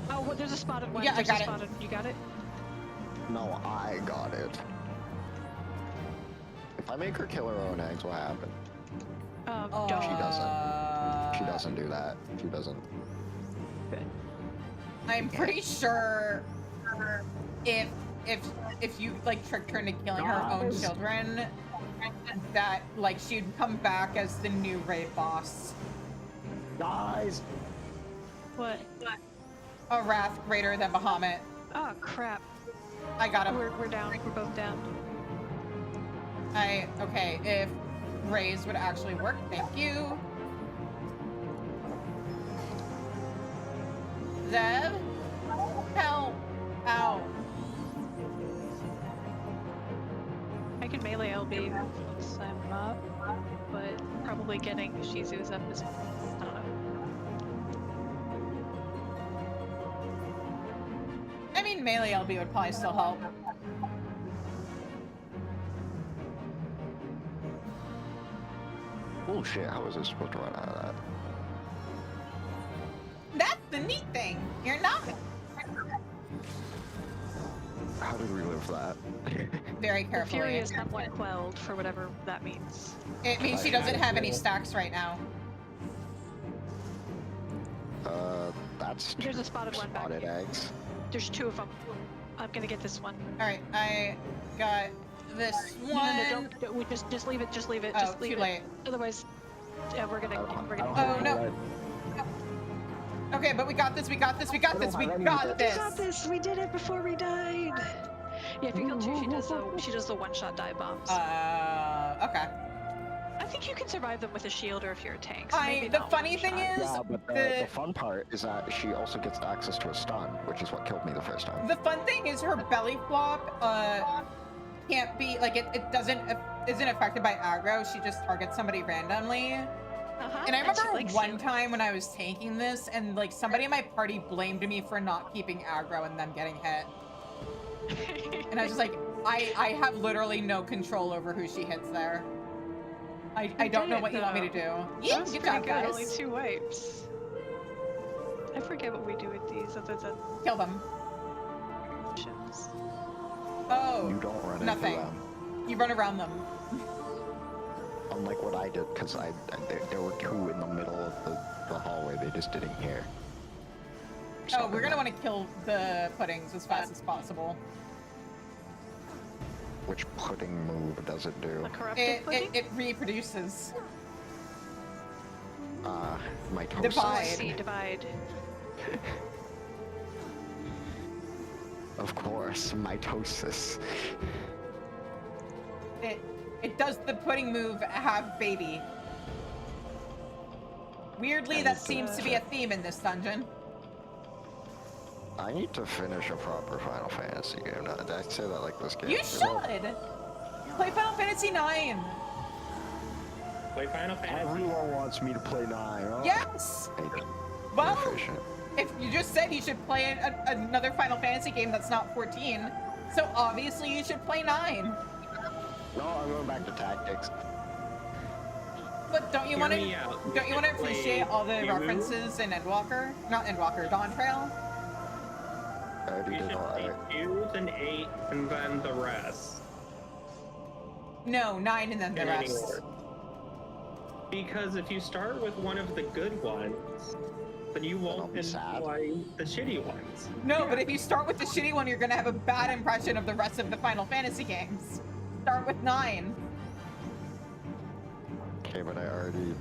Oh, well, there's a spotted one. Yeah, I There's got a it. spotted. You got it? No, I got it. If I make her kill her own eggs, what happens? Don't. She doesn't. She doesn't do that. She doesn't. I'm pretty sure if you like tricked her into killing her own Guys. children, that like she'd come back as the new raid boss. Guys! What? A wrath greater than Bahamut. Oh crap. I got him. We're down. We're both down. Okay, if raise would actually work, thank you. Zev? Help! Ow. I can melee LB once I'm up, but probably getting Shizu's up is. I don't know. I mean, melee LB would probably still help. Bullshit, how was I supposed to run out of that? the neat thing. You're not. How did we live that? Very The carefully. fury is somewhat quelled for whatever that means. It means she doesn't have any stacks right now. That's There's a spotted one back spotted here. eggs. There's 2 of them. I'm gonna get this one. Alright, I got this one. No, don't we just leave it. Just leave it. Oh, Just leave too it. late. Otherwise, yeah, we're gonna. Oh, no. Okay, but we got this, we got this, we got this, we got We this. got this. We did it before we died. Yeah, if you kill 2, she does the one-shot dive bombs. Okay. I think you can survive them with a shield or if you're a tank. So maybe The not funny one thing shot. is, Yeah, but the fun part is that she also gets access to a stun, which is what killed me the first time. the fun thing is her belly flop, can't be, like, it isn't affected by aggro, she just targets somebody randomly. And I remember one time when I was tanking this, and, like, somebody in my party blamed me for not keeping aggro and them getting hit. And I was just like, I have literally no control over who she hits there. I don't know what you want me to do. Yeah, That's good pretty job, good. guys. Only 2 wipes. I forget what we do with these other than Kill them. missions. Oh, You don't run nothing. into them. You run around them. Unlike what I did, because there were 2 in the middle of the hallway they just didn't hear. Oh, we're gonna want to kill the puddings as fast as possible. Which pudding move does it do? A corrupted pudding? It reproduces. Mitosis. Divide. See, divide. Of course, mitosis. It does the pudding move have baby. Weirdly, that seems to be a theme in this dungeon. I need to finish a proper Final Fantasy game. Now, I say that like this game. You should! Play Final Fantasy IX! Play Final Fantasy. Everyone wants me to play 9. Oh. Yes! Hey, Well, efficient. if you just said you should play another Final Fantasy game that's not 14, so obviously you should play 9. No, I'm going back to tactics. But don't you Hear want me out. to? Don't you want to Play appreciate all the Hero? references in Endwalker? Not Endwalker, Dawn Trail. I already You did should all play that. 2, then 8, and then the rest. No, 9 and then the In any rest. order. Because if you start with one of the good ones, then you I'll won't be sad. enjoy the shitty ones. No, but if you start with the shitty one, you're gonna have a bad impression of the rest of the Final Fantasy games. Start with 9. Okay, but I already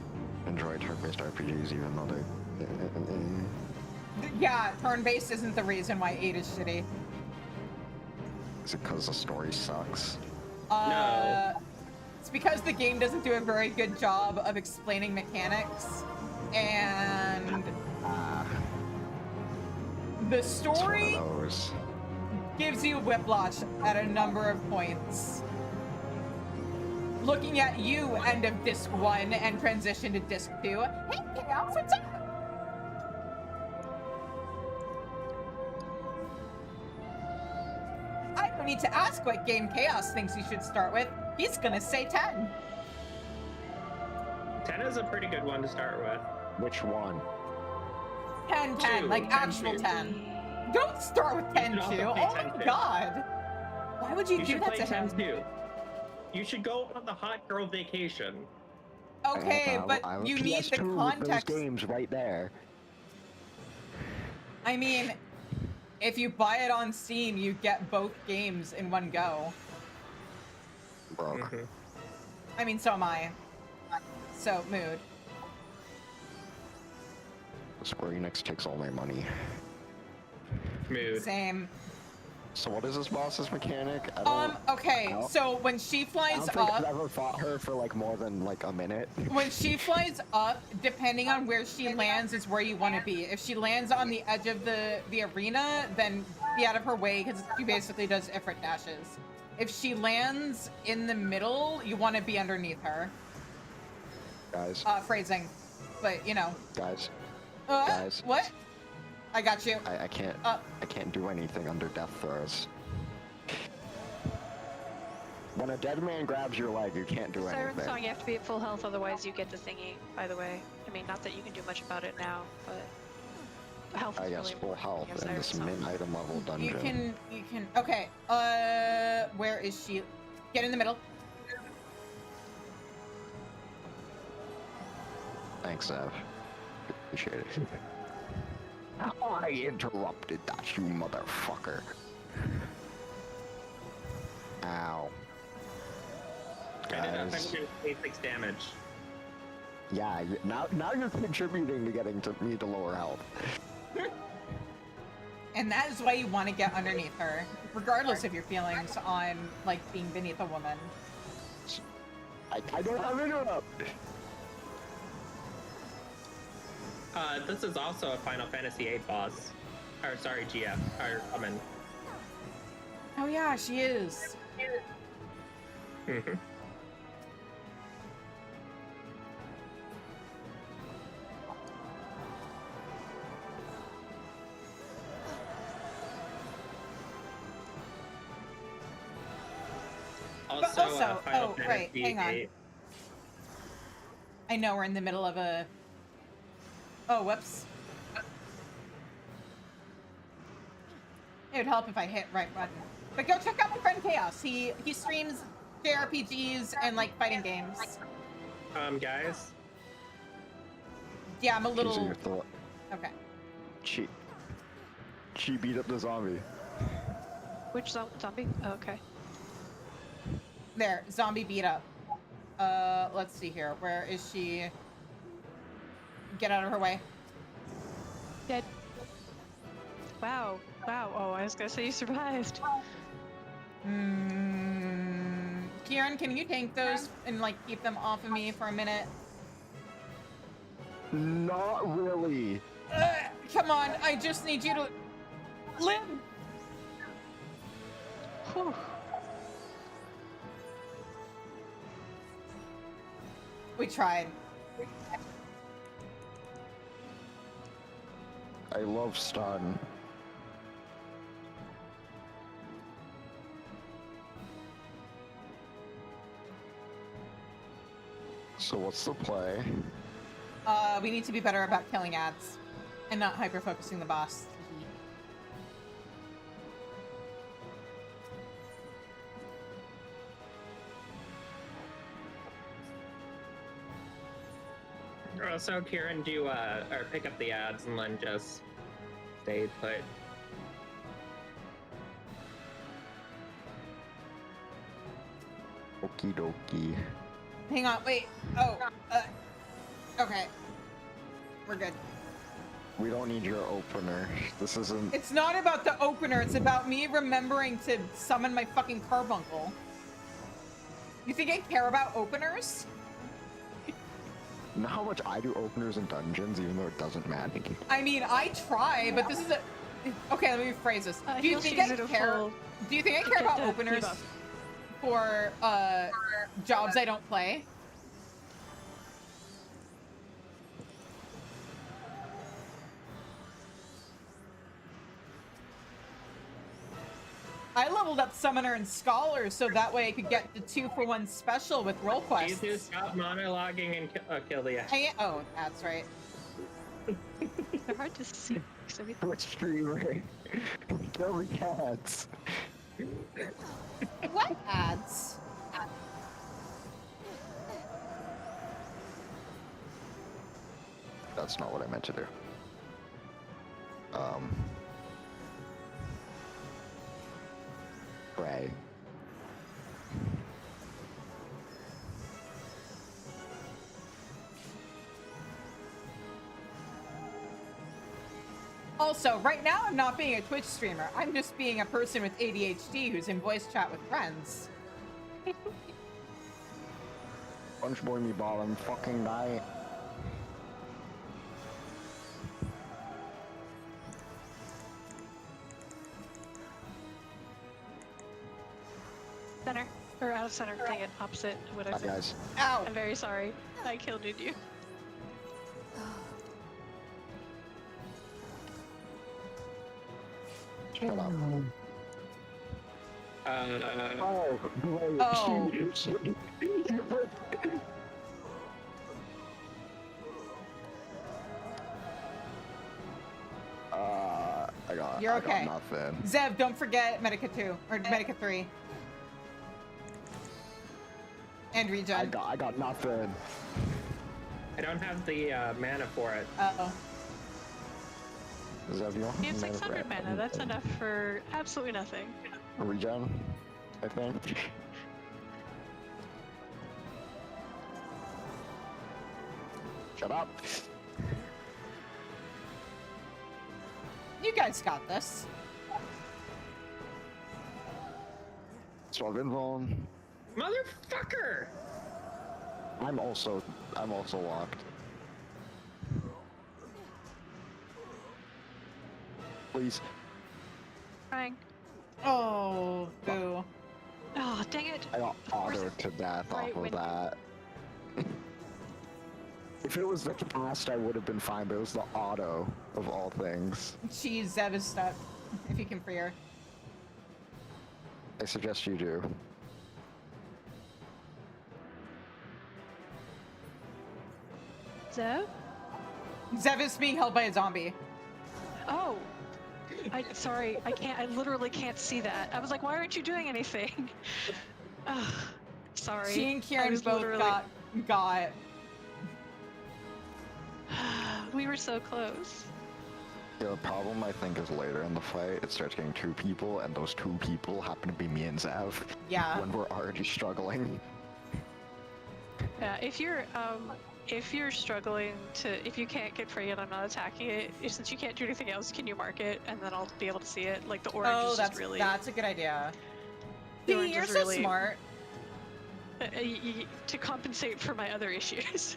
enjoy turn-based RPGs, even though they're... Yeah, turn-based isn't the reason why 8 is shitty. Is it because the story sucks? No. It's because the game doesn't do a very good job of explaining mechanics, and the It's story one of those. gives you whiplash at a number of points. Looking at you, end of disc 1 and transition to disc 2. Hey, Chaos, what's up? I don't need to ask what game Chaos thinks you should start with. He's gonna say 10. 10 is a pretty good one to start with. Which one? 10, 10, 2, like 10, actual 2. 10. Don't start with 10, should also 2. play Oh 10, my 2. god. Why would you You do should that play to 10 him? too. You should go on the hot girl vacation. Okay, but I have a you need the PS2 with context. Those games right there. I mean, if you buy it on Steam, you get both games in one go. Broke. I mean, so am I. So, mood. Square Enix takes all my money. Mood. Same. So what is this boss's mechanic? I Okay, don't- so when she I flies don't think I've up, ever fought her for like more than like a minute. when she flies up, depending on where she lands is where you want to be. If she lands on the edge of the arena, then be out of her way because she basically does Ifrit dashes. If she lands in the middle, you want to be underneath her. Guys, Phrasing, but you know. guys, guys. What? I got you. I can't I can't do anything under death throws. When a dead man grabs your leg, you can't do Siren anything. song, you have to be at full health, otherwise you get the thingy, by the way. I mean, not that you can do much about it now, but... Health I is guess really full important. health Yes, in there's this some. mid-item level dungeon. You can, okay, where is she? Get in the middle. Thanks, Ev. Appreciate it. I interrupted that, you motherfucker. Ow. I did Guys. 126 damage. Yeah, now you're contributing to getting me to lower health. And that is why you want to get underneath her, regardless of your feelings on, like, being beneath a woman. I don't have interrupt. This is also a Final Fantasy VIII boss. Or sorry, GF. Or summon. Oh yeah, she is. Mm-hmm. But also, Final oh, right, Fantasy hang on. VIII. I know we're in the middle of a... Oh, whoops. It would help if I hit right button. But go check out my friend Chaos. He streams JRPGs and, like, fighting games. Guys, Yeah, I'm a She's little... your thought. Okay. She beat up the zombie. Which zombie? Oh, okay. There, zombie beat up. Let's see here. Where is she? Get out of her way. Dead. Wow. Wow. Oh, I was gonna say you survived. Kieran, can you tank those and, like, keep them off of me for a minute? Not really. Come on, I just need you to live. Whew. We tried. I love stun. So what's the play? We need to be better about killing ads and not hyper-focusing the boss. also Kieran, do or pick up the ads and then just stay put. Okie dokie. Hang on, wait. Oh, okay. We're good. We don't need your opener. This isn't. It's not about the opener, it's about me remembering to summon my fucking carbuncle. You think I care about openers? You know how much I do openers in dungeons, even though it doesn't matter. I mean, I try, but this is a... Okay, let me rephrase this. Do you think I care... Do you think I care about openers for, jobs I don't play? I leveled up Summoner and Scholar so that way I could get the 2-for-1 special with role quests. You two stop monologuing and kill the ad. Oh, that's right. They're hard to see. Twitch streamer. Kill the cats. What ads? That's not what I meant to do. Right. Also, right now I'm not being a Twitch streamer. I'm just being a person with ADHD who's in voice chat with friends. Punch boy me ball and fucking die. Center. Or out of center. Dang it. Opposite what I Hi said. guys. Ow! I'm very sorry. I killed you. Shut up. Oh, great. Oh. You're I okay. got nothing. Zev, don't forget Medica 2 or Medica 3. And regen. I got nothing. I don't have the mana for it. Uh-oh. Is that you? He has 600 mana. That's enough for absolutely nothing. Regen, I think. Shut up. You guys got this. Sword Invuln. Motherfucker! I'm also locked. Please. Trying. Oh, boo. Oh, dang it. I got autoed to death Right off of when- that. If it was the cast, I would have been fine, but it was the auto of all things. Jeez, Zev is stuck. If you can free her. I suggest you do. Zev? Zev is being held by a zombie. Oh. Sorry, I can't. I literally can't see that. I was like, why aren't you doing anything? Ugh, sorry. She and I Kieran was both literally- got. We were so close. Yeah, the problem I think is later in the fight, it starts getting two people, and those two people happen to be me and Zev. Yeah. When we're already struggling. Yeah, if you're struggling if you can't get free and I'm not attacking it, since you can't do anything else, can you mark it and then I'll be able to see it? Like the orange Oh, is that's just really. that's a good idea. The See, orange you're is so really- smart. To compensate for my other issues.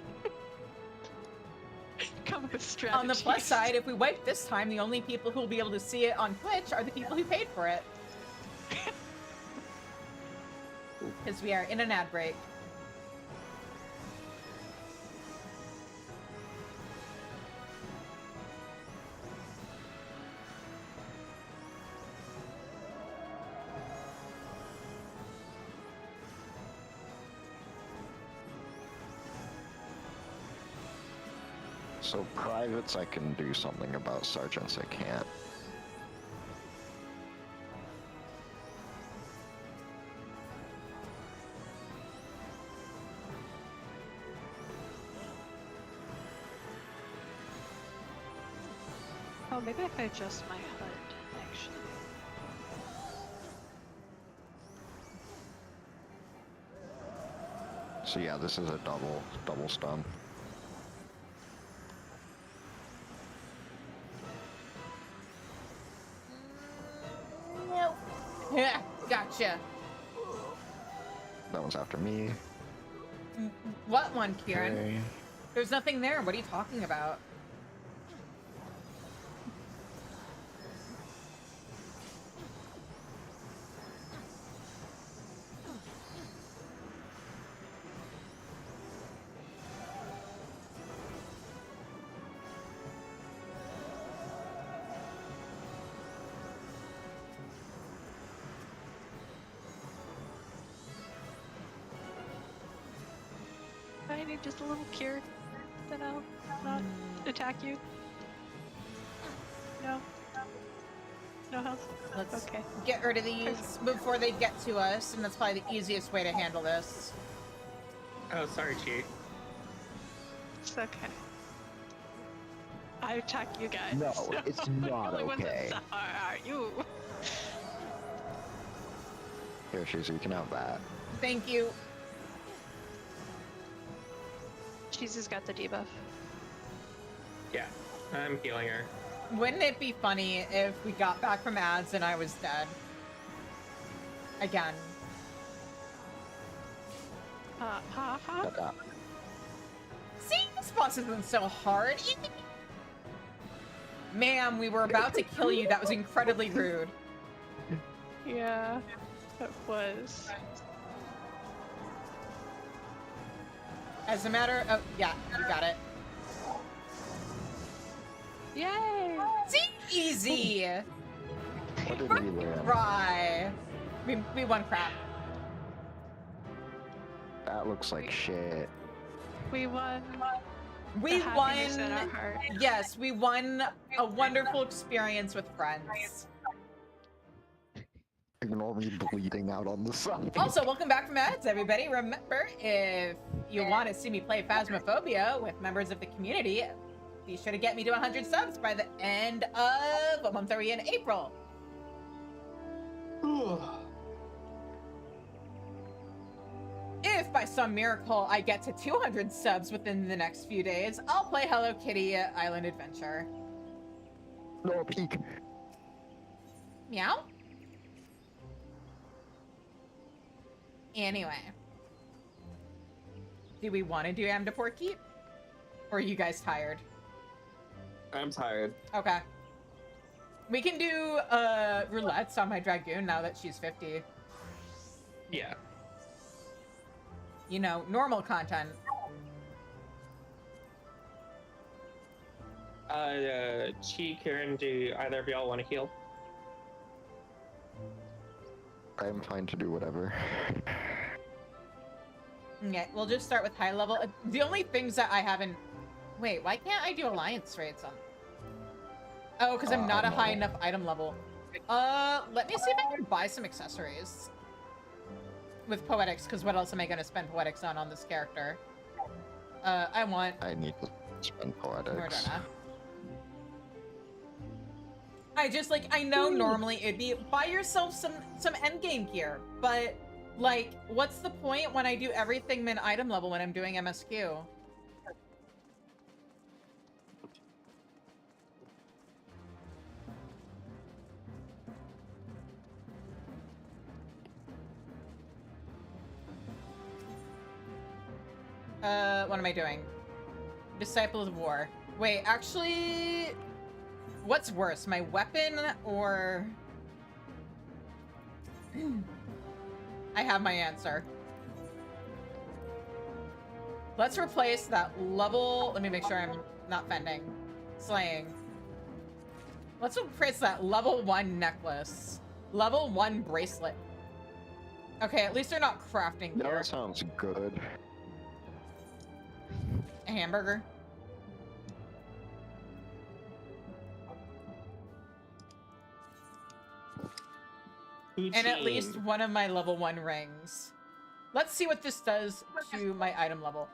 Come up with strategies. On the plus side, if we wipe this time, the only people who will be able to see it on Twitch are the people who paid for it. Because we are in an ad break. So privates I can do something about, sergeants I can't. Oh, maybe if I adjust my HUD, actually. So yeah, this is a double stun. Nope. Yeah, gotcha. That one's after me. What one, Kieran? Okay. There's nothing there. What are you talking about? I need just a little cure, then I'll not attack you. No. No health. Let's Okay. get rid of these before they get to us, and that's probably the easiest way to handle this. Oh, sorry, Chi. It's okay. I attack you guys. No, it's not The only ones that okay. suffer are you. Here, Shizu, you can have that. Thank you. Jesus got the debuff. Yeah, I'm healing her. Wouldn't it be funny if we got back from ads and I was dead? Again. Ha ha. Got that. See, this boss isn't so hard. Ma'am, we were about to kill you. That was incredibly rude. Yeah, that was. As a matter of... Yeah, you got it. Yay! See? Easy! What did we win? Right. We won crap. That looks like shit. We won We The happiness won. in our heart. Yes, we won a wonderful experience with friends. Ignore me bleeding out on the side. Also, welcome back from ads, everybody. Remember, if you want to see me play Phasmophobia with members of the community, be sure to get me to 100 subs by the end of, what month are we in? April. If by some miracle I get to 200 subs within the next few days, I'll play Hello Kitty Island Adventure. No peek. Meow? Anyway. Do we want to do Amdapor Keep? Or are you guys tired? I'm tired. Okay. We can do roulettes on my Dragoon now that she's 50. Yeah. You know, normal content. Chi, Kieran, do either of y'all want to heal? I'm fine to do whatever. Okay, we'll just start with high level. The only things that I haven't... Wait, why can't I do alliance raids on... Oh, because I'm not a high enough item level. Let me see if I can buy some accessories. With Poetics, because what else am I going to spend Poetics on this character? I want... I need to spend poetics. Mordona. I just, like, I know normally it'd be buy yourself some endgame gear, but, like, what's the point when I do everything min item level when I'm doing MSQ? What am I doing? Disciples of War. Wait, actually... What's worse, my weapon or... I have my answer. Let's replace that level... Let me make sure I'm not fending. Slaying. Let's replace that level 1 necklace. Level 1 bracelet. Okay, at least they're not crafting Yeah, gear. that sounds good. A hamburger. And at least one of my level 1 rings. Let's see what this does to my item level.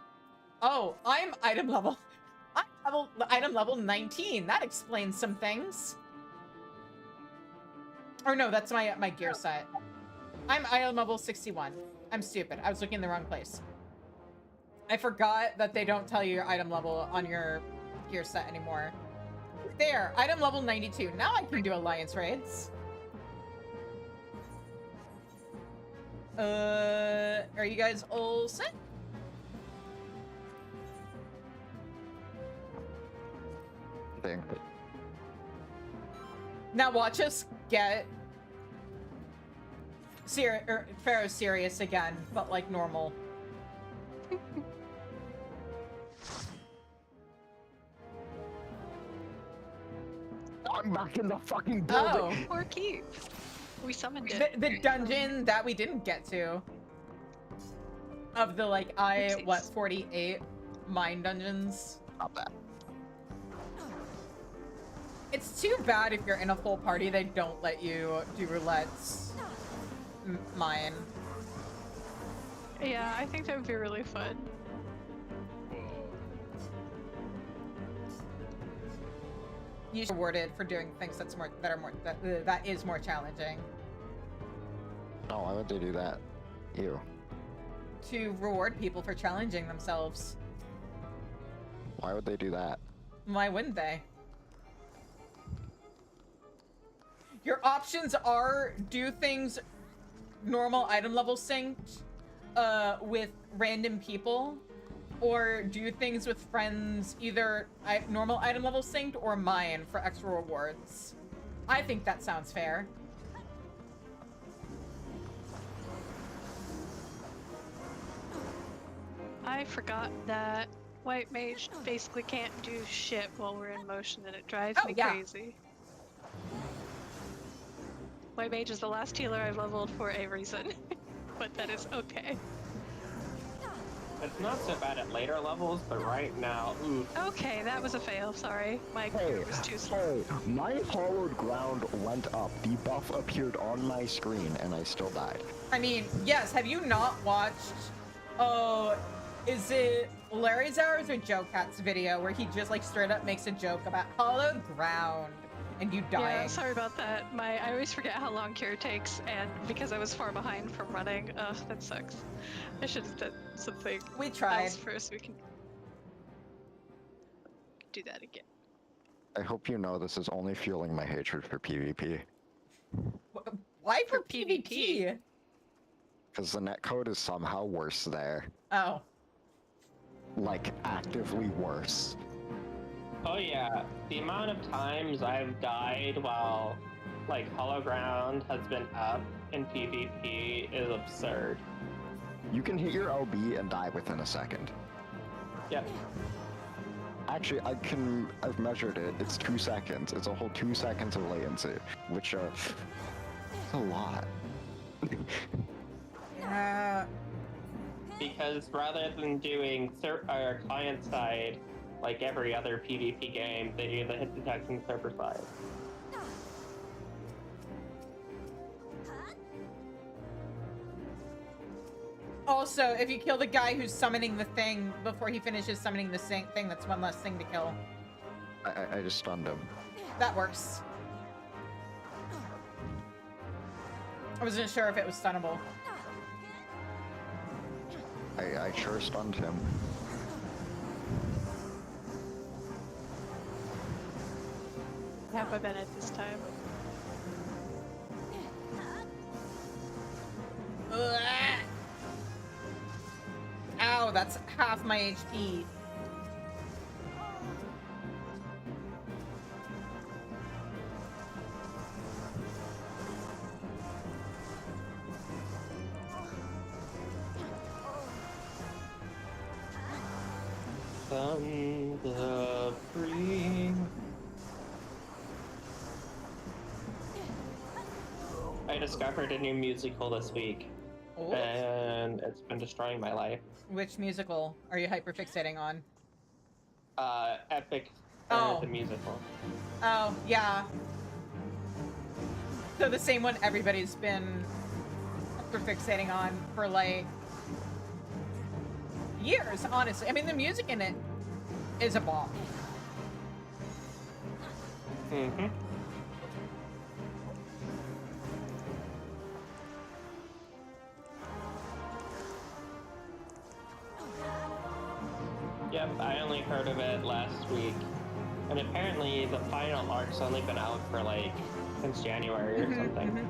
Oh, I'm item level. I'm item level 19. That explains some things. Or no, that's my gear set. I'm item level 61. I'm stupid. I was looking in the wrong place. I forgot that they don't tell you your item level on your gear set anymore. There, item level 92. Now I can do alliance raids. Are you guys all set? Thing. Now watch us get Pharaoh serious again, but like normal. I'm back in the fucking building. Oh, Or keep. We summoned it. the dungeon that we didn't get to. Of the like, Oopsies. 48 mine dungeons. Not bad. It's too bad if you're in a full party, they don't let you do roulettes. Mine. Yeah, I think that would be really fun. You should be rewarded for doing things that is more challenging. Oh, why would they do that? Ew. To reward people for challenging themselves. Why would they do that? Why wouldn't they? Your options are do things normal item level synced with random people, or do things with friends either normal item level synced or mine for extra rewards. I think that sounds fair. I forgot that White Mage basically can't do shit while we're in motion, and it drives Oh, me yeah. crazy. White Mage is the last healer I've leveled for a reason, but that is okay. It's not so bad at later levels, but right now, ooh. Okay, that was a fail. Sorry, my Hey, computer was too slow. hey, my hollowed ground went up. The buff appeared on my screen, and I still died. I mean, yes, have you not watched, oh, is it Larry Zowers or Joe Cat's video where he just like straight up makes a joke about hollowed ground and you dying? Yeah, sorry about that. I always forget how long cure takes, and because I was far behind from running, that sucks. I should have done something We tried. else first. We can do that again. I hope you know this is only fueling my hatred for PvP. Why for For PvP? PvP? Because the netcode is somehow worse there. Oh. Like, actively worse. Oh yeah, the amount of times I've died while, like, Hollow Ground has been up in PvP is absurd. You can hit your LB and die within a second. Yep. Actually, I've measured it. It's 2 seconds. It's a whole 2 seconds of latency, which, it's a lot. Yeah. Because rather than doing client side, like every other PvP game, they do the hit detection server side. Also, if you kill the guy who's summoning the thing before he finishes summoning the thing, that's one less thing to kill. I just stunned him. That works. I wasn't sure if it was stunnable. I sure stunned him. Have I been at this time? Ugh. Ow, that's half my HP. Thunder free. I discovered a new musical this week, Oh. and it's been destroying my life. Which musical are you hyperfixating on? Epic, Oh. the musical. Oh, yeah. So the same one everybody's been hyperfixating on for like years, honestly. I mean, the music in it is a bomb. Mm-hmm. Yep, I only heard of it last week. And apparently the final arc's only been out for like since January or something.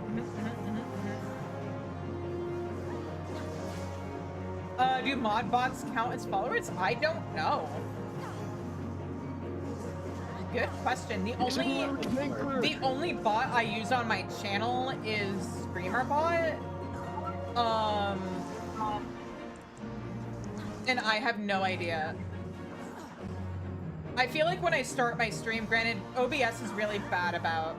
Do mod bots count as followers? I don't know. Good question. The only bot I use on my channel is StreamerBot. And I have no idea. I feel like when I start my stream, granted, OBS is really bad about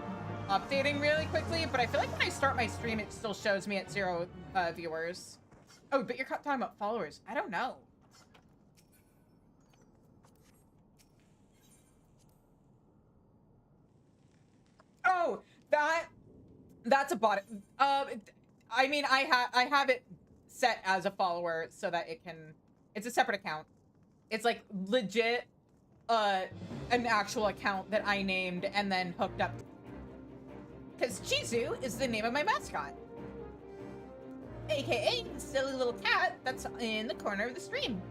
updating really quickly, but I feel like when I start my stream, it still shows me at 0 viewers. Oh, but you're talking about followers. I don't know. Oh, that's a bot. I mean, I have it set as a follower so that it's a separate account. It's like legit an actual account that I named and then hooked up. Because Chizu is the name of my mascot. AKA the silly little cat that's in the corner of the stream.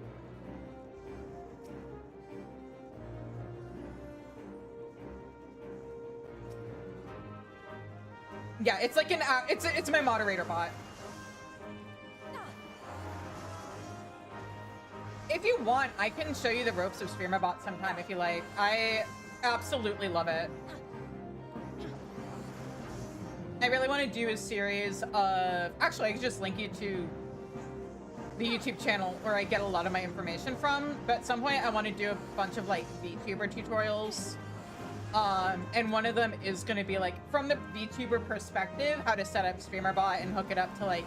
Yeah, it's like it's my moderator bot. If you want, I can show you the ropes of StreamerBot sometime if you like. I absolutely love it. I really want to do a series of... Actually, I could just link you to the YouTube channel where I get a lot of my information from. But at some point, I want to do a bunch of, like, VTuber tutorials. And one of them is going to be, like, from the VTuber perspective, how to set up StreamerBot and hook it up to, like,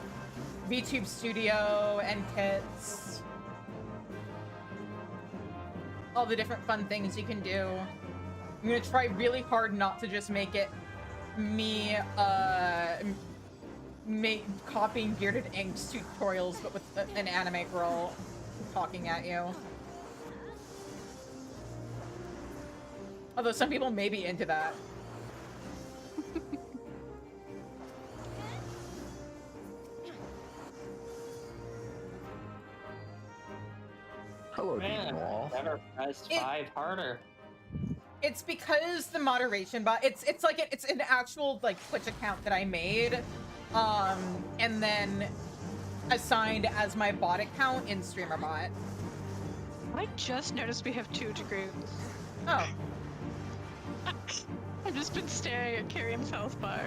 VTube Studio and kits. all the different fun things you can do. I'm gonna try really hard not to just make it me, copying Bearded Ink's tutorials, but with an anime girl talking at you. Although some people may be into that. Hello, Man, Wall. never pressed 5 harder. It's because the moderation bot. It's an actual like Twitch account that I made, and then assigned as my bot account in StreamerBot. I just noticed we have 2 Dragoons. Oh. I've just been staring at Kyrian's health bar.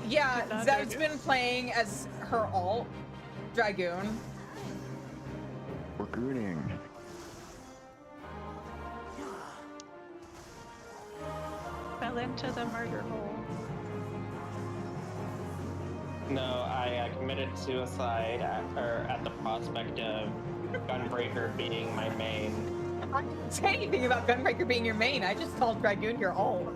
Yeah, Not Zev's Dragoon. been playing as her alt, Dragoon. We're gooning. Fell into the murder hole. No, I committed suicide at the prospect of Gunbreaker being my main. I didn't say anything about Gunbreaker being your main. I just called Dragoon your alt.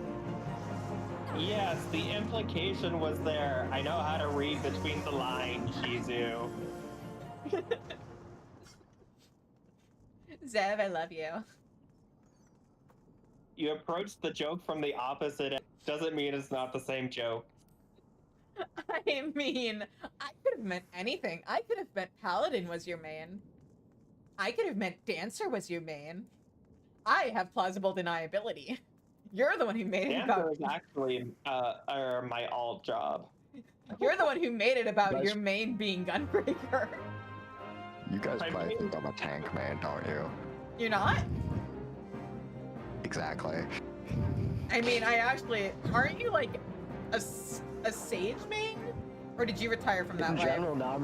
Yes, the implication was there. I know how to read between the lines, Shizu. Zev, I love you. You approached the joke from the opposite end. Doesn't mean it's not the same joke. I mean, I could have meant anything. I could have meant Paladin was your main. I could have meant Dancer was your main. I have plausible deniability. You're the one who made it Dancer about. is actually my alt job. You're the one who made it about Guys- your main being Gunbreaker. You guys I probably mean- think I'm a tank man, don't you? You're not? Exactly. I mean, aren't you like a Sage main? Or did you retire from that In life? general, now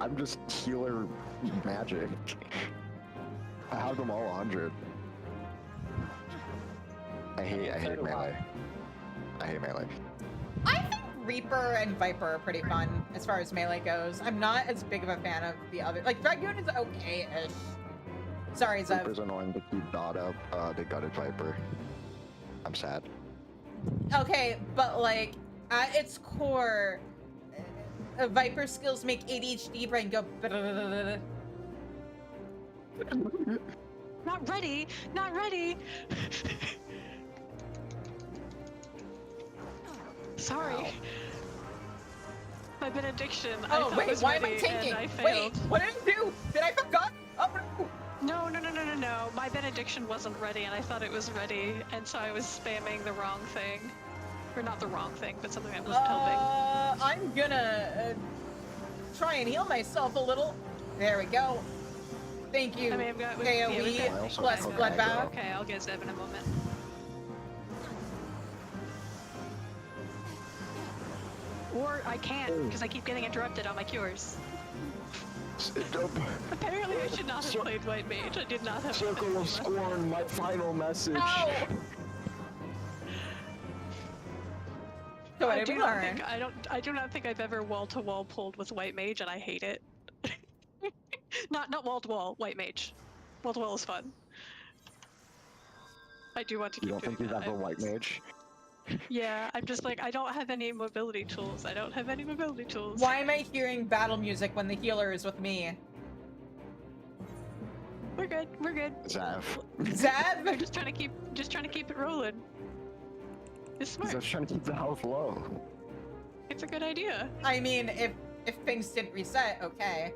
I'm just healer magic. I have them all 100. I hate melee. I hate melee. I think Reaper and Viper are pretty fun as far as melee goes. I'm not as big of a fan of the other. Like, Dragoon is okay-ish. Sorry, Zev. Viper's annoying to keep dot up. They gutted Viper. I'm sad. Okay, but like, at its core, Viper skills make ADHD brain go. Not ready! Not ready! Sorry. Ow. My benediction. I Oh thought wait, was why am I ready, tanking? and I Wait, failed. what did I do? Did I forgot? Oh no! No. My benediction wasn't ready, and I thought it was ready, and so I was spamming the wrong thing. Or not the wrong thing, but something that wasn't helping. I'm gonna try and heal myself a little. There we go. Thank you. I mean, we've got AoE I also plus have bloodbath. Okay, I'll get Zev in a moment. Or I can't, because I keep getting interrupted on my cures. Apparently I should not have played White Mage. I did not have Circle of Scorn, my final message. Ow! So what I did do we not learn? think I do not think I've ever wall-to-wall pulled with White Mage, and I hate it. not wall-to-wall, White Mage. Wall-to-wall is fun. I do want to You keep don't doing think you've that. ever white mage? Yeah, I'm just like, I don't have any mobility tools. I don't have any mobility tools. Why am I hearing battle music when the healer is with me? We're good. We're good. Zav. I'm Zev? just trying to keep it rolling. It's He's smart. just trying to keep the health low. It's a good idea. I mean, if things didn't reset, okay.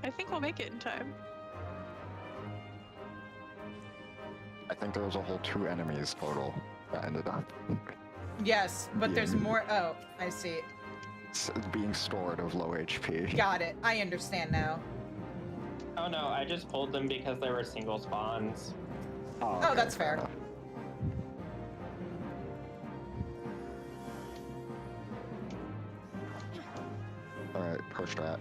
I think we'll make it in time. I think there was a whole 2 enemies total that ended up Yes, but there's Yeah. more. Oh, I see. being stored of low HP. Got it. I understand now. Oh no, I just pulled them because they were single spawns. Oh, okay, that's fair. enough. Alright, push that.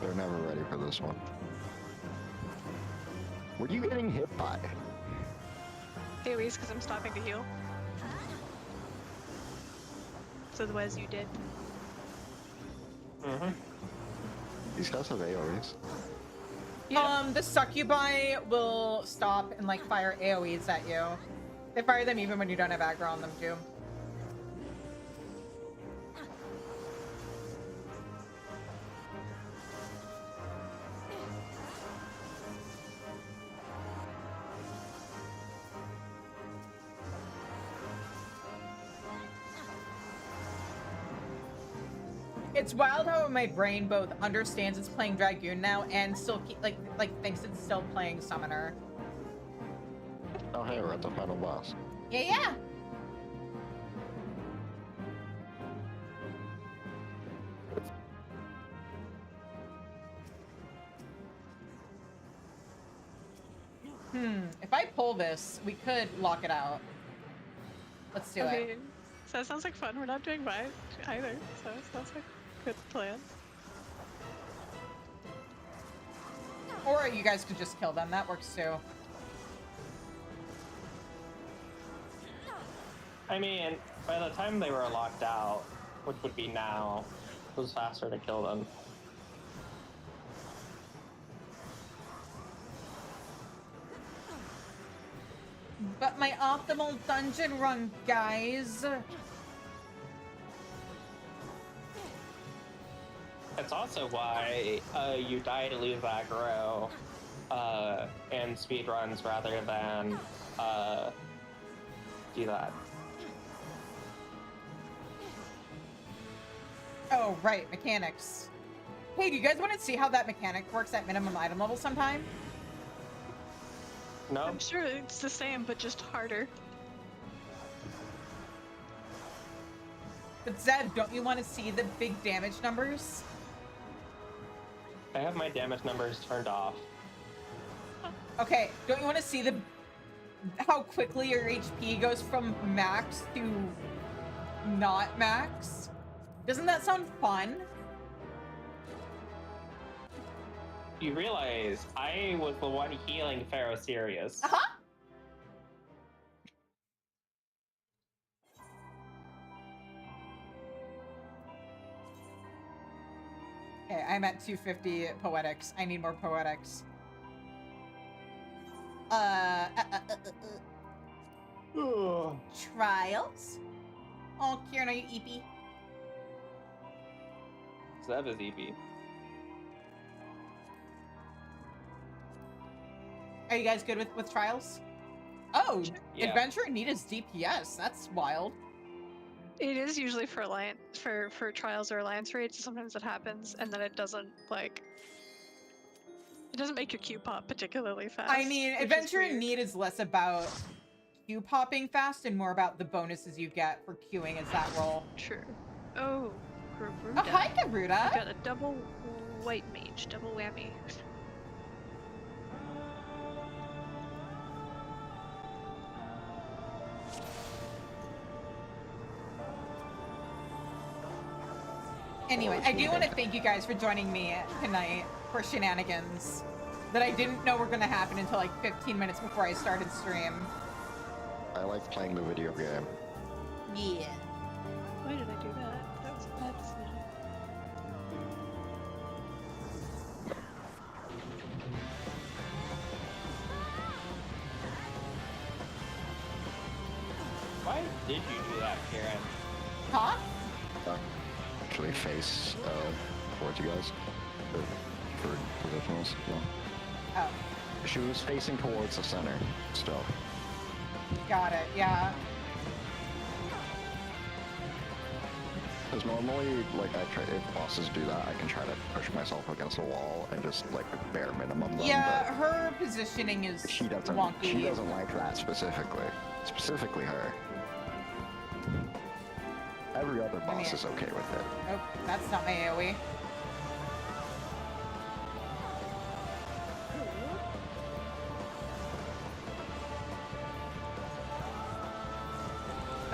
They're never ready for this one. What are you getting hit by? AoEs because I'm stopping to heal. otherwise you did. Mm-hmm. These guys have AoEs. The succubi will stop and like fire AoEs at you. They fire them even when you don't have aggro on them too. It's wild how my brain both understands it's playing Dragoon now and still like thinks it's still playing Summoner. Oh hey, we're at the final boss. Yeah. If I pull this, we could lock it out. Let's do it. So that sounds like fun. We're not doing mine either, so it sounds like a good plan. Or you guys could just kill them. That works too. I mean, by the time they were locked out, which would be now, it was faster to kill them. But my optimal dungeon run, guys. That's also why you die to lose aggro in speedruns rather than do that. Oh, right, mechanics. Hey, do you guys want to see how that mechanic works at minimum item level sometime? No? I'm sure it's the same, but just harder. But Zev, don't you want to see the big damage numbers? I have my damage numbers turned off. Okay, don't you want to see how quickly your HP goes from max to not max? Doesn't that sound fun? You realize I was the one healing Pharaoh Sirius. Uh-huh. Okay, I'm at 250 poetics. I need more poetics. Trials? Oh, Kieran, are you EP? Zev is EP. Are you guys good with trials? Oh, Yeah. Adventure Need is DPS. That's wild. It is usually for alliance, for trials or alliance raids. Sometimes it happens, and then it doesn't it doesn't make your Q pop particularly fast. I mean, which is Adventure in weird. Need is less about Q popping fast and more about the bonuses you get for queuing as that role. True. Oh, Garuda. Oh, hi, I Garuda. got a double white mage, double whammy. Anyway, I do want to thank you guys for joining me tonight for shenanigans that I didn't know were going to happen until like 15 minutes before I started stream. I like playing the video game. Yeah. Why did I do that? That was a bad decision. Why did you do that, Kieran? Huh? Actually face towards you guys for provisionals. Yeah. Oh, She was facing towards the center still. got it. Yeah. Because normally, like, if bosses do that, I can try to push myself against a wall and just, like, bare minimum them. Yeah, her positioning is But she doesn't wonky. like that specifically. Specifically her. Every other boss is okay with it. Oh, that's not my AoE.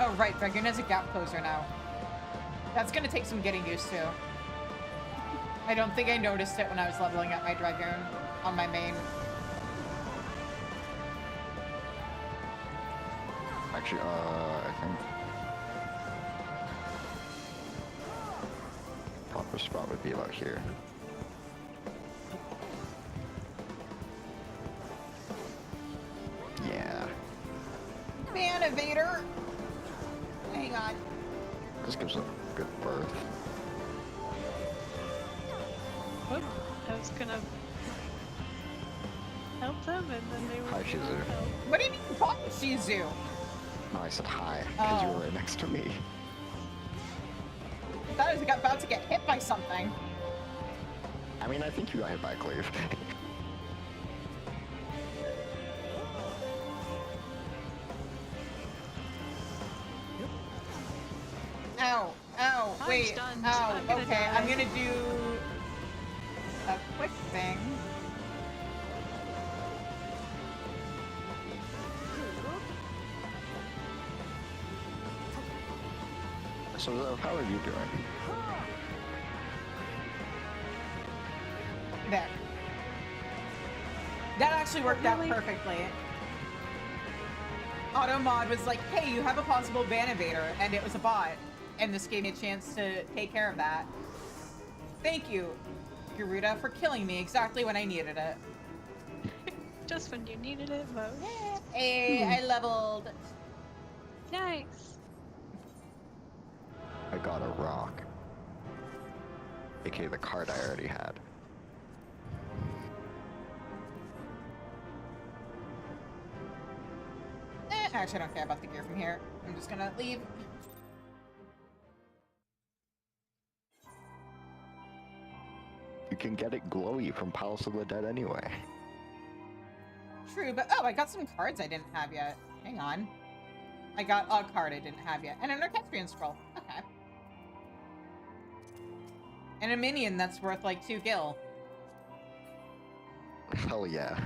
Oh, right, Dragoon has a gap closer now. That's gonna take some getting used to. I don't think I noticed it when I was leveling up my Dragoon on my main. Actually, I think... proper spot would be about here. Yeah. Man evader! Hang on. This gives a good berth. Whoop. I was gonna help them and then they were Hi, Shizu. help. What do you mean, fuck Shizu? No, I said hi, because you Oh. were right next to me. I thought I was about to get hit by something. I mean, I think you got hit by a cleave. Ow, ow, I'm wait, stunned. ow, I'm gonna okay, die. I'm gonna do a quick thing. So, how are you doing? There. That actually worked out Really? perfectly. Automod was like, hey, you have a possible ban evader, and it was a bot. And this gave me a chance to take care of that. Thank you, Garuda, for killing me exactly when I needed it. Just when you needed it most. Hey, I leveled. Nice. I got a rock. AKA the card I already had. Actually, I don't care about the gear from here. I'm just gonna leave. You can get it glowy from Palace of the Dead anyway. True, but oh, I got some cards I didn't have yet. Hang on. I got a card I didn't have yet. And an Orchestrion scroll. Okay. And a minion that's worth like 2 gil. Hell yeah.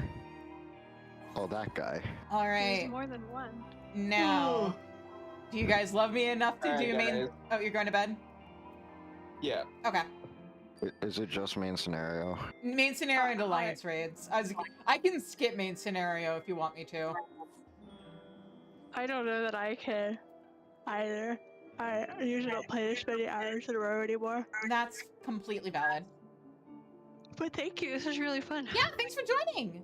Oh, that guy. All There's right. more than one. Now, do you guys love me enough to Alright, do main? guys. Oh, you're going to bed? Yeah. Okay. Is it just main scenario? Main scenario and alliance raids. I can skip main scenario if you want me to. I don't know that I can either. I usually don't play this many hours in a row anymore. That's completely valid. But thank you, this was really fun. Yeah, thanks for joining.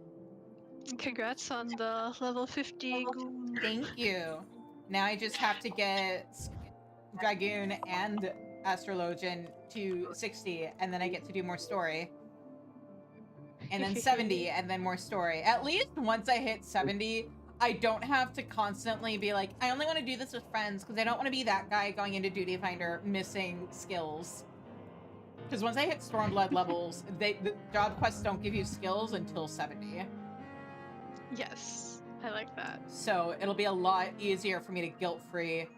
Congrats on the level 50 goon. Thank you. Now I just have to get Dragoon and Astrologian to 60, and then I get to do more story. And then 70, and then more story. At least once I hit 70, I don't have to constantly be like, I only want to do this with friends, because I don't want to be that guy going into Duty Finder missing skills. Because once I hit Stormblood levels, the job quests don't give you skills until 70. Yes, I like that. So it'll be a lot easier for me to guilt-free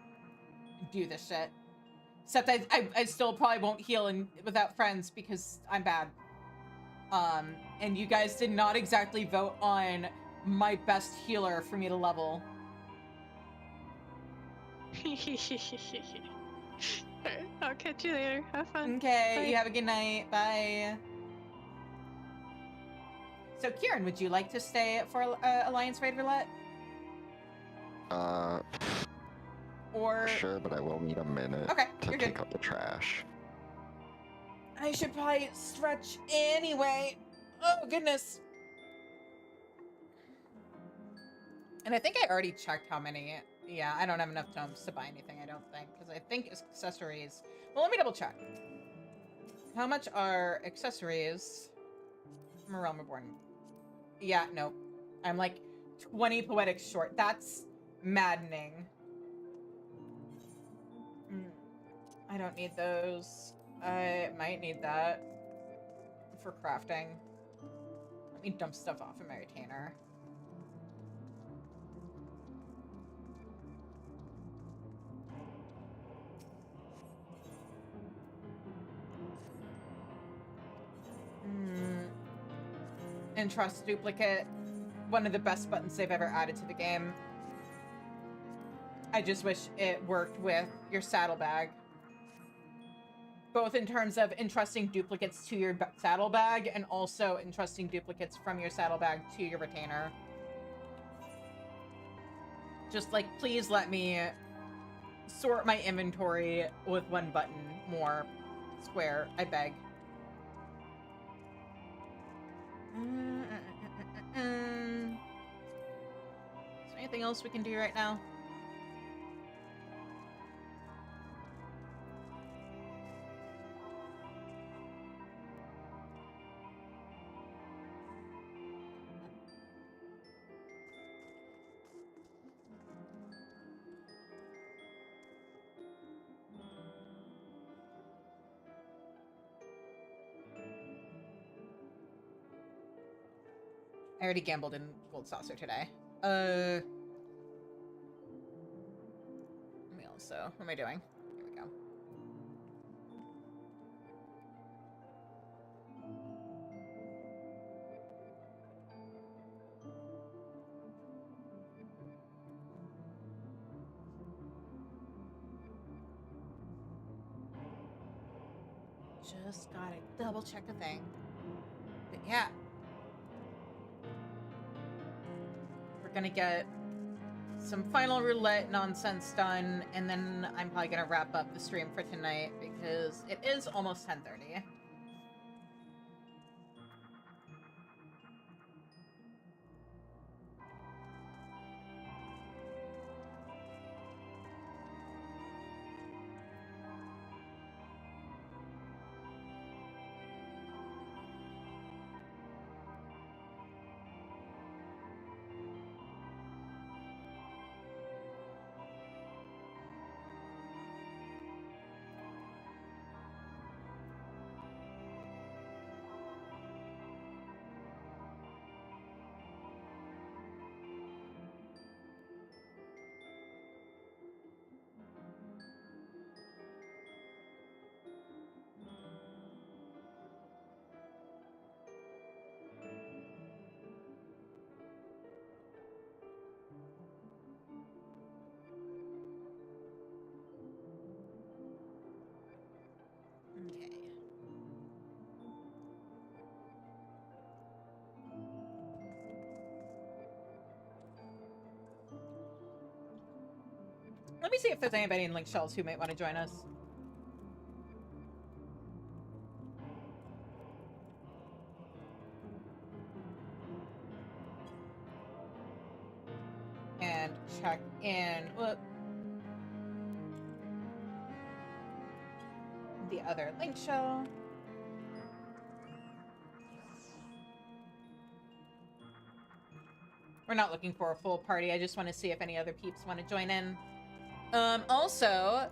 do this shit. Except I still probably won't heal without friends because I'm bad. And you guys did not exactly vote on my best healer for me to level. Alright, I'll catch you later. Have fun. Okay, Bye. you have a good night. Bye. So, Kieran, would you like to stay for Alliance Raid Roulette? Or... Sure, but I will need a minute Okay, to you're good. take up the trash. I should probably stretch anyway. Oh, goodness. And I think I already checked how many. Yeah, I don't have enough tomes to buy anything, I don't think. Because I think accessories... Well, let me double check. How much are accessories from A Realm Reborn? Yeah, nope. I'm like 20 poetics short. That's maddening. I don't need those. I might need that for crafting. Let me dump stuff off in my retainer. Entrust duplicate. One of the best buttons they've ever added to the game. I just wish it worked with your saddlebag. Both in terms of entrusting duplicates to your saddlebag and also entrusting duplicates from your saddlebag to your retainer. Just like, please let me sort my inventory with one button more square, I beg. Is there anything else we can do right now? I already gambled in Gold Saucer today. Let me also... What am I doing? Here we go. Just gotta double check a thing. But yeah. We're gonna get some final roulette nonsense done, and then I'm probably gonna wrap up the stream for tonight because it is almost 10:30. Okay. Let me see if there's anybody in Link Shells who might want to join us. And check in the other Link Shell. We're not looking for a full party. I just want to see if any other peeps want to join in. Also,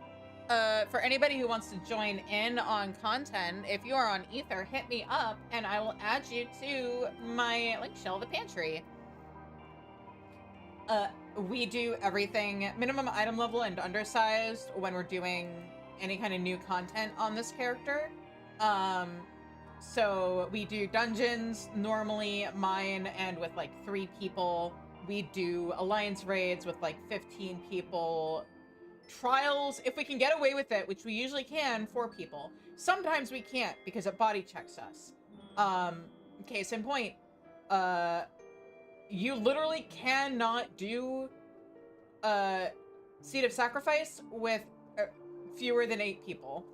for anybody who wants to join in on content, if you are on Ether, hit me up and I will add you to my Link Shell, the Pantry. We do everything minimum item level and undersized when we're doing any kind of new content on this character. So we do dungeons, normally mine and with like 3 people. We do alliance raids with like 15 people. Trials, if we can get away with it, which we usually can, 4 people. Sometimes we can't because it body checks us. Case in point, you literally cannot do Seed of Sacrifice with fewer than 8 people.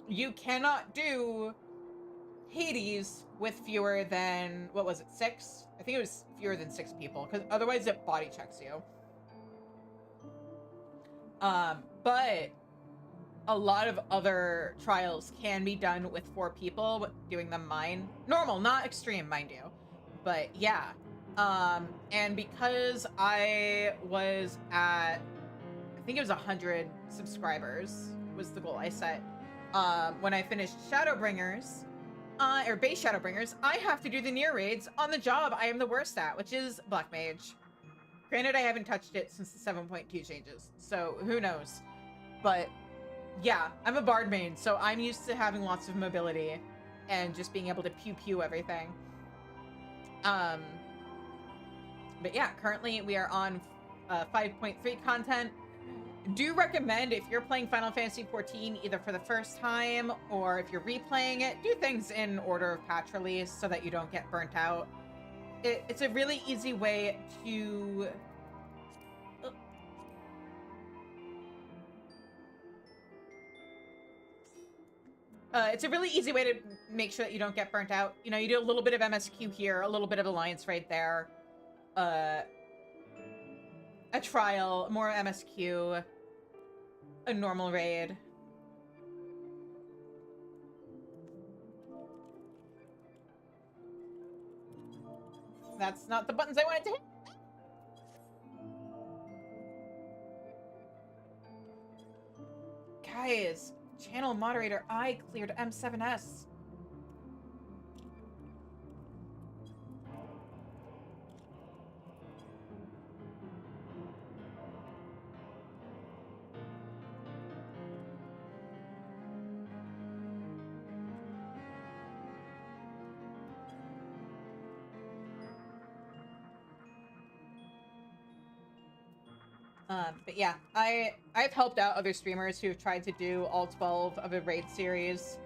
You cannot do Hades with fewer than, what was it, 6? I think it was fewer than 6 people, because otherwise it body checks you. But a lot of other trials can be done with 4 people, doing them mine. Normal, not extreme, mind you. But yeah. And because I was at, I think it was 100 subscribers was the goal I set. When I finished Shadowbringers, or base Shadowbringers, I have to do the near raids on the job I am the worst at, which is Black Mage. Granted, I haven't touched it since the 7.2 changes, so who knows. But yeah, I'm a bard main, so I'm used to having lots of mobility and just being able to pew everything. But yeah, currently we are on 5.3 content. Do recommend, if you're playing Final Fantasy XIV either for the first time or if you're replaying it, do things in order of patch release so that you don't get burnt out. It's a really easy way to... It's a really easy way to make sure that you don't get burnt out. You know, you do a little bit of MSQ here, a little bit of Alliance right there. A trial, more MSQ, a normal raid. That's not the buttons I wanted to hit. Guys, channel moderator, I cleared M7S. But yeah, I've helped out other streamers who've tried to do all 12 of a raid series,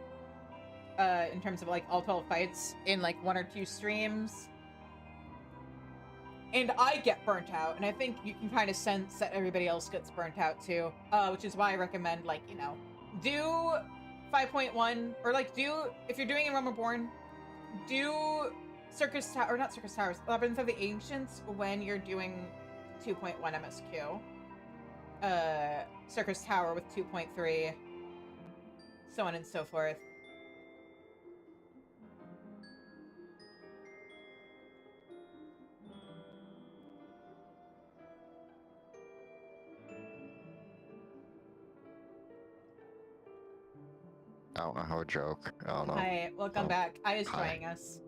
in terms of like all 12 fights in like 1 or 2 streams. And I get burnt out, and I think you can kind of sense that everybody else gets burnt out too, which is why I recommend, like, you know, do 5.1, or like if you're doing a Realm Reborn, do Circus Tower, or not Circus Towers, Labyrinth of the Ancients when you're doing 2.1 MSQ. Circus Tower with 2.3, so on and so forth. I don't know how to joke. I don't know. Hi, welcome Oh, back. I is hi. joining us.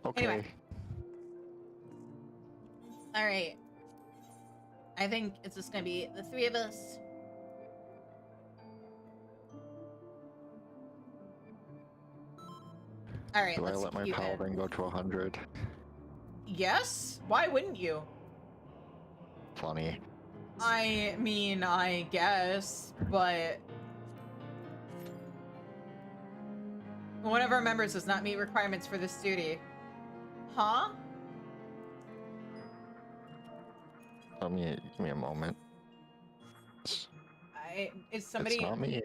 Okay. Anyway. Alright. I think it's just gonna be the 3 of us. Alright, Do I let's let my queue in. paladin go to 100? Yes? Why wouldn't you? Funny. I mean, I guess, but... one of our members does not meet requirements for this duty. Huh? Give me a moment. Is somebody... It's not me.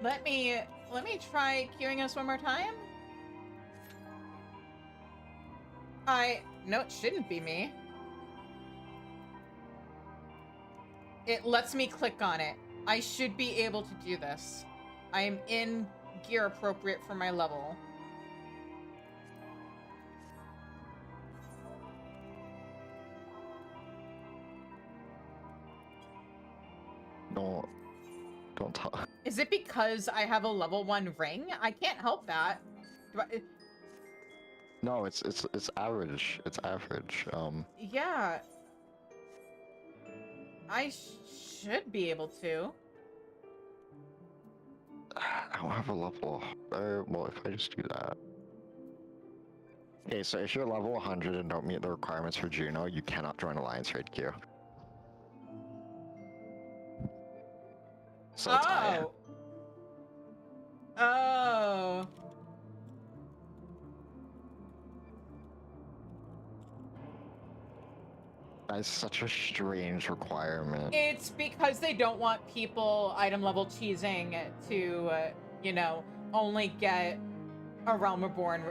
Let me try queuing us one more time. No, it shouldn't be me. It lets me click on it. I should be able to do this. I am in gear appropriate for my level. Don't talk. Is it because I have a level 1 ring? I can't help that. No, it's average. It's average. Yeah. I should be able to. I don't have a level. Well, if I just do that. Okay, so if you're level 100 and don't meet the requirements for Juno, you cannot join Alliance Raid queue. So it's I. Oh. That's such a strange requirement. It's because they don't want people item level cheesing to, you know, only get a Realm Reborn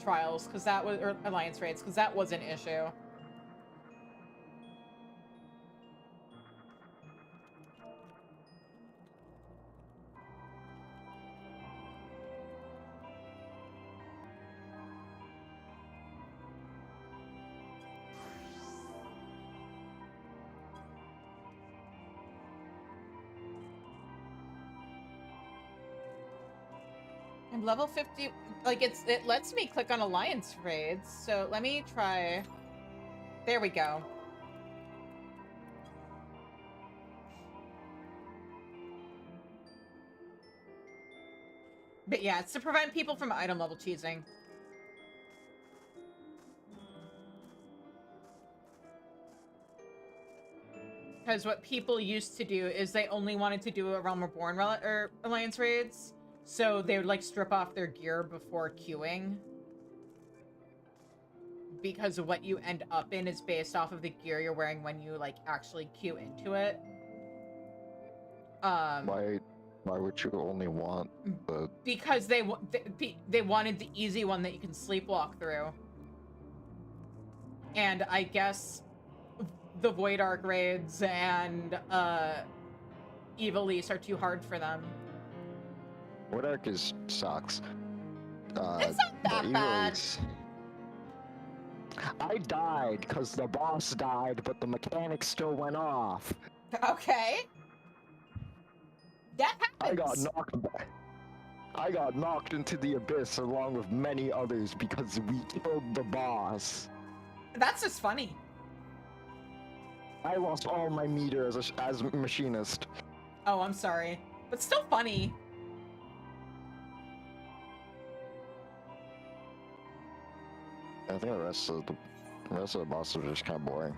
trials, because that was, or Alliance raids, because that was an issue. I'm level 50, like it lets me click on Alliance raids, so let me try. There we go. But yeah, it's to prevent people from item level cheesing. Because what people used to do is they only wanted to do a Realm Reborn or Alliance raids, so they would like strip off their gear before queuing. Because what you end up in is based off of the gear you're wearing when you like actually queue into it. Why would you only want the? Because they wanted the easy one that you can sleepwalk through. And I guess the Void Arc raids and Evil Lease are too hard for them. Void Arc sucks. It's not that the bad. Evil I died because the boss died, but the mechanic still went off. Okay. That happens. I got knocked into the abyss along with many others because we killed the boss. That's just funny. I lost all my meter as a machinist. Oh, I'm sorry. But still funny. I think the rest of the bosses are just kind of boring.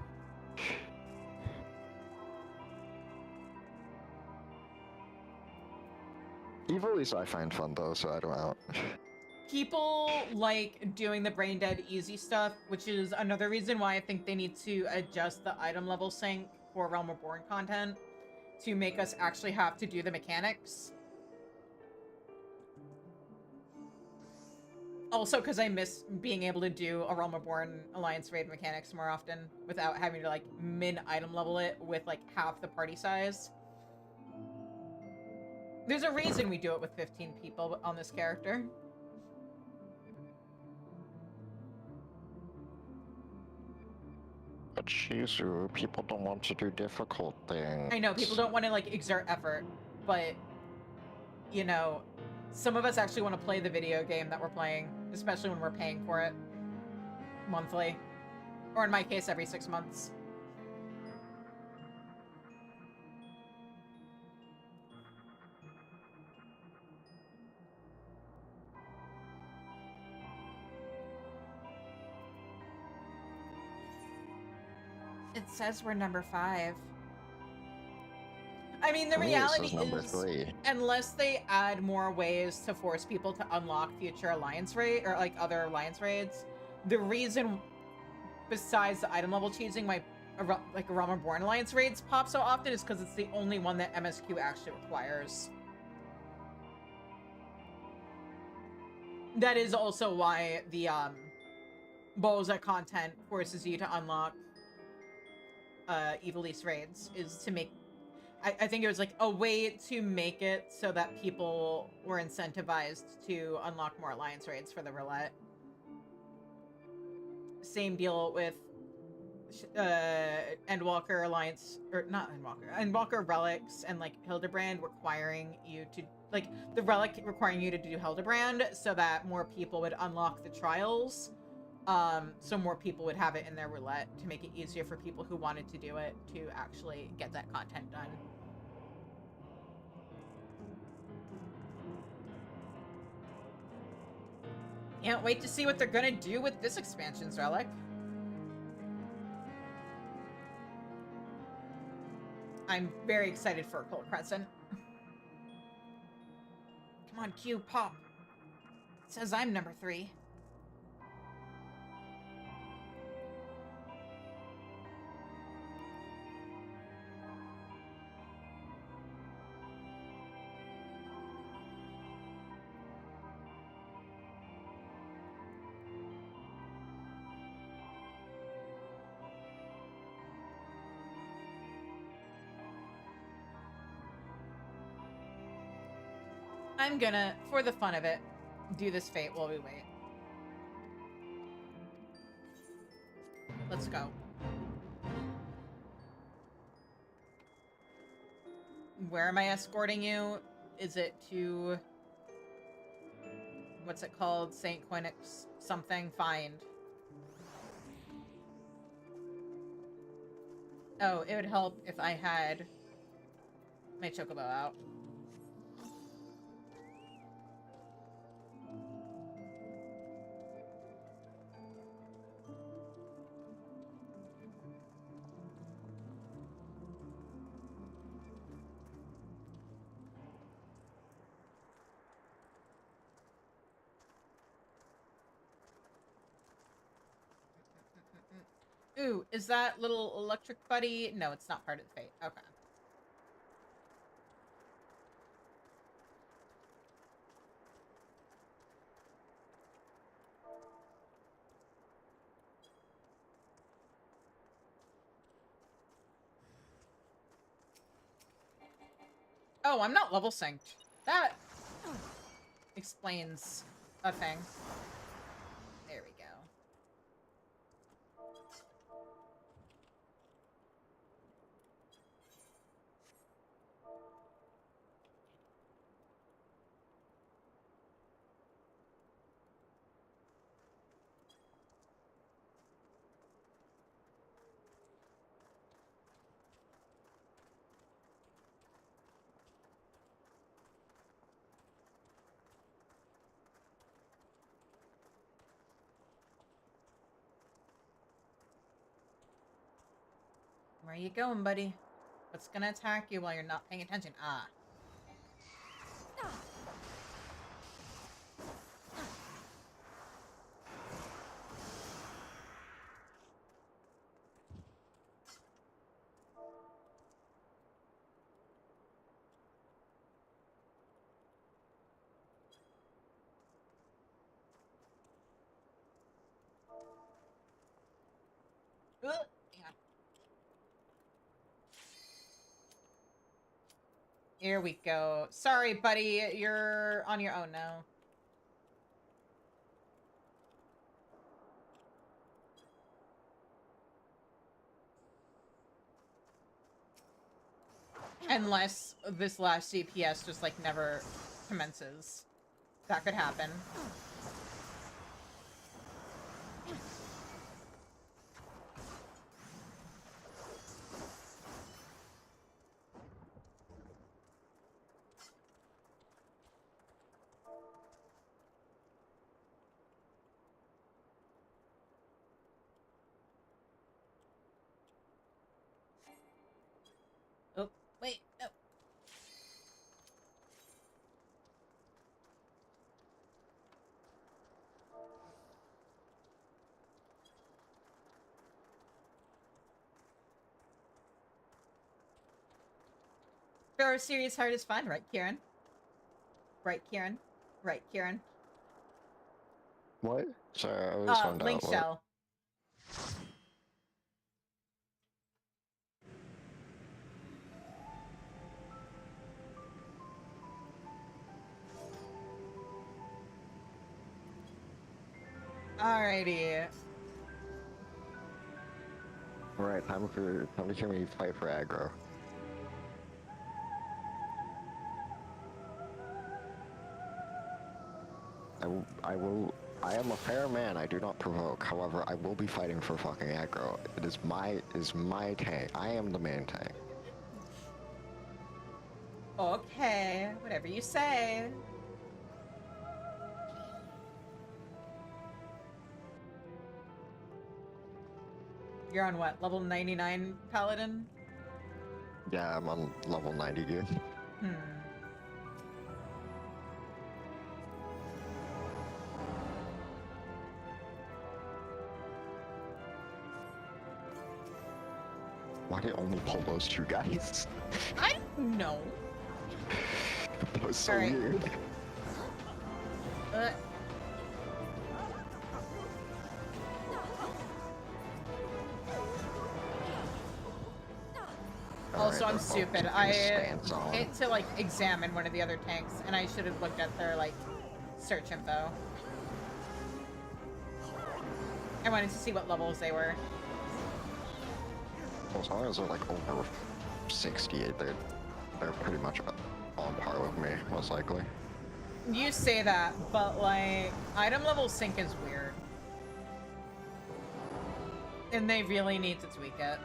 Evil Lease I find fun though, so I don't know. People like doing the brain dead easy stuff, which is another reason why I think they need to adjust the item level sync for Realm Reborn content to make us actually have to do the mechanics. Also, because I miss being able to do a Realm Reborn Alliance raid mechanics more often without having to like item level it with like half the party size. There's a reason we do it with 15 people on this character. But Shizu, people don't want to do difficult things. I know, people don't want to like exert effort, but you know, some of us actually want to play the video game that we're playing, especially when we're paying for it monthly, or in my case, every 6 months. It says we're number 5. I mean, the reality number is, 3. unless they add more ways to force people to unlock future alliance raid or like other alliance raids, the reason, besides the item level choosing, my like Realm Reborn Alliance raids pop so often is because it's the only one that MSQ actually requires. That is also why the Boza content forces you to unlock Evil Lease raids, is to make, I think it was like a way to make it so that people were incentivized to unlock more alliance raids for the roulette. Same deal with Endwalker Alliance, or not Endwalker Relics and like Hildebrand requiring you to, like the Relic requiring you to do Hildebrand so that more people would unlock the trials. So more people would have it in their roulette to make it easier for people who wanted to do it to actually get that content done. Can't wait to see what they're gonna do with this expansion's Relic. I'm very excited for Cold Crescent. Come on, Q, pop. It says I'm number 3. I'm gonna, for the fun of it, do this fate while we wait. Let's go. Where am I escorting you? Is it to... what's it called? St. Quinix something? Find. Oh, it would help if I had my chocobo out. Ooh, is that little electric buddy? No, it's not part of the fate. Okay. Oh, I'm not level synced. That explains a thing. There we go. Where you going, buddy? What's gonna attack you while you're not paying attention? Ah. Ugh. Hang on. Here we go. Sorry, buddy. You're on your own now. Unless this last CPS just, like, never commences. That could happen. Oh, wait, no. Throw a serious heart is fun, right, Kieran? Right, Kieran? Right, Kieran? What? Sorry, I was zoned Link out. shell. Alrighty. Right, time to hear me fight for aggro. I am a fair man, I do not provoke. However, I will be fighting for fucking aggro. It is my tank. I am the main tank. Okay, whatever you say. You're on what, level 99 paladin? Yeah, I'm on level 90 gear. Hmm. Why did it only pull those two guys? I don't know. That was so Alright. weird. Also, I'm Alright, stupid. I'll I keep this stance on. hit to, like, examine one of the other tanks, and I should have looked at their, like, search info. I wanted to see what levels they were. Well, as long as they're like over 68, they're pretty much on par with me, most likely. You say that, but, like, item level sync is weird. And they really need to tweak it.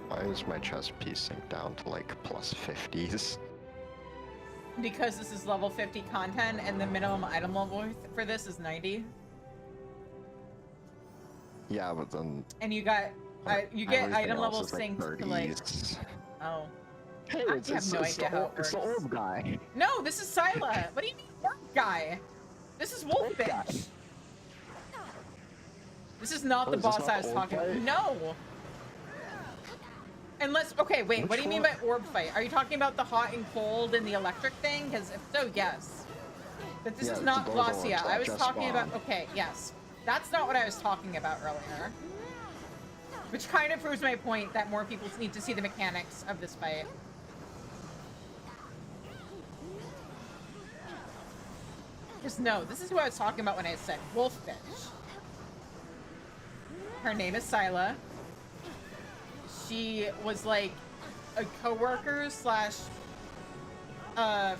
Why is my chest piece synced down to like plus 50s? Because this is level 50 content, and the minimum item level for this is 90. Yeah, but then And you got, you get everything item else level is, like, synced to, like, 30s. oh. Hey, I it's, have it's, no it's idea the, how orb- it it's the works. orb guy. No, this is Scylla. What do you mean, orc guy? This is wolf Orb guy. bitch. This is not the is this boss not I was the orb talking about. fight? No. Unless, okay, wait, what Which do you mean one? by orb fight? Are you talking about the hot and cold and the electric thing? Because if so, yes. But this Yeah, is it's not those Glossia. orbs I that was just talking about, spawn. okay, yes. That's not what I was talking about earlier. Which kind of proves my point that more people need to see the mechanics of this fight. Just no, this is who I was talking about when I said wolf bitch. Her name is Scylla. She was like a coworker slash I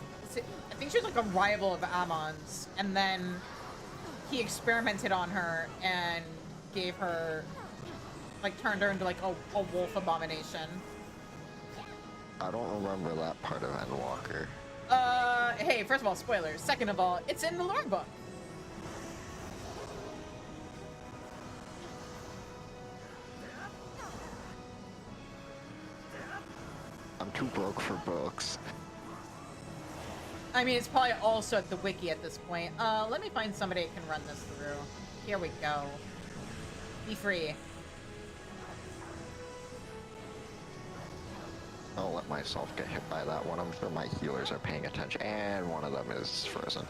think she was like a rival of Amon's, and then he experimented on her and gave her, like, turned her into like a wolf abomination. I don't remember that part of Endwalker. Hey, first of all, spoilers. Second of all, it's in the lore book. I'm too broke for books. I mean, it's probably also at the wiki at this point. Let me find somebody who can run this through. Here we go. Be free. I'll let myself get hit by that one. I'm sure my healers are paying attention, and one of them is frozen.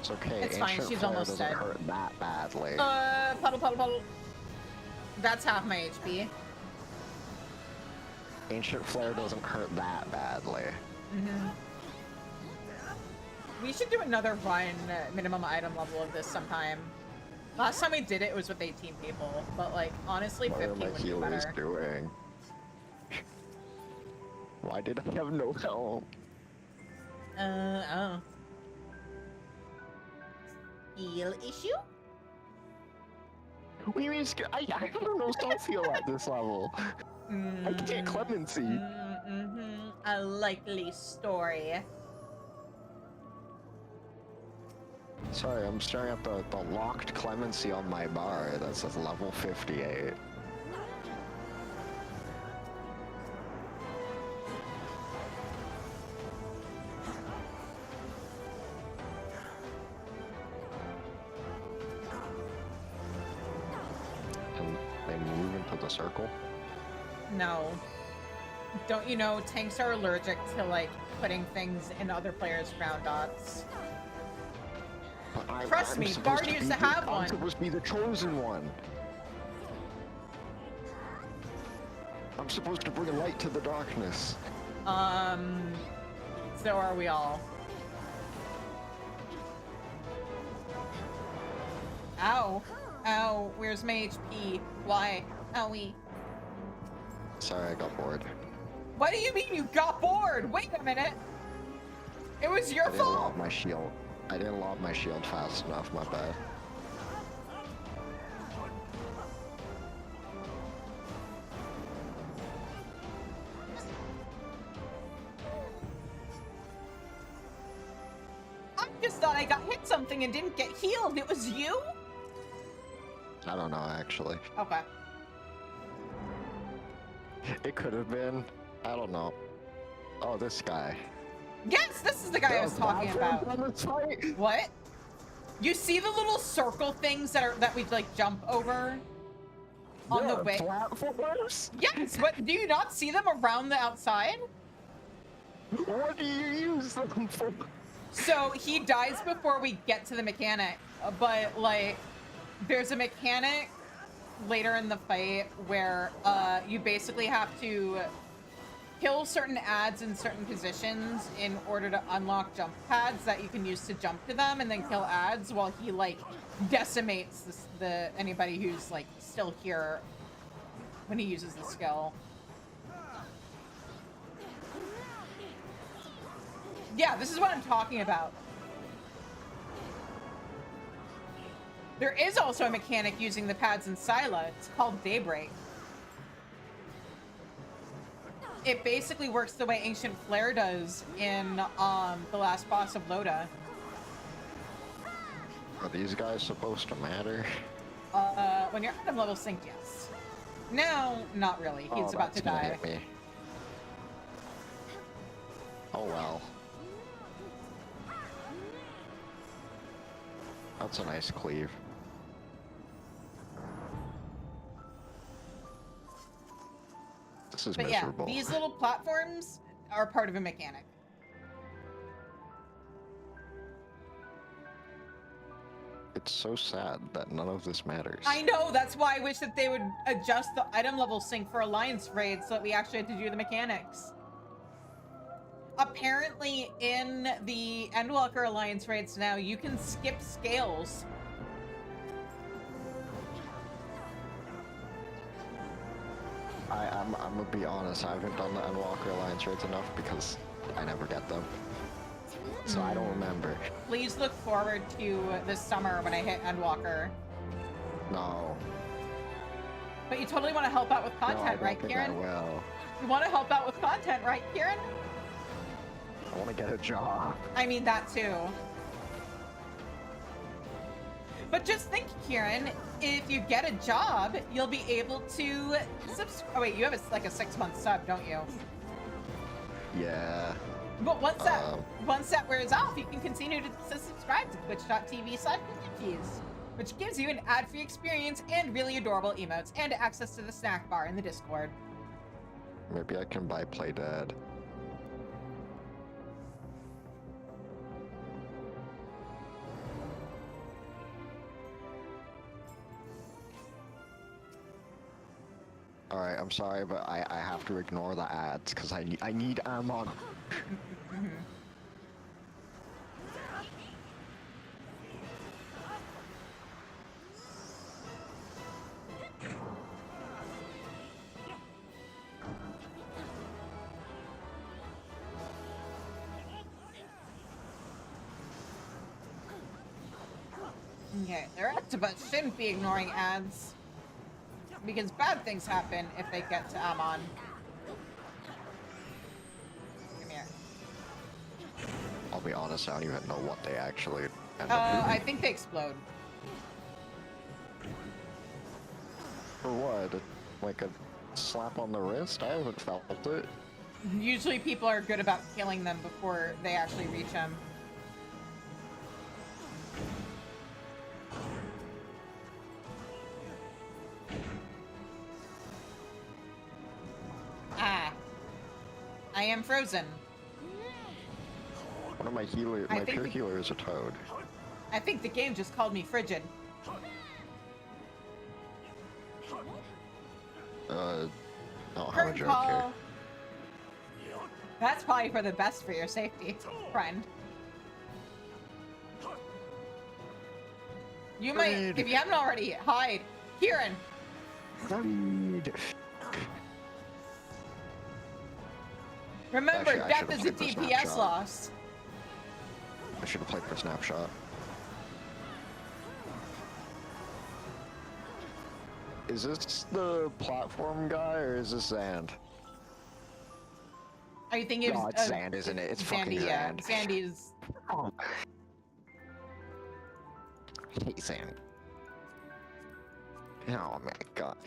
It's okay. It's fine, Ancient she's Flare almost doesn't dead. hurt that badly. Puddle. That's half my HP. Ancient Flare doesn't hurt that badly. Mm-hmm. We should do another run, minimum item level of this sometime. Last time we did it, it was with 18 people, but like, honestly, What 15 are my would be healers better. doing? Why did I have no help? Oh. Heal issue? What do you mean? I don't know self-heal at this level. I can't clemency. Mm-hmm. A likely story. Sorry, I'm staring at the locked clemency on my bar that says level 58. Can they move into the circle? No. Don't you know tanks are allergic to like putting things in other players' ground dots? But Trust I'm me, supposed Bard to used be to have I'm one. supposed to be the chosen one. I'm supposed to bring light to the darkness. So are we all. Ow. Ow, where's my HP? Why? Owie. Sorry, I got bored. What do you mean you got bored? Wait a minute. It was your I didn't fault. lob my shield. I didn't lob my shield fast enough, my bad. I just thought I got hit something and didn't get healed. It was you? I don't know, actually. Okay. It could have been. I don't know. Oh, this guy. Yes, this is the guy I was talking about. Fight. What? You see the little circle things that we like jump over on the way? Platforms? Yes, but do you not see them around the outside? What do you use them for? So he dies before we get to the mechanic, but like there's a mechanic later in the fight where you basically have to kill certain adds in certain positions in order to unlock jump pads that you can use to jump to them, and then kill adds while he like decimates the anybody who's like still here when he uses the skill. Yeah, this is what I'm talking about. There is also a mechanic using the pads in Scylla. It's called Daybreak. It basically works the way Ancient Flare does in the last boss of Loda. Are these guys supposed to matter? When you're item level synced, yes. No, not really. He's about to that's gonna die. hit me. Oh well. That's a nice cleave. This is But miserable. yeah, these little platforms are part of a mechanic. It's so sad that none of this matters. I know, that's why I wish that they would adjust the item level sync for Alliance raids so that we actually had to do the mechanics. Apparently, in the Endwalker Alliance raids now, you can skip scales. I'm gonna be honest, I haven't done the Endwalker Alliance raids enough because I never get them. So I don't remember. Please look forward to this summer when I hit Endwalker. No. But you totally want to help out with No, I content, don't right, think Kieran? I will. You want to help out with content, right, Kieran? I want to get a job. I mean, that too. But just think, Kieran, if you get a job, you'll be able to subscribe. Oh wait, you have like a 6-month sub, don't you? Yeah. But once that wears off, you can continue to subscribe to twitch.tv/keys, which gives you an ad-free experience and really adorable emotes and access to the snack bar in the Discord. Maybe I can buy Playdead. Alright, I'm sorry, but I have to ignore the ads because I need Amon. Okay, the rest of us shouldn't be ignoring ads. Because bad things happen if they get to Amon. Come here. I'll be honest, I don't even know what they actually end up doing. I think they explode. For what? Like a slap on the wrist? I haven't felt it. Usually people are good about killing them before they actually reach them. Ah. I am frozen. One of my healers, my pure healer is a toad. I think the game just called me frigid. Don't have a Curtain joke call. That's probably for the best for your safety, friend. You might, Hide. if you haven't already, hide. Kieran. Hide. Remember, Actually, I death should've is a played for DPS Snapshot. loss. I should have played for Snapshot. Is this the platform guy or is this Zand? Are you thinking No, it's Zand, isn't it? It's fucking Zand. Sandy's. Oh. I hate Zand. Oh my god.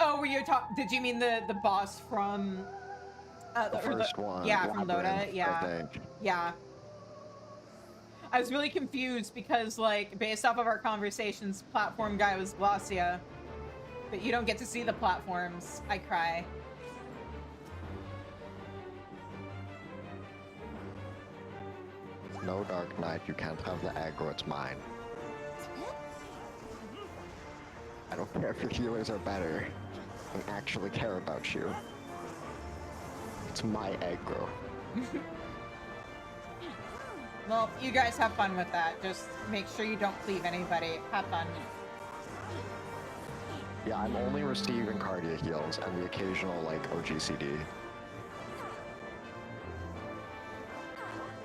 Oh, were you did you mean the boss from The first one. Yeah, from Loda. Labyrinth, Yeah. I think. Yeah. I was really confused because, like, based off of our conversations, platform guy was Glossia. But you don't get to see the platforms. I cry. No Dark Knight, you can't have the aggro, it's mine. I don't care if your healers are better. I actually care about you. It's my aggro. Well, you guys have fun with that. Just make sure you don't cleave anybody. Have fun. Yeah, I'm only receiving cardia heals and the occasional, like, OGCD.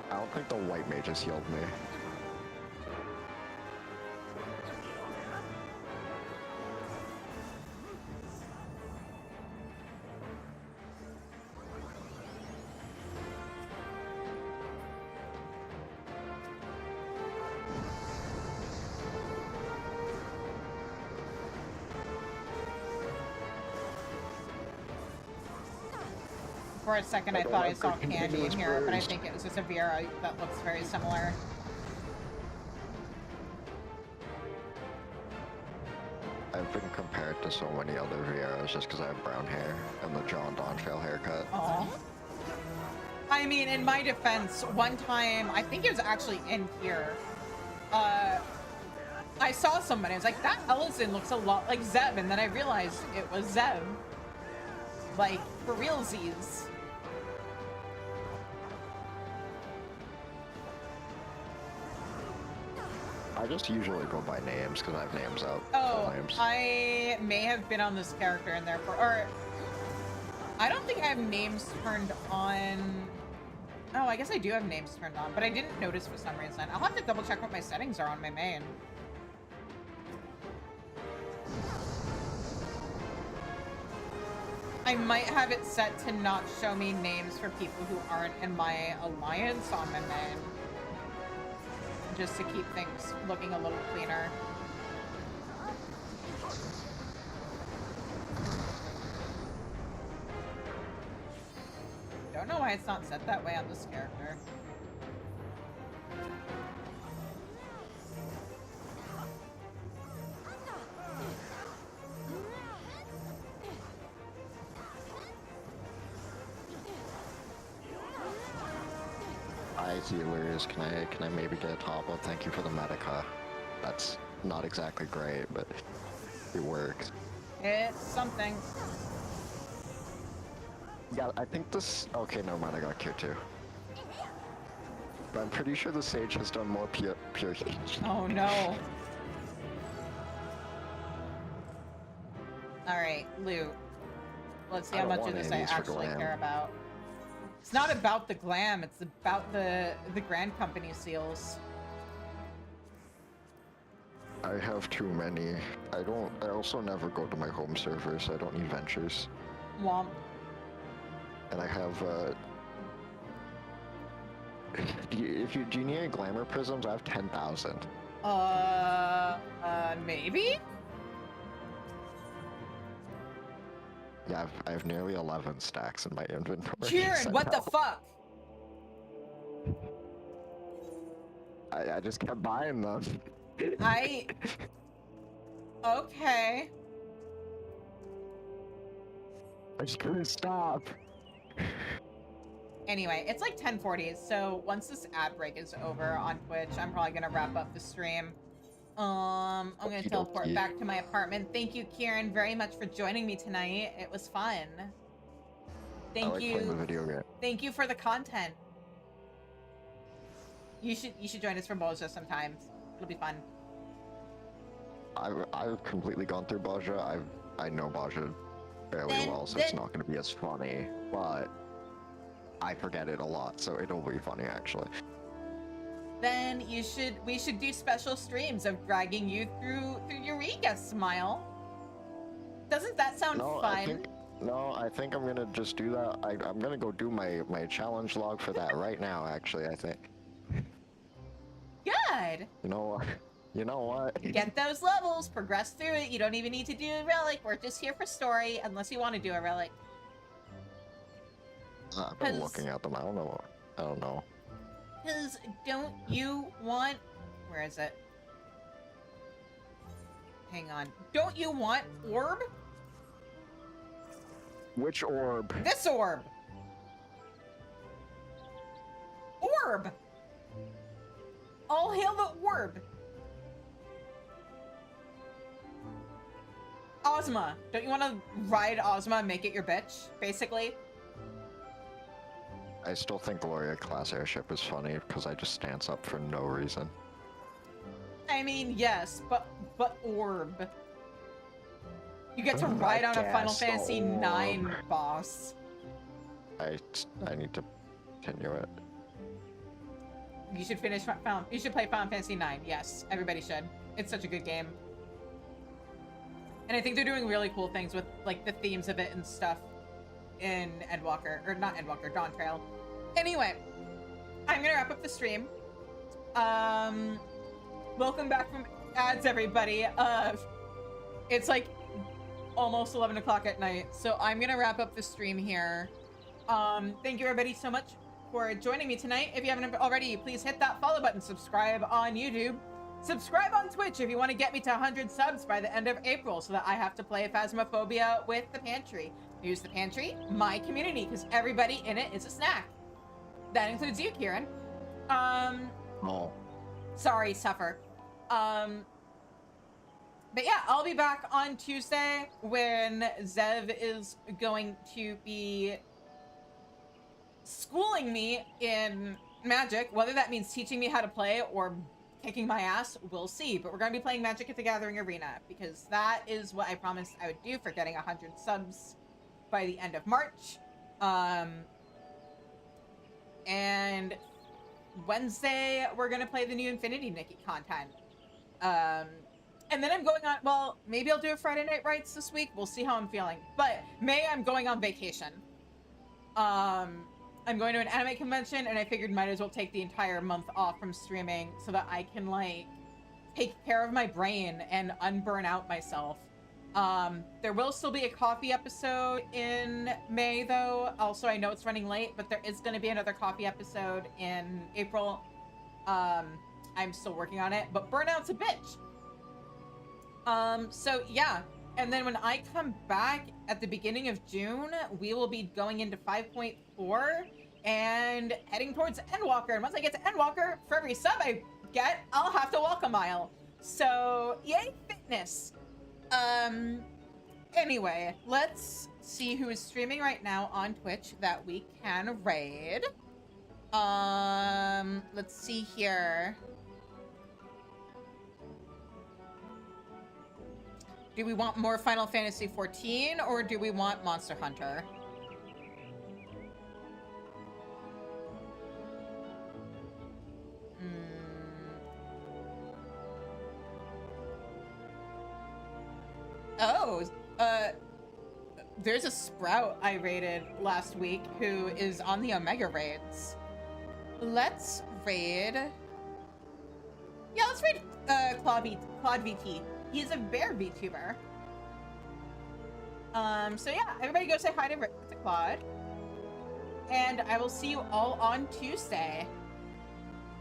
I don't think the white mages healed me. For a second, I thought I saw Candy in here, but I think it was just a Vera that looks very similar. I've been compared to so many other Vieras just because I have brown hair and the John Dontrail haircut. Oh. I mean, in my defense, one time, I think it was actually in here, I saw somebody, I was like, that Ellison looks a lot like Zeb, and then I realized it was Zeb. Like, for realsies. I just usually go by names because I have names out. Oh, Names. I may have been on this character and therefore, or I don't think I have names turned on. Oh, I guess I do have names turned on, but I didn't notice for some reason. I'll have to double check what my settings are on my main. I might have it set to not show me names for people who aren't in my alliance on my main. Just to keep things looking a little cleaner. Don't know why it's not set that way on this character. Hi, healers. Can I maybe get a top up? Thank you for the medica. That's not exactly great, but it works. It's something. Yeah, I think this. Okay, never mind. I got Q too. But I'm pretty sure the Sage has done more pure heat. Oh no. Alright, loot. Let's see I how don't much of want this I any for actually glam. care about. It's not about the glam, it's about the Grand Company seals. I have too many. I also never go to my home server, so I don't need ventures. Womp. And I have, do you need any glamour prisms? I have 10,000. Maybe? Yeah, I have nearly 11 stacks in my inventory. Kieran, so what the no. fuck? I just kept buying them. Okay. I just couldn't stop. Anyway, it's like 10:40, so once this ad break is over on Twitch, I'm probably gonna wrap up the stream. I'm gonna Okie teleport dokie. back to my apartment. Thank you, Kieran, very much for joining me tonight. It was fun. I Thank like playing the you. video game. Thank you for the content. You should join us for Boja sometimes. It'll be fun. I've completely gone through Baja. I know Baja fairly well, so it's not going to be as funny. But I forget it a lot, so it'll be funny actually. Then we should do special streams of dragging you through Eureka, Smile. Doesn't that sound fun? I think I'm gonna just do that. I'm gonna go do my challenge log for that right now. Actually, I think. Good. You know what? Get those levels, progress through it. You don't even need to do a relic. We're just here for story, unless you want to do a relic. I've been looking at them. I don't know. Because don't you want... Where is it? Hang on. Don't you want orb? Which orb? This orb! Orb! All hail the orb! Ozma. Don't you want to ride Ozma and make it your bitch, basically? I still think Gloria class airship is funny because I just stance up for no reason. I mean, yes, but orb. You get to ride on a Final guess the Fantasy IX orb. boss. I need to continue it. You should finish you should play Final Fantasy IX. Yes, everybody should. It's such a good game. And I think they're doing really cool things with like the themes of it and stuff in Endwalker, or not Endwalker, Dawn Trail. Anyway, I'm gonna wrap up the stream. Welcome back from ads, everybody. It's like almost 11 o'clock at night, so I'm gonna wrap up the stream here. Thank you everybody so much for joining me tonight. If you haven't already, please hit that follow button, subscribe on YouTube, subscribe on Twitch if you want to get me to 100 subs by the end of April so that I have to play Phasmophobia with the Pantry. Use the Pantry, my community, because everybody in it is a snack. That includes you, Kieran. Oh. Sorry, suffer. But yeah, I'll be back on Tuesday when Zev is going to be schooling me in Magic. Whether that means teaching me how to play or kicking my ass, we'll see. But we're going to be playing Magic at the Gathering Arena because that is what I promised I would do for getting 100 subs by the end of March. And Wednesday, we're going to play the new Infinity Nikki content. And then I'm going on, well, maybe I'll do a Friday Night Rights this week. We'll see how I'm feeling. But May, I'm going on vacation. I'm going to an anime convention, and I figured might as well take the entire month off from streaming so that I can, like, take care of my brain and unburn out myself. There will still be a coffee episode in May, though. Also, I know it's running late, but there is going to be another coffee episode in April. I'm still working on it, but burnout's a bitch. So yeah, and then when I come back at the beginning of June, we will be going into 5.4 and heading towards Endwalker. And once I get to Endwalker, for every sub I get, I'll have to walk a mile. So yay, fitness. Anyway, let's see who is streaming right now on Twitch that we can raid. Let's see here. Do we want more Final Fantasy XIV or do we want Monster Hunter? Oh, there's a Sprout I raided last week who is on the Omega raids. Let's raid. Yeah, let's raid Claude VT. He's a bear VTuber. So yeah, everybody go say hi to Claude. And I will see you all on Tuesday.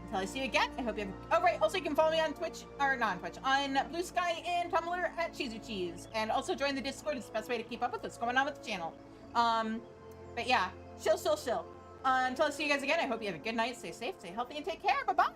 Until I see you again, I hope you have... Oh, right, also you can follow me on Twitch, or not on Twitch, on Blue Sky and Tumblr at Cheese. And also join the Discord, it's the best way to keep up with what's going on with the channel. But yeah, chill. Until I see you guys again, I hope you have a good night, stay safe, stay healthy, and take care. Bye-bye!